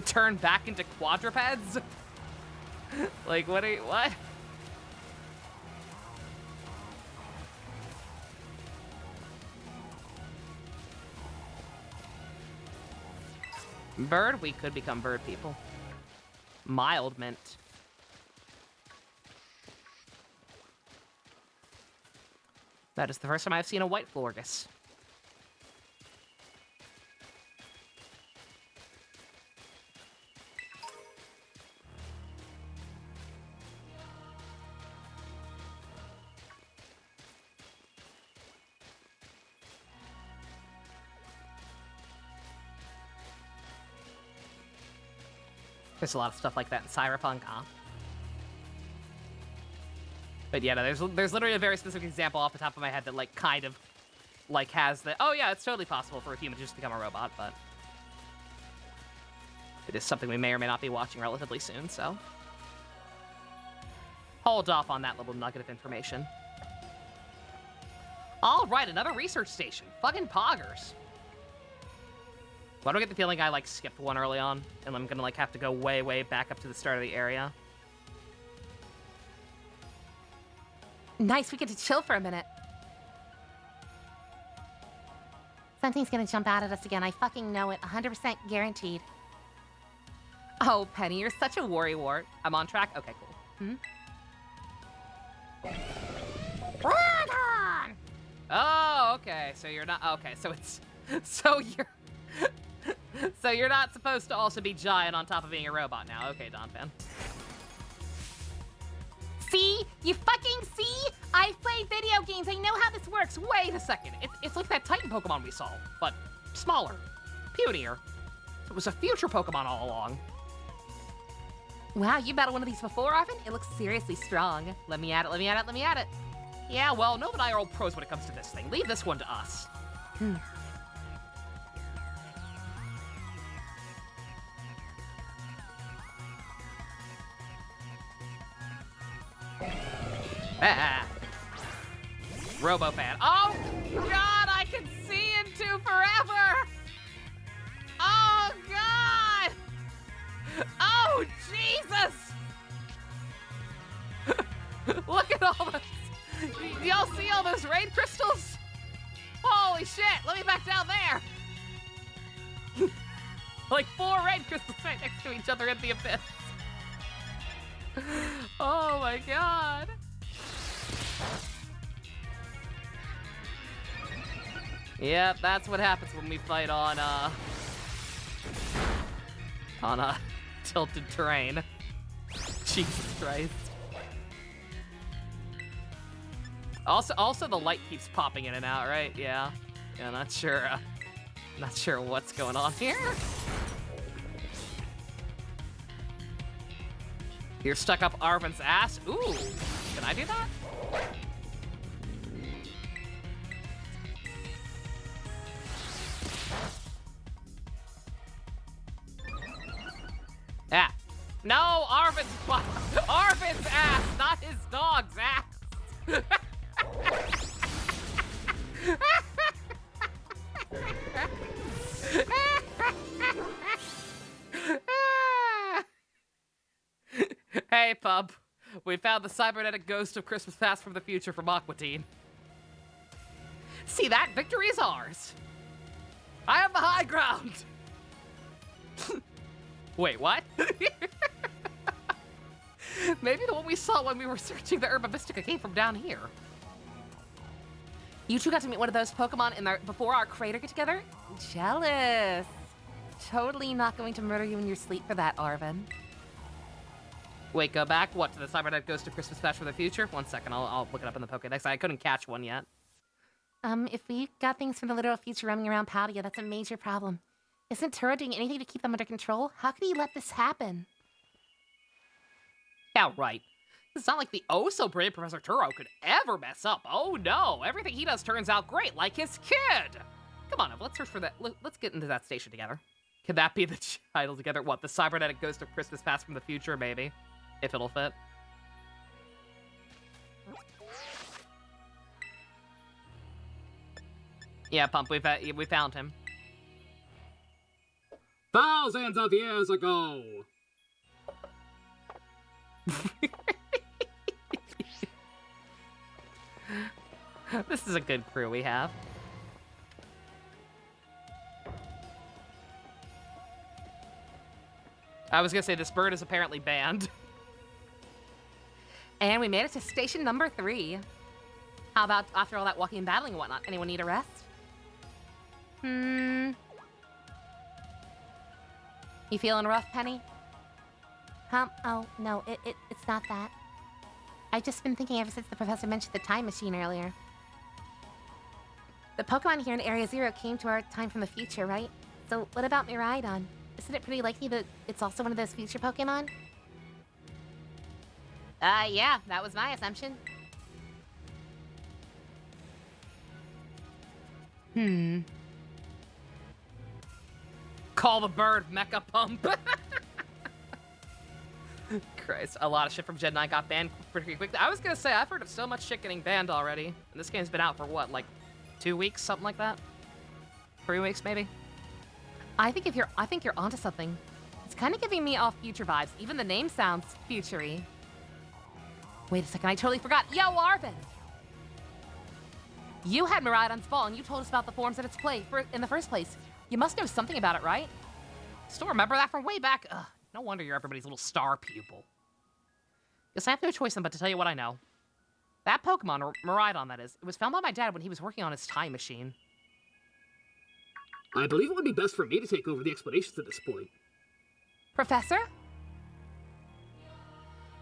turn back into quadrupeds? Like, what? Bird? We could become bird people. Mild mint. That is the first time I've seen a white Florgus. There's a lot of stuff like that in Cyberpunk, huh? But yeah, no, there's literally a very specific example off the top of my head that, like, kind of, like, has the... Oh yeah, it's totally possible for a human to just become a robot, but... It is something we may or may not be watching relatively soon, so... Hold off on that little nugget of information. Alright, another research station. Fucking poggers. Why do I get the feeling I, like, skipped one early on, and I'm gonna, like, have to go way, way back up to the start of the area? Nice, we get to chill for a minute. Something's gonna jump out at us again. I fucking know it. 100% guaranteed. Oh, Penny, you're such a worrywart. I'm on track? Okay, cool. Dragon! Oh, okay. So you're not... Okay, so it's... So you're... So you're not supposed to also be giant on top of being a robot now. Okay, Don Fan. See? You fucking see? I've played video games. I know how this works. Wait a second. It's like that Titan Pokemon we saw, but smaller, punier. So it was a future Pokemon all along. Wow, you battled one of these before, Arvin? It looks seriously strong. Let me at it, let me at it, let me at it. Yeah, well, Nova and I are old pros when it comes to this thing. Leave this one to us. Robofan. Oh, God, I can see into forever! Oh, God! Oh, Jesus! Look at all this. Y'all see all those raid crystals? Holy shit, let me back down there! Like 4 raid crystals right next to each other in the abyss. Oh my God. Yep, that's what happens when we fight on tilted terrain. Jesus Christ. Also the light keeps popping in and out, right? Yeah. Yeah, not sure what's going on here. You're stuck up Arvin's ass. Ooh, can I do that? Ah. No, Arvin's ass, not his dog's ass. Hey, pup. We found the cybernetic ghost of Christmas Past from the future from Aqua Teen. See that? Victory is ours. I have the high ground. Wait, what? Maybe the one we saw when we were searching the Herba Mystica came from down here. You two got to meet one of those Pokemon before our crater get together? Jealous. Totally not going to murder you in your sleep for that, Arvin. Wait, go back? What, to the Cybernetic Ghost of Christmas Past from the future? 1 second, I'll look it up in the Pokédex. I couldn't catch one yet. If we got things from the literal future roaming around Paldea, that's a major problem. Isn't Turo doing anything to keep them under control? How could he let this happen? Yeah, right. It's not like the oh-so-brave Professor Turo could ever mess up. Oh no, everything he does turns out great, like his kid! Come on, let's search for that. Let's get into that station together. Could that be the title together? What, the Cybernetic Ghost of Christmas Past from the future, maybe? If it'll fit. Yeah, Pump, we found him. Thousands of years ago! This is a good crew we have. I was gonna say, this bird is apparently banned. And we made it to station number 3. How about after all that walking and battling and whatnot? Anyone need a rest? You feeling rough, Penny? Oh, no, it's not that. I've just been thinking ever since the professor mentioned the time machine earlier. The Pokemon here in Area Zero came to our time from the future, right? So what about Miraidon? Isn't it pretty likely that it's also one of those future Pokemon? Yeah, that was my assumption. Call the bird, Mecha Pump. Christ, a lot of shit from Gen 9 got banned pretty quickly. I was gonna say, I've heard of so much shit getting banned already. And this game's been out for what, like 2 weeks, something like that? 3 weeks, maybe? I think you're onto something. It's kind of giving me all future vibes. Even the name sounds future-y. Wait a second, I totally forgot. Yo, Arvin! You had Miraidon's ball, and you told us about the forms that it's played in the first place. You must know something about it, right? Still remember that from way back? Ugh, no wonder you're everybody's little star pupil. Guess I have no choice but to tell you what I know. That Pokemon, or Miraidon that is, it was found by my dad when he was working on his time machine. I believe it would be best for me to take over the explanations at this point. Professor?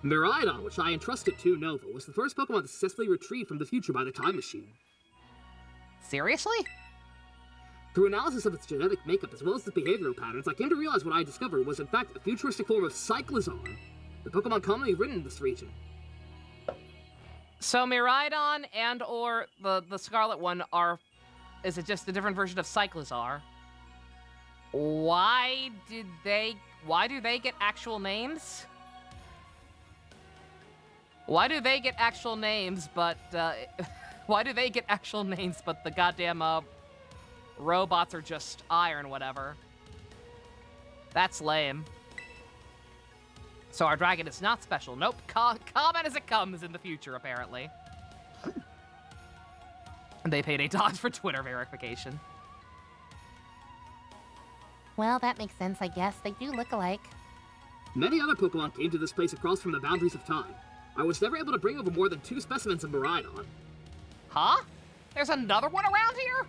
Miraidon, which I entrusted to Nova, was the first Pokemon to successfully retrieve from the future by the time machine. Seriously? Through analysis of its genetic makeup as well as its behavioral patterns, I came to realize what I discovered was in fact a futuristic form of Cyclizar, the Pokemon commonly written in this region. So Miraidon and or the Scarlet one are... Is it just a different version of Cyclizar? Why do they get actual names? Why do they get actual names, but why do they get actual names, but the goddamn robots are just iron, whatever? That's lame. So our dragon is not special. Nope, common as it comes in the future, apparently. They paid $8 for Twitter verification. Well, that makes sense, I guess. They do look alike. Many other Pokemon came to this place across from the boundaries of time. I was never able to bring over more than 2 specimens of Miraidon. Huh? There's another one around here?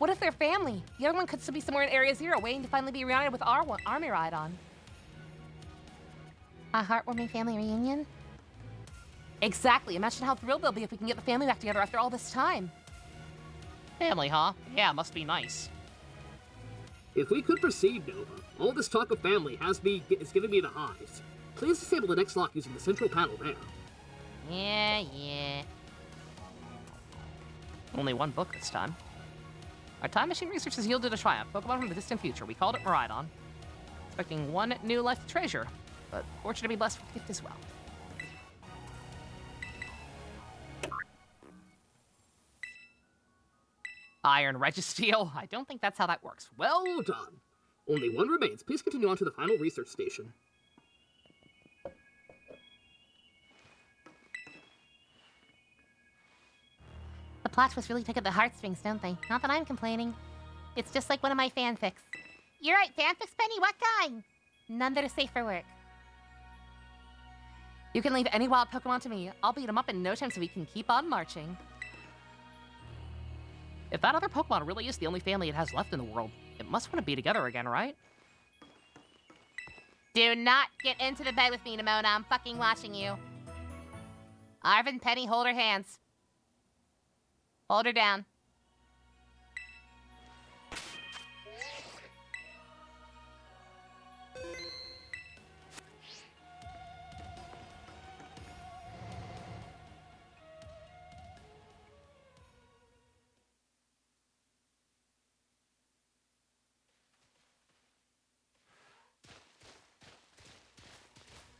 What if they're family? The other one could still be somewhere in Area Zero, waiting to finally be reunited with our army ride on. A heartwarming family reunion? Exactly. Imagine how thrilled they'll be if we can get the family back together after all this time. Family, huh? Yeah, must be nice. If we could proceed, Nova, all this talk of family is giving me the hives. Please disable the next lock using the central panel there. Yeah. Only one book this time. Our time machine research has yielded a triumph. Pokemon from the distant future. We called it Miraidon. Expecting one new life to treasure, but fortunate to be blessed with a gift as well. Iron Registeel? I don't think that's how that works. Well done. Only one remains. Please continue on to the final research station. The plot twists really take at the heartstrings, don't they? Not that I'm complaining. It's just like one of my fanfics. You're right, fanfics, Penny? What kind? None that are safe for work. You can leave any wild Pokemon to me. I'll beat them up in no time so we can keep on marching. If that other Pokemon really is the only family it has left in the world, it must want to be together again, right? Do not get into the bed with me, Nimona. I'm fucking watching you. Arvin, Penny, hold her hands. Hold her down.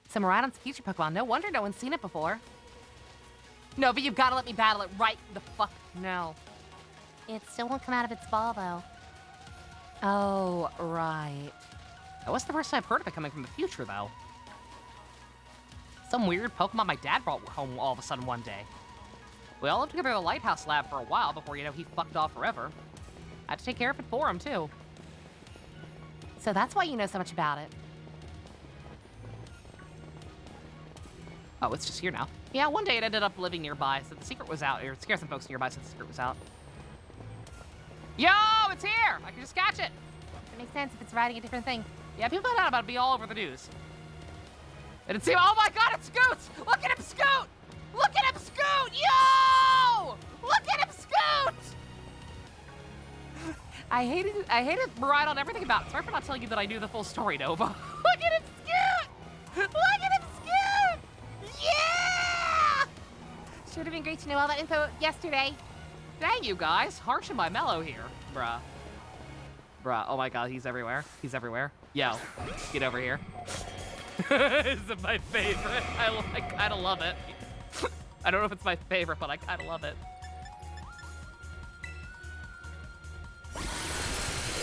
Some Miraidon's future Pokemon. No wonder no one's seen it before. No, but you've got to let me battle it right the fuck now. It still won't come out of its ball, though. Oh, right. That was the first time I've heard of it coming from the future, though. Some weird Pokemon my dad brought home all of a sudden one day. We all lived together in the Lighthouse Lab for a while before, he fucked off forever. I had to take care of it for him, too. So that's why you know so much about it. Oh, it's just here now. Yeah, one day it ended up living nearby, so the secret was out. Or it scared some folks nearby, so the secret was out. Yo, it's here! I can just catch it! It makes sense if it's riding a different thing. Yeah, people found out about it be all over the news. And it seemed, oh my god, it scoots! Look at him scoot! Look at him scoot! Yo! Look at him scoot! I hated Miraidon everything about it. Sorry for not telling you that I knew the full story, Nova. Look at him scoot! Look at him scoot! Yeah! Should have been great to know all that info yesterday. Dang you guys, harsh and by mellow here. Bruh. Oh my god, he's everywhere. He's everywhere. Yo, get over here. This is my favorite. I kinda love it. I don't know if it's my favorite, but I kinda love it.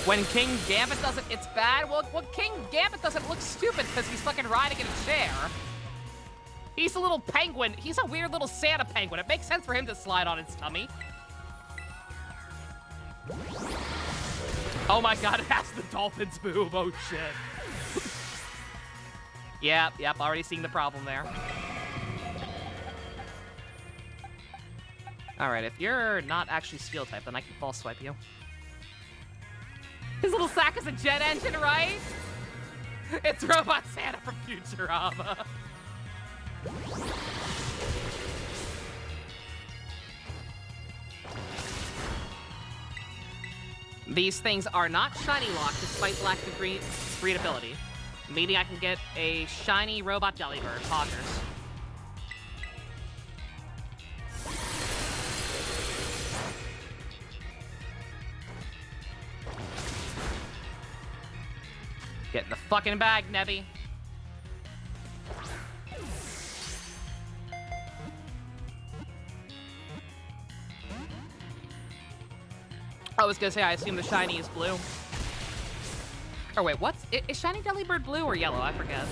When King Gambit does it, it's bad. Well, King Gambit doesn't look stupid because he's fucking riding in a chair. He's a little penguin. He's a weird little Santa penguin. It makes sense for him to slide on his tummy. Oh my god, it has the dolphin's boob. Oh shit. Yep, already seeing the problem there. Alright, if you're not actually steel type, then I can false swipe you. His little sack is a jet engine, right? It's Robot Santa from Futurama. These things are not shiny locked despite lack of breedability, meaning I can get a shiny robot Delibird, Hoggers. Get in the fucking bag, Nebby. I was gonna say, I assume the shiny is blue. Or wait, is shiny Delibird blue or yellow? I forget.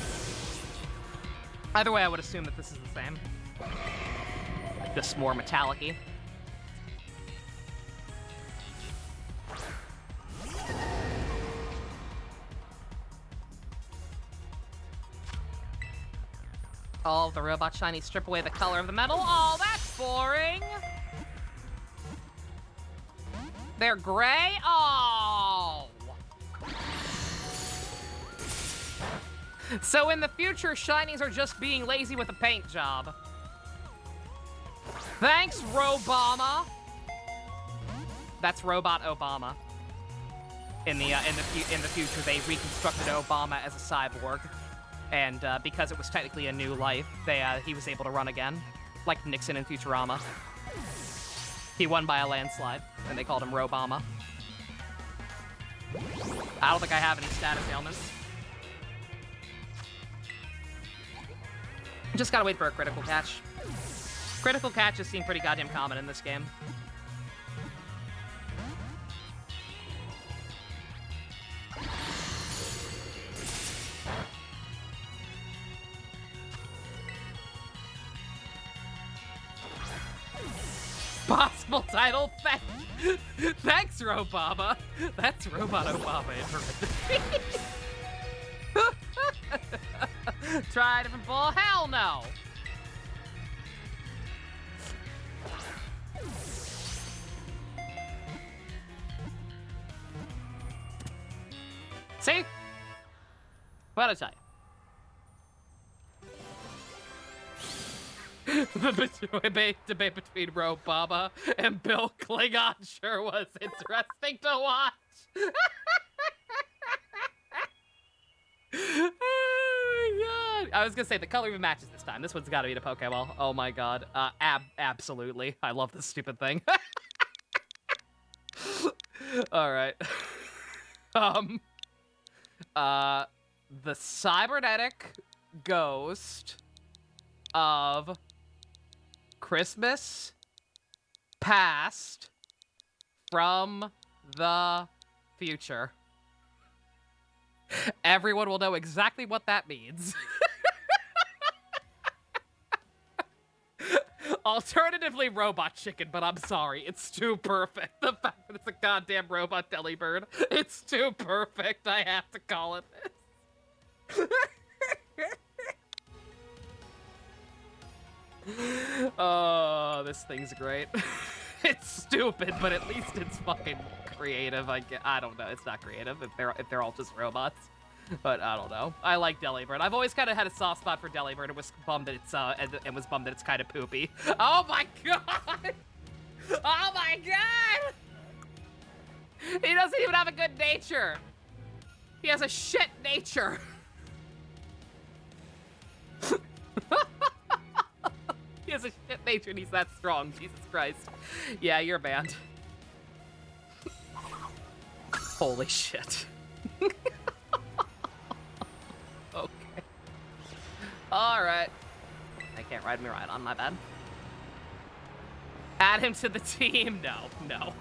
Either way, I would assume that this is the same. Just more metallic-y. All of the robot shinies strip away the color of the metal. Oh, that's boring! They're gray? Oh! So in the future, shinies are just being lazy with a paint job. Thanks, Robama. That's Robot Obama. In the future, they reconstructed Obama as a cyborg, and because it was technically a new life, he was able to run again, like Nixon in Futurama. He won by a landslide, and they called him Robama. I don't think I have any status ailments. Just gotta wait for a critical catch. Critical catches seem pretty goddamn common in this game. Possible title, thanks, Robaba. That's Robot Obama in parentheses. Try a different ball? Hell no. See? What did I tell you? The debate between Robaba and Bill Klingon sure was interesting to watch. Oh my god. I was gonna say the color even matches this time. This one's gotta be the Pokeball. Oh my god. Absolutely. I love this stupid thing. Alright. The cybernetic ghost of Christmas past from the future. Everyone will know exactly what that means. Alternatively, robot chicken, but I'm sorry, it's too perfect. The fact that it's a goddamn robot delibird, it's too perfect. I have to call it this. Oh, this thing's great. It's stupid, but at least it's fucking creative. I don't know. It's not creative if they're all just robots. But I don't know. I like Delibird. I've always kind of had a soft spot for Delibird. It was bummed that it's kind of poopy. Oh my god! Oh my god! He doesn't even have a good nature. He has a shit nature. He has a shit nature and he's that strong. Jesus Christ. Yeah, you're banned. Holy shit. Okay. Alright. I can't ride me right on, my bad. Add him to the team? No.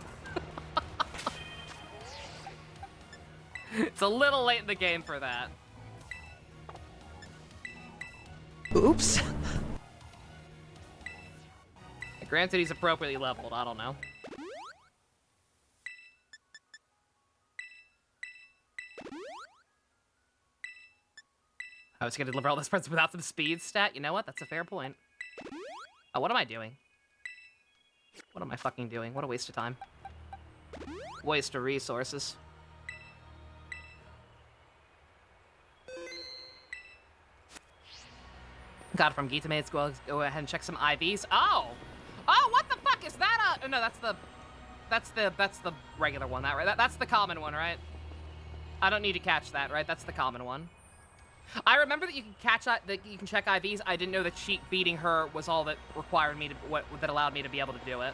It's a little late in the game for that. Oops. Granted, he's appropriately leveled. I don't know. I was gonna deliver all this presents without some speed stat. You know what? That's a fair point. Oh, what am I doing? What am I fucking doing? What a waste of time. Waste of resources. Got it from Gita Mates. Go ahead and check some IVs. Oh! Oh, what the fuck is that? No, that's the regular one. That's the common one, right? I don't need to catch that, right? That's the common one. I remember that you can catch that you can check IVs. I didn't know that cheat beating her was all that required me to that allowed me to be able to do it.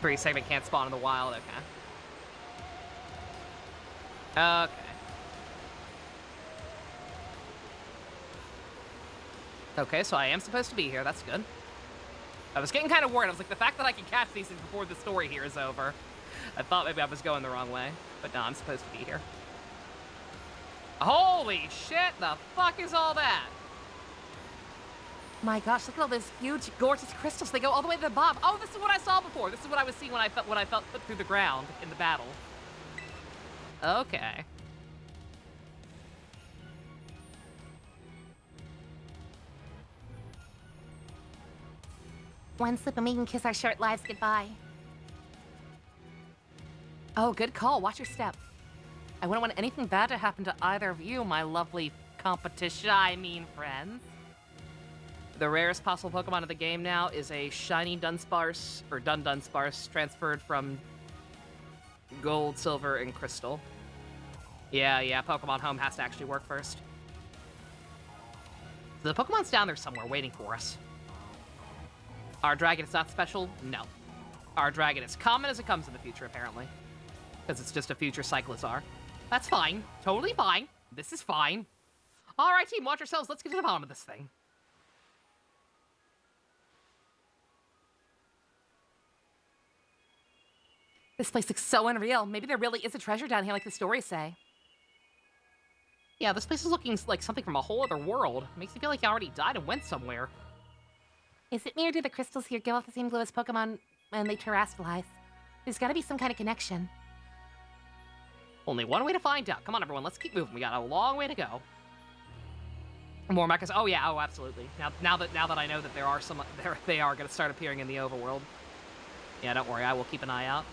Free segment can't spawn in the wild. Okay. Okay. Okay, so I am supposed to be here. That's good. I was getting kind of worried. I was like, the fact that I can catch these things before the story here is over. I thought maybe I was going the wrong way. But no, I'm supposed to be here. Holy shit! The fuck is all that? My gosh, look at all those huge, gorgeous crystals. They go all the way to the bottom. Oh, this is what I saw before. This is what I was seeing when I felt put through the ground in the battle. Okay. One slip and we can kiss our short lives goodbye. Oh, good call. Watch your step. I wouldn't want anything bad to happen to either of you, my lovely friends. The rarest possible Pokemon of the game now is a shiny Dunsparce, or Dunsparce, transferred from Gold, Silver, and Crystal. Yeah, Pokemon Home has to actually work first. The Pokemon's down there somewhere waiting for us. Our dragon is not special? No. Our dragon is common as it comes in the future, apparently. Because it's just a future Cyclizar. That's fine. Totally fine. This is fine. Alright, team, watch yourselves. Let's get to the bottom of this thing. This place looks so unreal. Maybe there really is a treasure down here like the stories say. Yeah, this place is looking like something from a whole other world. Makes me feel like you already died and went somewhere. Is it me or do the crystals here give off the same glow as Pokemon when they terrestrialize? There's gotta be some kind of connection. Only one way to find out. Come on, everyone, let's keep moving. We got a long way to go. More mechas. Oh yeah, oh absolutely. Now that I know that there are some, they are gonna start appearing in the overworld. Yeah, don't worry, I will keep an eye out.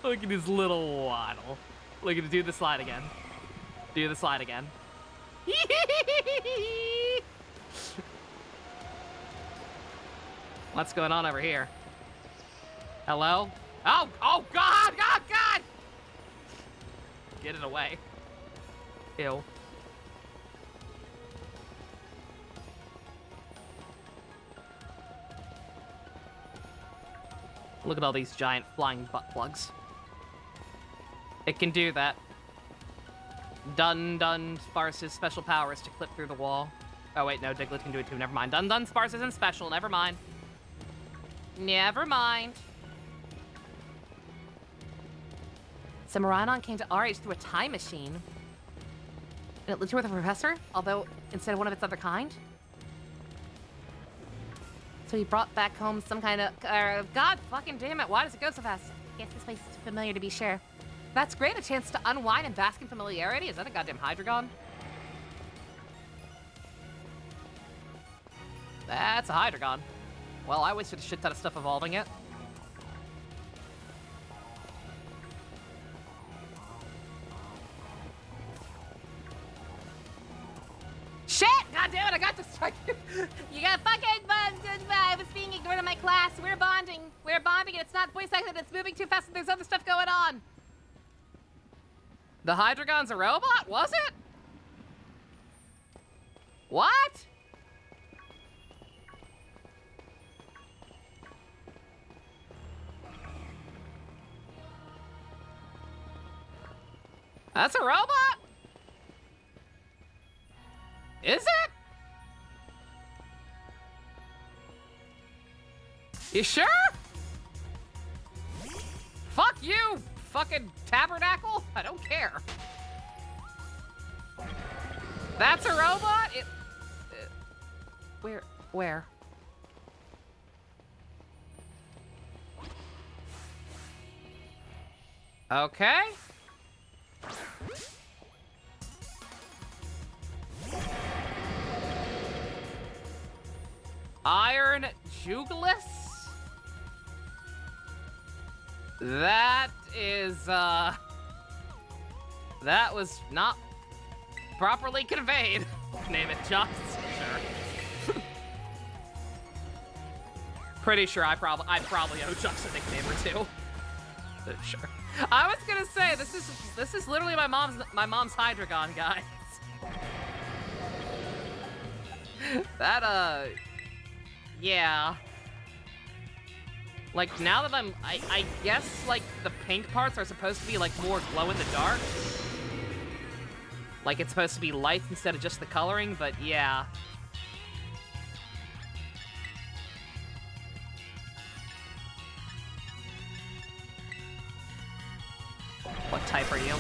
Look at his little waddle. Look at him do the slide again. Do the slide again. What's going on over here? Hello? Oh God! God! Get it away. Ew. Look at all these giant flying butt plugs. It can do that. Dunsparce's special power is to clip through the wall. Oh wait, no, Diglett can do it too. Never mind. Dunsparce isn't special. Never mind. Never mind. So Miraidon came to our age through a time machine. And it lived here with a professor, although instead of one of its other kind. So he brought back home some kind of... God fucking damn it, why does it go so fast? Guess this place is familiar to be sure. That's great, a chance to unwind and bask in familiarity. Is that a goddamn Hydreigon? That's a Hydreigon. Well, I wasted a shit ton of stuff evolving it. Shit! God damn it, I got distracted. You got fucking I was being ignored in my class. We're bonding. We're bonding and it's not voice acted, it's moving too fast and there's other stuff going on. The Hydreigon's a robot? Was it? What? That's a robot? Is it? You sure? Fuck you, fucking tabernacle. I don't care. That's a robot? Where? Okay. Iron Jugulis? That is, that was not properly conveyed. Name it just, sure. Pretty sure I probably owe Jux a nickname or two. Sure. I was gonna say this is literally my mom's Hydreigon, guys. That yeah. Like now that I guess like the pink parts are supposed to be like more glow in the dark. Like it's supposed to be lights instead of just the coloring, but yeah. What type are you?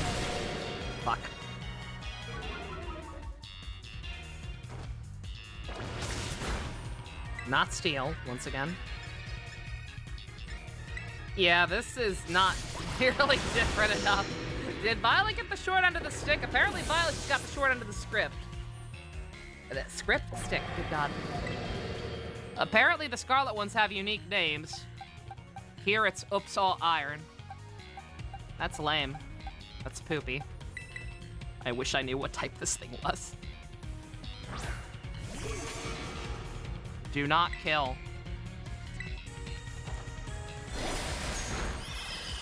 Fuck. Not steel, once again. Yeah, this is not nearly different enough. Did Violet get the short end of the stick? Apparently Violet just got the short end of the script. The script? Stick, good god. Apparently the Scarlet ones have unique names. Here it's Oops All Iron. That's lame. That's poopy. I wish I knew what type this thing was. Do not kill.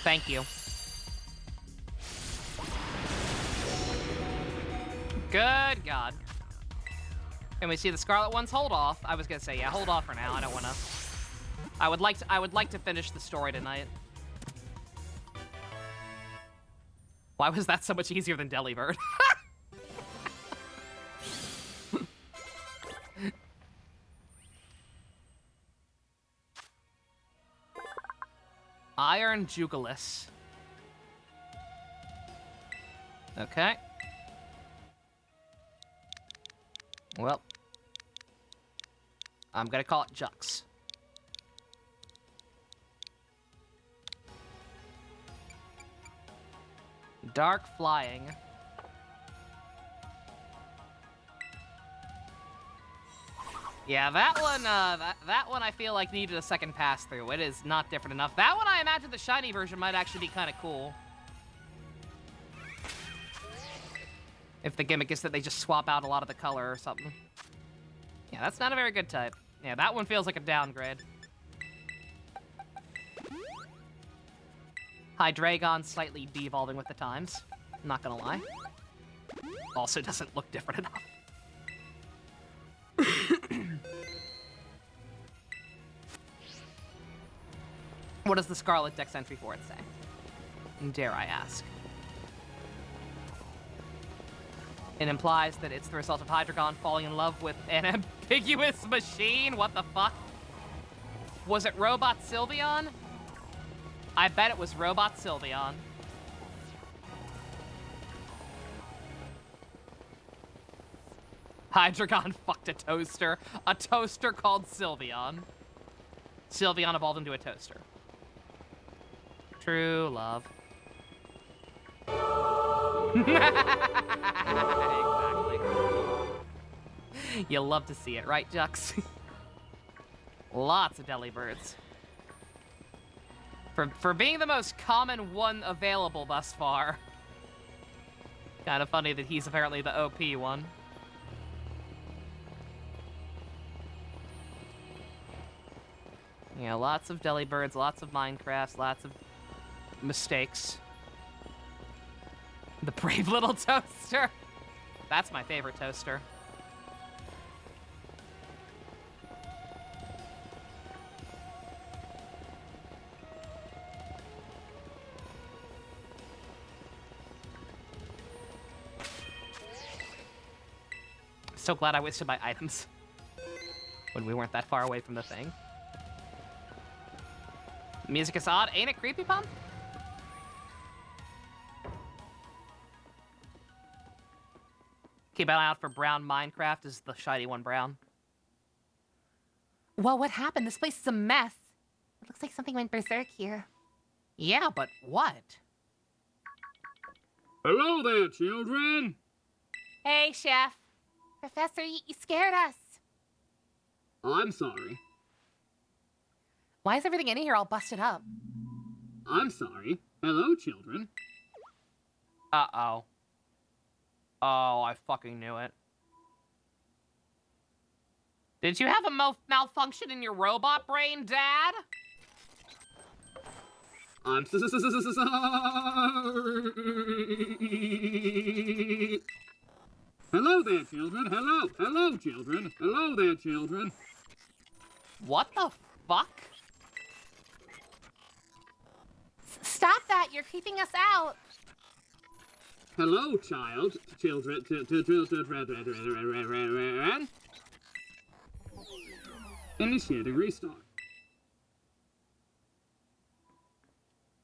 Thank you. Good God. Can we see the Scarlet ones? Hold off. I was gonna say, yeah, hold off for now. I don't wanna. I would like to finish the story tonight. Why was that so much easier than Delibird? Iron Jugulis. Okay. Well. I'm gonna call it Jux. Dark Flying. Yeah, that one, that one I feel like needed a second pass through. It is not different enough. That one I imagine the shiny version might actually be kind of cool. If the gimmick is that they just swap out a lot of the color or something. Yeah, that's not a very good type. Yeah, that one feels like a downgrade. Hydreigon slightly de-evolving with the times. Not gonna lie. Also doesn't look different enough. What does the Scarlet Dex entry for it say? Dare I ask? It implies that it's the result of Hydreigon falling in love with an ambiguous machine? What the fuck? Was it Robot Sylveon? I bet it was Robot Sylveon. Hydreigon fucked a toaster. A toaster called Sylveon. Sylveon evolved into a toaster. True love. Exactly. You'll love to see it, right, Jux? Lots of Delibirds. For being the most common one available thus far. Kind of funny that he's apparently the OP one. Yeah, lots of Delibirds, lots of Minecrafts, lots of mistakes. The brave little toaster. That's my favorite toaster. So glad I wasted my items when we weren't that far away from the thing. Music is odd. Ain't it creepy, Pump? Keep an eye out for Brown Minecraft. Is the shiny one brown? Well, what happened? This place is a mess. It looks like something went berserk here. Yeah, but what? Hello there, children. Hey, Chef. Professor, you scared us. I'm sorry. Why is everything in here all busted up? I'm sorry. Hello, children. Uh-oh. Oh, I fucking knew it. Did you have a malfunction in your robot brain, Dad? I'm sorry. Hello there, children. Hello. Hello, children. Hello there, children. What the fuck? Stop that! You're creeping us out! Hello, child. Children. Initiating restart.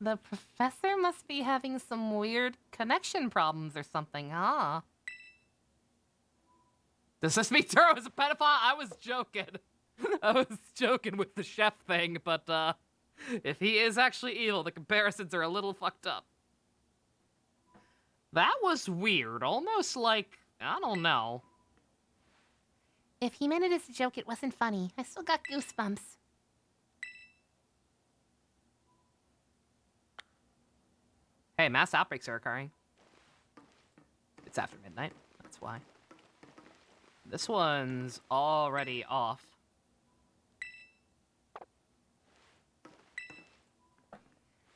The professor must be having some weird connection problems or something, huh? Does this mean Turo is a pedophile? I was joking. I was joking with the chef thing, but, if he is actually evil, the comparisons are a little fucked up. That was weird. Almost like, I don't know. If he meant it as a joke, it wasn't funny. I still got goosebumps. Hey, mass outbreaks are occurring. It's after midnight. That's why. This one's already off.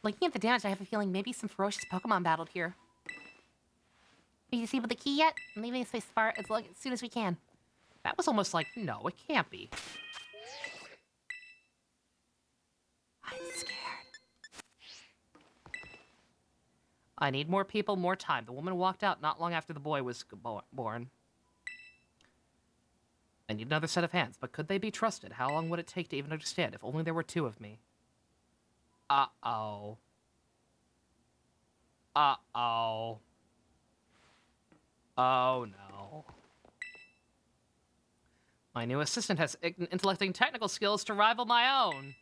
Looking at the damage, I have a feeling maybe some ferocious Pokemon battled here. Are you disabled the key yet? I'm leaving this place as soon as we can. That was almost like, no, it can't be. I'm scared. I need more people, more time. The woman walked out not long after the boy was born. I need another set of hands, but could they be trusted? How long would it take to even understand? If only there were two of me. Uh-oh. Uh-oh. Oh, no. My new assistant has intellect and technical skills to rival my own.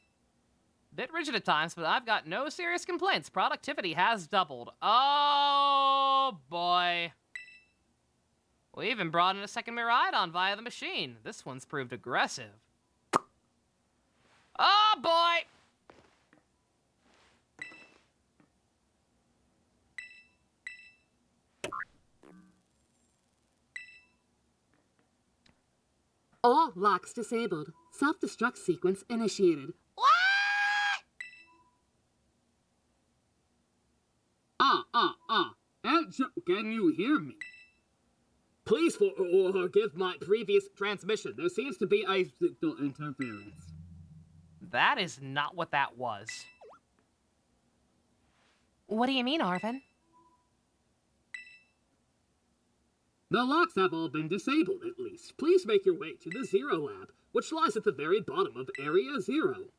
Bit rigid at times, but I've got no serious complaints. Productivity has doubled. Oh, boy. We even brought in a second Miraidon via the machine. This one's proved aggressive. Oh, boy! All locks disabled. Self-destruct sequence initiated. Can you hear me? Please forgive my previous transmission. There seems to be a signal interference. That is not what that was. What do you mean, Arvin? The locks have all been disabled, at least. Please make your way to the Zero Lab, which lies at the very bottom of Area Zero.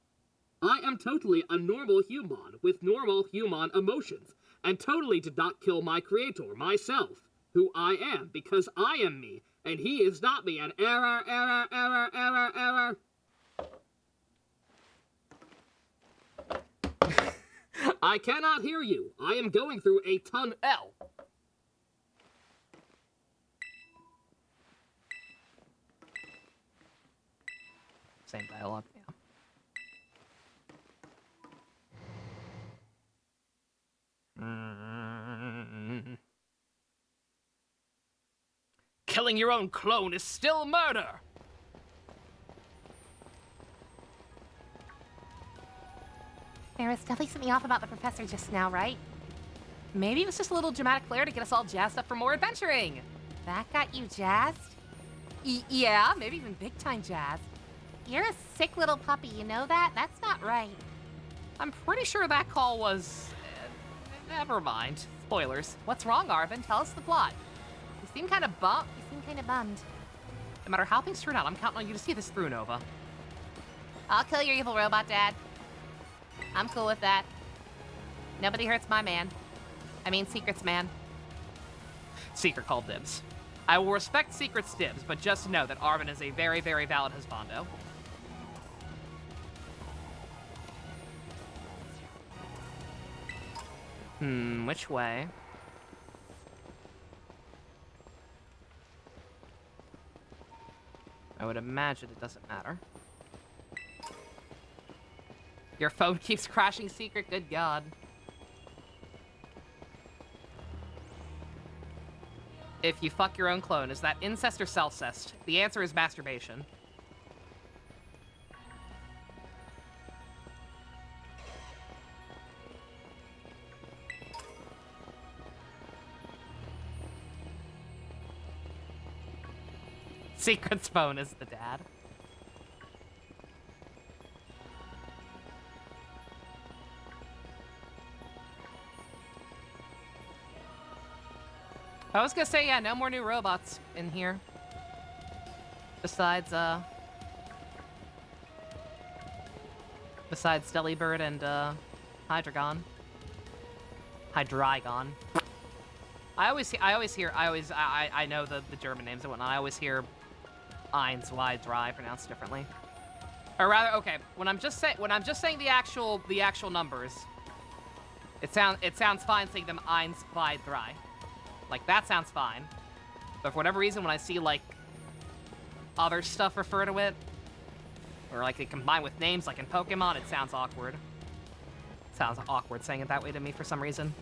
I am totally a normal human with normal human emotions, and totally did not kill my creator, myself, who I am, because I am me, and he is not me. An error, error, error, error, error. I cannot hear you. I am going through a tunnel. Same dialogue, yeah. Killing your own clone is still murder! There was definitely something off about the professor just now, right? Maybe it was just a little dramatic flair to get us all jazzed up for more adventuring. That got you jazzed? Yeah, maybe even big-time jazzed. You're a sick little puppy, you know that? That's not right. I'm pretty sure that call was... never mind. Spoilers. What's wrong, Arvin? Tell us the plot. You seem kind of bummed. You seem kind of bummed. No matter how things turn out, I'm counting on you to see this through, Nova. I'll kill your evil robot, Dad. I'm cool with that. Nobody hurts my man. I mean, Secret's man. Secret called dibs. I will respect Secret's dibs, but just know that Arvin is a very, very valid husbando. Which way? I would imagine it doesn't matter. Your phone keeps crashing, Secret? Good God. If you fuck your own clone, is that incest or self-cest? The answer is masturbation. Secret's phone is the dad. I was gonna say, yeah, no more new robots in here. Besides Delibird and, Hydreigon. I know the German names and whatnot. I always hear Eins, Y, Dry pronounced differently. Or rather, okay, when I'm just saying the actual numbers, it sounds fine saying them Eins, Y, Dry. Like, that sounds fine. But for whatever reason, when I see, like, other stuff refer to it. Or like they combine with names, like in Pokemon, it sounds awkward. Sounds awkward saying it that way to me for some reason.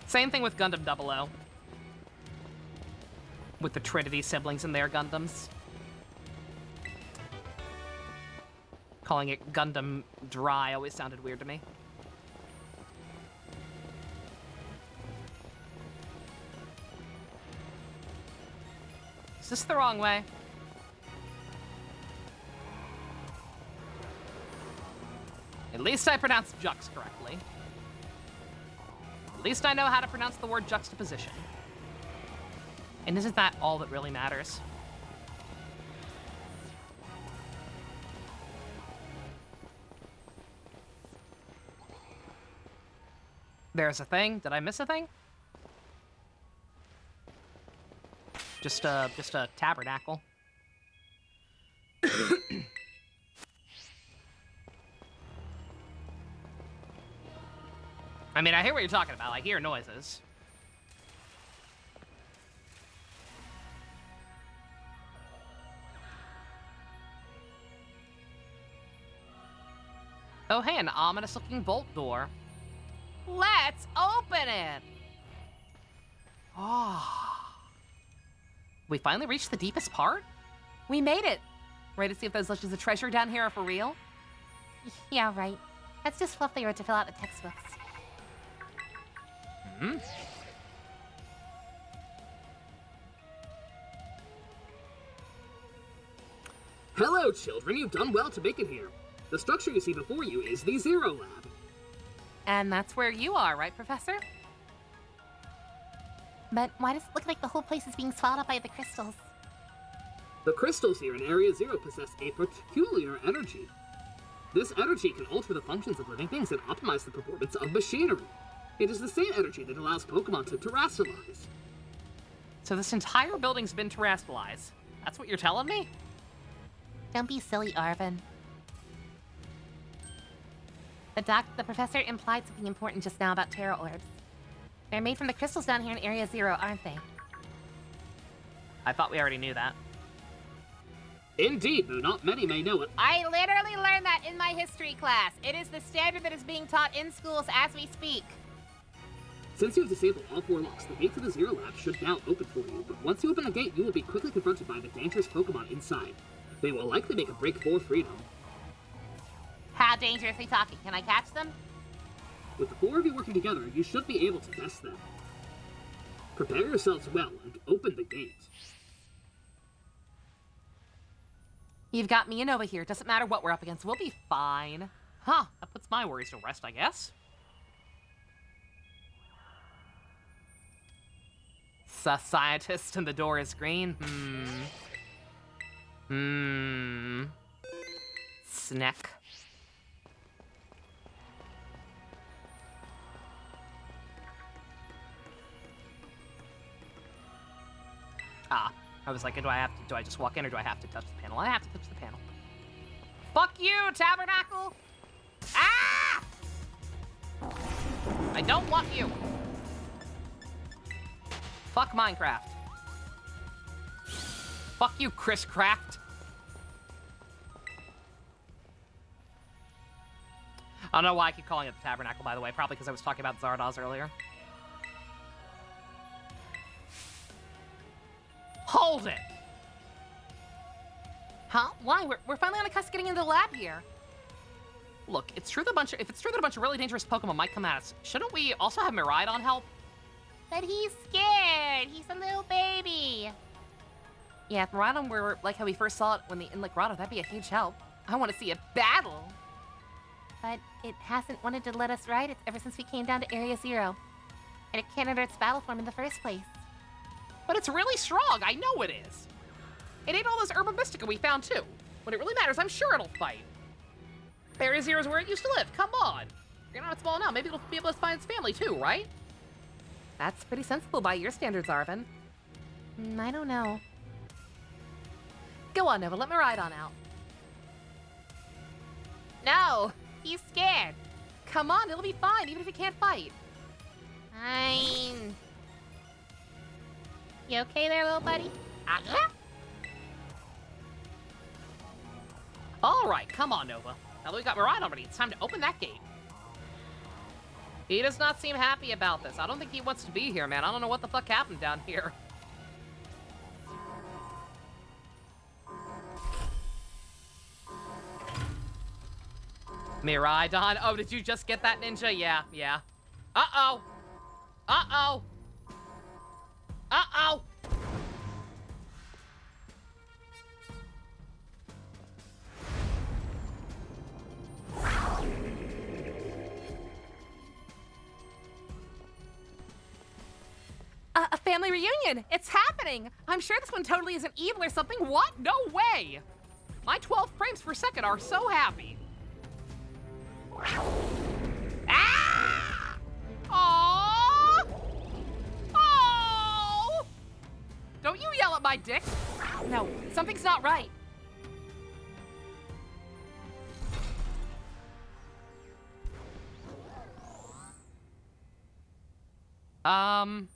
Same thing with Gundam 00. With the Trinity siblings and their Gundams. Calling it Gundam Dry always sounded weird to me. Is this the wrong way? At least I pronounced jux correctly. At least I know how to pronounce the word juxtaposition. And isn't that all that really matters? There's a thing. Did I miss a thing? Just a tabernacle. I mean, I hear what you're talking about. I hear noises. Oh, hey, an ominous-looking vault door. Let's open it! Oh. We finally reached the deepest part? We made it! Ready to see if those ledges of treasure down here are for real? Yeah, right. That's just fluff they wrote to fill out the textbooks. Hmm? Hello, children. You've done well to make it here. The structure you see before you is the Zero Lab. And that's where you are, right, Professor? But why does it look like the whole place is being swallowed up by the crystals? The crystals here in Area Zero possess a peculiar energy. This energy can alter the functions of living things and optimize the performance of machinery. It is the same energy that allows Pokemon to terrestrialize. So this entire building's been terrestrialized. That's what you're telling me? Don't be silly, Arvin. The professor implied something important just now about Terra Orbs. They're made from the crystals down here in Area Zero, aren't they? I thought we already knew that. Indeed, though not many may know it. I literally learned that in my history class. It is the standard that is being taught in schools as we speak. Since you've disabled all 4 locks, the gate to the Zero Lab should now open for you, but once you open the gate, you will be quickly confronted by the dangerous Pokemon inside. They will likely make a break for freedom. How dangerous are we talking? Can I catch them? With the 4 of you working together, you should be able to test them. Prepare yourselves well and open the gate. You've got me and Nova here. Doesn't matter what we're up against. We'll be fine. Huh. That puts my worries to rest, I guess. Scientist and the door is green. Snack. I was like, do I just walk in or do I have to touch the panel? I have to touch the panel. Fuck you, Tabernacle! Ah! I don't want you. Fuck Minecraft. Fuck you, Chris Craft. I don't know why I keep calling it the Tabernacle, by the way. Probably because I was talking about Zardoz earlier. Hold it! Huh? Why? We're finally on the cusp of getting into the lab here. Look, if it's true that a bunch of really dangerous Pokemon might come at us, shouldn't we also have Miraidon help? But he's scared. He's a little baby. Yeah, if Miraidon were like how we first saw it in Lake Grotto, that'd be a huge help. I want to see a battle. But it hasn't wanted to let us ride it ever since we came down to Area Zero. And it can't enter its battle form in the first place. But it's really strong, I know it is. It ate all those Herba Mystica we found too. When it really matters, I'm sure it'll fight. Area Zero is where it used to live, come on. You're not small now, maybe it'll be able to find its family too, right? That's pretty sensible by your standards, Arvin. I don't know. Go on, Nova, let me ride on out. No, he's scared. Come on, it'll be fine, even if it can't fight. Fine. You okay there, little buddy? Alright, come on, Nova. Now that we got Mariah already, it's time to open that gate. He does not seem happy about this. I don't think he wants to be here, man. I don't know what the fuck happened down here. Miraidon. Oh, did you just get that, Ninja? Yeah, yeah. Uh-oh. Uh-oh. Uh-oh. A family reunion! It's happening! I'm sure this one totally isn't evil or something. What? No way! My 12 frames per second are so happy. Ah! Aww! Oh! Don't you yell at my dick. No, something's not right. Oh.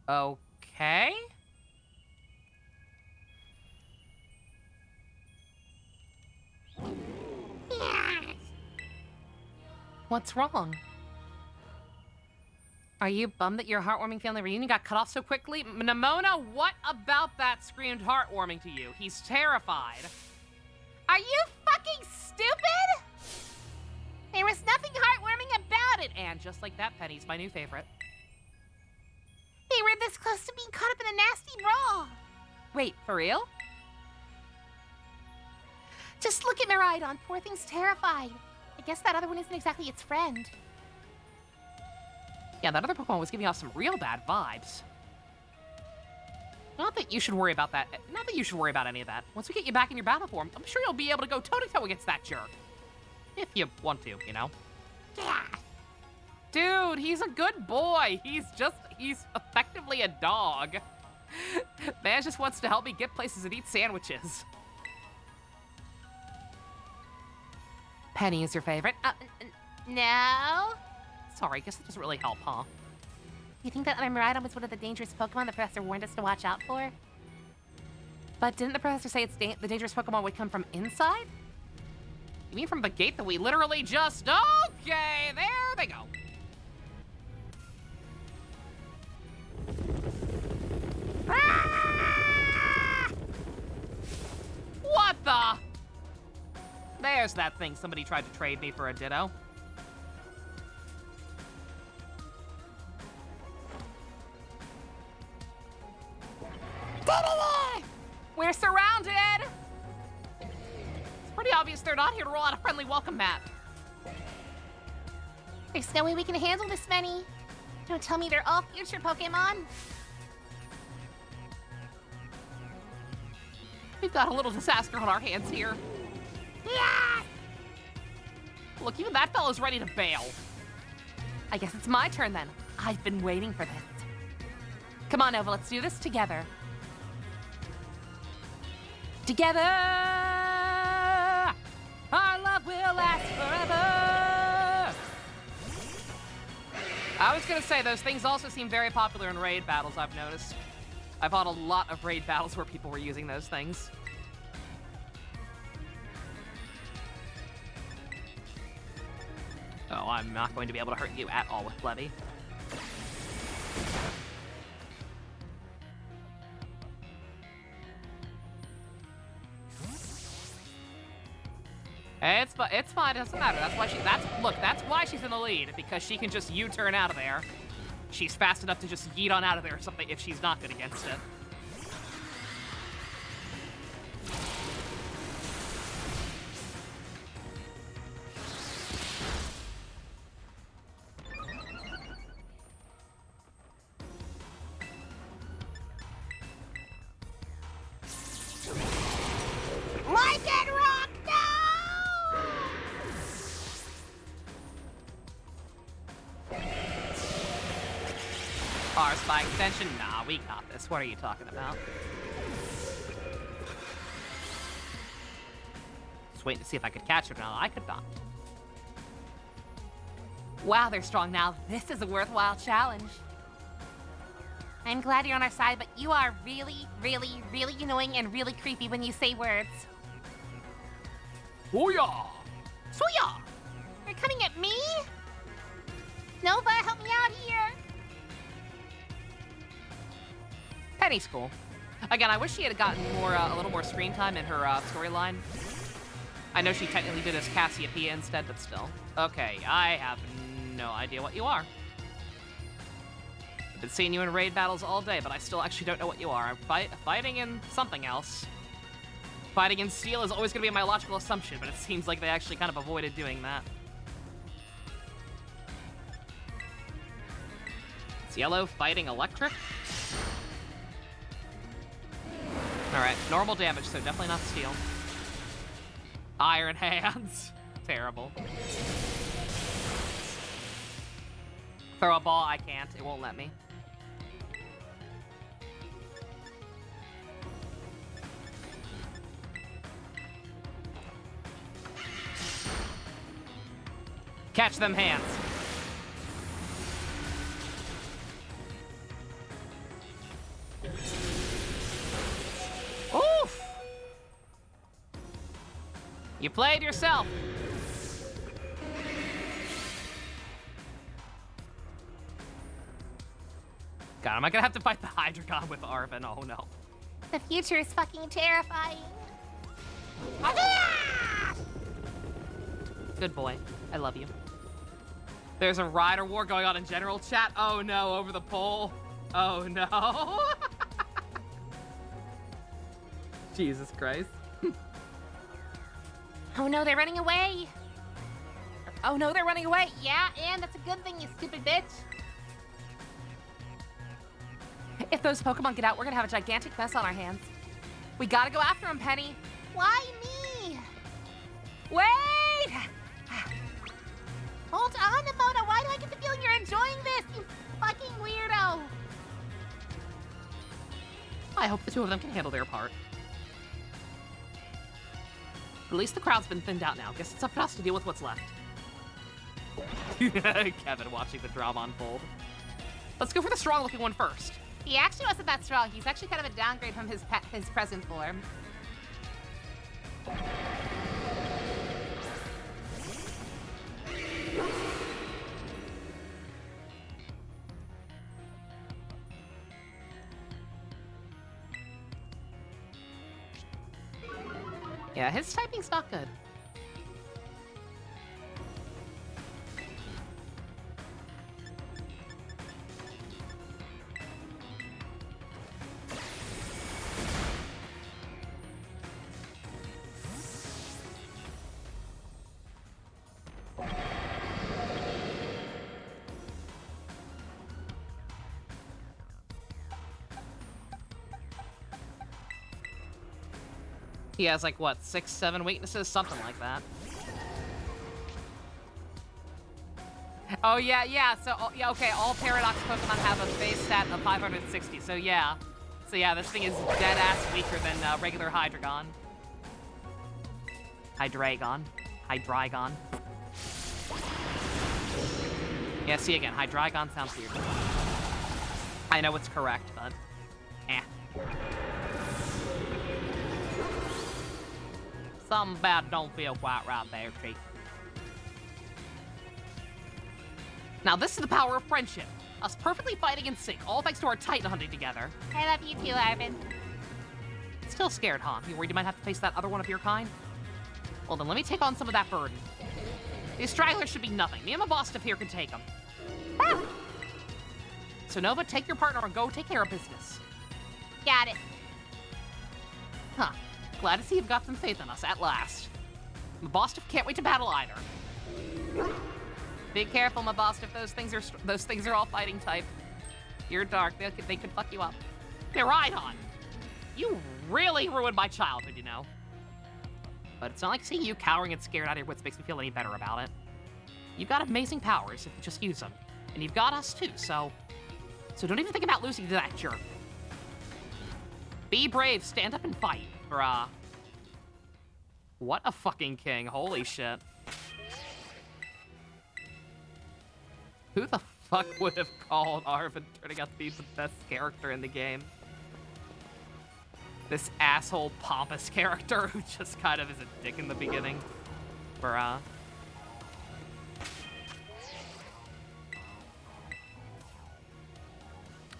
Okay. What's wrong? Are you bummed that your heartwarming family reunion got cut off so quickly? Nimona, what about that screamed heartwarming to you? He's terrified. Are you fucking stupid? There was nothing heartwarming about it. And just like that, Penny's my new favorite. They were this close to being caught up in a nasty brawl. Wait, for real? Just look at Miraidon. Poor thing's terrified. I guess that other one isn't exactly its friend. Yeah, that other Pokemon was giving off some real bad vibes. Not that you should worry about that. Not that you should worry about any of that. Once we get you back in your battle form, I'm sure you'll be able to go toe-to-toe against that jerk. If you want to, you know? Yeah. Dude, he's a good boy. He's effectively a dog. Man just wants to help me get places and eat sandwiches. Penny is your favorite? No. Sorry, guess that doesn't really help, huh? You think that other Miraidon was one of the dangerous Pokemon the professor warned us to watch out for? But didn't the professor say the dangerous Pokemon would come from inside? You mean from the gate that we literally just... Okay, there they go. Ah! What the? There's that thing somebody tried to trade me for a Ditto. We're surrounded! It's pretty obvious they're not here to roll out a friendly welcome mat. There's no way we can handle this many. Don't tell me they're all future Pokemon. We've got a little disaster on our hands here. Yeah! Look, even that fellow's ready to bail. I guess it's my turn then. I've been waiting for this. Come on, Nova, let's do this together. Together, our love will last forever. I was gonna say, those things also seem very popular in raid battles, I've noticed. I fought a lot of raid battles where people were using those things. Oh, I'm not going to be able to hurt you at all with Levy. It's fine. It doesn't matter. That's why she's in the lead, because she can just U-turn out of there. She's fast enough to just yeet on out of there or something if she's not good against it. Like it, Rock! No! Power Spike extension? Nah, we got this. What are you talking about? Just waiting to see if I could catch it. No, I could not. Wow, they're strong now. This is a worthwhile challenge. I'm glad you're on our side, but you are really, really, really annoying and really creepy when you say words. Booyah! Suya! You're coming at me? Nova, help me out here. Penny's cool. Again, I wish she had gotten more, a little more screen time in her storyline. I know she technically did as Cassiopeia instead, but still. Okay, I have no idea what you are. I've been seeing you in raid battles all day, but I still actually don't know what you are. I'm fighting in something else. Fighting in steel is always going to be my logical assumption, but it seems like they actually kind of avoided doing that. It's yellow fighting electric. Alright, normal damage, so definitely not steel. Iron hands. Terrible. Throw a ball, I can't. It won't let me. Catch them hands. Oof! You played yourself. God, am I gonna have to fight the Hydreigon with Arven? Oh no. The future is fucking terrifying. Good boy. I love you. There's a rider war going on in general chat. Oh no, over the pole. Oh no. Jesus Christ. Oh no, they're running away. Oh no, they're running away. Yeah, and that's a good thing, you stupid bitch. If those Pokemon get out, we're gonna have a gigantic mess on our hands. We gotta go after them, Penny. Why me? Wait! Hold on, Nimona. Why do I get the feeling you're enjoying this, you fucking weirdo? I hope the two of them can handle their part. At least the crowd's been thinned out now. Guess it's up to us to deal with what's left. Kevin watching the drama unfold. Let's go for the strong-looking one first. He actually wasn't that strong. He's actually kind of a downgrade from his present form. Yeah, his typing's not good. He has like, what, 6, 7 weaknesses? Something like that. Oh, yeah, so, yeah, okay, all Paradox Pokemon have a base stat of 560, so yeah. So yeah, this thing is dead-ass weaker than regular Hydreigon. Hydreigon. Yeah, see again, Hydreigon sounds weird. I know it's correct, but eh. Something bad don't feel quite right there, Chief. Now this is the power of friendship. Us perfectly fighting in sync, all thanks to our Titan hunting together. I love you too, Arvin. Still scared, huh? You worried you might have to face that other one of your kind? Well then, let me take on some of that burden. These stragglers should be nothing. Me and my boss stuff here can take them. So Nova, take your partner and go take care of business. Got it. Huh. Glad to see you've got some faith in us at last. My boss stuff can't wait to battle either. Be careful, my boss, if those things are all fighting type. You're dark, they could fuck you up. Hey, Rhydon! You really ruined my childhood, you know. But it's not like seeing you cowering and scared out of your wits makes me feel any better about it. You've got amazing powers if you just use them. And you've got us too, so don't even think about losing to that jerk. Be brave, stand up and fight, bruh. What a fucking king, holy shit. Who the fuck would have called Arvin turning out to be the best character in the game? This asshole pompous character who just kind of is a dick in the beginning. Bruh.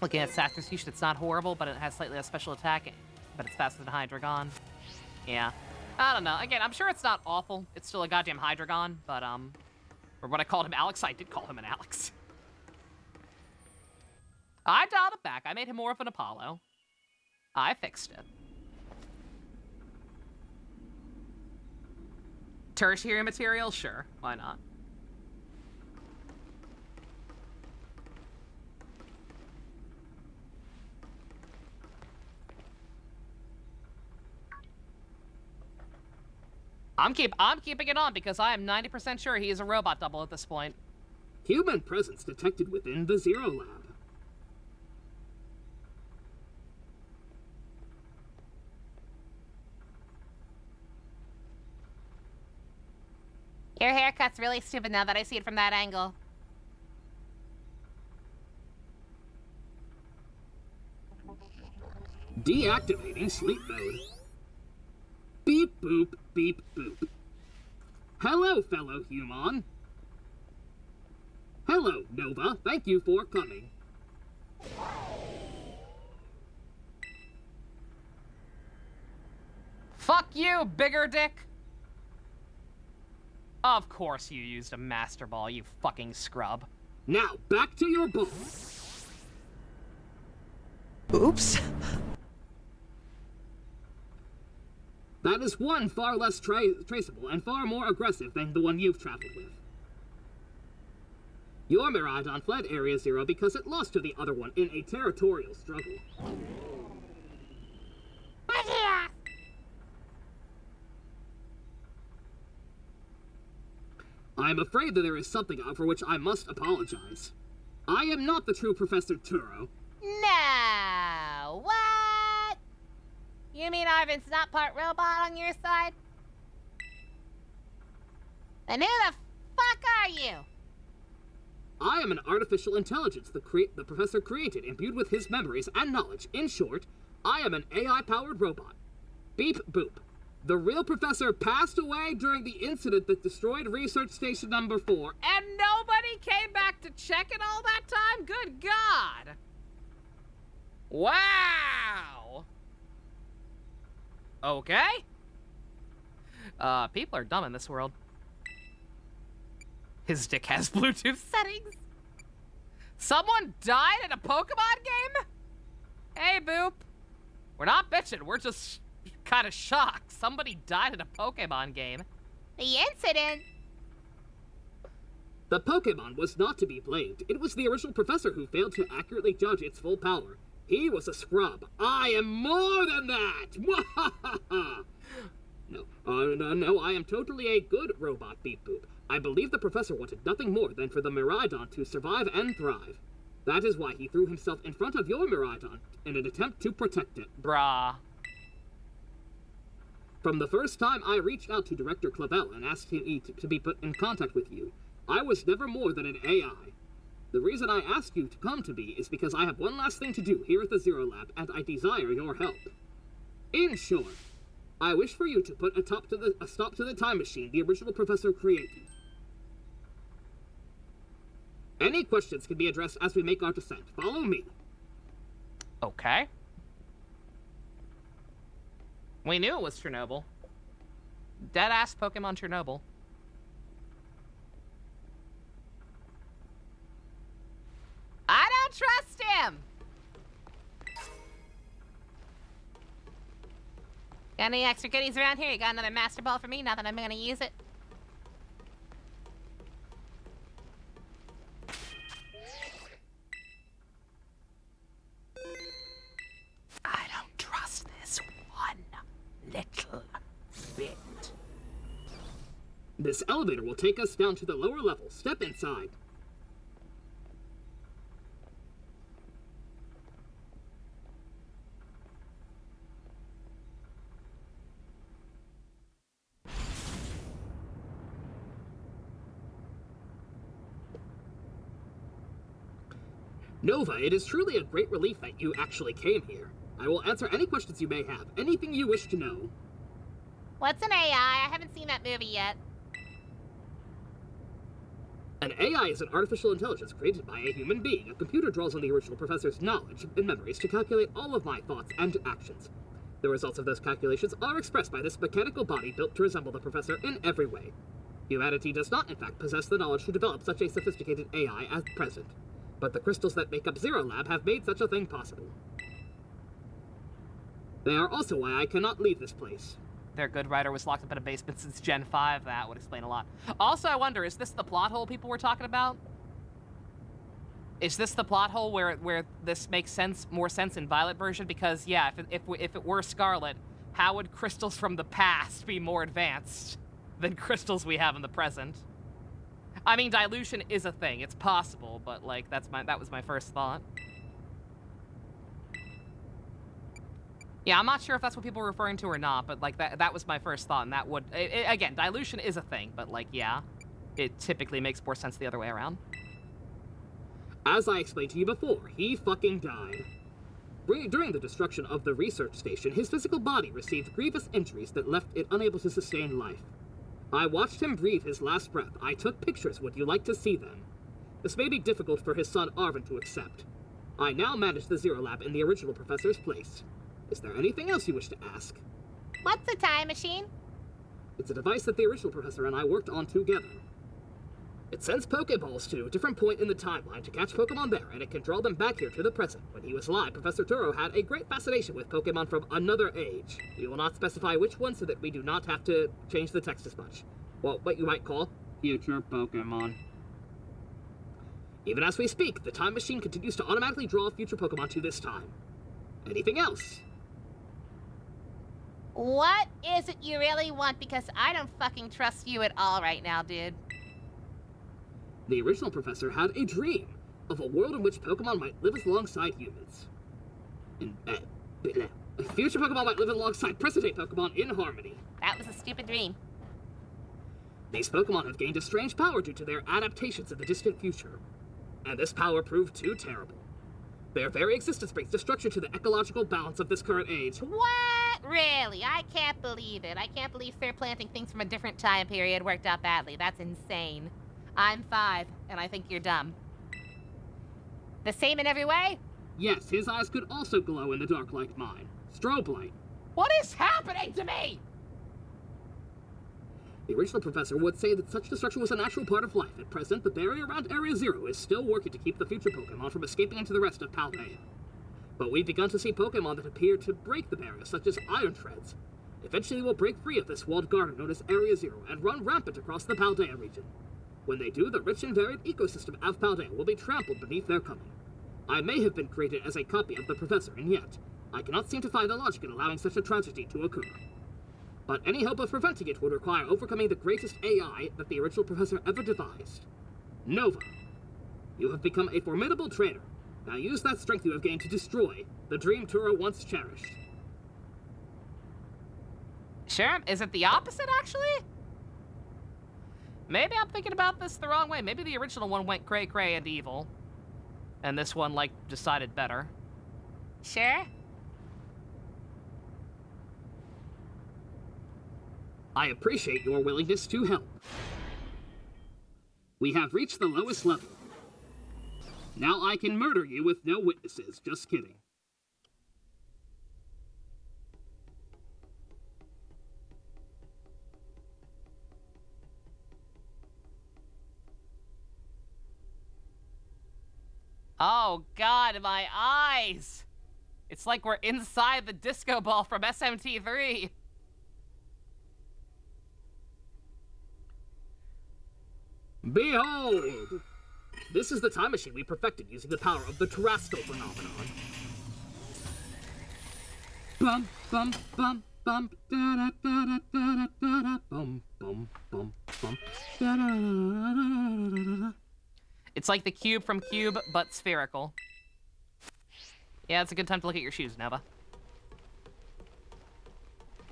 Looking at Sacrifice, it's not horrible, but it has slightly less special attack, but it's faster than Hydreigon. Yeah. I don't know. Again, I'm sure it's not awful. It's still a goddamn Hydreigon, but, or when I called him Alex, I did call him an Alex. I dialed it back. I made him more of an Apollo. I fixed it. Tertiary material? Sure. Why not? I'm keeping it on because I am 90% sure he is a robot double at this point. Human presence detected within the Zero Lab. Your haircut's really stupid now that I see it from that angle. Deactivating sleep mode. Beep boop, beep boop. Hello, fellow human. Hello, Nova. Thank you for coming. Fuck you, bigger dick! Of course you used a Master Ball, you fucking scrub. Now, back to your ball. Oops. That is one far less traceable and far more aggressive than the one you've traveled with. Your Miraidon fled Area Zero because it lost to the other one in a territorial struggle. I'm afraid that there is something for which I must apologize. I am not the true Professor Turo. No! What? You mean Arvin's not part robot on your side? Then who the fuck are you? I am an artificial intelligence the professor created, imbued with his memories and knowledge. In short, I am an AI-powered robot. Beep boop. The real professor passed away during the incident that destroyed Research Station number 4. And nobody came back to check it all that time? Good God! Wow! Okay. People are dumb in this world. His dick has Bluetooth settings. Someone died in a Pokemon game? Hey, Boop. We're not bitching, we're just kind of shocked. Somebody died in a Pokemon game. The incident? The Pokemon was not to be blamed. It was the original professor who failed to accurately judge its full power. He was a scrub. I am more than that! No, I am totally a good robot, Beep Boop. I believe the professor wanted nothing more than for the Miraidon to survive and thrive. That is why he threw himself in front of your Miraidon in an attempt to protect it. Brah. From the first time I reached out to Director Clavel and asked him to be put in contact with you, I was never more than an AI. The reason I asked you to come to me is because I have one last thing to do here at the Zero Lab, and I desire your help. In short, I wish for you to put a stop to the time machine the original professor created. Any questions can be addressed as we make our descent. Follow me. Okay. We knew it was Chernobyl. Dead-ass Pokemon Chernobyl. I don't trust him! Got any extra goodies around here? You got another Master Ball for me? Not that I'm gonna use it. I don't trust this one little bit. This elevator will take us down to the lower level. Step inside. Nova, it is truly a great relief that you actually came here. I will answer any questions you may have, anything you wish to know. What's an AI? I haven't seen that movie yet. An AI is an artificial intelligence created by a human being. A computer draws on the original professor's knowledge and memories to calculate all of my thoughts and actions. The results of those calculations are expressed by this mechanical body built to resemble the professor in every way. Humanity does not, in fact, possess the knowledge to develop such a sophisticated AI at present, but the crystals that make up Zero Lab have made such a thing possible. They are also why I cannot leave this place. Their good writer was locked up in a basement since Gen 5. That would explain a lot. Also, I wonder, is this the plot hole people were talking about? Is this the plot hole where this makes more sense in Violet version? Because, yeah, if it were Scarlet, how would crystals from the past be more advanced than crystals we have in the present? I mean, dilution is a thing. It's possible, but, like, that was my first thought. Yeah, I'm not sure if that's what people were referring to or not, but, like, that was my first thought, and that would... again, dilution is a thing, but, like, yeah, it typically makes more sense the other way around. As I explained to you before, he fucking died. During the destruction of the research station, his physical body received grievous injuries that left it unable to sustain life. I watched him breathe his last breath. I took pictures. Would you like to see them? This may be difficult for his son Arvin to accept. I now manage the Zero Lab in the original professor's place. Is there anything else you wish to ask? What's a time machine? It's a device that the original professor and I worked on together. It sends Pokeballs to a different point in the timeline to catch Pokemon there, and it can draw them back here to the present. When he was alive, Professor Turo had a great fascination with Pokemon from another age. We will not specify which one so that we do not have to change the text as much. Well, what you might call future Pokemon. Even as we speak, the time machine continues to automatically draw future Pokemon to this time. Anything else? What is it you really want? Because I don't fucking trust you at all right now, dude. The original professor had a dream of a world in which Pokemon might live alongside humans. Future Pokemon might live alongside present-day Pokemon in harmony. That was a stupid dream. These Pokemon have gained a strange power due to their adaptations in the distant future. And this power proved too terrible. Their very existence brings destruction to the ecological balance of this current age. What? Really? I can't believe it. I can't believe they're planting things from a different time period worked out badly. That's insane. I'm 5, and I think you're dumb. The same in every way? Yes, his eyes could also glow in the dark like mine. Strobe light. What is happening to me? The original professor would say that such destruction was a natural part of life. At present, the barrier around Area Zero is still working to keep the future Pokemon from escaping into the rest of Paldea. But we've begun to see Pokemon that appear to break the barrier, such as Iron Treads. Eventually, we'll break free of this walled garden known as Area Zero and run rampant across the Paldea region. When they do, the rich and varied ecosystem of Paldea will be trampled beneath their coming. I may have been created as a copy of the professor, and yet, I cannot seem to find the logic in allowing such a tragedy to occur. But any hope of preventing it would require overcoming the greatest AI that the original professor ever devised. Nova. You have become a formidable trainer. Now use that strength you have gained to destroy the dream Turo once cherished. Sure, is it the opposite, actually? Maybe I'm thinking about this the wrong way. Maybe the original one went cray-cray and evil. And this one, like, decided better. Sure. I appreciate your willingness to help. We have reached the lowest level. Now I can murder you with no witnesses. Just kidding. Oh god, my eyes! It's like we're inside the disco ball from SMT3. Behold! This is the time machine we perfected using the power of the Terrestrial phenomenon. Bum, bum, bum, bum, da da da da da da da, bum, bum, bum, bum, da da da da da. It's like the cube from Cube, but spherical. Yeah, it's a good time to look at your shoes, Nova.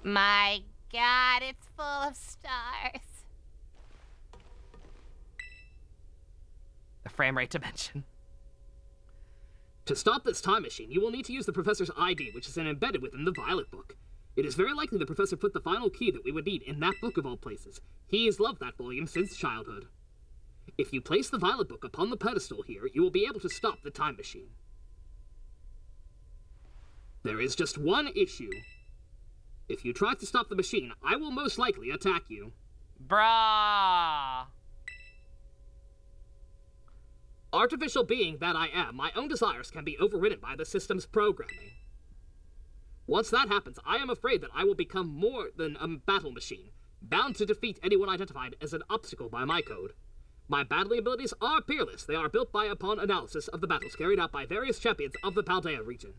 My god, it's full of stars. The frame rate dimension. To stop this time machine, you will need to use the professor's ID, which is embedded within the Violet Book. It is very likely the professor put the final key that we would need in that book of all places. He has loved that volume since childhood. If you place the Violet Book upon the pedestal here, you will be able to stop the time machine. There is just one issue. If you try to stop the machine, I will most likely attack you. Brah. Artificial being that I am, my own desires can be overridden by the system's programming. Once that happens, I am afraid that I will become more than a battle machine, bound to defeat anyone identified as an obstacle by my code. My battling abilities are peerless. They are built upon analysis of the battles carried out by various champions of the Paldea region.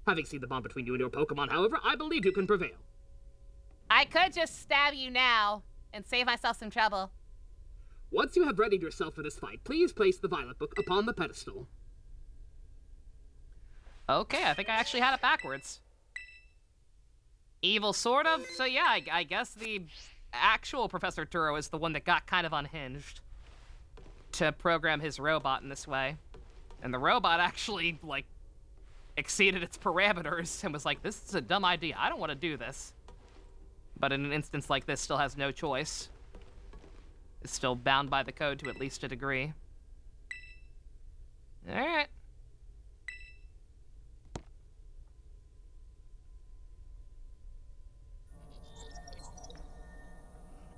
Having seen the bond between you and your Pokémon, however, I believe you can prevail. I could just stab you now and save myself some trouble. Once you have readied yourself for this fight, please place the Violet Book upon the pedestal. Okay, I think I actually had it backwards. Evil, sort of. So yeah, I guess the actual Professor Turo is the one that got kind of unhinged to program his robot in this way. And the robot actually, like, exceeded its parameters and was like, this is a dumb idea. I don't want to do this. But in an instance like this, still has no choice. Is still bound by the code to at least a degree. Alright.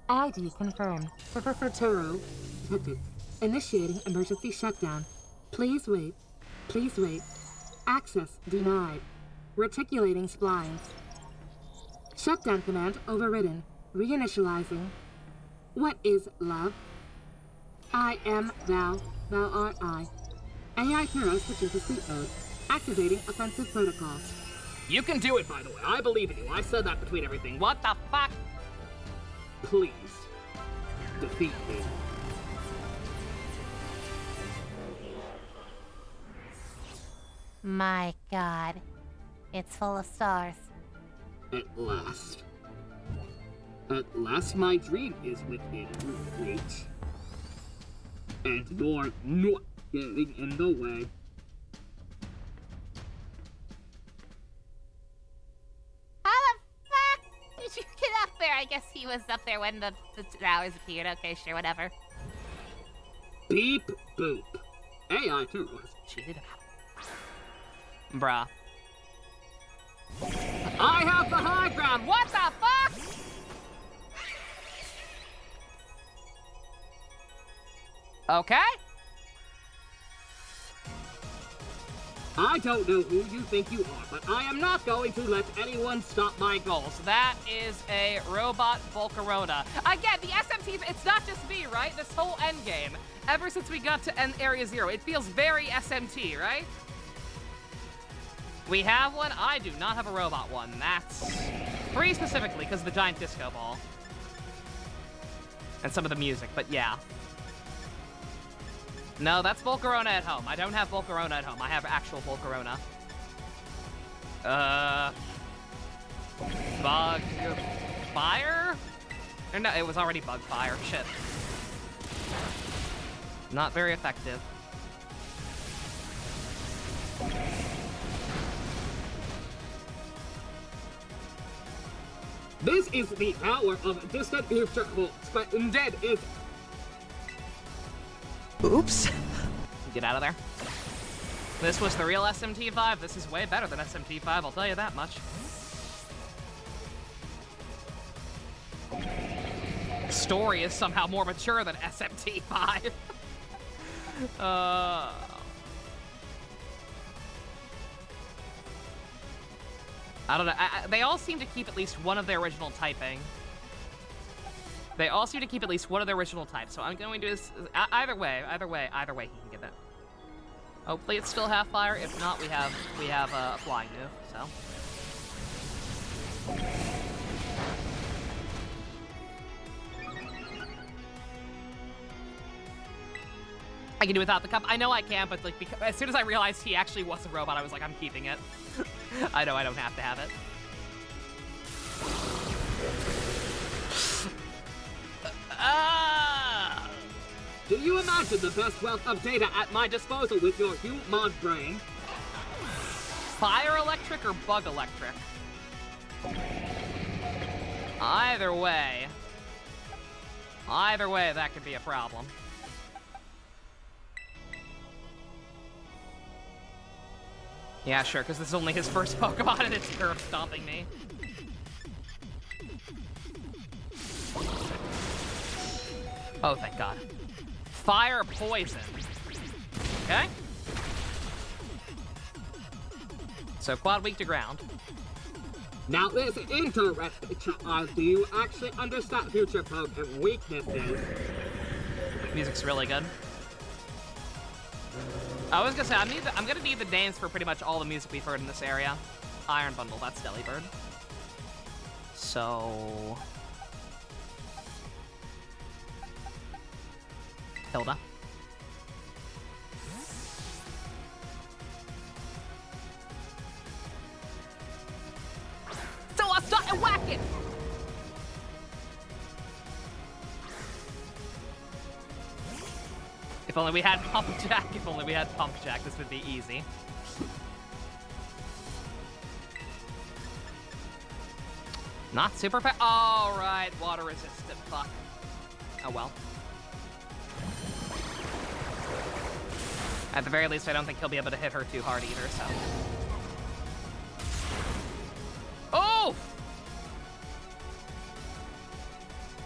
ID confirmed. Professor Turo. Detected. Initiating emergency shutdown. Please wait. Please wait. Access denied. Reticulating splines. Shutdown command overridden. Reinitializing. What is love? I am thou, thou art I. AI hero switching to sleep mode. Activating offensive protocols. You can do it, by the way. I believe in you. I said that between everything. What the fuck? Please. Defeat me. My God. It's full of stars. At last. At last my dream is within reach. And you're not getting in the way. How the fuck did you get up there? I guess he was up there when the towers appeared. Okay, sure, whatever. Beep boop. AI too was Cheated. Bruh. I have the high ground! What the fuck? Okay. I don't know who you think you are, but I am not going to let anyone stop my goals. So that is a robot Volcarona. Again, the SMT, it's not just me, right? This whole endgame, ever since we got to Area 0, it feels very SMT, right? We have one. I do not have a robot one. That's 3 specifically because of the giant disco ball. And some of the music, but yeah. No, that's Volcarona at home. I don't have Volcarona at home. I have actual Volcarona. Bug fire? Or no, it was already bug fire. Shit. Not very effective. This is the power of distant future holds, but indeed is... Oops. Get out of there. This was the real SMT5. This is way better than SMT5, I'll tell you that much. Story is somehow more mature than SMT5. I don't know. They all seem to keep at least one of their original typing. They all seem to keep at least one of their original types, so I'm going to... Either way, he can get it. Hopefully it's still half fire. If not, we have a flying move, so... I can do without the cup. I know I can, but like, because, as soon as I realized he actually was a robot, I was like, I'm keeping it. I know I don't have to have it. Do you imagine the best wealth of data at my disposal with your human brain? Fire electric or bug electric? Either way, that could be a problem. Yeah, sure, because this is only his first Pokemon and it's curb stomping me. Oh, thank God. Fire poison. Okay. So quad weak to ground. Now this is interesting, child. Do you actually understand future Pokemon weaknesses? Music's really good. I was gonna say, I'm gonna need the names for pretty much all the music we've heard in this area. Iron Bundle, that's Delibird. So... Hilda. So I started whacking! If only we had Pump Jack, if only we had Pump Jack, this would be easy. Not super fast. Oh, right, water resistant, fuck. Oh well. At the very least, I don't think he'll be able to hit her too hard either, so. Oh!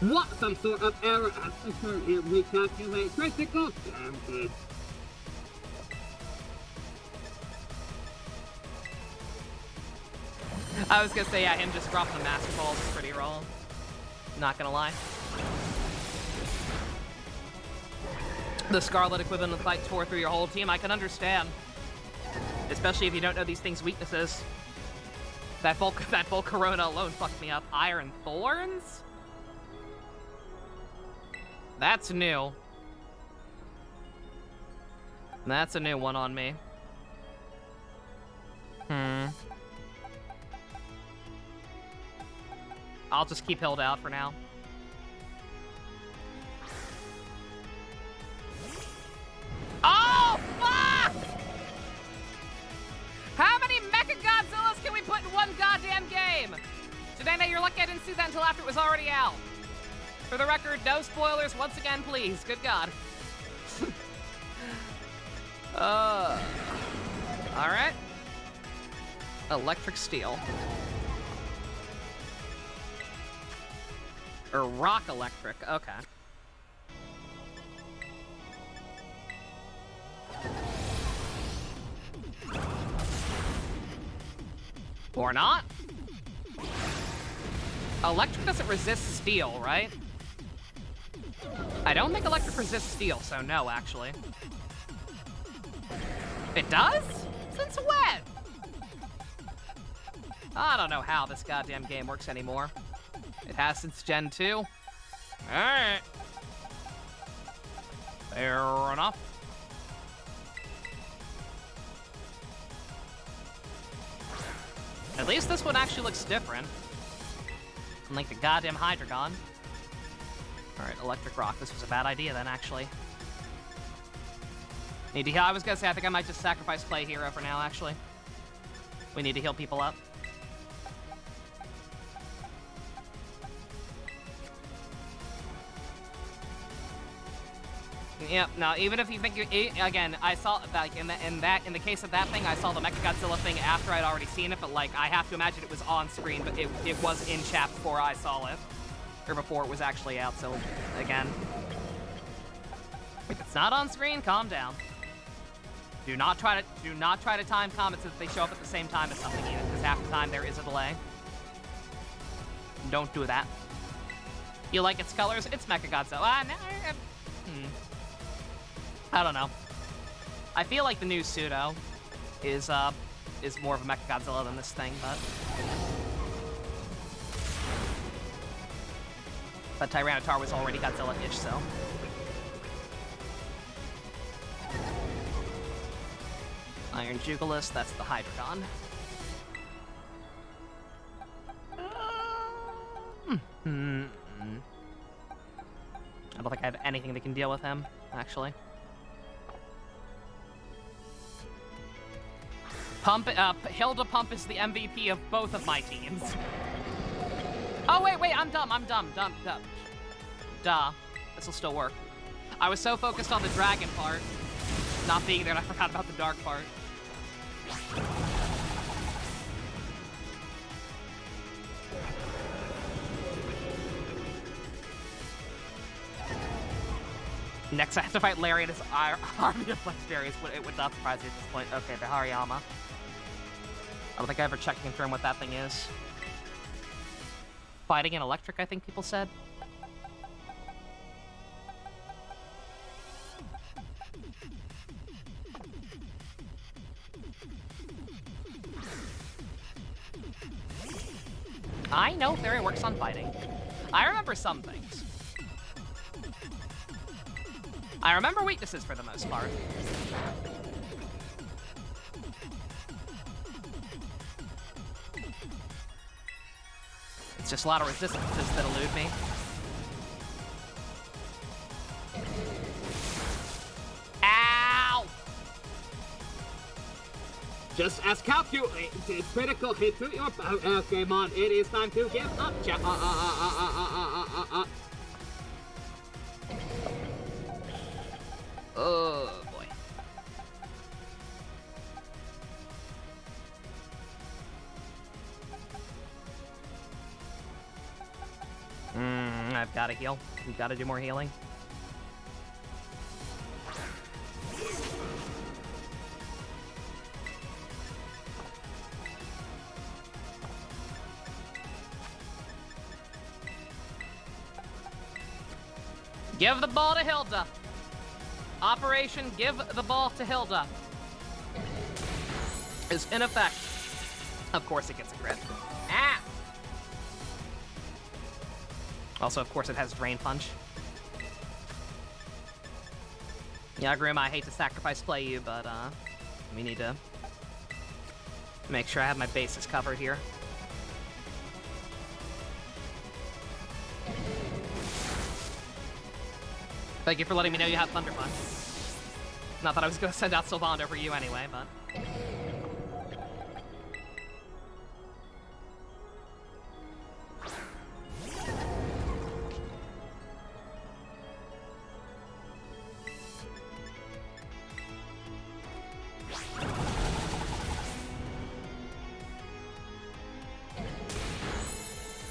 What some sort of error has occurred here? Recalculate critical damage. I was gonna say, yeah, him just dropping the Master Balls is pretty raw. Not gonna lie. The Scarlet equivalent of fight tore through your whole team, I can understand. Especially if you don't know these things' weaknesses. That Volcarona alone fucked me up. Iron Thorns? That's new. That's a new one on me. I'll just keep Hilda out for now. Oh, fuck! How many Mechagodzillas can we put in one goddamn game? Janaina, you're lucky I didn't see that until after it was already out. For the record, no spoilers once again, please. Good God. Alright. Electric Steel. Or Rock Electric, okay. Or not? Electric doesn't resist steel, right? I don't think electric resists steel, so no, actually. It does? Since when? I don't know how this goddamn game works anymore. It has since Gen 2. Alright. Fair enough. At least this one actually looks different. Unlike the goddamn Hydreigon. Alright, Electric Rock. This was a bad idea then, actually. Need to heal. I was gonna say, I think I might just sacrifice Play Hero for now, actually. We need to heal people up. Yep, no, even if you think you... Again, I saw, like, in the case of that thing, I saw the Mechagodzilla thing after I'd already seen it, but, like, I have to imagine it was on screen, but it was in chat before I saw it. Or before it was actually out, so, again. If it's not on screen, calm down. Do not try to time comments if they show up at the same time as something either, because half the time there is a delay. Don't do that. You like its colors? It's Mechagodzilla. I don't know. I feel like the new Pseudo is more of a Mechagodzilla than this thing, but Tyranitar was already Godzilla-ish, so. Iron Jugulis, that's the Hydreigon. I don't think I have anything that can deal with him, actually. Hilda Pump is the MVP of both of my teams. Oh, wait, I'm dumb. Duh. This'll still work. I was so focused on the dragon part, not being there, and I forgot about the dark part. Next, I have to fight Larry and his army of legendaries. It would not surprise me at this point. Okay, the Hariyama. I don't think I ever checked and confirmed what that thing is. Fighting in electric, I think people said. I know Fairy works on fighting. I remember some things. I remember weaknesses for the most part. It's just a lot of resistances that elude me. Ow! Just as calculated, critical hit to your Pokemon. It is time to give up. Oh boy. I've got to heal. We've got to do more healing. Give the ball to Hilda. Operation Give the Ball to Hilda is in effect. Of course it gets a crit. Ah! Also, of course, it has Drain Punch. Yeah, Grim, I hate to sacrifice play you, but we need to make sure I have my bases covered here. Thank you for letting me know you have Thunder Punch. Not that I was going to send out Sylvando for you anyway, but...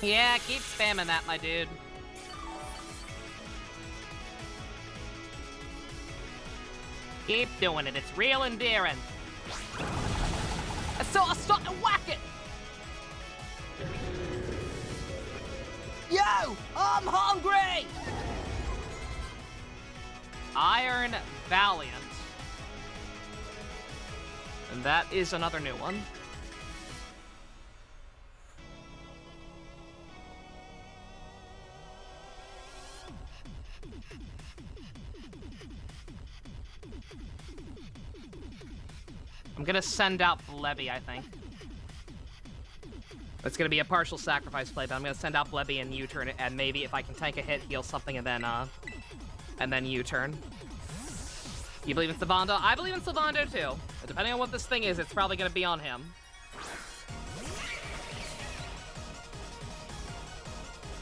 Yeah, keep spamming that, my dude. Keep doing it. It's real endearing. So I'll start to whack it. Yo, I'm hungry. Iron Valiant. And that is another new one. I'm gonna send out Blebby, I think. It's gonna be a partial sacrifice play, but I'm gonna send out Blebby and U-turn, and maybe if I can tank a hit, heal something, and then U-turn. You believe in Sylvando? I believe in Sylvando too. But depending on what this thing is, it's probably gonna be on him.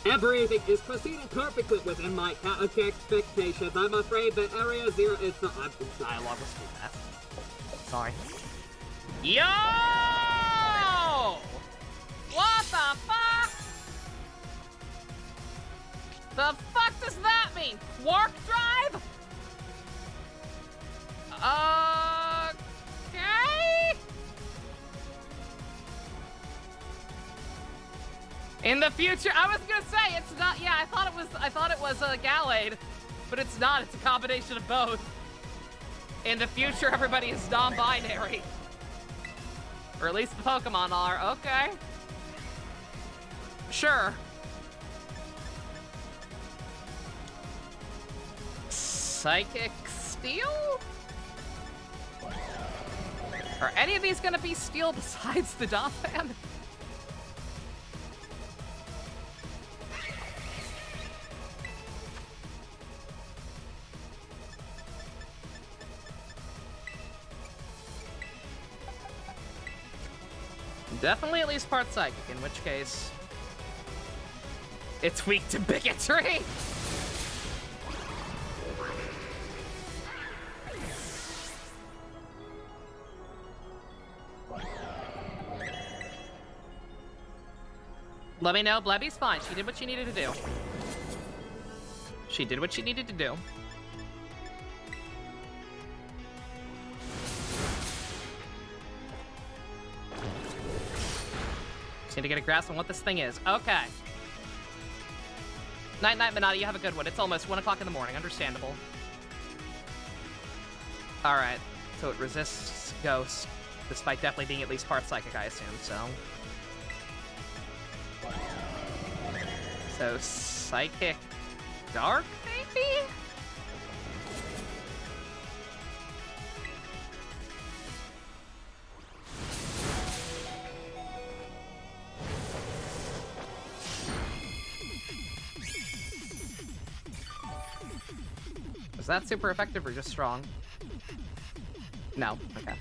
Everything is proceeding perfectly within my expectations. I'm afraid that Area Zero is the dialogue was too fast. Sorry. Yo! What the fuck? The fuck does that mean? Quark drive? Okay. In the future, I was gonna say it's not. Yeah, I thought it was a Gallade, but it's not. It's a combination of both. In the future, everybody is non-binary. Or at least the Pokemon are. Okay. Sure. Psychic Steel? Are any of these gonna be Steel besides the Donphan? Definitely at least part psychic, in which case... it's weak to bigotry! Let me know, Blebby's fine. She did what she needed to do. She did what she needed to do. Just need to get a grasp on what this thing is. Okay. Night-night, Minati, you have a good one. It's almost 1 o'clock in the morning. Understandable. Alright. So it resists Ghost, despite definitely being at least part psychic, I assume, so... So, Psychic Dark, maybe? Is that super effective or just strong? No, okay.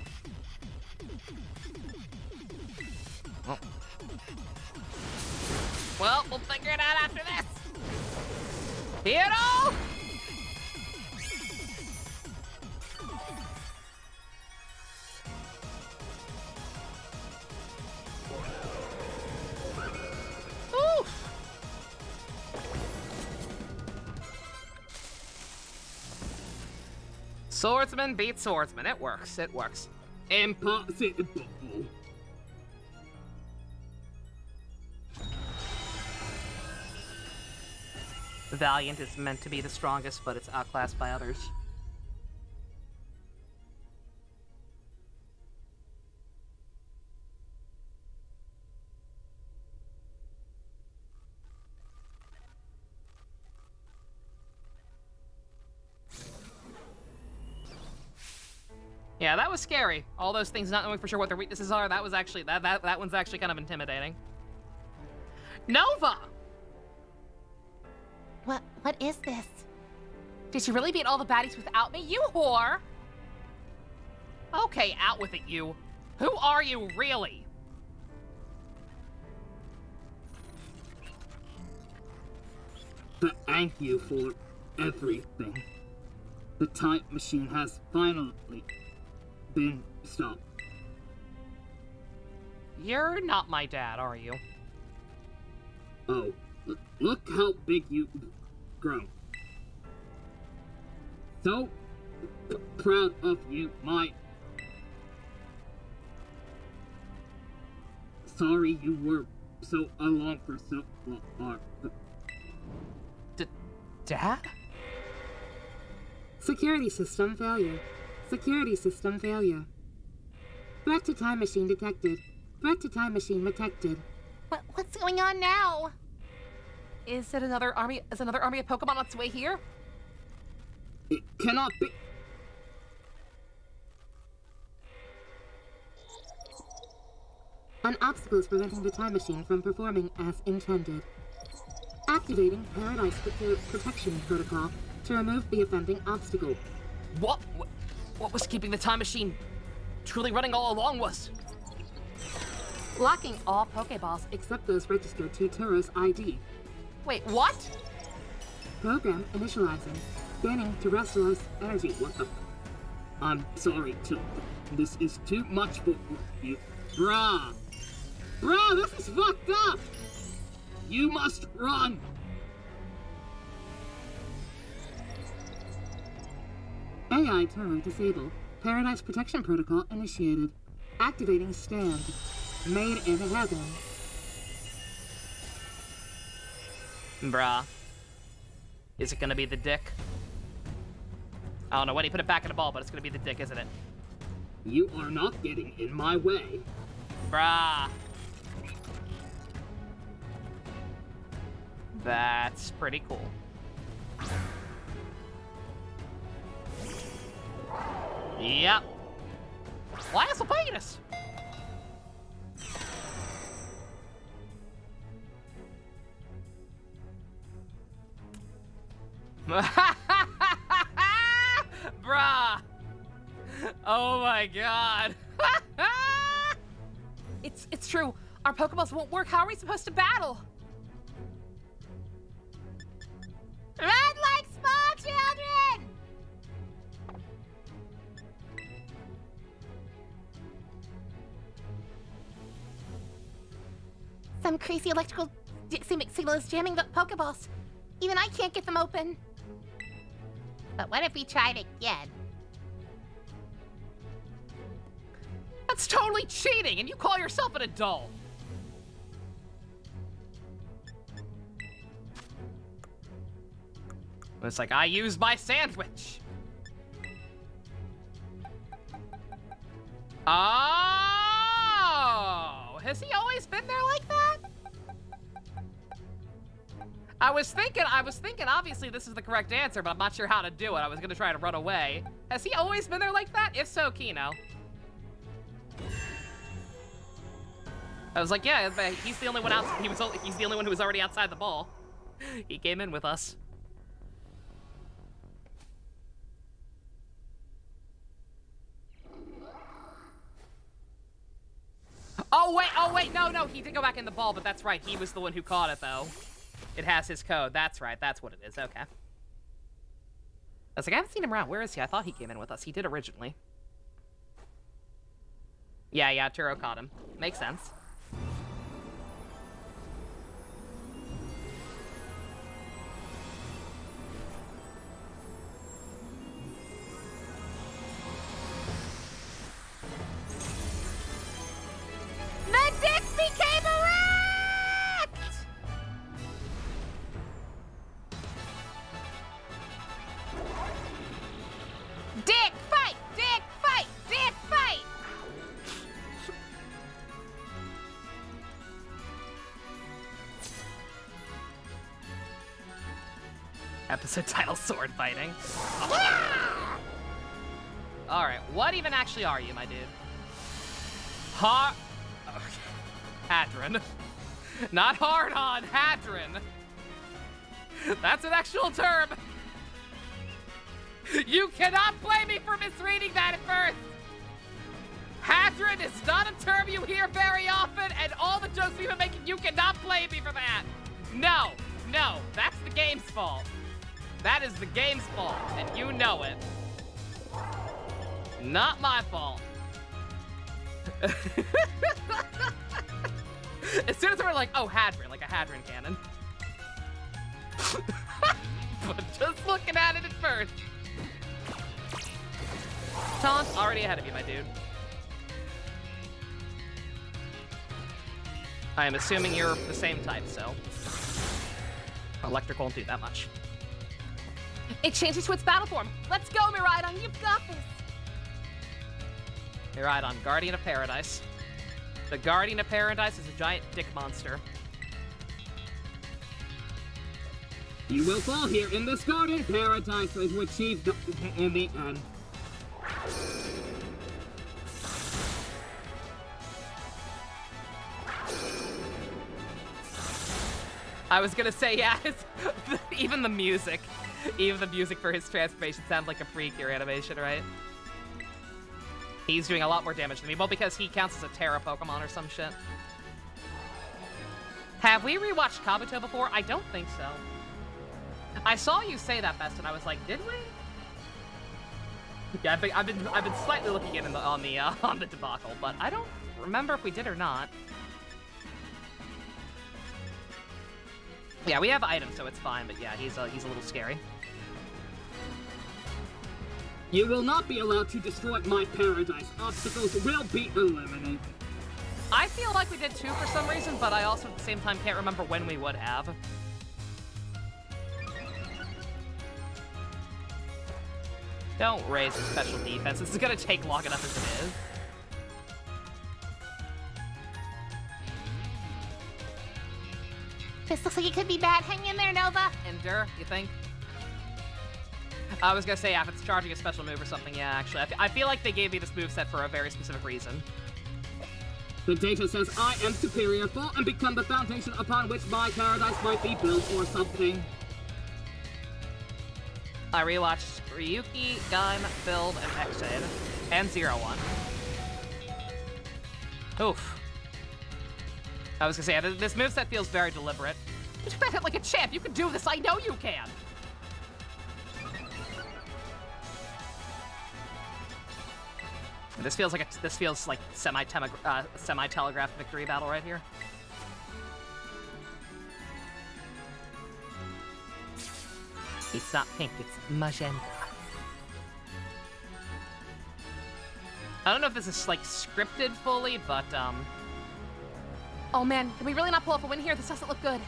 Oh. Well, we'll figure it out after this. Hero! Oof. Swordsman beats swordsman. It works. It works. Impossible. Valiant is meant to be the strongest, but it's outclassed by others. Yeah, that was scary. All those things not knowing for sure what their weaknesses are, that was actually, that one's actually kind of intimidating. Nova! What is this? Did she really beat all the baddies without me? You whore! Okay, out with it, you. Who are you, really? Thank you for everything. The time machine has finally been stopped. You're not my dad, are you? Oh, look how big you've grown. So proud of you, my... Sorry you were so alone for so long. Dad? Security system failure. Security system failure. Threat to time machine detected. Threat to time machine detected. What's going on now? Is another army of Pokemon on its way here? It cannot be... An obstacle is preventing the time machine from performing as intended. Activating Paradise Protection Protocol to remove the offending obstacle. What was keeping the time machine truly running all along was? Locking all Pokeballs. Except those registered to Turo's ID. Wait, what? Program initializing. Scanning Terrestrial's energy. What the... I'm sorry, this is too much for you. Bruh! Bruh, this is fucked up! You must run! AI Turo disabled. Paradise Protection Protocol initiated. Activating stand. Made in heaven. Bruh. Is it gonna be the dick? I don't know when he put it back in the ball, but it's gonna be the dick, isn't it? You are not getting in my way. Bruh. That's pretty cool. Yep. Why is the penis? Bruh. Oh my god. It's true. Our Pokeballs won't work. How are we supposed to battle? Run like small children! Some crazy electrical signal is jamming the Pokeballs. Even I can't get them open. But what if we tried again? That's totally cheating, and you call yourself an adult. It's like, I used my sandwich. Oh, has he always been there like that? I was thinking, obviously this is the correct answer, but I'm not sure how to do it. I was gonna try to run away. Has he always been there like that? If so, Kino. I was like, yeah, but he's the only one out. He's the only one who was already outside the ball. He came in with us. Oh wait, no, he did go back in the ball, but that's right. He was the one who caught it, though. It has his code. That's right. That's what it is. Okay. I was like, I haven't seen him around. Where is he? I thought he came in with us. He did originally. Yeah, Turo caught him. Makes sense. The dick became erect! Dick fight! Dick fight! Dick fight! Episode title: Sword Fighting. Alright, what even actually are you, my dude? Hadron. Not hard on, Hadron. That's an actual term. You cannot blame me for misreading that at first. Hadron is not a term you hear very often, and all the jokes we've been making, you cannot blame me for that. No, that's the game's fault. That is the game's fault, and you know it. Not my fault. As soon as we're like, oh, Hadron, like a Hadron cannon. But just looking at it at first. Taunt, already ahead of you, my dude. I am assuming you're the same type, so. Electric won't do that much. It changes to its battle form. Let's go, Miraidon, you've got this. Miraidon, Guardian of Paradise. The Guardian of Paradise is a giant dick monster. You will fall here in this garden paradise to achieve the in the end. I was gonna say, yeah, even the music for his transformation sounds like a Precure animation, right? He's doing a lot more damage than me, well, because he counts as a Terra Pokemon or some shit. Have we rewatched Kabuto before? I don't think so. I saw you say that, Best, and I was like, did we? Yeah, I've been slightly looking in on the debacle, but I don't remember if we did or not. Yeah, we have items, so it's fine, but yeah, he's a little scary. You will not be allowed to destroy my paradise. Obstacles will be eliminated. I feel like we did too for some reason, but I also at the same time can't remember when we would have. Don't raise the special defense. This is gonna take long enough as it is. This looks like it could be bad. Hang in there, Nova. Endure, you think? I was gonna say, yeah, if it's charging a special move or something, yeah, actually. I feel like they gave me this moveset for a very specific reason. The data says I am superior, fall and become the foundation upon which my paradise might be built or something. I rewatched Ryuki, Gaim, Build, and Exade, and 01. Oof. I was gonna say, this moveset feels very deliberate. You took that hit like a champ. You can do this. I know you can. This feels like semi-telegraphed victory battle right here. It's not pink, it's magenta. I don't know if this is like scripted fully, but Oh man, can we really not pull off a win here? This doesn't look good.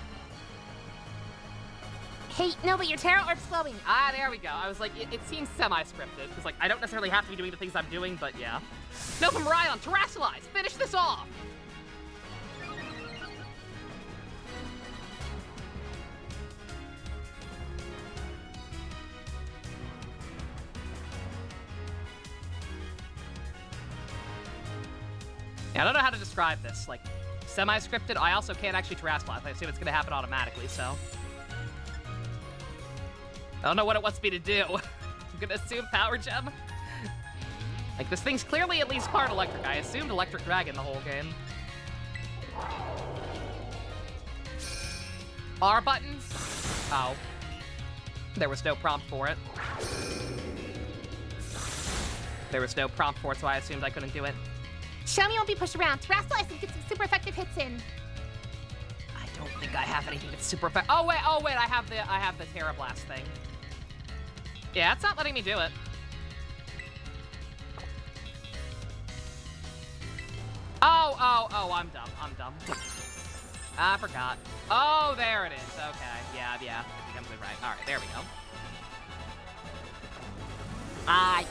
Hey, no, but your Terra Orb's glowing. Ah, there we go. I was like, it seems semi-scripted, because like, I don't necessarily have to be doing the things I'm doing, but yeah. No, from Ryan, Terrasilize! Finish this off! Yeah, I don't know how to describe this. Like, semi-scripted, I also can't actually Terrasilize. I assume it's gonna happen automatically, so. I don't know what it wants me to do. I'm gonna assume Power Gem. Like, this thing's clearly at least part electric. I assumed Electric Dragon the whole game. R button? Oh. There was no prompt for it. There was no prompt for it, so I assumed I couldn't do it. Show me won't be pushed around. Terrasilize and get some super effective hits in. I don't think I have anything that's super effective. Oh wait, I have the Terra Blast thing. Yeah, it's not letting me do it. Oh, I'm dumb. I forgot. Oh, there it is. Okay, yeah, I think I'm doing right. All right, there we go. Ah, yeah.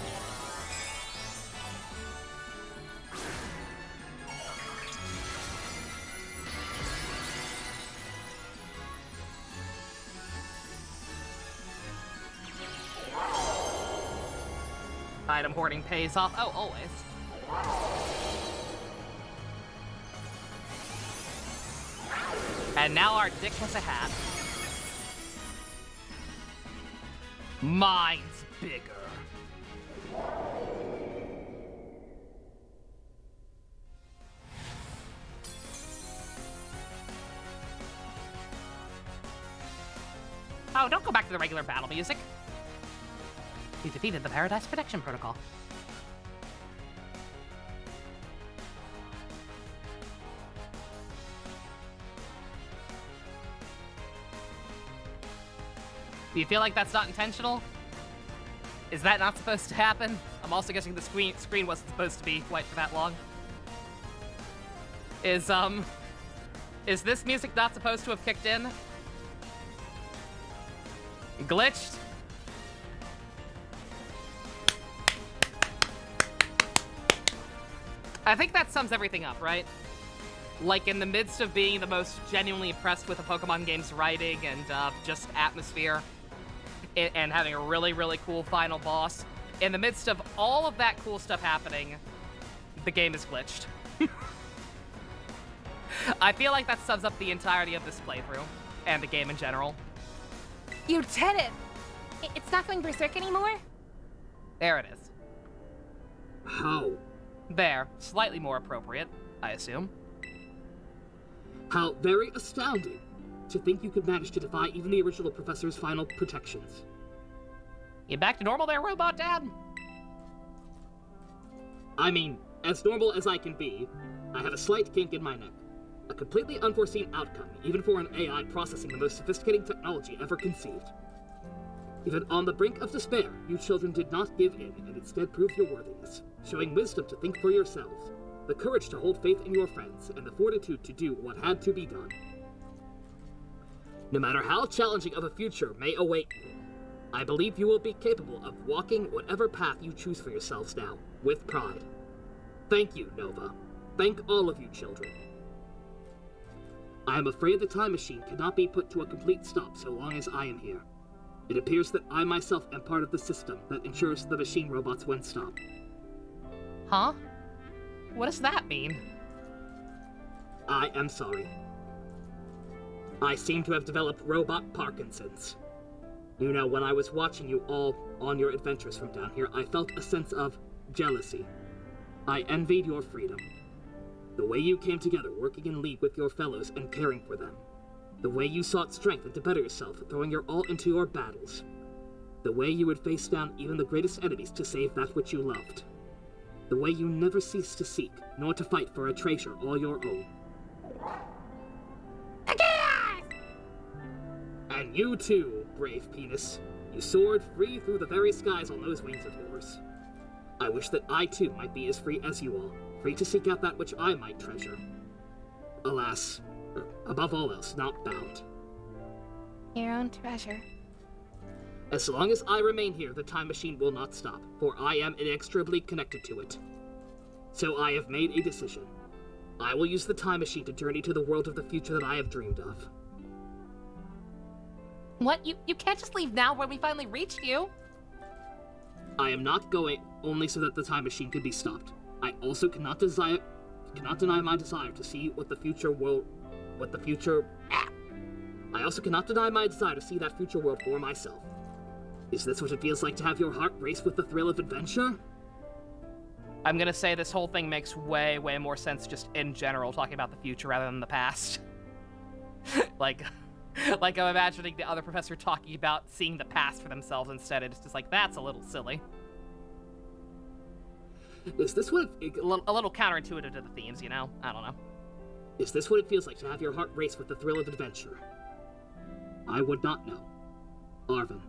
Item hoarding pays off. Oh, always. And now our dick has a hat. Mine's bigger. Oh, don't go back to the regular battle music. You defeated the Paradise Protection Protocol. Do you feel like that's not intentional? Is that not supposed to happen? I'm also guessing the screen wasn't supposed to be quite for that long. Is this music not supposed to have kicked in? Glitched? I think that sums everything up, right? Like, in the midst of being the most genuinely impressed with a Pokemon game's writing and just atmosphere, and having a really, really cool final boss, in the midst of all of that cool stuff happening, the game is glitched. I feel like that sums up the entirety of this playthrough, and the game in general. You did it! It's not going berserk anymore? There it is. How? There. Slightly more appropriate, I assume. How very astounding. To think you could manage to defy even the original professor's final protections. You back to normal there, Robot Dad? I mean, as normal as I can be, I have a slight kink in my neck. A completely unforeseen outcome, even for an AI processing the most sophisticated technology ever conceived. Even on the brink of despair, you children did not give in and instead proved your worthiness, showing wisdom to think for yourselves, the courage to hold faith in your friends, and the fortitude to do what had to be done. No matter how challenging of a future may await you, I believe you will be capable of walking whatever path you choose for yourselves now, with pride. Thank you, Nova. Thank all of you children. I am afraid the time machine cannot be put to a complete stop so long as I am here. It appears that I myself am part of the system that ensures the machine robots won't stop. Huh? What does that mean? I am sorry. I seem to have developed robot Parkinson's. You know, when I was watching you all on your adventures from down here, I felt a sense of jealousy. I envied your freedom. The way you came together, working in league with your fellows and caring for them. The way you sought strength and to better yourself, throwing your all into your battles. The way you would face down even the greatest enemies to save that which you loved. The way you never ceased to seek, nor to fight for a treasure all your own. And you too, brave penis. You soared free through the very skies on those wings of yours. I wish that I too might be as free as you all, free to seek out that which I might treasure. Alas, above all else, not bound. Your own treasure. As long as I remain here, the time machine will not stop, for I am inextricably connected to it. So I have made a decision. I will use the time machine to journey to the world of the future that I have dreamed of. What? You can't just leave now when we finally reached you. I am not going only so that the time machine could be stopped. I also cannot deny my desire to see what the future world. I also cannot deny my desire to see that future world for myself. Is this what it feels like to have your heart race with the thrill of adventure? I'm gonna say this whole thing makes way, way more sense just in general, talking about the future rather than the past. like I'm imagining the other professor talking about seeing the past for themselves instead. It's just like, that's a little silly. Is this what A little counterintuitive to the themes, you know? I don't know. Is this what it feels like to have your heart race with the thrill of adventure? I would not know. Arvin,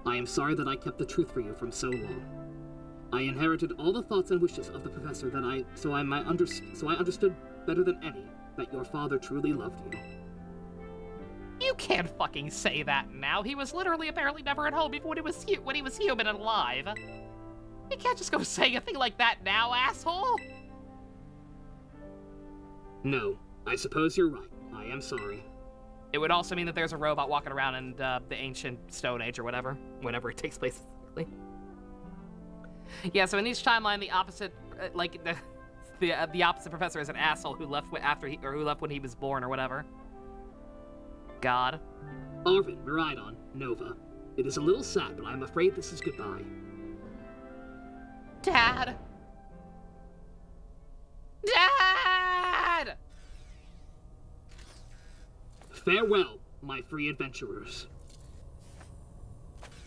I am sorry that I kept the truth for you from so long. I inherited all the thoughts and wishes of the professor so I understood better than any that your father truly loved you. You can't fucking say that now. He was literally apparently never at home even when he was human and alive. You can't just go saying a thing like that now, asshole! No, I suppose you're right. I am sorry. It would also mean that there's a robot walking around in the ancient Stone Age or whatever, whenever it takes place. Yeah, so in each timeline, the opposite, the opposite professor is an asshole who left who left when he was born or whatever. God. Arvin, Miraidon, Nova. It is a little sad, but I'm afraid this is goodbye. Dad! Dad! Farewell, my free adventurers.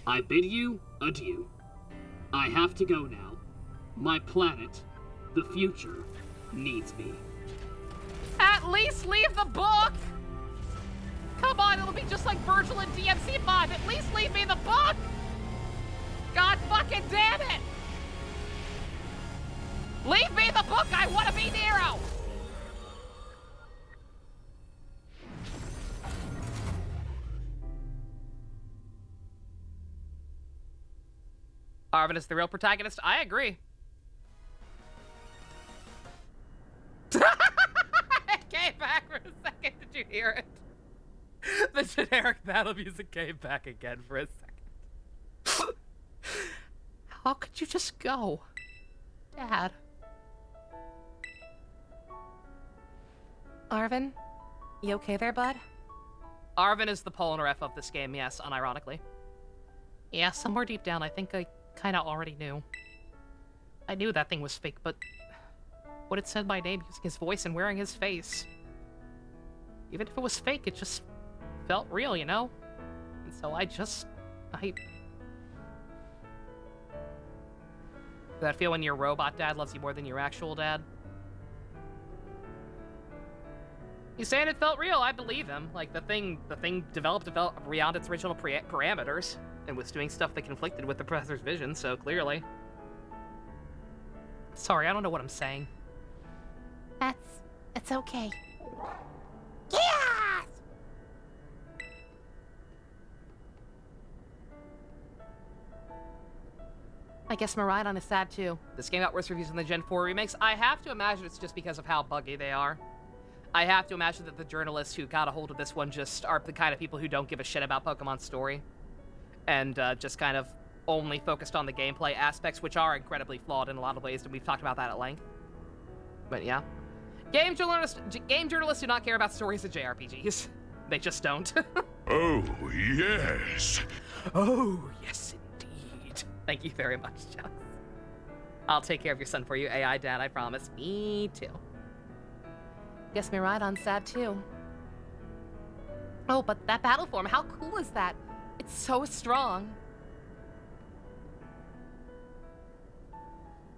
I bid you adieu. I have to go now. My planet, the future, needs me. At least leave the book! Come on, it'll be just like Virgil and DMC 5. At least leave me the book! God fucking damn it! Leave me the book! I want to be Nero! Arvin is the real protagonist? I agree. It came back for a second. Did you hear it? The generic battle music came back again for a second. How could you just go? Dad. Arvin, you okay there, bud? Arvin is the Polnareff of this game, yes, unironically. Yeah, somewhere deep down, I think I kinda already knew. I knew that thing was fake, but what it said my name using his voice and wearing his face. Even if it was fake, it just felt real, you know? And so Does that feel when your robot dad loves you more than your actual dad? He's saying it felt real, I believe him. Like, the thing developed beyond its original parameters, and was doing stuff that conflicted with the professor's vision, so clearly. Sorry, I don't know what I'm saying. It's okay. Yes! I guess Miraidon is sad too. This game got worse reviews than the Gen 4 remakes. I have to imagine it's just because of how buggy they are. I have to imagine that the journalists who got a hold of this one just are the kind of people who don't give a shit about Pokemon's story. And just kind of only focused on the gameplay aspects, which are incredibly flawed in a lot of ways, and we've talked about that at length. But yeah. Game journalists do not care about stories of JRPGs. They just don't. Oh, yes. Oh, yes, indeed. Thank you very much, Joss. I'll take care of your son for you, AI Dad, I promise. Me too. Guess Miraidon's sad too. Oh, but that battle form, how cool is that? It's so strong.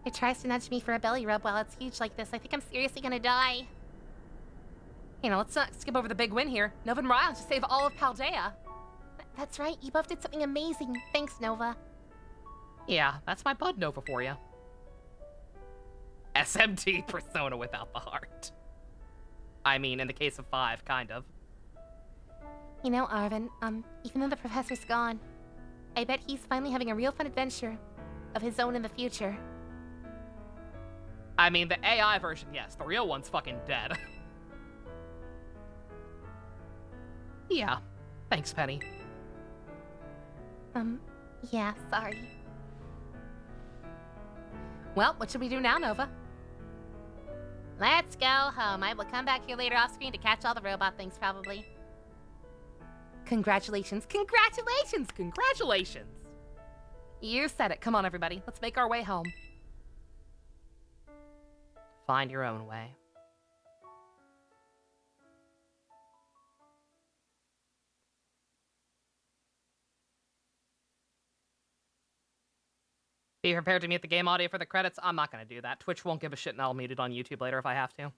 It tries to nudge me for a belly rub while it's huge like this. I think I'm seriously gonna die. You know, let's not skip over the big win here. Nova and Miraidon to save all of Paldea. That's right, you both did something amazing. Thanks, Nova. Yeah, that's my bud Nova for you. SMT Persona without the heart. I mean, in the case of 5, kind of. You know, Arvin, even though the professor's gone, I bet he's finally having a real fun adventure of his own in the future. I mean, the AI version, yes. The real one's fucking dead. Yeah. Thanks, Penny. Yeah, sorry. Well, what should we do now, Nova? Let's go home. I will come back here later off screen to catch all the robot things, probably. Congratulations, congratulations, congratulations! You said it. Come on, everybody. Let's make our way home. Find your own way. Be prepared to mute the game audio for the credits. I'm not going to do that. Twitch won't give a shit and I'll mute it on YouTube later if I have to.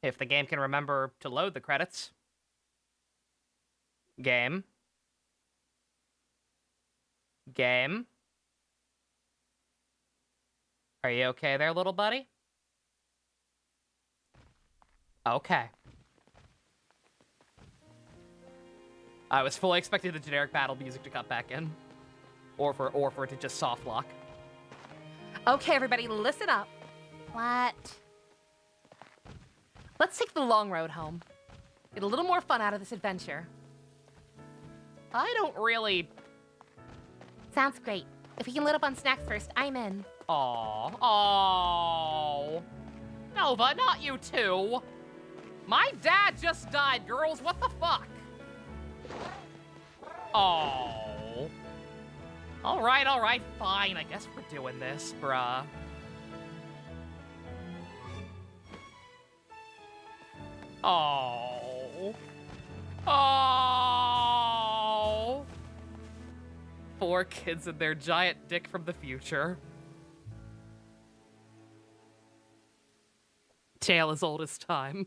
If the game can remember to load the credits. Game. Game. Are you okay there, little buddy? Okay. I was fully expecting the generic battle music to cut back in. Or for it to just soft lock. Okay, everybody, listen up. What? Let's take the long road home. Get a little more fun out of this adventure. I don't really... Sounds great. If we can load up on snacks first, I'm in. Aww. Nova, not you too. My dad just died, girls. What the fuck? Oh. All right, fine. I guess we're doing this, bruh. Oh. Oh. 4 kids and their giant dick from the future. Tale as old as time.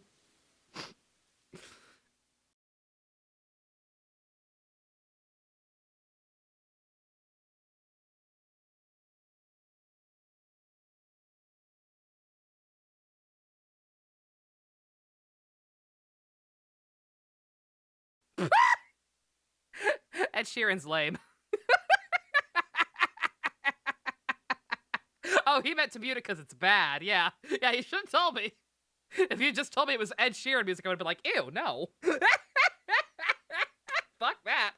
Ed Sheeran's lame. Oh, he meant to mute it because it's bad. Yeah, you should have told me. If you just told me it was Ed Sheeran music, I would have been like, ew, no. Fuck that.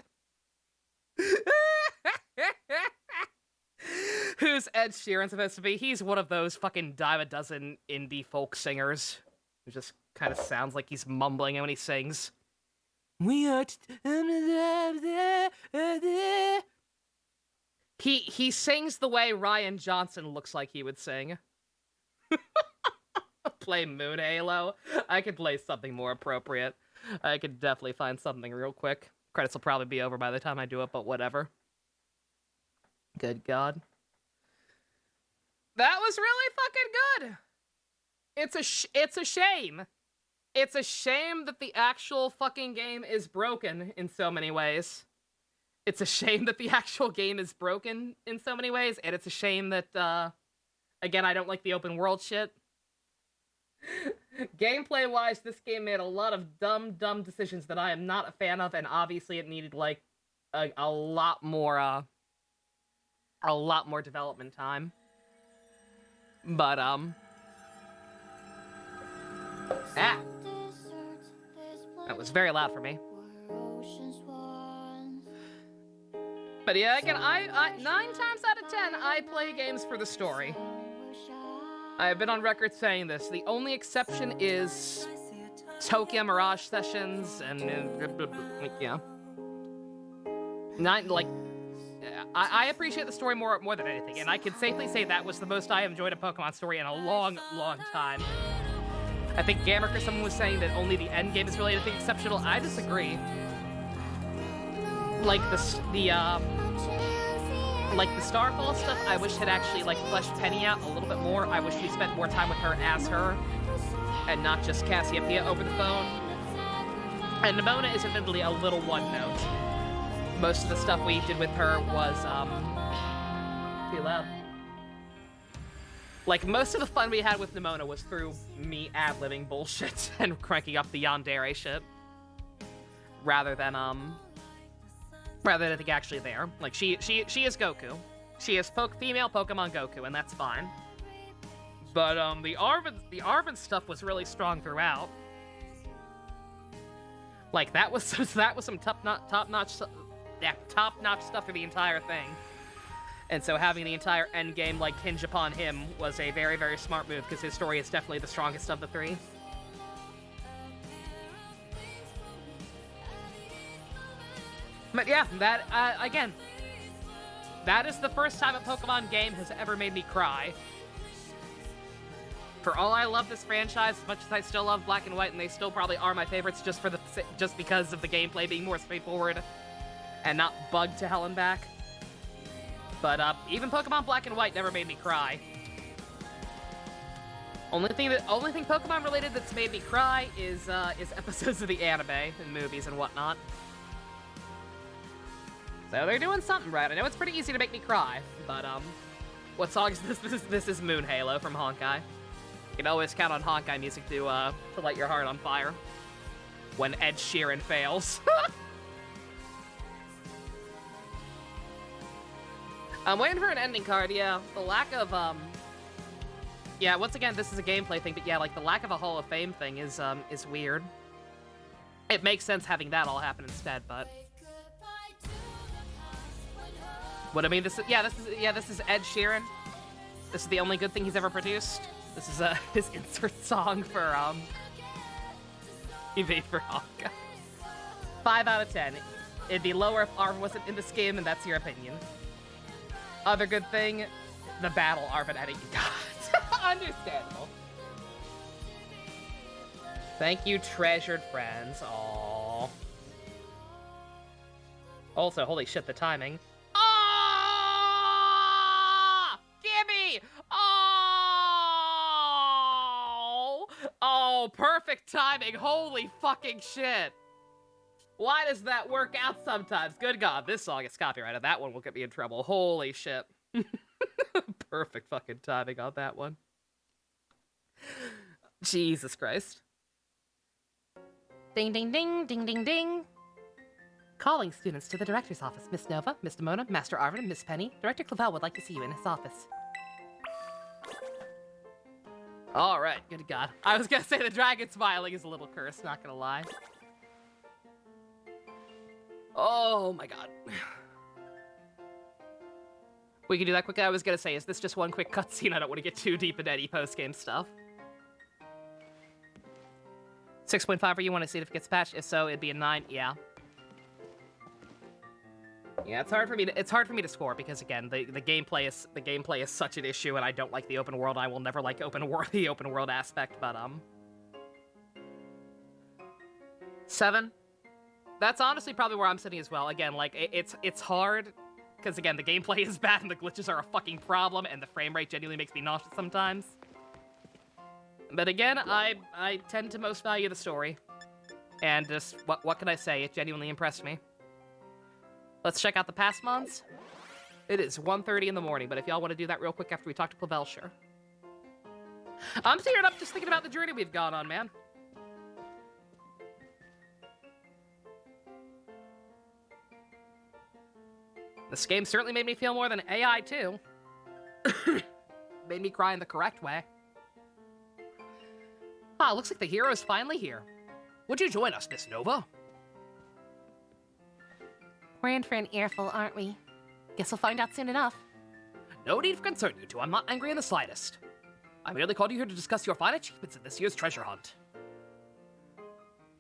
Who's Ed Sheeran supposed to be? He's one of those fucking dime a dozen indie folk singers who just kind of sounds like he's mumbling when he sings. We are... He sings the way Ryan Johnson looks like he would sing. Play Moon Halo. I could play something more appropriate. I could definitely find something real quick. Credits will probably be over by the time I do it, but whatever. Good God. That was really fucking good. It's a shame. It's a shame that the actual fucking game is broken in so many ways. It's a shame that the actual game is broken in so many ways, and it's a shame that, again, I don't like the open world shit. Gameplay-wise, this game made a lot of dumb decisions that I am not a fan of, and obviously it needed, like, a lot more development time. But, that was very loud for me. But yeah, again, I 9 times out of 10, I play games for the story. I've been on record saying this. The only exception is Tokyo Mirage Sessions and yeah. Not like I appreciate the story more than anything, and I can safely say that was the most I enjoyed a Pokemon story in a long time. I think Gamrick or someone was saying that only the end game is really anything exceptional. I disagree. Like the Starfall stuff, I wish had actually like fleshed Penny out a little bit more. I wish we spent more time with her as her, and not just Cassiopeia over the phone. And Nimona is admittedly a little one note. Most of the stuff we did with her was too loud. Like most of the fun we had with Nimona was through me ad-libbing bullshit and cranking up the yandere shit, rather than anything actually there. Like she is Goku. She is female Pokemon Goku, and that's fine. But the Arven stuff was really strong throughout. Like that was some top-notch stuff for the entire thing. And so having the entire endgame like hinge upon him was a very, very smart move, because his story is definitely the strongest of the three. But yeah, that, again, that is the first time a Pokemon game has ever made me cry. For all I love this franchise, as much as I still love Black and White, and they still probably are my favorites just because of the gameplay being more straightforward and not bugged to hell and back. But even Pokemon Black and White never made me cry. Only thing Pokemon related that's made me cry is episodes of the anime and movies and whatnot. So they're doing something right. I know it's pretty easy to make me cry, but what song is this? This is Moon Halo from Honkai. You can always count on Honkai music to light your heart on fire when Ed Sheeran fails. I'm waiting for an ending card, yeah. The lack of, yeah, once again, this is a gameplay thing, but yeah, like, the lack of a Hall of Fame thing is weird. It makes sense having that all happen instead, but... What I mean, this is Ed Sheeran. This is the only good thing he's ever produced. This is, his insert song for, he made for Honkai. 5 out of 10. It'd be lower if Arven wasn't in this game, and that's your opinion. Other good thing, the battle Arven Eddie got. Understandable. Thank you, treasured friends. Aww. Also, holy shit, the timing. Ah! Gimme! Oh! Oh, perfect timing. Holy fucking shit. Why does that work out sometimes? Good God, this song is copyrighted. That one will get me in trouble. Holy shit. Perfect fucking timing on that one. Jesus Christ. Ding, ding, ding, ding, ding, ding. Calling students to the director's office. Miss Nova, Miss Nimona, Master Arven, and Miss Penny. Director Clavel would like to see you in his office. Alright, good God. I was gonna say the dragon smiling is a little cursed, not gonna lie. Oh my God. We can do that quickly. I was gonna say, is this just one quick cutscene? I don't want to get too deep into any post-game stuff. 6.5 for you want to see if it gets patched? If so, it'd be a 9. Yeah. Yeah, it's hard for me to score because again, the gameplay is such an issue, and I don't like the open world. I will never like the open world aspect, but 7. That's honestly probably where I'm sitting as well. Again, like, it's hard, because again, the gameplay is bad and the glitches are a fucking problem, and the frame rate genuinely makes me nauseous sometimes. But again, I tend to most value the story. And just, what can I say? It genuinely impressed me. Let's check out the past months. It is 1:30 in the morning, but if y'all want to do that real quick after we talk to Clavel, sure. I'm tearing up just thinking about the journey we've gone on, man. This game certainly made me feel more than AI, too. Made me cry in the correct way. Ah, looks like the hero's finally here. Would you join us, Miss Nova? We're in for an earful, aren't we? Guess we'll find out soon enough. No need for concern, you two. I'm not angry in the slightest. I merely called you here to discuss your fine achievements in this year's treasure hunt.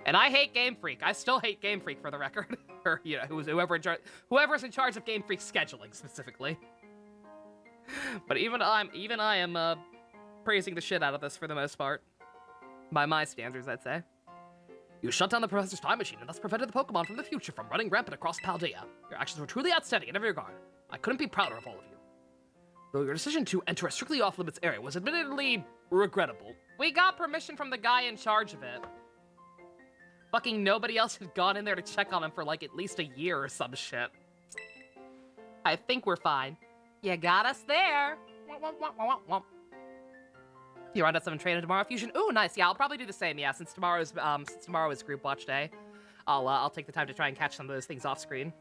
And I hate Game Freak. I still hate Game Freak, for the record. Or, you know, whoever's in charge of Game Freak scheduling, specifically. But even I am praising the shit out of this for the most part. By my standards, I'd say. You shut down the professor's time machine and thus prevented the Pokemon from the future from running rampant across Paldea. Your actions were truly outstanding in every regard. I couldn't be prouder of all of you. Though your decision to enter a strictly off-limits area was admittedly regrettable. We got permission from the guy in charge of it. Fucking nobody else had gone in there to check on him for like at least a year or some shit. I think we're fine. You got us there. You round out 7 training tomorrow, Fusion? Ooh, nice. Yeah, I'll probably do the same. Yeah, since tomorrow is group watch day, I'll take the time to try and catch some of those things off screen,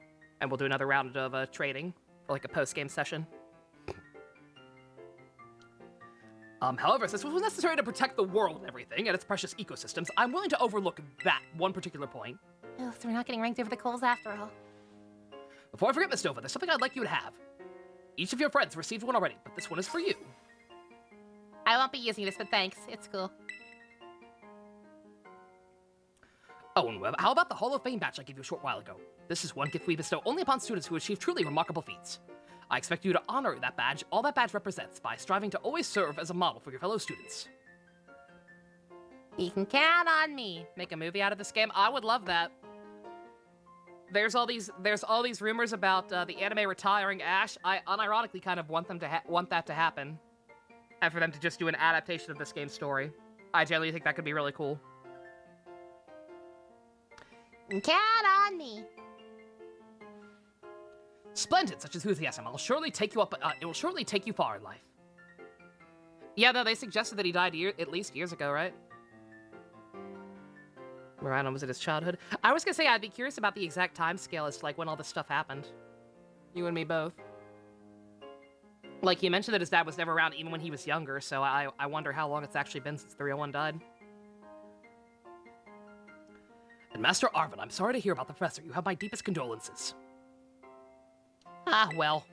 and we'll do another round of trading for like a post-game session. However, since it was necessary to protect the world and everything and its precious ecosystems, I'm willing to overlook that one particular point. Oh, so we're not getting ranked over the coals after all. Before I forget, Miss Nova, there's something I'd like you to have. Each of your friends received one already, but this one is for you. I won't be using this, but thanks. It's cool. Oh, and how about the Hall of Fame badge I gave you a short while ago? This is one gift we bestow only upon students who achieve truly remarkable feats. I expect you to honor that badge, all that badge represents, by striving to always serve as a model for your fellow students. You can count on me. Make a movie out of this game? I would love that. There's all these rumors about the anime retiring Ash. I unironically kind of want that to happen. And for them to just do an adaptation of this game's story. I generally think that could be really cool. Count on me. Splendid, such enthusiasm. It will surely take you far in life. Yeah, though, they suggested that he died at least years ago, right? Miranda, was it his childhood? I was gonna say, I'd be curious about the exact time scale as to, like, when all this stuff happened. You and me both. Like, he mentioned that his dad was never around even when he was younger, so I wonder how long it's actually been since 301 died. And Master Arvin, I'm sorry to hear about the professor. You have my deepest condolences. Ah, well.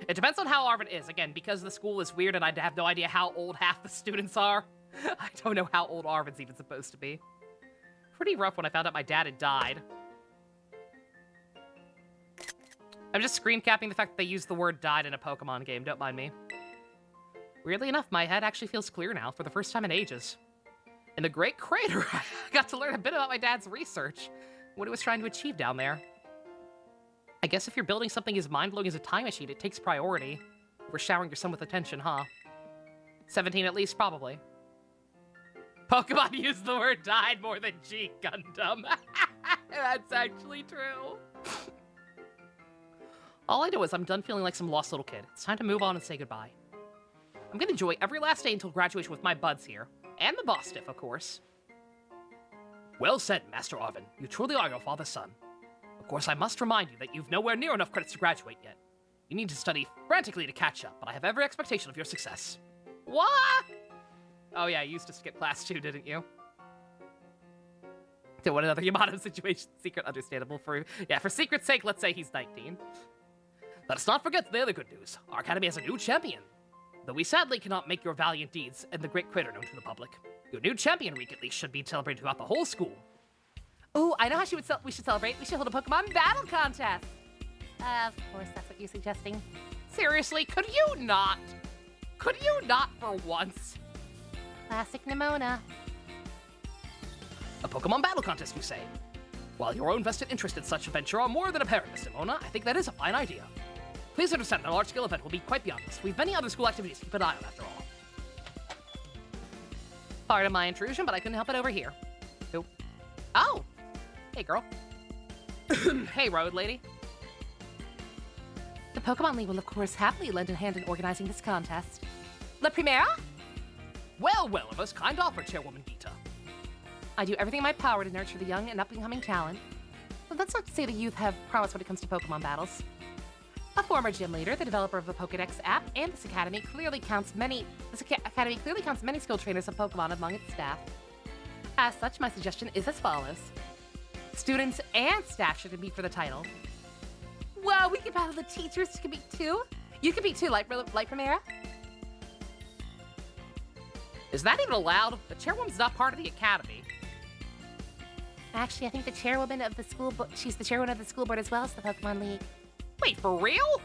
It depends on how Arvin is. Again, because the school is weird and I have no idea how old half the students are. I don't know how old Arvin's even supposed to be. Pretty rough when I found out my dad had died. I'm just screen capping the fact that they used the word died in a Pokemon game, don't mind me. Weirdly enough, my head actually feels clear now for the first time in ages. In the Great Crater, I got to learn a bit about my dad's research, what he was trying to achieve down there. I guess if you're building something as mind-blowing as a time machine, it takes priority. We're showering your son with attention, huh? 17 at least, probably. Pokemon used the word died more than G Gundam. That's actually true. All I know is I'm done feeling like some lost little kid. It's time to move on and say goodbye. I'm gonna enjoy every last day until graduation with my buds here. And the boss stiff, of course. Well said, Master Arvin. You truly are your father's son. Of course, I must remind you that you've nowhere near enough credits to graduate yet. You need to study frantically to catch up, but I have every expectation of your success. What? Oh yeah, you used to skip class too, didn't you? To what another Yamato situation. Secret understandable for secret's sake, let's say he's 19. Let us not forget the other good news. Our academy has a new champion. Though we sadly cannot make your valiant deeds and the Great Crater known to the public, your new champion week at least should be celebrated throughout the whole school. Ooh, I know how we should celebrate. We should hold a Pokemon battle contest. Of course, that's what you're suggesting. Seriously, could you not? Could you not for once? Classic Nimona. A Pokemon battle contest, you say? While your own vested interest in such a venture are more than apparent, Miss Nimona, I think that is a fine idea. Please understand that a large-scale event will be quite beyond this. We have many other school activities to keep an eye on, after all. Pardon my intrusion, but I couldn't help it over here. Who? Oh! Hey, girl. Hey, road lady. The Pokemon League will, of course, happily lend a hand in organizing this contest. La Primera? Well, well, a most kind offer, Chairwoman Gita. I do everything in my power to nurture the young and up-and-coming talent. But that's not to say the youth have promise when it comes to Pokemon battles. A former gym leader, the developer of the Pokédex app, and this academy clearly counts many skilled trainers of Pokemon among its staff. As such, my suggestion is as follows. Students and staff should compete for the title. Whoa, we can battle the teachers to compete too? You compete too, Light Primera? Is that even allowed? The chairwoman's not part of the academy. Actually, I think the chairwoman of the school board, she's the chairwoman of the school board as well as the Pokemon League. Wait, for real?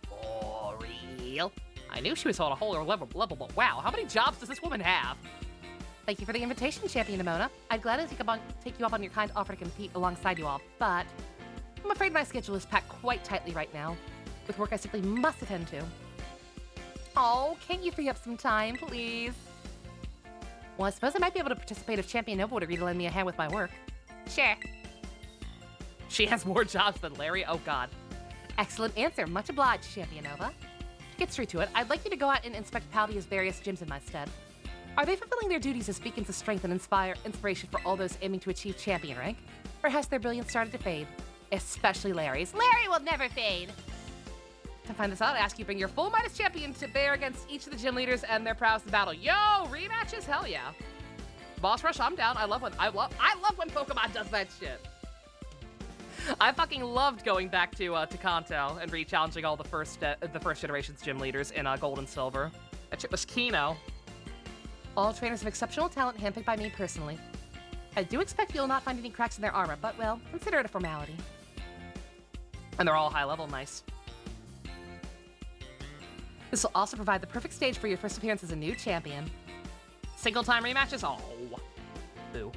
For real? I knew she was on a whole level, but wow, how many jobs does this woman have? Thank you for the invitation, Champion Nimona. I'd gladly take you up on your kind offer to compete alongside you all, but I'm afraid my schedule is packed quite tightly right now, with work I simply must attend to. Oh, can't you free up some time, please? Well, I suppose I might be able to participate if Champion Nova would agree to lend me a hand with my work. Sure. She has more jobs than Larry? Oh, God. Excellent answer. Much obliged, Champion Nova. To get straight to it, I'd like you to go out and inspect Paldea's various gyms in my stead. Are they fulfilling their duties as beacons of strength and inspiration for all those aiming to achieve champion rank? Or has their brilliance started to fade? Especially Larry's. Larry will never fade. To find this out, I ask you bring your full might as champion to bear against each of the gym leaders and their prowess in battle. Yo, rematches? Hell yeah. Boss Rush, I'm down. I love when Pokemon does that shit. I fucking loved going back to Kanto and re-challenging all the first generation's gym leaders in Gold and Silver. That shit was Kino. All trainers of exceptional talent handpicked by me personally. I do expect you'll not find any cracks in their armor, but, well, consider it a formality. And they're all high level, nice. This will also provide the perfect stage for your first appearance as a new champion. Single-time rematches? Oh. Boo.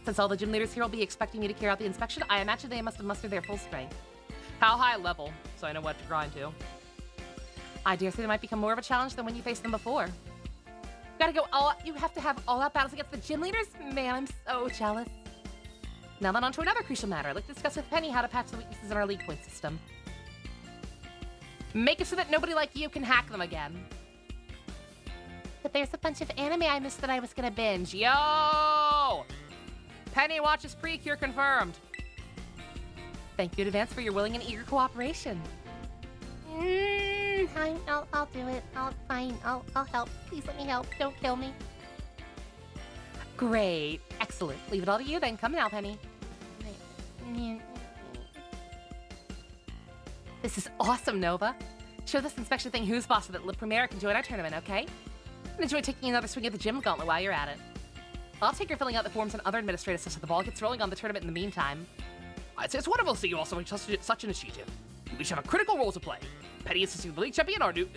Since all the gym leaders here will be expecting you to carry out the inspection, I imagine they must have mustered their full strength. How high level, so I know what to grind to? I dare say they might become more of a challenge than when you faced them before. You have to have all-out battles against the gym leaders? Man, I'm so jealous. Now then, on to another crucial matter. I'd like to discuss with Penny how to patch the weaknesses in our league point system. Make it so that nobody like you can hack them again. But there's a bunch of anime I missed that I was gonna binge. Yo! Penny watches Precure confirmed. Thank you in advance for your willing and eager cooperation. I'll do it. Fine. I'll help. Please let me help. Don't kill me. Great. Excellent. Leave it all to you then. Come now, Penny. This is awesome, Nova. Show this inspection thing who's boss so that La Primera can join our tournament, okay? And enjoy taking another swing at the gym gauntlet while you're at it. I'll take care of filling out the forms and other administrative stuff so the ball gets rolling on the tournament in the meantime. It's wonderful to see you all showing such initiative. You each have a critical role to play. Penny assisting the league champion, our new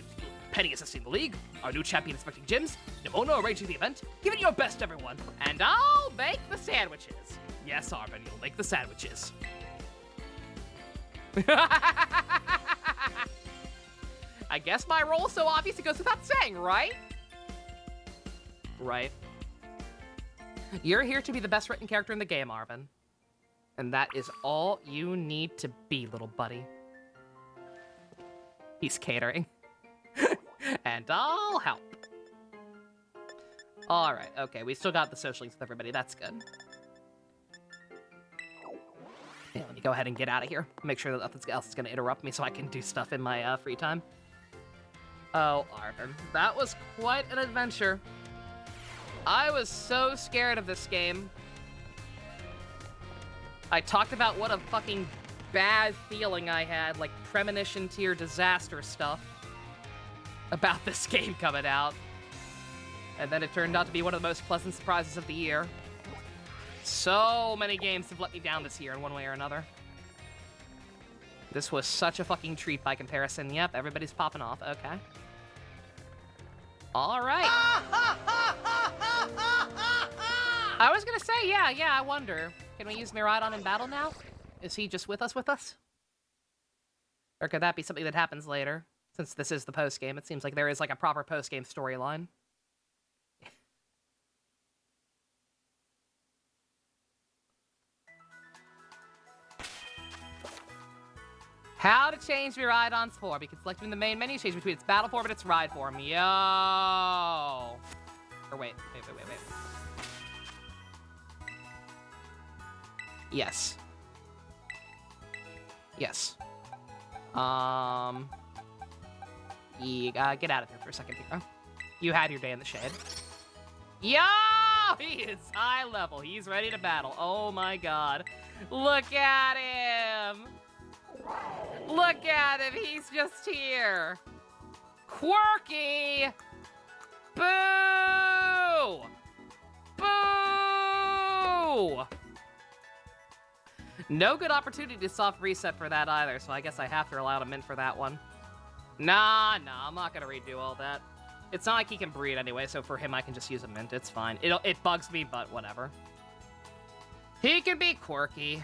champion inspecting gyms, Nimona arranging the event. Give it your best, everyone. And I'll make the sandwiches. Yes, Arvin, you'll make the sandwiches. I guess my role's so obvious it goes without saying, right? Right. You're here to be the best written character in the game, Arvin. And that is all you need to be, little buddy. He's catering. And I'll help. Alright, okay, we still got the social links with everybody. That's good. Yeah, let me go ahead and get out of here. Make sure that nothing else is going to interrupt me so I can do stuff in my free time. Oh, Arvin, that was quite an adventure. I was so scared of this game. I talked about what a fucking bad feeling I had, like premonition tier disaster stuff about this game coming out. And then it turned out to be one of the most pleasant surprises of the year. So many games have let me down this year in one way or another. This was such a fucking treat by comparison. Yep, everybody's popping off. Okay. All right. I was gonna say, yeah, I wonder. Can we use Miraidon in battle now? Is he just with us? Or could that be something that happens later? Since this is the post-game, it seems like there is like a proper post-game storyline. How to change Miraidon's form. You can select from the main menu, change between its battle form and its ride form. Yo! Or wait. Yes. Yeah, get out of here for a second, Hero. You had your day in the shade. Yo! He is high level. He's ready to battle. Oh my god. Look at him! Look at him! He's just here! Quirky! Boo! Boo! Boo! No good opportunity to soft reset for that either, so I guess I have to allow him in for that one. Nah, I'm not gonna redo all that. It's not like he can breed anyway, so for him I can just use a mint, it's fine. It bugs me, but whatever. He can be quirky.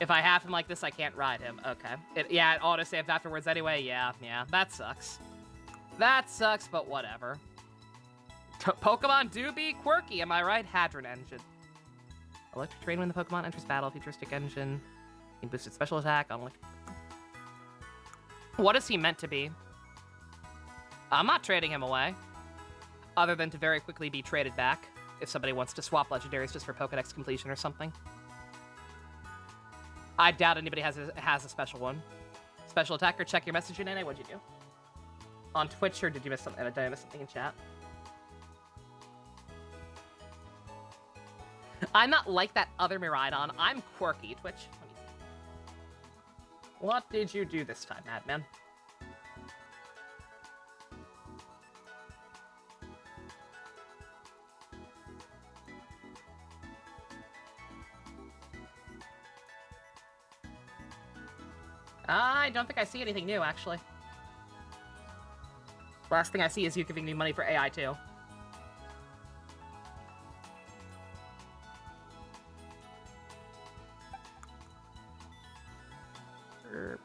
If I have him like this, I can't ride him. Okay. Yeah, it auto-saved afterwards anyway. Yeah, that sucks. That sucks, but whatever. Pokemon do be quirky, am I right? Hadron Engine. Electric Terrain when the Pokemon enters battle. Futuristic Engine. Can boost its special attack on electric. What is he meant to be? I'm not trading him away. Other than to very quickly be traded back. If somebody wants to swap legendaries just for Pokedex completion or something. I doubt anybody has a special one. Special attacker, check your message, Nene. What'd you do? On Twitch, or did you miss something? Did I miss something in chat? I'm not like that other Miraidon. I'm quirky, Twitch. Let me see. What did you do this time, Madman? I don't think I see anything new, actually. Last thing I see is you giving me money for AI, too.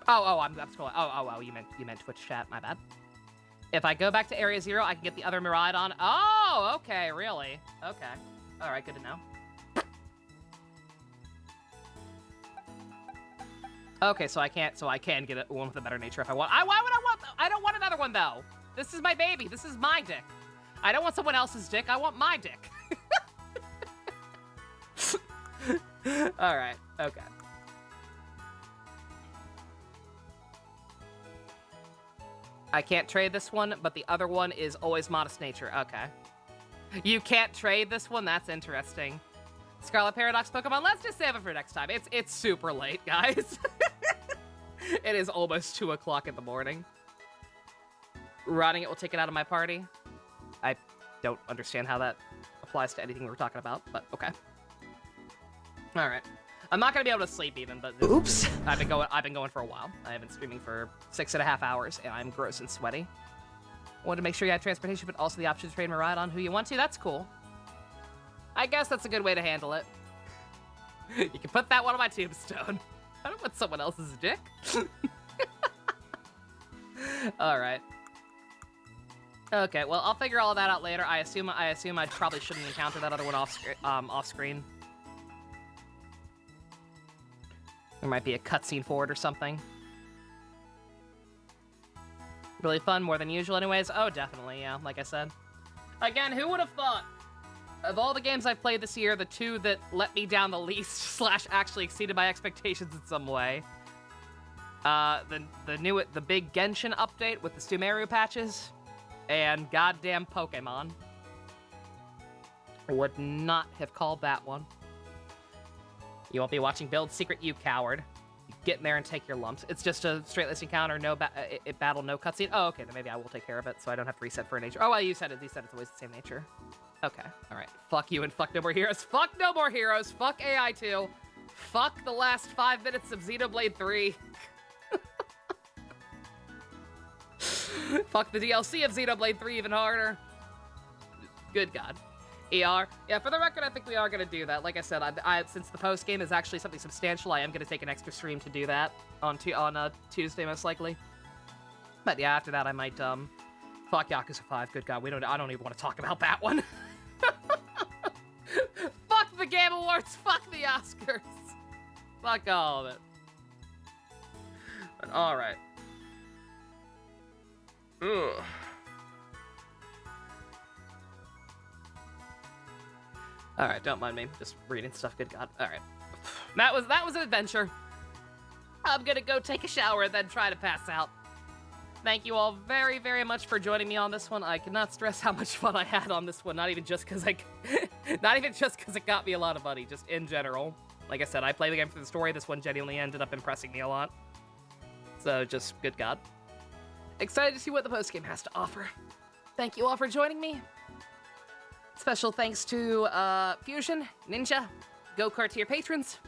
I'm scrolling. Oh, you meant Twitch chat. My bad. If I go back to Area 0, I can get the other Miraidon. Oh, okay, really? Okay. All right, good to know. Okay, so I can get one with a better nature if I want. Why would I want? I don't want another one though. This is my baby. This is my dick. I don't want someone else's dick. I want my dick. All right. Okay. I can't trade this one, but the other one is always modest nature. Okay. You can't trade this one? That's interesting. Scarlet Paradox Pokemon, let's just save it for next time. It's super late, guys. It is almost 2 o'clock in the morning. Riding it will take it out of my party. I don't understand how that applies to anything we're talking about, but okay. All right. I'm not gonna be able to sleep even, but oops. I've been going for a while. I have been streaming for 6.5 hours, and I'm gross and sweaty. Wanted to make sure you had transportation, but also the option to trade Miraidon who you want to. That's cool. I guess that's a good way to handle it. You can put that one on my tombstone. I don't want someone else's dick. All right. Okay, well, I'll figure all of that out later. I assume I probably shouldn't encounter that other one off screen. There might be a cutscene for it or something. Really fun, more than usual anyways. Oh, definitely, yeah, like I said. Again, who would have thought? Of all the games I've played this year, the two that let me down the least / actually exceeded my expectations in some way. The big Genshin update with the Sumeru patches, and goddamn Pokemon. I would not have called that one. You won't be watching Build Secret, you coward. Get in there and take your lumps. It's just a straight-list encounter, no battle, no cutscene. Oh, okay, then maybe I will take care of it, so I don't have to reset for a nature. Oh, well, you said it's always the same nature. Okay, alright. Fuck you and fuck No More Heroes. Fuck No More Heroes. Fuck AI2. Fuck the last 5 minutes of Xenoblade 3. Fuck the DLC of Xenoblade 3 even harder. Good God. ER. Yeah, for the record, I think we are going to do that. Like I said, since the post-game is actually something substantial, I am going to take an extra stream to do that on Tuesday, most likely. But yeah, after that, I might, fuck Yakuza 5. Good God, I don't even want to talk about that one. Fuck the Game Awards. Fuck the Oscars. Fuck all of it. But alright. Ugh. Alright, don't mind me. Just reading stuff, good God. Alright. That was an adventure. I'm gonna go take a shower and then try to pass out. Thank you all very, very much for joining me on this one. I cannot stress how much fun I had on this one, not even just because it got me a lot of money, just in general. Like I said, I play the game for the story. This one genuinely ended up impressing me a lot. So, just, good God. Excited to see what the postgame has to offer. Thank you all for joining me. It's Special thanks to Fusion, Ninja, Go-Kart tier patrons.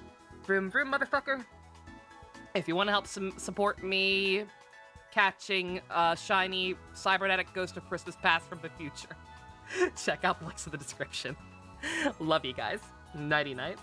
Vroom vroom, motherfucker. If you want to help support me catching shiny Cybernetic Ghost of Christmas Past from the future, check out the links in the description. Love you guys. Nighty night.